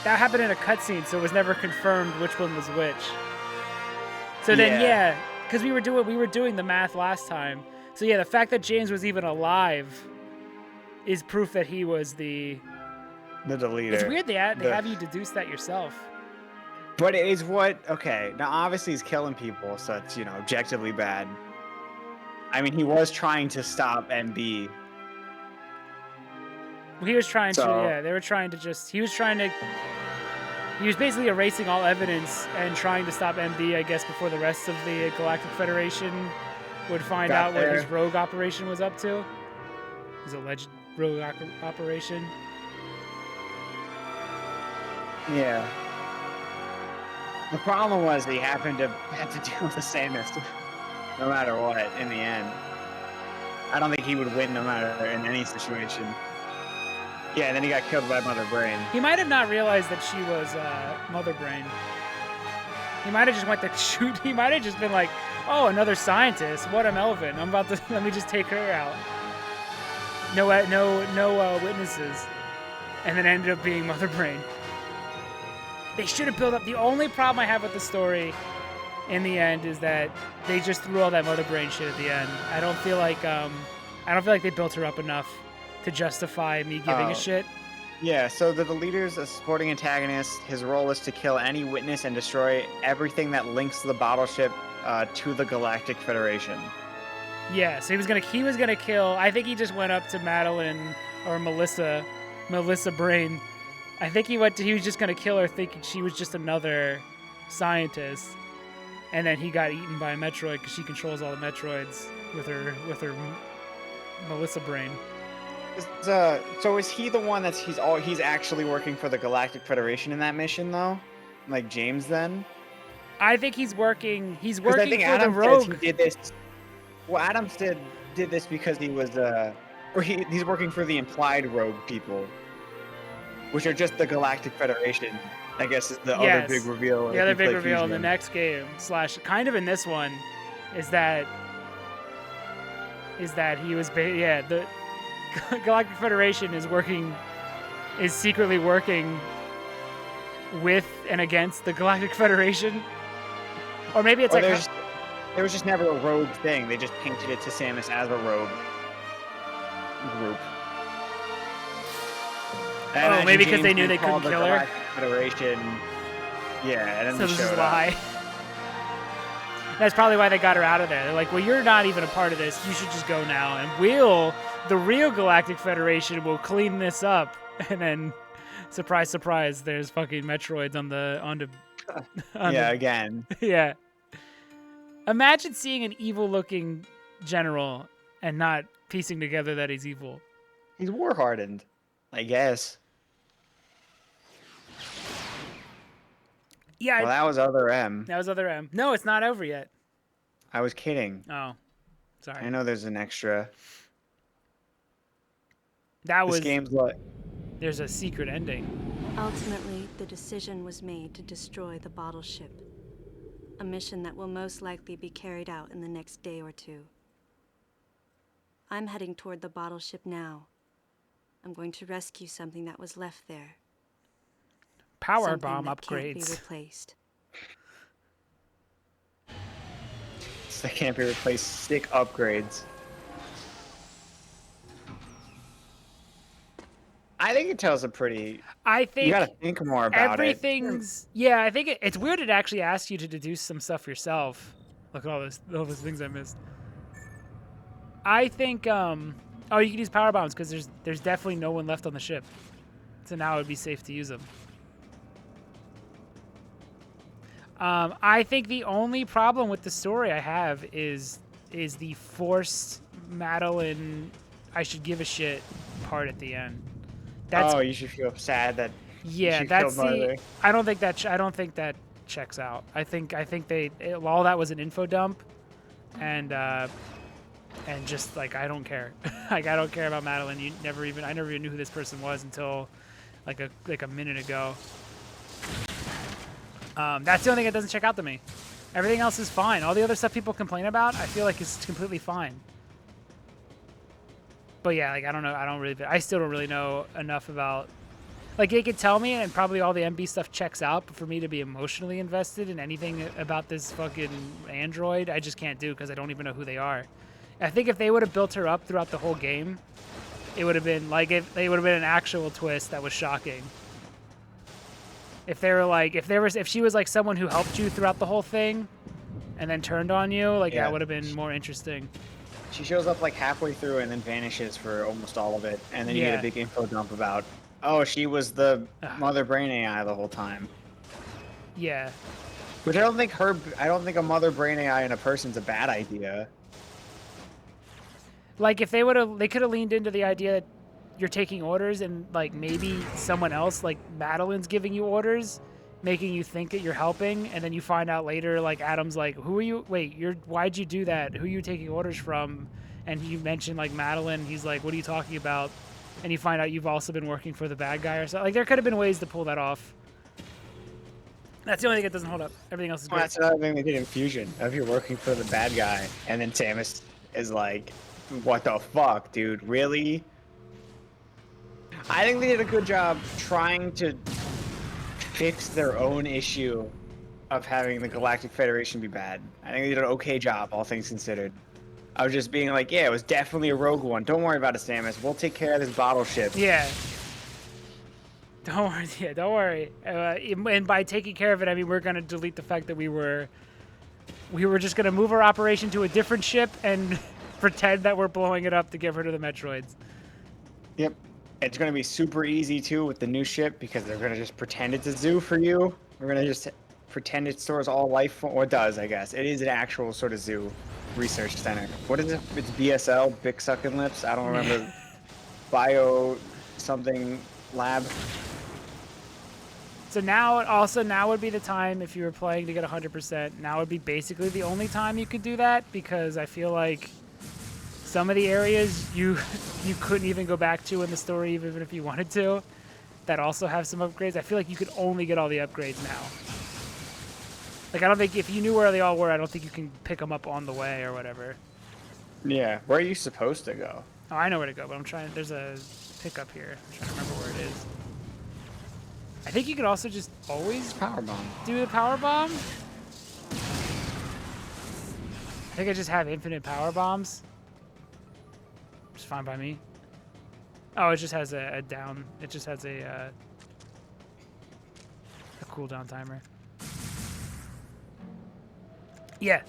That happened in a cutscene, so it was never confirmed which one was which. So then, yeah, because we were doing the math last time. So yeah, the fact that James was even alive is proof that he was the deleter. It's weird they have you deduce that yourself. But it is okay, now obviously he's killing people, so it's, objectively bad. I mean, he was trying to stop MB. He was trying to, they were trying to he was basically erasing all evidence and trying to stop MB, I guess, before the rest of the Galactic Federation would find out what his rogue operation was up to. His alleged rogue operation. Yeah. The problem was that he happened to have to deal with the Samus, no matter what, in the end. I don't think he would win no matter in any situation. Yeah, and then he got killed by Mother Brain. He might have not realized that she was Mother Brain. He might have just went to shoot. He might have just been like, "Oh, another scientist. What a Melvin. I'm about to let me just take her out." No witnesses, and then ended up being Mother Brain. They should have built up. The only problem I have with the story, in the end, is that they just threw all that Mother Brain shit at the end. I don't feel like they built her up enough to justify me giving a shit. Yeah, so the leader's a supporting antagonist. His role is to kill any witness and destroy everything that links the battleship to the Galactic Federation. Yeah, so he was gonna kill. I think he just went up to Madeline or Melissa Brain. I think he was just gonna kill her, thinking she was just another scientist, and then he got eaten by a Metroid because she controls all the Metroids with her Melissa Brain. So is he the one he's actually working for the Galactic Federation in that mission though? Like James then? I think he's working I think for Adam the Rogue. says he did this. Well, Adam did this because he was he's working for the implied Rogue people, which are just the Galactic Federation. I guess is the other big reveal. The other big reveal in the next game / kind of in this one is that he was the Galactic Federation is secretly working with and against the Galactic Federation, or maybe it's there was just never a rogue thing. They just painted it to Samus as a rogue group. And maybe because they knew they couldn't kill her. Federation. Yeah, and then so this is why. That's probably why they got her out of there. They're like, well, you're not even a part of this. You should just go now, and the real Galactic Federation will clean this up. And then, surprise, surprise, there's fucking Metroids again. Yeah. Imagine seeing an evil-looking general and not piecing together that he's evil. He's war-hardened, I guess. Yeah. Well, that was Other M. That was Other M. No, it's not over yet. I was kidding. Oh, sorry. I know there's an extra. This game's like... There's a secret ending. Ultimately, the decision was made to destroy the bottle ship. A mission that will most likely be carried out in the next day or two. I'm heading toward the bottle ship now. I'm going to rescue something that was left there. Power bomb that upgrades. Can't be replaced. That can't be replaced. Stick upgrades. I think it tells a pretty. I think you gotta think more about everything's. Yeah, I think it's weird. It actually asks you to deduce some stuff yourself. Look at all those things I missed. I think. Oh, you can use power bombs because there's definitely no one left on the ship, so now it would be safe to use them. I think the only problem with the story I have is the forced Madeline I should give a shit part at the end. You should feel sad that. Yeah, that's the. I don't think that checks out. I think all that was an info dump, and just like I don't care. Like I don't care about Madeline. I never even knew who this person was until like a minute ago. That's the only thing that doesn't check out to me. Everything else is fine. All the other stuff people complain about, I feel like is completely fine. But yeah, like I don't know. I still don't really know enough about. Like they could tell me, and probably all the MB stuff checks out. But for me to be emotionally invested in anything about this fucking android, I just can't do because I don't even know who they are. I think if they would have built her up throughout the whole game, it would have been like if they would have been an actual twist that was shocking. If she was like someone who helped you throughout the whole thing, and then turned on you, like that would have been more interesting. She shows up like halfway through and then vanishes for almost all of it, and then you get a big info dump about, oh, she was the Mother Brain AI the whole time. Yeah. Which I don't think a Mother Brain AI in a person's a bad idea. Like if they could have leaned into the idea that you're taking orders and like maybe someone else like Madeline's giving you orders, making you think that you're helping, and then you find out later like Adam's like, who are you? Wait, why'd you do that? Who are you taking orders from? And you mention like Madeline. He's like, what are you talking about? and you find out you've also been working for the bad guy or something. Like, there could have been ways to pull that off. That's the only thing that doesn't hold up. Everything else is great. Well, that's another thing they did in Fusion. If you're working for the bad guy, and then Samus is like, what the fuck, dude? Really? I think they did a good job trying to fix their own issue of having the Galactic Federation be bad. I think they did an okay job, all things considered. I was just being like, yeah, it was definitely a rogue one. Don't worry about it, Samus. We'll take care of this bottle ship. Yeah. Don't worry. Yeah, don't worry. And by taking care of it, I mean we're gonna delete the fact that we were just gonna move our operation to a different ship and pretend that we're blowing it up to get rid of the Metroids. Yep. It's gonna be super easy too with the new ship because they're gonna just pretend it's a zoo for you. We're gonna just pretend it stores all life form, or it does, I guess. It is an actual sort of zoo research center. What is it? It's BSL, Big Sucking Lips. I don't remember. Bio something lab. So now would be the time if you were playing to get 100%. Now would be basically the only time you could do that because I feel like some of the areas you couldn't even go back to in the story even if you wanted to that also have some upgrades. I feel like you could only get all the upgrades now. Like, I don't think if you knew where they all were, I don't think you can pick them up on the way or whatever. Yeah, where are you supposed to go? Oh, I know where to go, but I'm trying. There's a pickup here. I'm trying to remember where it is. I think you could also just always power bomb. Do the power bomb. I think I just have infinite power bombs. It's fine by me. Oh, it just has a down. It just has a cooldown timer. Yeah.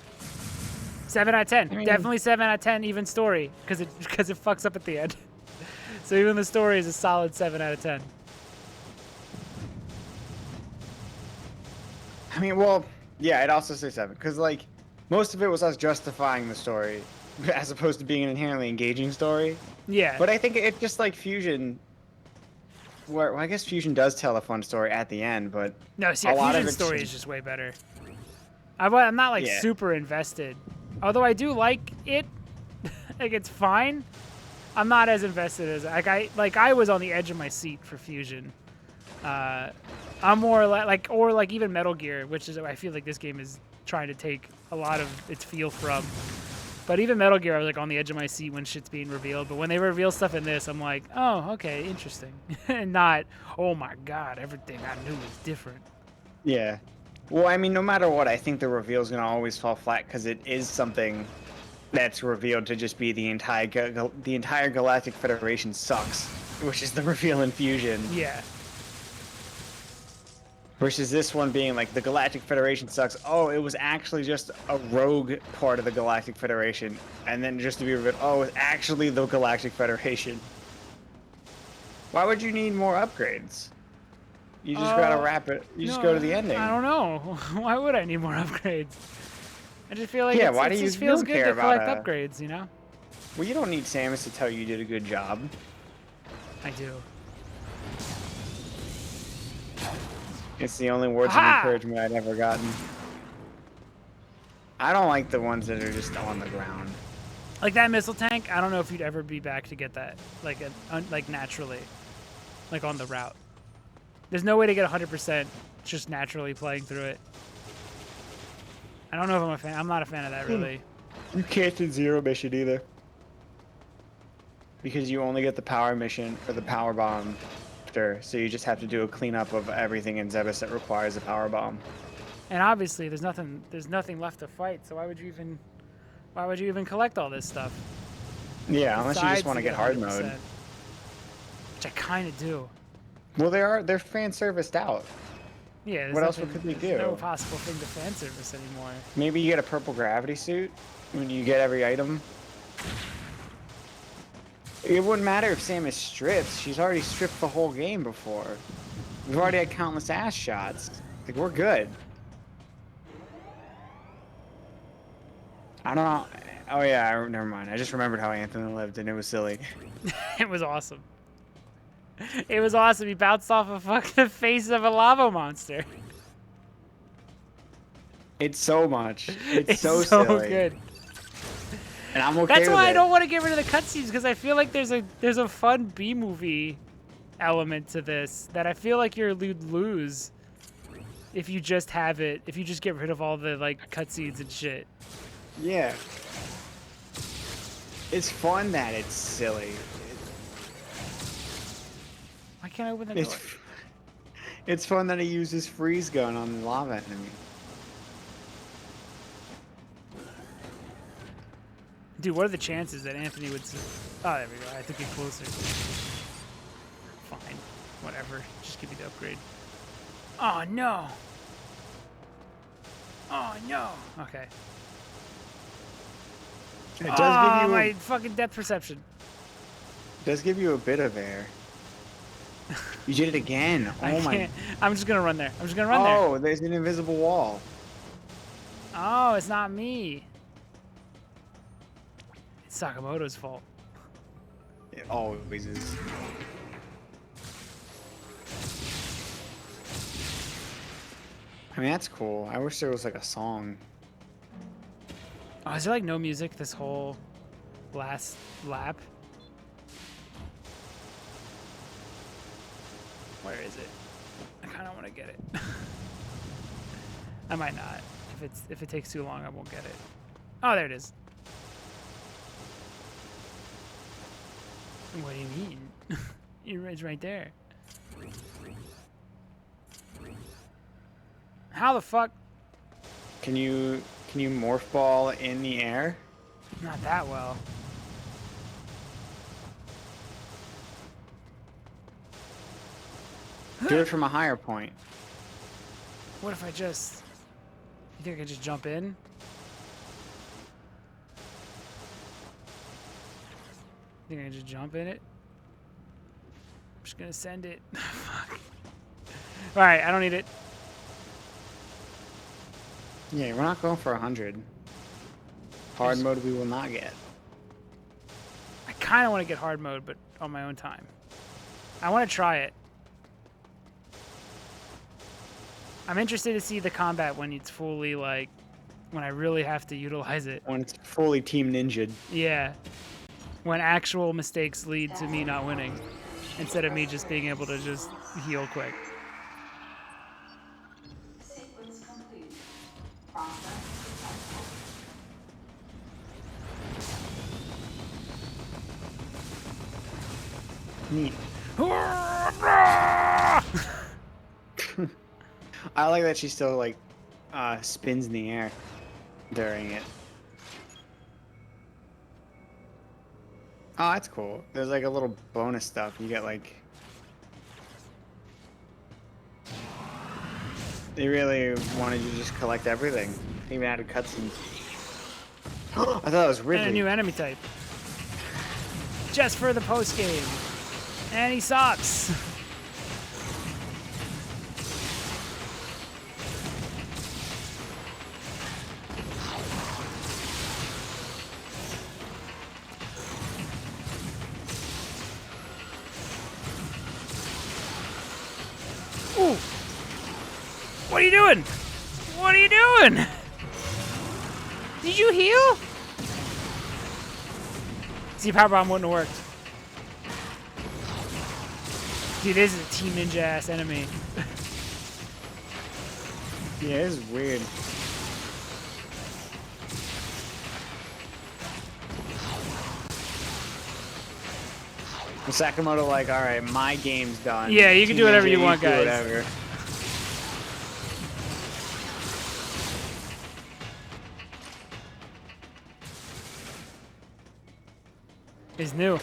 7 out of 10. I mean, definitely 7 out of 10 even story because it fucks up at the end. So even the story is a solid 7 out of 10. I mean, well, yeah, I'd also say 7 because like most of it was us justifying the story as opposed to being an inherently engaging story. Yeah. But I think it just like Fusion. Well, I guess Fusion does tell a fun story at the end, but no, see, a lot Fusion of story is just way better. I'm not like super invested, although I do like it. Like it's fine. I'm not as invested as I was on the edge of my seat for Fusion. I'm more like even Metal Gear, which is I feel like this game is trying to take a lot of its feel from. But even Metal Gear, I was like on the edge of my seat when shit's being revealed. But when they reveal stuff in this, I'm like, oh, okay, interesting, and not, oh my god, everything I knew was different. Yeah. Well, I mean, no matter what, I think the reveal is gonna always fall flat because it is something that's revealed to just be the entire Galactic Federation sucks, which is the reveal in Fusion. Yeah. Versus this one being like the Galactic Federation sucks. Oh, it was actually just a rogue part of the Galactic Federation, and then just to be revealed, oh, it's actually the Galactic Federation. Why would you need more upgrades? You just gotta wrap it. You just go to the ending. I don't know. Why would I need more upgrades? I just feel like it just feels good to collect upgrades, you know? Well, you don't need Samus to tell you did a good job. I do. It's the only words of encouragement I've ever gotten. I don't like the ones that are just on the ground. Like that missile tank, I don't know if you'd ever be back to get that, like naturally, like on the route. There's no way to get 100% just naturally playing through it. I don't know if I'm a fan. I'm not a fan of that, really. You can't do Zero Mission either. Because you only get the power mission for the power bomb after, so you just have to do a cleanup of everything in Zebes that requires a power bomb. And obviously, there's nothing left to fight. So why would you even collect all this stuff? Yeah, unless you just want to get hard mode. Which I kind of do. Well, they're fan serviced out. Yeah. What else could they do? There's no possible thing to fan service anymore. Maybe you get a purple gravity suit when you get every item. It wouldn't matter if Samus strips. She's already stripped the whole game before. We've already had countless ass shots. Like, we're good. I don't know. Oh yeah, never mind. I just remembered how Anthony lived, and it was silly. It was awesome. It was awesome. He bounced off of the face of a lava monster. It's so much. It's so so silly. good. And I'm okay That's with why I it. don't want to get rid of the cutscenes, because I feel like there's a fun B movie element to this that I feel like you'd lose if you just have it, if you just get rid of all the like cutscenes and shit. Yeah. It's fun that it's silly. Why can't I open the door? It's fun that he uses freeze gun on the lava enemy. Dude, what are the chances that Anthony would... Oh, there we go. I took it closer. Fine. Whatever. Just give me the upgrade. Oh, no. Oh, no. Okay. It does give you my fucking depth perception. does give you a bit of air. You did it again. I Oh my. can't. I'm just gonna run there. I'm just gonna run there. Oh, there's an invisible wall. Oh, it's not me. It's Sakamoto's fault. It always is. I mean, that's cool. I wish there was like a song. Oh, is there like no music this whole last lap? Where is it? I kind of want to get it. I might not. If it takes too long, I won't get it. Oh, there it is. What do you mean? It's right there. How the fuck? Can you morph ball in the air? Not that well. Do it from a higher point. What if I just... You think I could just jump in? You think I can just jump in it? I'm just gonna send it. Fuck. Alright, I don't need it. Yeah, we're not going for 100. Hard mode we will not get. I kind of want to get hard mode, but on my own time. I want to try it. I'm interested to see the combat when it's fully, like, when I really have to utilize it. When it's fully Team Ninja'd. Yeah. When actual mistakes lead to me not winning, instead of me just being able to just heal quick. Sequence complete. Process successful. Neat. I like that she still like spins in the air during it. Oh, that's cool. There's like a little bonus stuff. You get like... They really wanted you to just collect everything. They even added cutscenes. I thought that was Ridley. And a new enemy type. Just for the post game. And he sucks. Ooh. What are you doing? What are you doing? Did you heal? See, Power Bomb wouldn't have worked. Dude, this is a Team Ninja ass enemy. Yeah, this is weird. Well, Sakamoto like, all right, my game's done. Yeah, you can do whatever Ninja, you want, do guys. Whatever. Is new.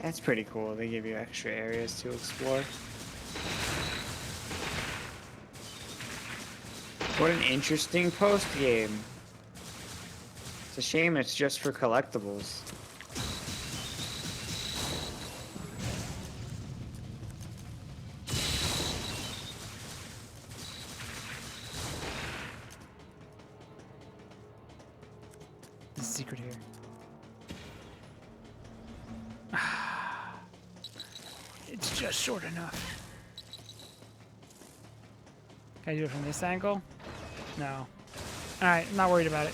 That's pretty cool. They give you extra areas to explore. What an interesting post game. It's a shame it's just for collectibles. There's a secret here. It's just short enough. Can I do it from this angle? No. Alright, I'm not worried about it.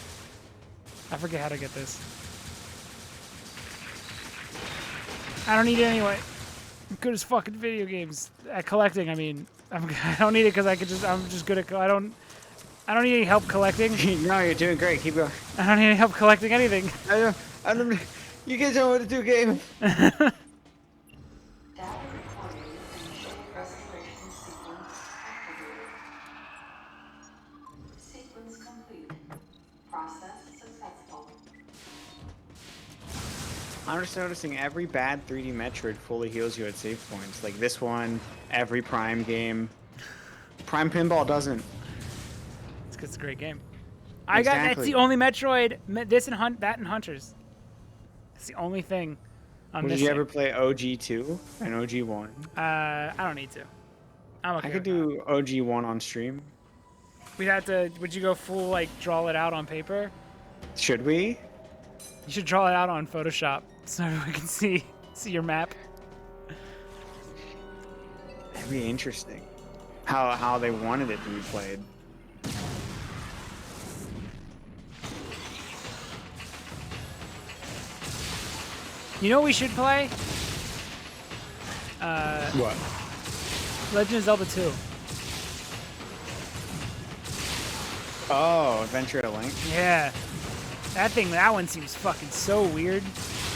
I forget how to get this. I don't need it anyway. I'm good as fucking video games. At collecting, I mean. I don't need it because I'm just good at, I don't need any help collecting. No, you're doing great. Keep going. I don't need any help collecting anything. I don't, you guys don't know what to do, game. Sequence complete. Process successful. I'm just noticing every bad 3D Metroid fully heals you at save points. Like this one, every Prime game. Prime Pinball doesn't. It's because it's a great game. Exactly. That's the only Metroid. This and that and Hunters. It's the only thing I'm Did missing. you ever play OG2 and OG1? I don't need to. I'm okay. I could do OG1 on stream. We'd have to. Would you go full like draw it out on paper? Should we? You should draw it out on Photoshop so we can see your map. That'd be interesting. How they wanted it to be played. You know what we should play? What? Legend of Zelda 2. Oh, Adventure of Link? Yeah. That one seems fucking so weird.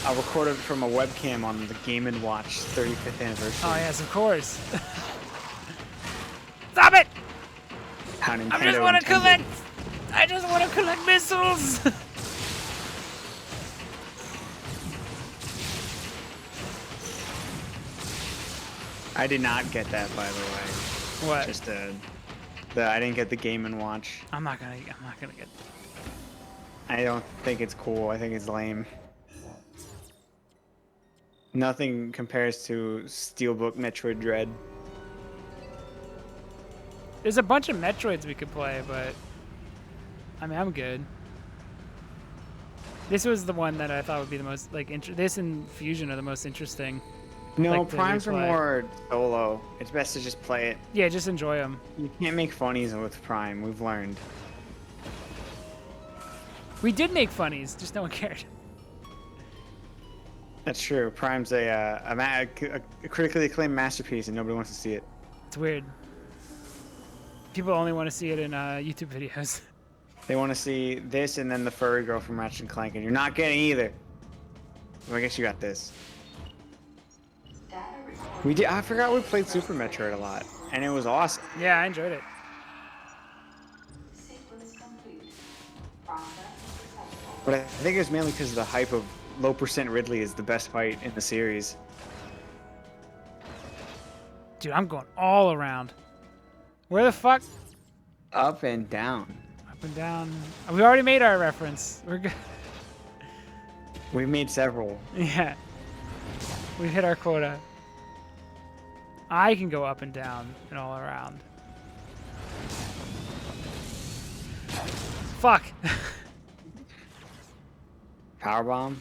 I recorded from a webcam on the Game & Watch 35th anniversary. Oh, yes, of course. Stop it! How Nintendo I just want to intended. collect... I just want to collect missiles! I did not get that, by the way. What? Just I didn't get the Game & Watch. I'm not gonna get... I don't think it's cool. I think it's lame. Nothing compares to Steelbook Metroid Dread. There's a bunch of Metroids we could play, but... I mean, I'm good. This was the one that I thought would be the most, like, this and Fusion are the most interesting. No, like, to Primes are replay. more solo. It's best to just play it. Yeah, just enjoy them. You can't make funnies with Prime. We've learned. We did make funnies, just no one cared. That's true. Prime's a critically acclaimed masterpiece, and nobody wants to see it. It's weird. People only want to see it in YouTube videos. They want to see this and then the furry girl from Ratchet and Clank, and you're not getting either. Well, I guess you got this. We did. I forgot we played Super Metroid a lot, and it was awesome. Yeah, I enjoyed it. But I think it was mainly because of the hype of low percent Ridley is the best fight in the series. Dude, I'm going all around. Where the fuck? Up and down. Up and down. We already made our reference. We're good. We've made several. Yeah. We've hit our quota. I can go up and down and all around. Fuck. Powerbomb.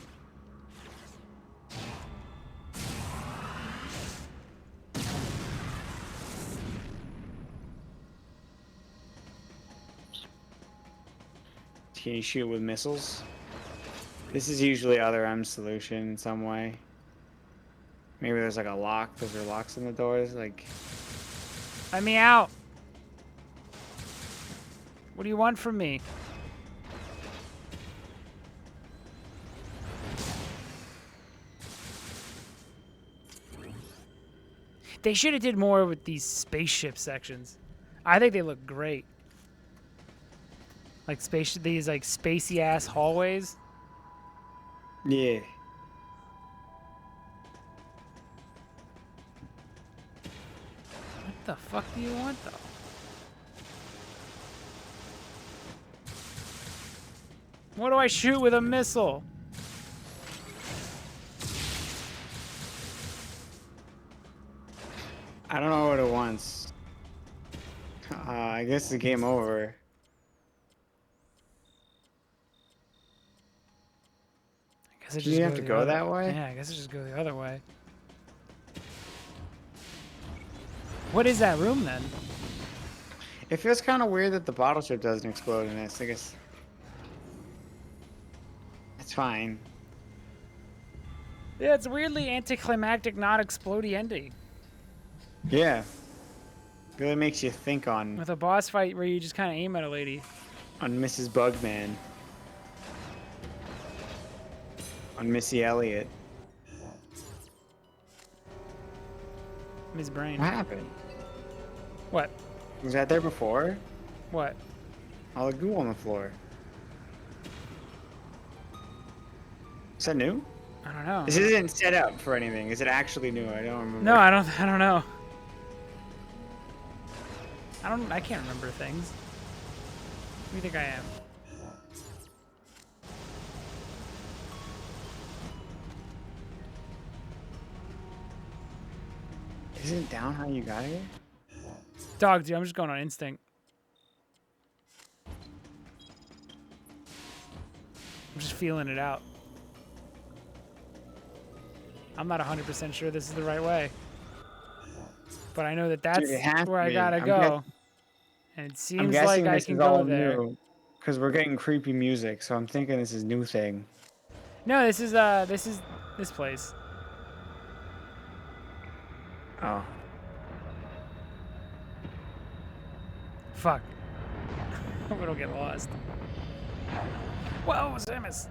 Can you shoot with missiles? This is usually Other M's solution in some way. Maybe there's like a lock. Those are locks in the doors. Like, Let me out. What do you want from me? They should have did more with these spaceship sections. I think they look great. Like these like spacey ass hallways. yeah. What the fuck do you want though? What do I shoot with a missile? I don't know what it wants. I guess the game over. I guess I Do you have to go that way? Yeah, I guess I just go the other way. What is that room then? It feels kind of weird that the bottle ship doesn't explode in this. I guess it's fine. Yeah, it's weirdly anticlimactic, not explodey ending. Yeah. Really makes you think on With a boss fight where you just kind of aim at a lady. Mrs. Bugman. On Missy Elliott. Ms. Brain. What happened? What? Was that there before? What? All the goo on the floor. Is that new? I don't know. This isn't set up for anything. Is it actually new? I don't remember. No, I don't know. I can't remember things. Who do you think I am? Isn't it down how you got here? Dog, dude, I'm just going on instinct. I'm just feeling it out. I'm not 100% sure this is the right way. But I know that that's where I gotta go. And it seems like I can go there. Because we're getting creepy music, so I'm thinking this is new thing. No, this is this place. Oh. Fuck. We don't get lost. Whoa, Samus!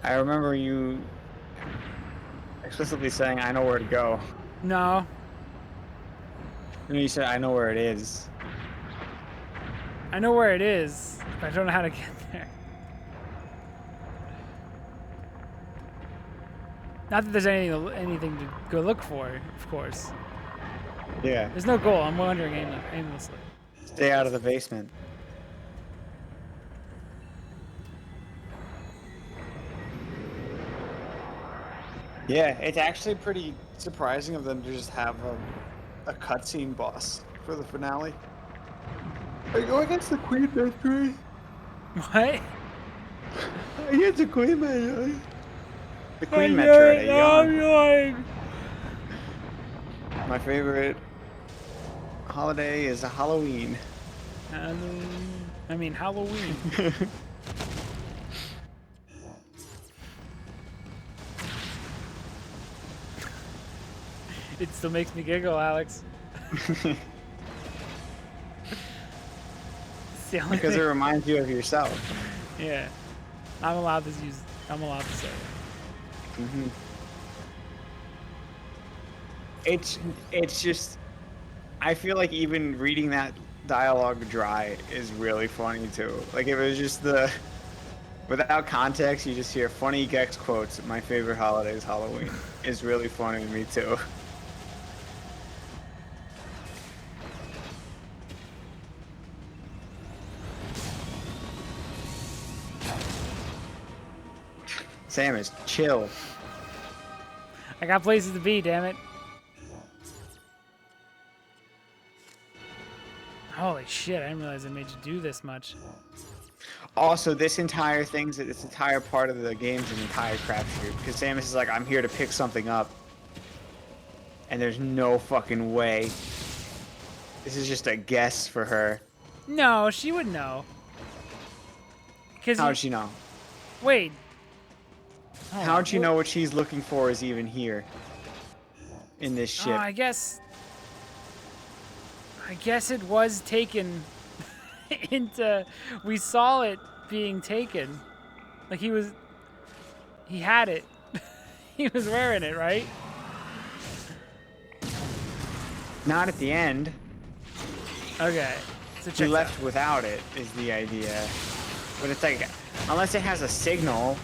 I remember you explicitly saying, I know where to go. No. And you said, I know where it is. I know where it is, but I don't know how to get there. Not that there's anything to go look for, of course. Yeah. There's no goal. I'm wandering aimlessly. Stay out of the basement. Yeah, it's actually pretty surprising of them to just have a cutscene boss for the finale. I go against the Queen Metroid. What? Against the Queen Metroid. The Queen Metroid. I'm My favorite holiday is Halloween. I mean Halloween. It still makes me giggle, Alex. Because it reminds you of yourself. Yeah. I'm allowed to say it. Mm-hmm. It's just, I feel like even reading that dialogue dry is really funny too. Like if it was just without context, you just hear funny Gex quotes. My favorite holiday is Halloween. Is really funny to me too. Samus, chill. I got places to be, damn it. Holy shit, I didn't realize it made you do this much. Also, this entire part of the game's an entire crapshoot. Because Samus is like, I'm here to pick something up. And there's no fucking way. This is just a guess for her. No, she would know. How would she know? Wait. How would you know what she's looking for is even here? In this ship? I guess it was taken into... We saw it being taken. Like he had it. He was wearing it, right? Not at the end. Okay. So he left without it, is the idea. But it's like, unless it has a signal,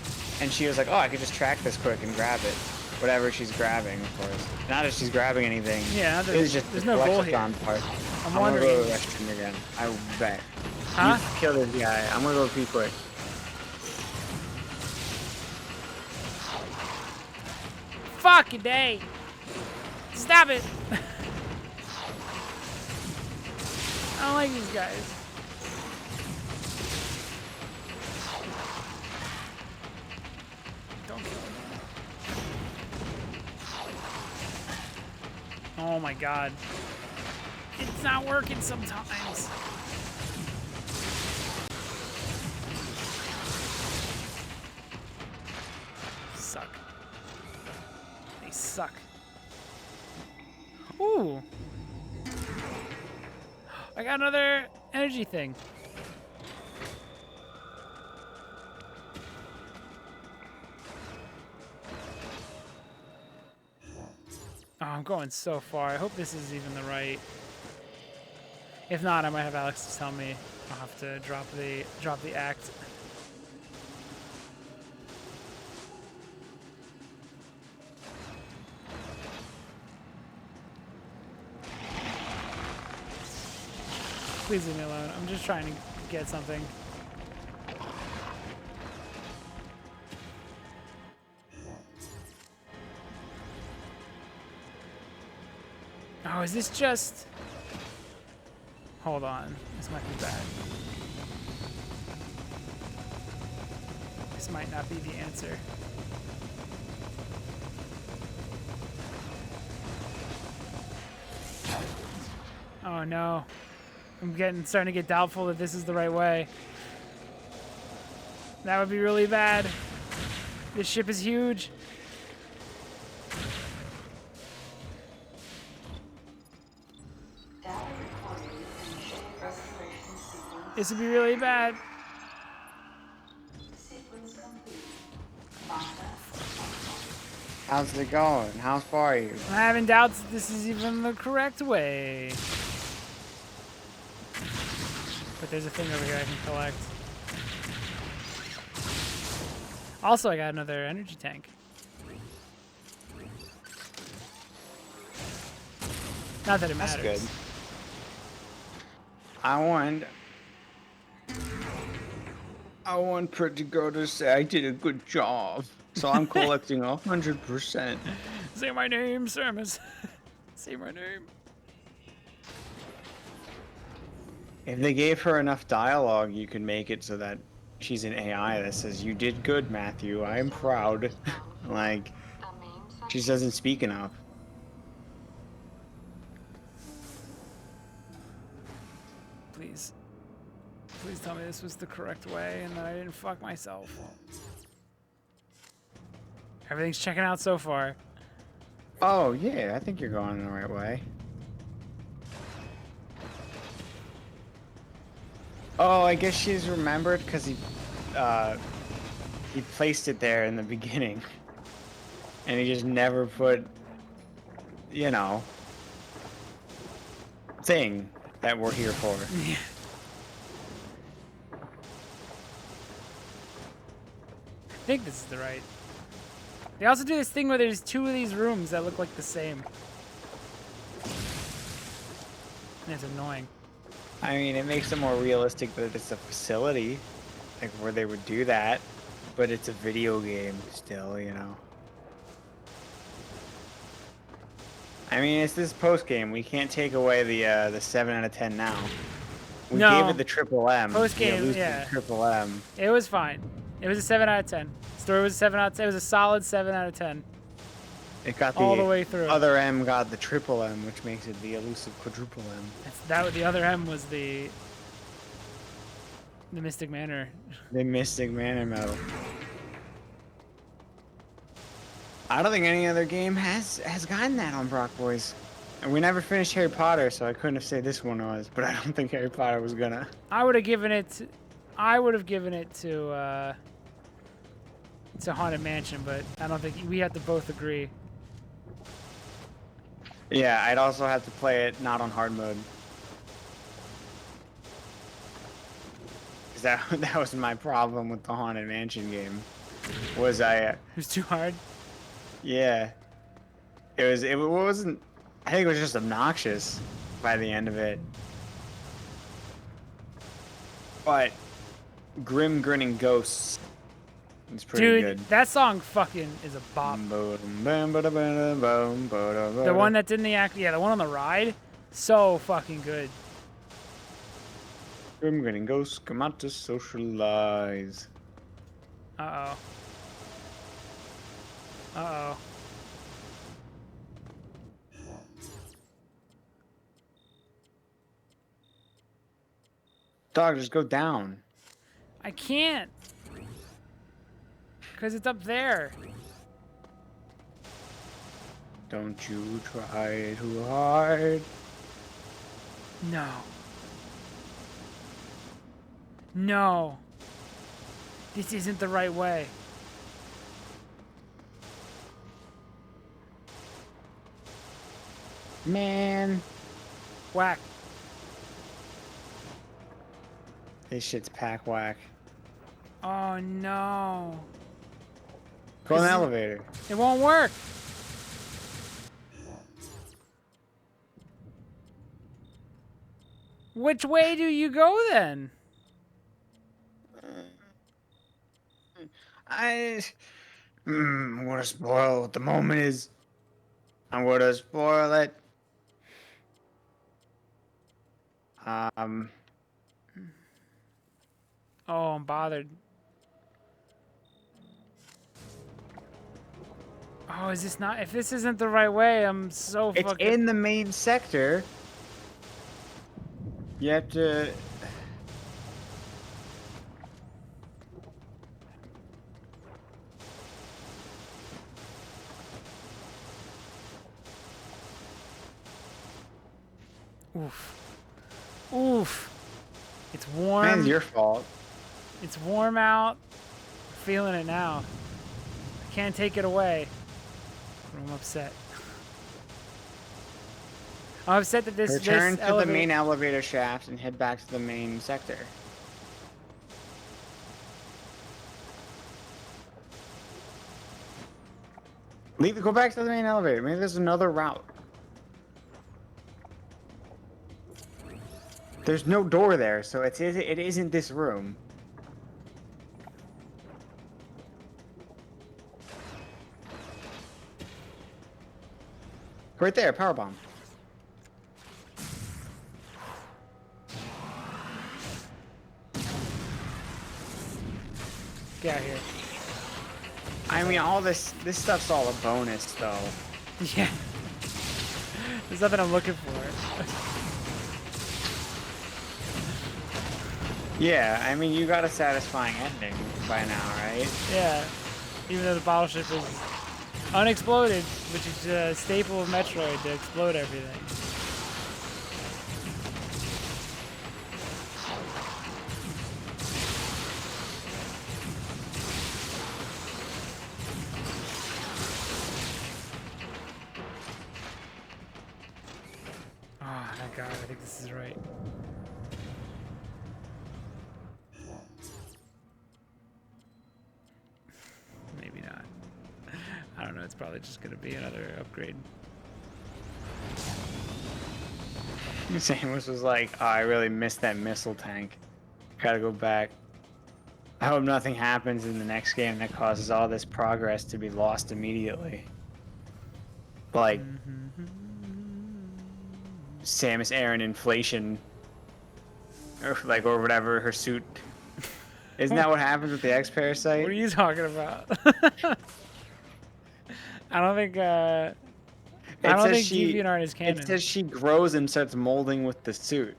and she was like, oh, I could just track this quick and grab it. Whatever she's grabbing, of course. Not that she's grabbing anything. Yeah, it's just there's no goal here. Part. I'm gonna wondering. go to the restroom again. I bet. Huh? You kill this guy. I'm gonna go pee quick. Fucking day. Stop it. I don't like these guys. Don't kill me. Oh my god. It's not working sometimes. Suck. They suck. Ooh. I got another energy thing. Oh, I'm going so far. I hope this is even the right. If not, I might have Alex tell me. I'll have to drop the act. Please leave me alone. I'm just trying to get something. Oh, is this just... Hold on. This might be bad. This might not be the answer. Oh no. I'm starting to get doubtful that this is the right way. That would be really bad. This ship is huge. This would be really bad. How's it going? How far are you? I'm having doubts that this is even the correct way. But there's a thing over here I can collect. Also, I got another energy tank. Not that it matters. That's good. I want Pretty Girl to say I did a good job. So I'm collecting 100%. Say my name, Samus. Say my name. If they gave her enough dialogue, you could make it so that she's an AI that says, "You did good, Matthew. I am proud." Like, she doesn't speak enough. Please. Please tell me this was the correct way and that I didn't fuck myself. Everything's checking out so far. Oh, yeah. I think you're going the right way. Oh, I guess she's remembered because he placed it there in the beginning. And he just never put, you know, thing that we're here for. Yeah. I think this is the right. They also do this thing where there's two of these rooms that look like the same. And it's annoying. I mean, it makes it more realistic that it's a facility, like where they would do that, but it's a video game still, you know. I mean, it's this post game. We can't take away the 7 out of 10 now. We gave it the triple M. Post game, yeah. Triple M. It was fine. It was a 7 out of 10. Story was a 7 out of 10. It was a solid 7 out of 10. It got all the way through. Other M got the triple M, which makes it the elusive quadruple M. The other M was the Mystic Manor. The Mystic Manor medal. I don't think any other game has gotten that on Brock Boys. And we never finished Harry Potter, so I couldn't have said this one was, but I don't think Harry Potter was gonna. I would have given it to Haunted Mansion, but I don't think we have to both agree. Yeah, I'd also have to play it not on hard mode. 'Cause that was my problem with the Haunted Mansion game. It was too hard? Yeah. It wasn't, I think it was just obnoxious by the end of it. But Grim Grinning Ghosts is pretty good. Dude, that song fucking is a bop. The one that's in the act, yeah, the one on the ride, so fucking good. Grim Grinning Ghosts come out to socialize. Uh-oh. Uh-oh. Dog, just go down. I can't. Because it's up there. Don't you try too hard. No. No. This isn't the right way. Man. Whack. This shit's pack whack. Oh no. Go in the elevator. It won't work. Which way do you go then? I'm gonna spoil what the moment is. I'm gonna spoil it. Oh, I'm bothered. Oh, is this not? If this isn't the right way, I'm so It's fucking. in the main sector. You have to. Oof. Oof. It's warm. Man, it's your fault. It's warm out. I'm feeling it now. I can't take it away. But I'm upset. I'm upset that this Return this to the main elevator shaft and head back to the main sector. Go back to the main elevator. Maybe there's another route. There's no door there, so it isn't this room. Right there, power bomb. Get out here. I mean, all this stuff's all a bonus, though. Yeah. There's nothing I'm looking for. Yeah, I mean, you got a satisfying ending by now, right? Yeah. Even though the bottle ship is unexploded, which is a staple of Metroid to explode everything. Oh my god, I think this is right. Maybe not. I don't know, it's probably just gonna be another upgrade. Samus was like, oh, I really missed that missile tank. Gotta go back. I hope nothing happens in the next game that causes all this progress to be lost immediately. Like, Samus Aran inflation. Or whatever, her suit. Isn't that what happens with the X-Parasite? What are you talking about? I don't think DeviantArt is canon. It says she grows and starts molding with the suit.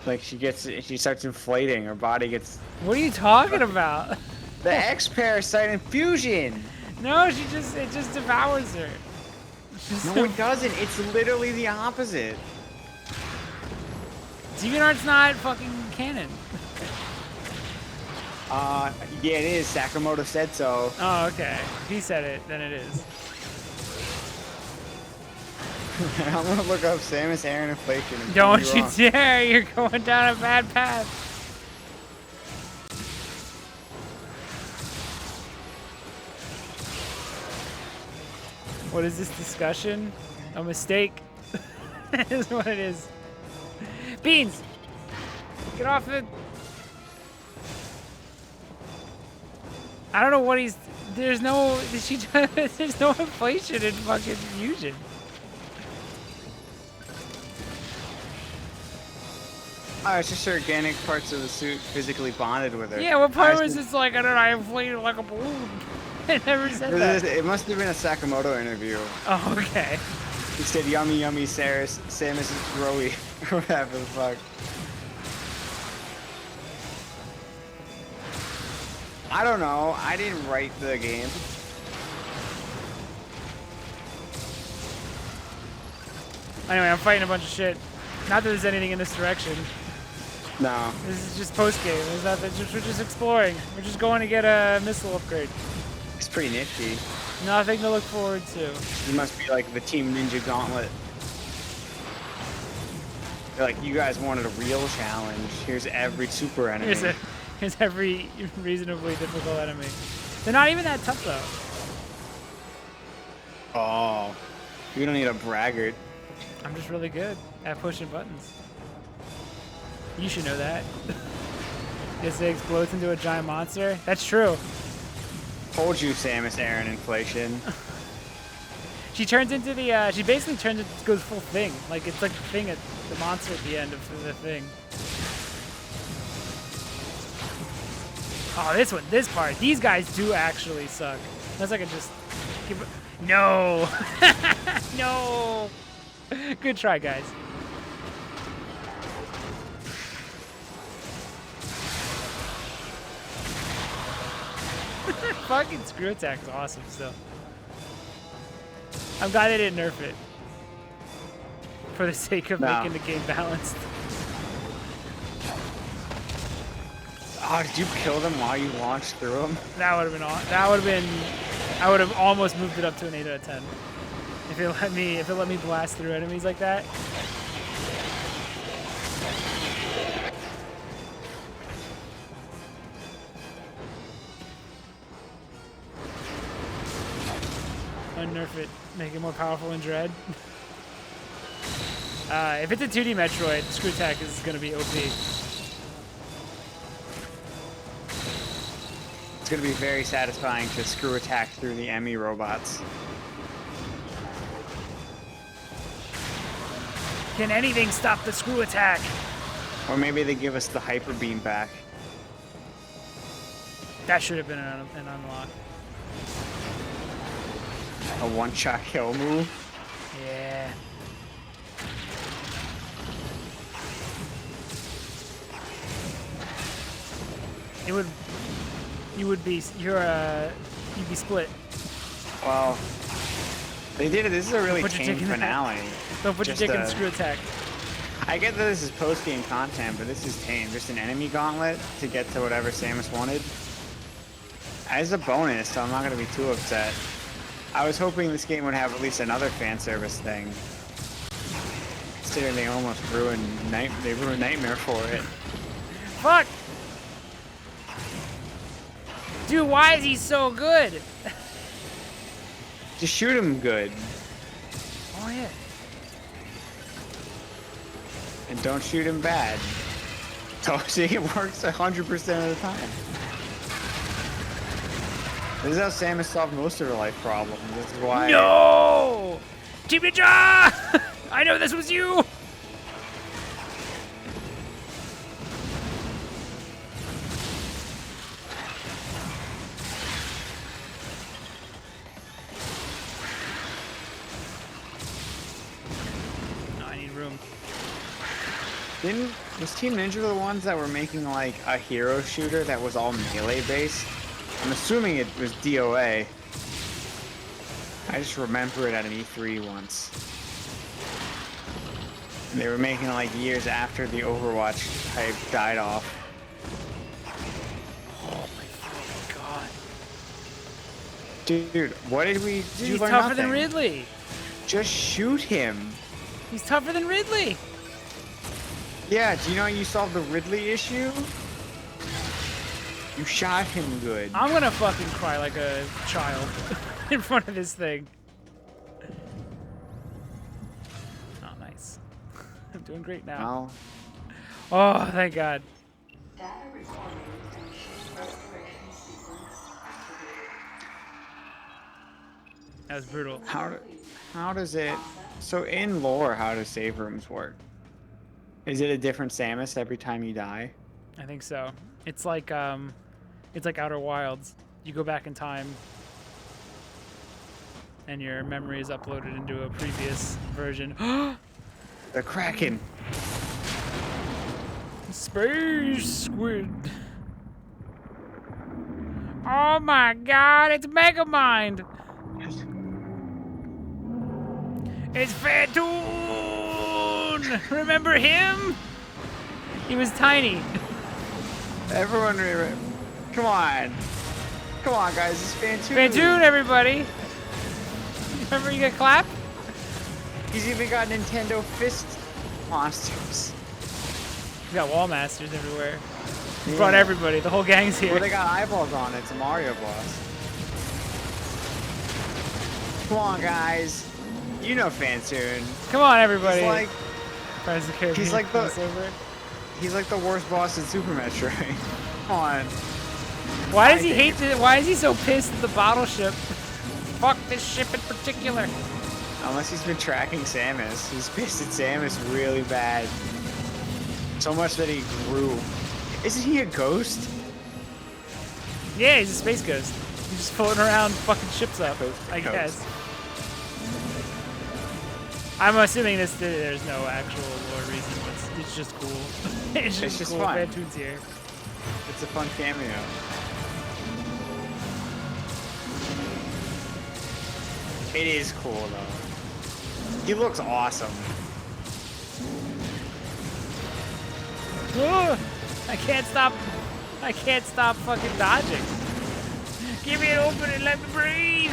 Like she starts inflating, her body gets... What are you talking about? The X-Parasite infusion! No, it just devours her. No, it doesn't. It's literally the opposite. DeviantArt's not fucking canon. Yeah, it is. Sakamoto said so. Oh, okay. If he said it, then it is. I'm gonna look up Samus Aran inflation. Don't you dare! You're going down a bad path. What is this discussion? A mistake? Is what it is. Beans! Get off it! I don't know what he's... There's no... There's no inflation in fucking fusion. Oh, it's just her organic parts of the suit physically bonded with her. Yeah, what part was it's like, I don't know, I inflated like a balloon. I never said that. It must have been a Sakamoto interview. Oh, okay. He said, yummy, yummy, Samus is growy. Whatever the fuck. I don't know. I didn't write the game. Anyway, I'm fighting a bunch of shit. Not that there's anything in this direction. No. This is just post game. There's nothing. We're just exploring. We're just going to get a missile upgrade. It's pretty nifty. Nothing to look forward to. You must be like the Team Ninja Gauntlet. They're like, you guys wanted a real challenge. Here's every super enemy. Here's every reasonably difficult enemy. They're not even that tough though. Oh, you don't need a braggart. I'm just really good at pushing buttons. You should know that. Guess it explodes into a giant monster. That's true. Told you, Samus Aran inflation. She turns into the, she basically turns it, goes full thing. Like, it's like the thing at the monster at the end of the thing. Oh, this part. These guys do actually suck. Unless I could just give it. No! No! Good try, guys. Fucking screw attack is awesome still. I'm glad they didn't nerf it. For the sake of making the game balanced. Oh, did you kill them while you launched through them? That would have been awesome. That would have been. I would have almost moved it up to an 8 out of 10. If it let me blast through enemies like that. Unnerf it, make it more powerful in Dread. If it's a 2D Metroid, Screw Attack is gonna be OP. It's gonna be very satisfying to screw attack through the Emmy robots. Can anything stop the Screw Attack? Or maybe they give us the Hyper Beam back. That should have been an unlock. A one-shot kill move? Yeah. It would. You'd be split. Well, they did it. This is a really tame finale. Don't put your dick in the Screw Attack. I get that this is post-game content, but this is tame. Just an enemy gauntlet to get to whatever Samus wanted. As a bonus, so I'm not going to be too upset. I was hoping this game would have at least another fan service thing. Considering they almost ruined Nightmare for it. Fuck! Dude, why is he so good? Just shoot him good. Oh yeah. And don't shoot him bad. So see, it works 100% of the time. This is how Samus solved most of her life problems. This is why. No! Team Ninja! I know this was you! No, I need room. Was Team Ninja the ones that were making like a hero shooter that was all melee based? I'm assuming it was DOA. I just remember it at an E3 once. And they were making it like years after the Overwatch hype died off. Oh my god. Dude, what did we do? He's tougher than Ridley. Just shoot him. He's tougher than Ridley. Yeah, do you know you solved the Ridley issue? You shot him good. I'm gonna fucking cry like a child in front of this thing. Oh, nice. I'm doing great now. Oh, thank God. That was brutal. How does it... So in lore, how do save rooms work? Is it a different Samus every time you die? I think so. It's like Outer Wilds. You go back in time and your memory is uploaded into a previous version. They're cracking. Space squid. Oh my god, it's Megamind! It's Phantoon! Remember him? He was tiny. Everyone, come on. Come on, guys, it's Phantoon. Phantoon, everybody! Remember you get clapped? He's even got Nintendo Fist monsters. He's got wall masters everywhere. He brought everybody. The whole gang's here. Well, they got eyeballs on it. It's a Mario boss. Come on, guys. You know Phantoon. Come on, everybody. He's like he's like the worst boss in Super Metroid. Come on. Why does he hate it? Why is he so pissed at the bottle ship? Fuck this ship in particular. Unless he's been tracking Samus. He's pissed at Samus really bad. So much that he grew. Isn't he a ghost? Yeah, he's a space ghost. He's just floating around fucking ships up, I guess. I'm assuming there's no actual lore reason, but it's just cool. it's just cool. Fun. Phantoon's here. It's a fun cameo. It is cool though. He looks awesome. I can't stop fucking dodging. Give me an open and let me breathe.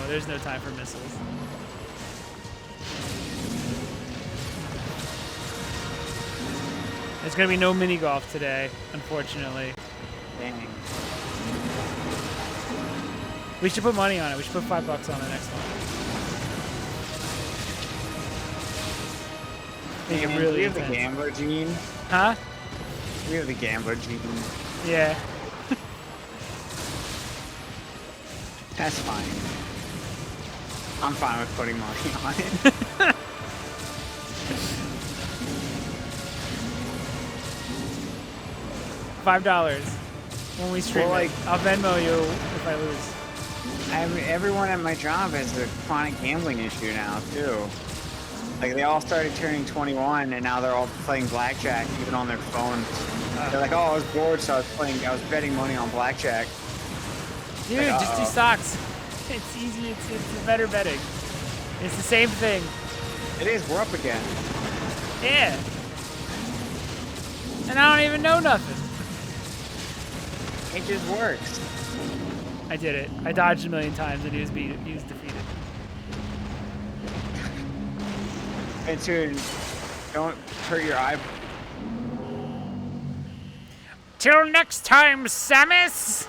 There's no time for missiles. There's gonna be no mini golf today, unfortunately. Dang. We should put money on it. We should put $5 on the next one. Hey, man, really we have the gambler gene. Huh? We have the gambler gene. Yeah. That's fine. I'm fine with putting money on it. $5 when we stream. Well, it. I'll Venmo you if I lose. Everyone at my job has a chronic gambling issue now too. Like they all started turning 21 and now they're all playing blackjack even on their phones. They're like, oh, I was bored, so I was betting money on blackjack. Dude, like, just do stocks. It's easy. It's better betting. It's the same thing. It is. We're up again. Yeah. And I don't even know nothing. It just works. I did it. I dodged a million times and he was defeated. And soon, don't hurt your eye. Till next time, Samus!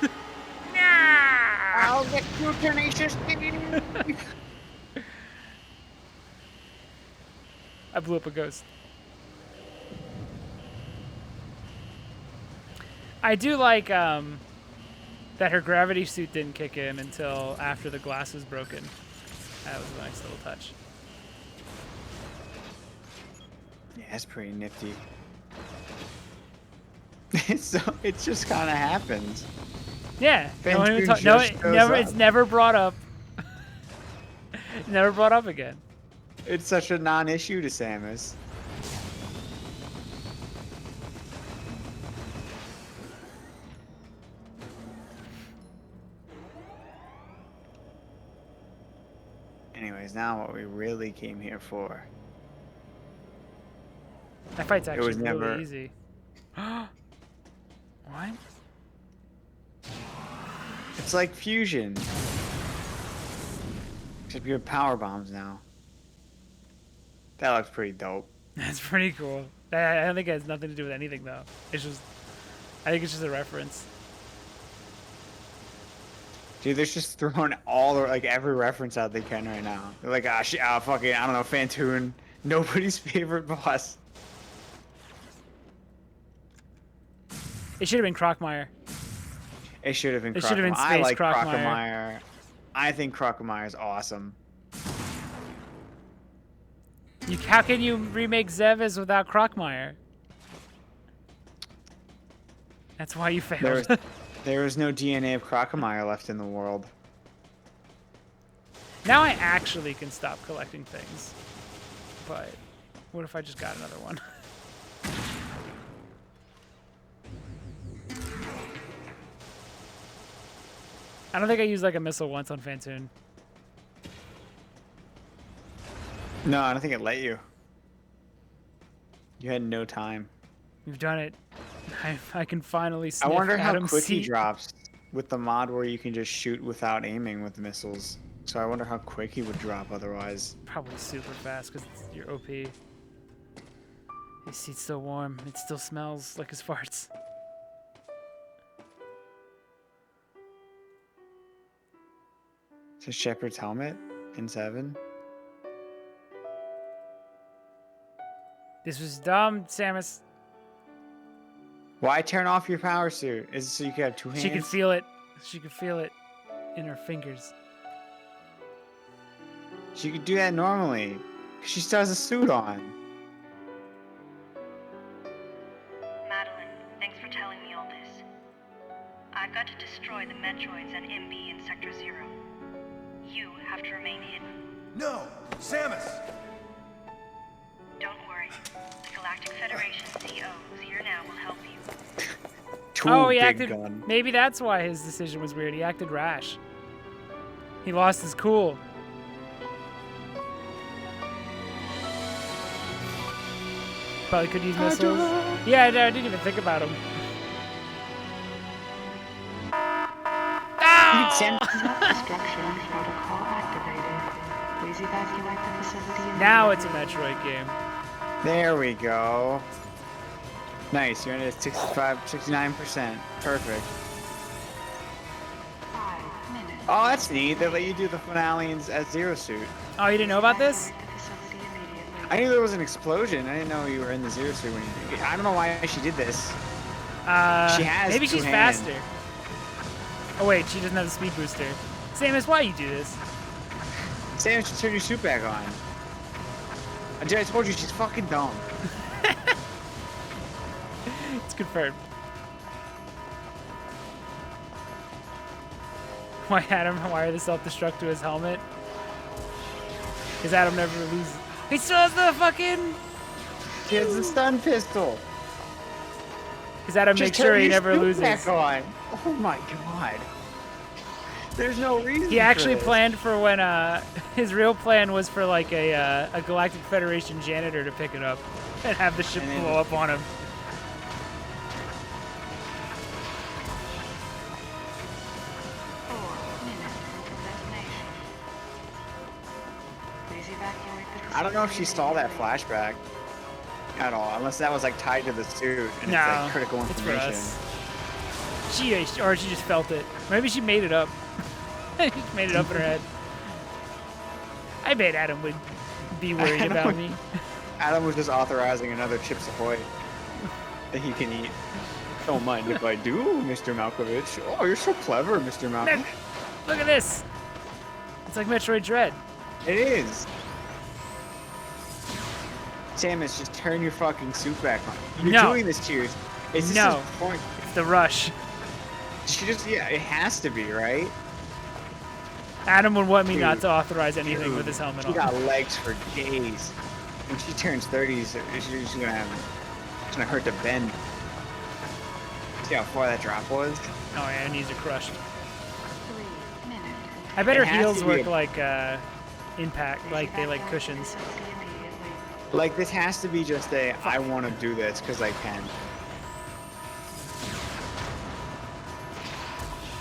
I'll get you tenacious. I blew up a ghost. I do like that her gravity suit didn't kick in until after the glass was broken. That was a nice little touch. Yeah, that's pretty nifty. It just kind of happens. Yeah. It's never brought up. Never brought up again. It's such a non-issue to Samus. Anyways, now what we really came here for. That fight's actually was really never easy. What? It's like fusion. Except you have power bombs now. That looks pretty dope. That's pretty cool. I don't think it has nothing to do with anything though. It's just, I think it's just a reference. Dude, they're just throwing all the, like every reference out they can right now. They're like, fucking, I don't know, Phantoon. Nobody's favorite boss. It should have been Crockmeyer. It should have been. It should have been Space I like Crockmeyer. I think Crockmeyer is awesome. How can you remake Zevis without Crockmeyer? That's why you failed. There is no DNA of Crockmeyer left in the world. Now I actually can stop collecting things. But what if I just got another one? I don't think I used like a missile once on Fantoon. No, I don't think it let you. You had no time. We've done it. I can finally I sniff wonder how Adam's quick he seat. drops with the mod where you can just shoot without aiming with missiles. So I wonder how quick he would drop otherwise. Probably super fast because you're OP. His seat's still warm. It still smells like his farts. To Shepard's helmet in 7. This was dumb, Samus. Why turn off your power suit? Is it so you can have 2 hands? She could feel it. She could feel it in her fingers. She could do that normally. 'Cause she still has a suit on. Madeline, thanks for telling me all this. I've got to destroy the Metroids and MB in Sector 0. You have to remain hidden. No! Samus! Don't worry. The Galactic Federation CO who's here now will help you. Oh, he big acted. gun. Maybe that's why his decision was weird. He acted rash. He lost his cool. Probably could use missiles. Yeah, I didn't even think about him. Self-destruction protocol activated. Please evacuate the facility. Now it's a Metroid game. There we go. Nice, you're at 69%. Perfect. 5 minutes. Oh, that's neat. They let you do the finale as Zero Suit. Oh, you didn't know about this? I knew there was an explosion. I didn't know you were in the Zero Suit when you... I don't know why she did this. She has maybe 2 she's hands. faster. Oh wait, she doesn't have the speed booster. Samus, why you do this? Samus should turn your suit back on. I told you she's fucking dumb. It's confirmed. Why Adam wire the self-destruct to his helmet? Because Adam never loses. He still has the fucking... He has the stun pistol. Because Adam Just makes sure turn he your never suit loses. back on. Oh my god. There's no reason He actually for this. planned for when his real plan was for like a Galactic Federation janitor to pick it up and have the ship blow up on him. I don't know if she saw that flashback at all, unless that was like tied to the suit and No, it's like critical it's for information. us. She just felt it. Maybe she made it up. She just made it up in her head. I bet Adam would be worried about me. Adam was just authorizing another Chips Ahoy that he can eat. Don't mind if I do, Mr. Malkovich. Oh, you're so clever, Mr. Malkovich. Look at this. It's like Metroid Dread. It is. Samus, just turn your fucking suit back on. You're No. doing this to yours. Is this No. his point? It's the rush. She just, yeah, it has to be, right? Adam would want me not Dude. to authorize anything Dude, with his helmet she on. got legs for days. When she turns 30, she's gonna have, it's gonna hurt to bend. See how far that drop was? Oh yeah, her knees are crushed. I bet It her has heels to be work a- like impact, like they like cushions. Like, this has to be just a, I want to do this because I can.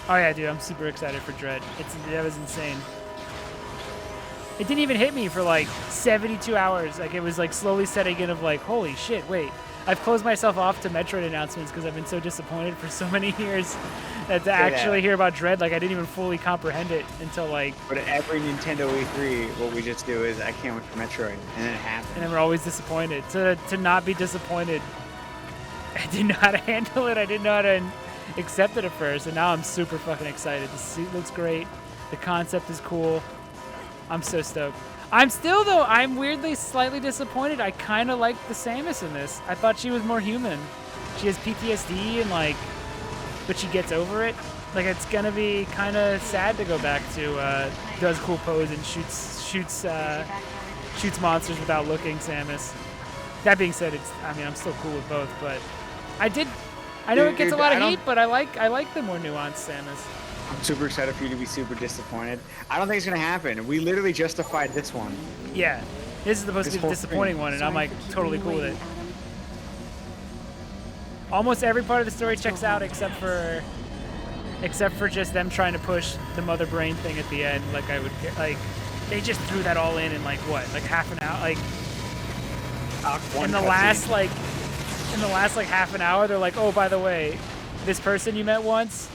Oh yeah, dude, I'm super excited for Dread. That was insane. It didn't even hit me for like 72 hours. Like it was like slowly setting in of like, holy shit, wait. I've closed myself off to Metroid announcements because I've been so disappointed for so many years that to actually hear about Dread, like I didn't even fully comprehend it until like... But at every Nintendo E3, what we just do is, I can't wait for Metroid, and then it happens. And then we're always disappointed. So to not be disappointed, I didn't know how to handle it. I didn't know how to accept it at first. And now I'm super fucking excited. The suit looks great. The concept is cool. I'm so stoked. I'm still, though, I'm weirdly slightly disappointed. I kind of like the Samus in this. I thought she was more human. She has PTSD and like, but she gets over it. Like it's gonna be kind of sad to go back to does cool pose and shoots monsters without looking Samus. That being said, I'm still cool with both, but I know it gets a lot of heat, but I like the more nuanced Samus. I'm super excited for you to be super disappointed. I don't think it's gonna happen. We literally justified this one. Yeah, this is supposed to be the whole disappointing thing. one, and I'm Sorry like for keeping totally you cool with waiting, it. Adam. Almost every part of the story checks out except for just them trying to push the mother brain thing at the end. Like they just threw that all in like what, like half an hour, like in the last half an hour. They're like, oh, by the way, this person you met once,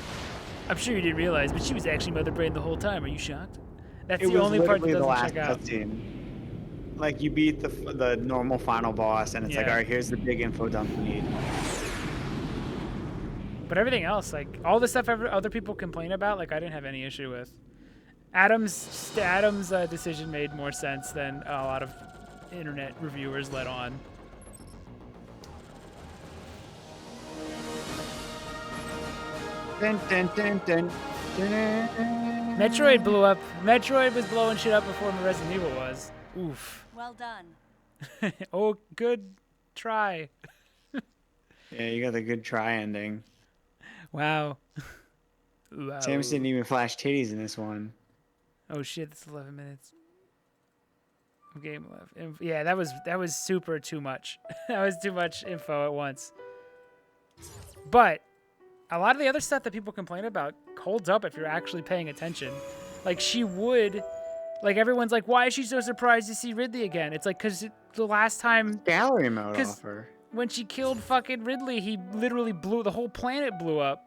I'm sure you didn't realize, but she was actually mother brain the whole time. Are you shocked? That's the only part that doesn't check out. Cutscene. Like you beat the normal final boss, and it's like, Yeah. all right, here's the big info dump you need. But everything else, like all the stuff other people complain about, like I didn't have any issue with. Adam's decision made more sense than a lot of internet reviewers let on. Dun, dun, dun, dun, dun. Metroid blew up. Metroid was blowing shit up before Resident Evil was. Oof. Well done. Oh, good try. Yeah, you got the good try ending. Wow. Wow. Samus didn't even flash titties in this one. Oh shit, that's 11 minutes. Game 11. Yeah, that was super too much. That was too much info at once. But a lot of the other stuff that people complain about holds up if you're actually paying attention. Like she would, like everyone's like, why is she so surprised to see Ridley again? It's like, cause the last time gallery mode offer. When she killed fucking Ridley, he literally the whole planet blew up.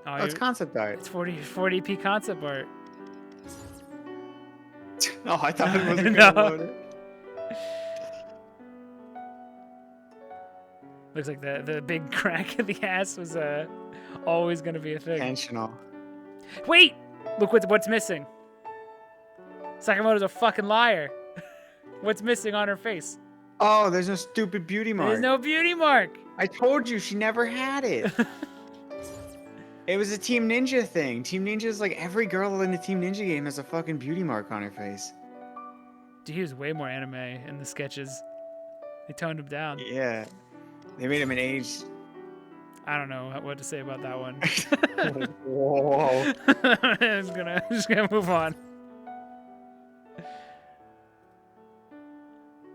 Oh, it's concept art. It's 40p concept art. Oh, I thought it was No. load it. Looks like the big crack in the ass was always gonna be a thing. Intentional. Wait! Look what's missing. Sakamoto's a fucking liar. What's missing on her face? Oh, there's no stupid beauty mark. There's no beauty mark. I told you she never had it. It was a Team Ninja thing. Team Ninja's like every girl in the Team Ninja game has a fucking beauty mark on her face. Dude, he was way more anime in the sketches. They toned him down. Yeah. They made him an age. I don't know what to say about that one. Whoa. I'm just gonna move on.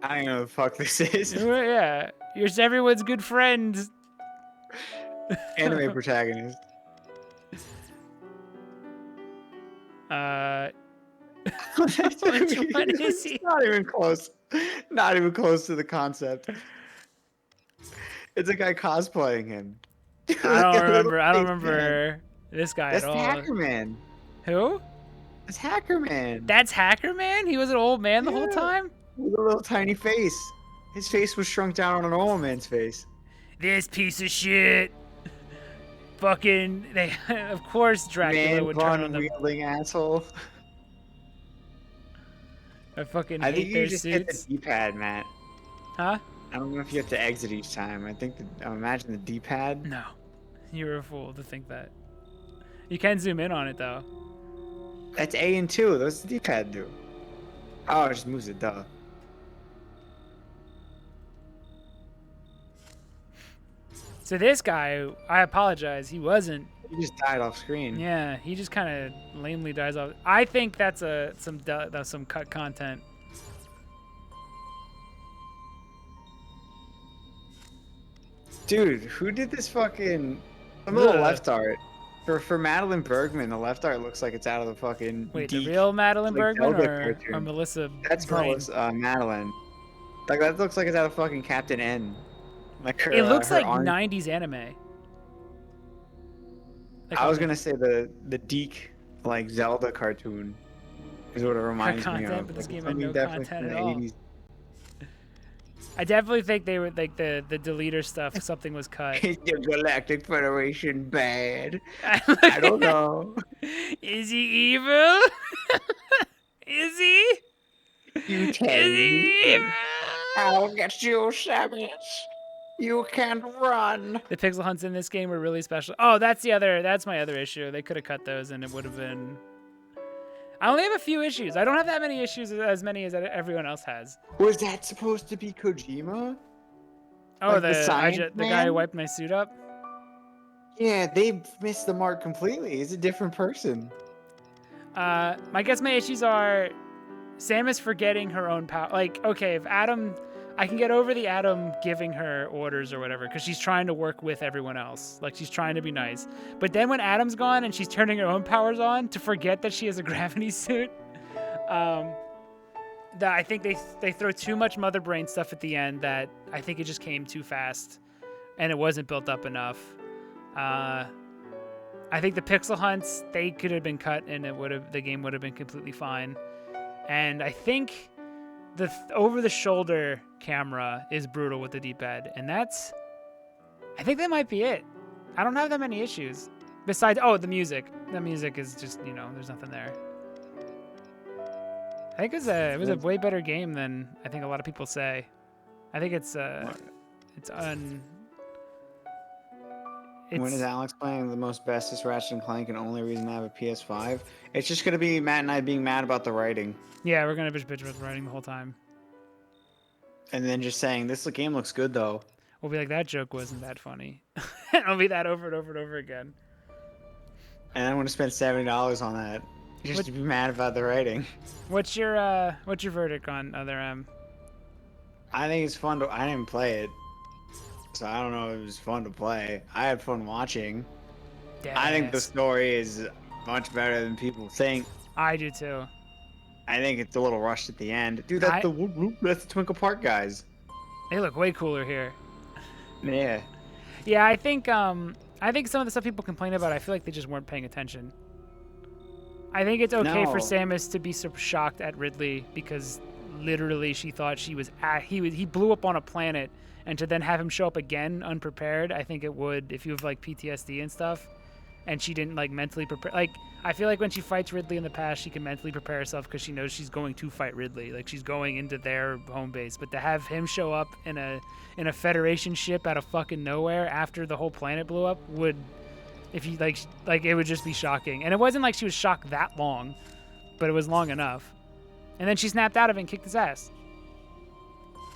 I don't know what the fuck this is. Yeah, you're everyone's good friend. Anime protagonist. Which one is he? Not even close. Not even close to the concept. It's a guy cosplaying him. I don't remember this guy That's at all. Hacker Man. Who? That's Hacker Man. That's Hacker Man? He was an old man the whole time? With a little tiny face. His face was shrunk down on an old man's face. This piece of shit. Fucking, they, of course Dracula Man would turn on them. wielding asshole. I fucking I hate think you their just suits. hit the D-pad, Matt. Huh? I don't know if you have to exit each time. I think I imagine the D-pad. No. You're a fool to think that. You can zoom in on it though. That's A and 2. Those the D-pad do. Oh, it just moves it, duh. So this guy, I apologize, he wasn't. He just died off screen. Yeah, he just kind of lamely dies off. I think that's some cut content. Dude, who did this fucking... Some of the left art. For Madeline Bergman, the left art looks like it's out of the fucking... Wait, geek, the real Madeline like, Bergman Zelda or cartoon. Melissa That's Brain? Madeline. Like, that looks like it's out of fucking Captain N. Like her, It looks her like orange... 90s anime. Like I was gonna say the Deke, like, Zelda cartoon is what it reminds me content, of. but this Like, game had something no definitely content from at the all. 80s. I definitely think they were like the deleter stuff. Something was cut. Is the Galactic Federation bad? I don't know. Is he evil? Is he? You tell Is he me. evil? I'll get you, Samus. You can't run. The pixel hunts in this game were really special. Oh, that's my other issue. They could have cut those and it would have been. I only have a few issues. I don't have that many issues, as many as everyone else has. Was that supposed to be Kojima? Oh, Like the Science guy who Man? wiped my suit up? Yeah, they missed the mark completely. He's a different person. I guess my issues are Samus forgetting her own power. Like, okay, if Adam, I can get over the Adam giving her orders or whatever, because she's trying to work with everyone else. Like, she's trying to be nice. But then when Adam's gone and she's turning her own powers on, to forget that she has a gravity suit, that I think they throw too much Mother Brain stuff at the end that I think it just came too fast, and it wasn't built up enough. I think the pixel hunts, they could have been cut and the game would have been completely fine. And I think the over-the-shoulder camera is brutal with the D-pad, and I think that might be it. I don't have that many issues. Besides, the music. The music is just, there's nothing there. I think it was a way better game than I think a lot of people say. I think When is Alex playing the most bestest Ratchet and Clank and only reason I have a PS5? It's just gonna be Matt and I being mad about the writing. Yeah, we're gonna bitch about the writing the whole time. And then just saying, this game looks good though. We'll be like, that joke wasn't that funny. And I'll be that over and over and over again. And I'm gonna spend $70 on that. Just to be mad about the writing. What's your verdict on Other M? I think it's fun I didn't play it. So I don't know if it was fun to play. I had fun watching. Yes. I think the story is much better than people think. I do too. I think it's a little rushed at the end. Dude, that's the Twinkle Park guys. They look way cooler here. Yeah. Yeah, I think some of the stuff people complain about, I feel like they just weren't paying attention. I think it's okay for Samus to be so shocked at Ridley because literally she thought he blew up on a planet, and to then have him show up again unprepared, I think it would, if you have like PTSD and stuff, and she didn't like mentally prepare. Like, I feel like when she fights Ridley in the past, she can mentally prepare herself because she knows she's going to fight Ridley. Like, she's going into their home base. But to have him show up in a Federation ship out of fucking nowhere after the whole planet blew up would, if you like it would just be shocking. And it wasn't like she was shocked that long, but it was long enough. And then she snapped out of it and kicked his ass.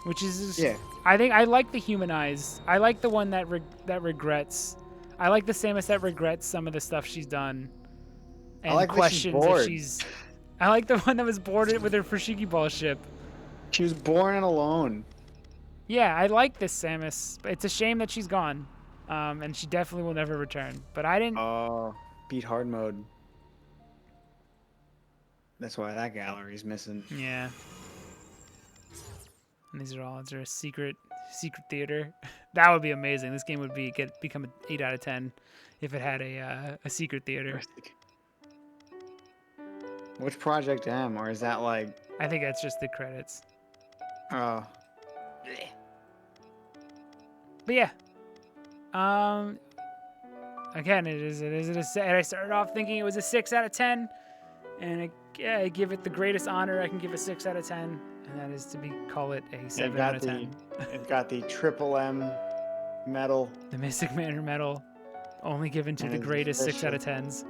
Which is just, yeah. I think I like the humanized. I like the one that regrets. I like the Samus that regrets some of the stuff she's done. And I like questions if she's. I like the one that was boarded with her Fushigi Ball ship. She was born and alone. Yeah, I like this Samus. It's a shame that she's gone. And she definitely will never return. But I didn't. Oh, beat hard mode. That's why that gallery's missing. Yeah. And these are all. Is there a secret theater? That would be amazing. This game would become an 8 out of 10 if it had a secret theater. Which Project M, or is that like? I think that's just the credits. Oh. But yeah. Again, I started off thinking it was a 6 out of 10, and I give it the greatest honor I can give a 6 out of 10, and that is to call it a 7 out of 10. It got the Triple M medal. The Mystic Manor medal, only given to the greatest 6 out of 10s.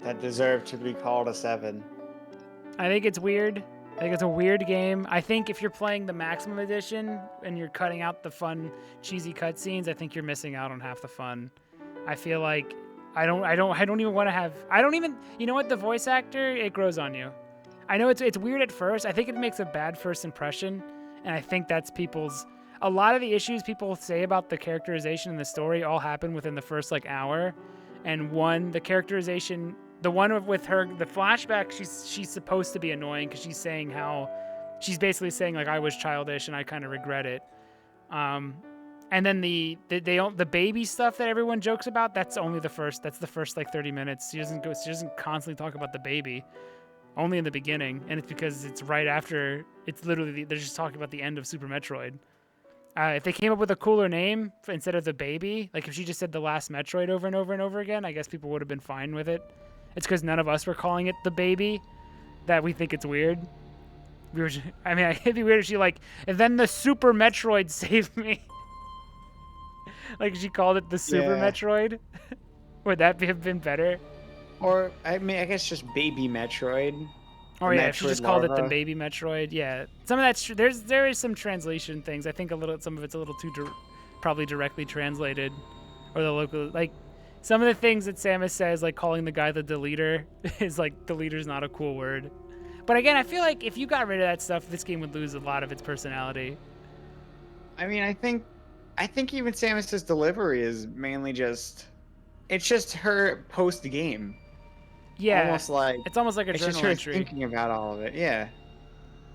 That deserved to be called a 7. I think it's weird. I think it's a weird game. I think if you're playing the Maximum Edition and you're cutting out the fun, cheesy cutscenes, I think you're missing out on half the fun. I feel like I don't even want to have. You know what? The voice actor, it grows on you. I know it's weird at first. I think it makes a bad first impression, and I think that's a lot of the issues people say about the characterization and the story all happen within the first hour, and the characterization. The one with her, the flashback, she's supposed to be annoying because she's basically saying I was childish and I kind of regret it. And then the baby stuff that everyone jokes about, that's the first 30 minutes. She doesn't constantly talk about the baby, only in the beginning, and it's because it's right after. It's literally they're just talking about the end of Super Metroid. If they came up with a cooler name instead of the baby, like if she just said the last Metroid over and over and over again, I guess people would have been fine with it. It's because none of us were calling it the baby that we think it's weird. It'd be weird if she and then the Super Metroid saved me. She called it the Super Metroid. Would that have been better? Or, I guess just Baby Metroid. Or yeah, if she just called it the Baby Metroid. Yeah. Some of that's true. There is some translation things. I think some of it's a little too probably directly translated. Or the local, Some of the things that Samus says, like calling the guy the deleter, is like deleter's not a cool word. But again, I feel like if you got rid of that stuff, this game would lose a lot of its personality. I mean, I think even Samus's delivery is mainly just, it's just her post game. Yeah, almost like it's almost like a it's journal just her entry. thinking about all of it. Yeah.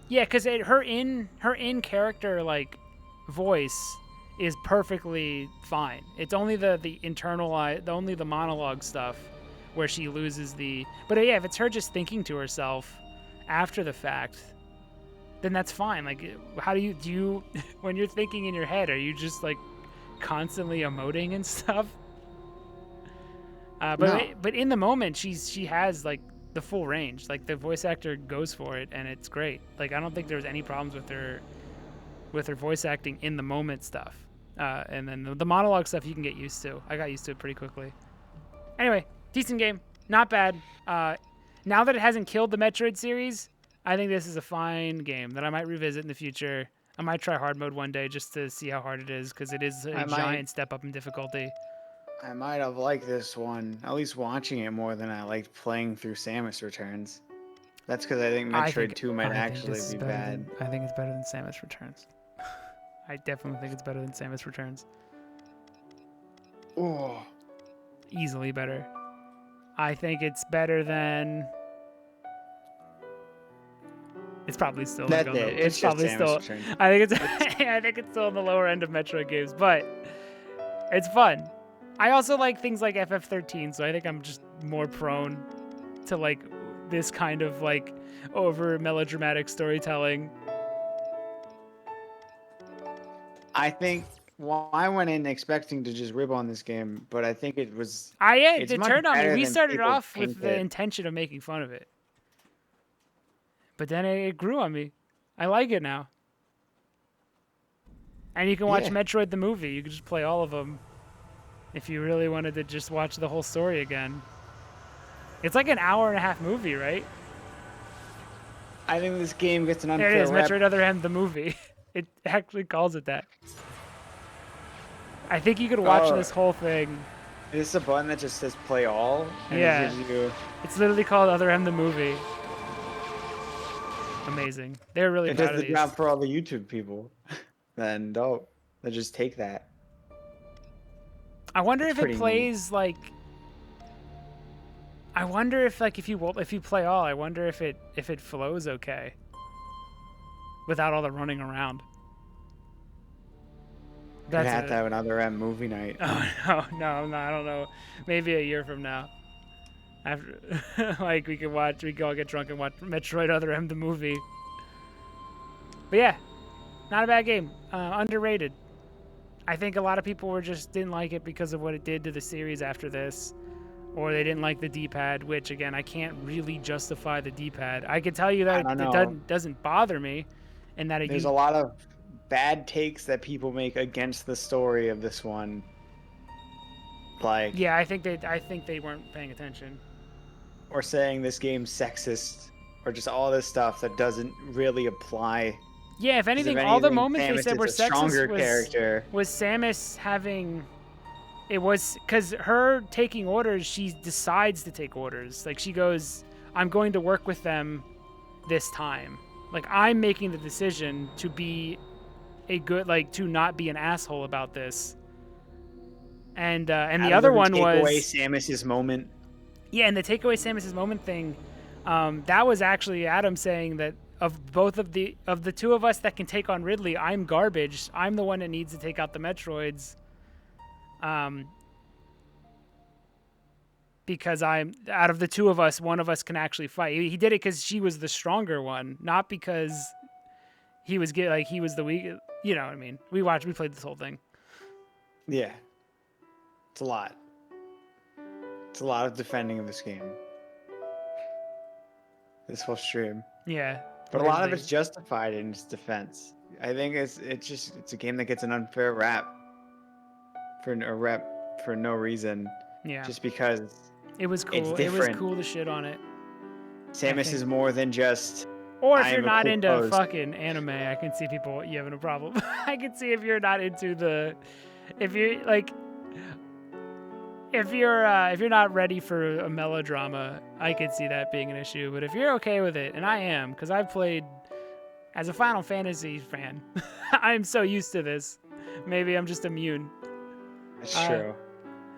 Yeah, because her in character like voice is perfectly fine. It's only the only the monologue stuff where she loses the. But yeah, if it's her just thinking to herself after the fact, then that's fine. Like, how do you when you're thinking in your head, are you just like constantly emoting and stuff? But in the moment, she has like the full range. Like the voice actor goes for it, and it's great. Like I don't think there's any problems with her voice acting in the moment stuff. And then the monologue stuff you can get used to. I got used to it pretty quickly. Anyway, decent game, not bad. Now that it hasn't killed the Metroid series, I think this is a fine game that I might revisit in the future. I might try hard mode one day just to see how hard it is, because it is a giant step up in difficulty. I might have liked this one, at least watching it, more than I liked playing through Samus Returns. That's because I think Metroid 2 might actually be bad. I think it's better than Samus Returns. I definitely think it's better than Samus Returns. Oh. Easily better. I think it's better than... It's probably still like on the, it's probably still. I think it's I think it's still on the lower end of Metroid games, but it's fun. I also like things like FF13, so I think I'm just more prone to like this kind of like over melodramatic storytelling. I think I went in expecting to just rib on this game, but I think it was. It turned on me. We started off with the intention of making fun of it. But then it grew on me. I like it now. And you can watch Metroid the movie. You can just play all of them if you really wanted to just watch the whole story again. It's like an 1.5-hour movie, right? I think this game gets an unfair rep. It is rep. Metroid Other M, the movie. It actually calls it that. I think you could watch this whole thing. Is this a button that just says play all? And yeah. It gives you... It's literally called Other M, the movie. Amazing. They're really proud of these. It does the job for all the YouTube people. Then don't. They just take that. I wonder if it plays like. I wonder if like if you play all, I wonder if it flows okay. Without all the running around. You have to have another M movie night. Oh no, I don't know. Maybe a year from now. After, like we could all get drunk and watch Metroid Other M, the movie. But yeah, not a bad game. Underrated. I think a lot of people didn't like it because of what it did to the series after this, or they didn't like the D-pad. Which again, I can't really justify the D-pad. I can tell you that it doesn't bother me, and that there's a lot of bad takes that people make against the story of this one. Like yeah, I think they weren't paying attention. Or saying this game's sexist, or just all this stuff that doesn't really apply. Yeah, if anything, all the moments Samus they said were sexist was Samus having. It was because her taking orders. She decides to take orders. Like she goes, "I'm going to work with them this time." Like I'm making the decision to be a good, like to not be an asshole about this. And the other one was take away Samus's moment. Yeah, and the take away Samus's moment thing, that was actually Adam saying that of the two of us that can take on Ridley, I'm garbage. I'm the one that needs to take out the Metroids. Because I'm out of the two of us, one of us can actually fight. He did it because she was the stronger one, not because he was the weak. You know what I mean? We played this whole thing. Yeah, it's a lot. It's a lot of defending of this game. This whole stream. Yeah. But a lot of it's justified in its defense. I think it's a game that gets an unfair rap for no reason. Yeah. Just because it was cool. It was cool to shit on it. Samus is more than just. Or if you're not into fucking anime, I can see you having a problem. I can see if you're not into if you're like. if you're not ready for a melodrama, I could see that being an issue. But if you're okay with it, and I am, because I've played as a Final Fantasy fan, I'm so used to this. Maybe I'm just immune. That's true.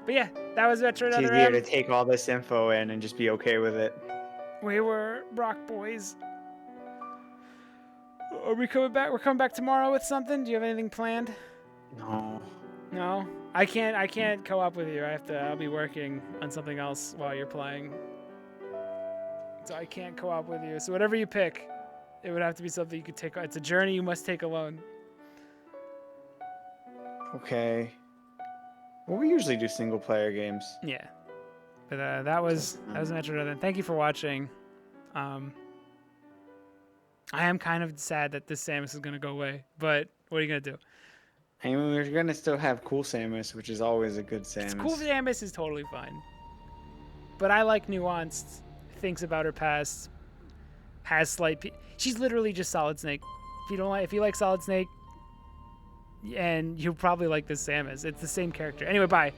But yeah, that was Metroid It's Other easier M. to take all this info in and just be okay with it. We were Brock Boys. Are we coming back? We're coming back tomorrow with something? Do you have anything planned? No. No? I can't co-op with you. I'll be working on something else while you're playing. So I can't co-op with you. So whatever you pick, it would have to be something you could take. It's a journey you must take alone. Okay. Well, we usually do single player games. Yeah. But that was Metroid Other. Thank you for watching. I am kind of sad that this Samus is gonna go away, but what are you gonna do? I mean, we're gonna still have cool Samus, which is always a good Samus. Cool Samus is totally fine. But I like nuanced, thinks about her past, has slight. She's literally just Solid Snake. If you like Solid Snake, and you'll probably like this Samus. It's the same character. Anyway, bye.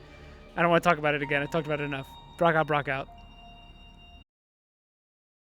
I don't want to talk about it again. I talked about it enough. Brock out.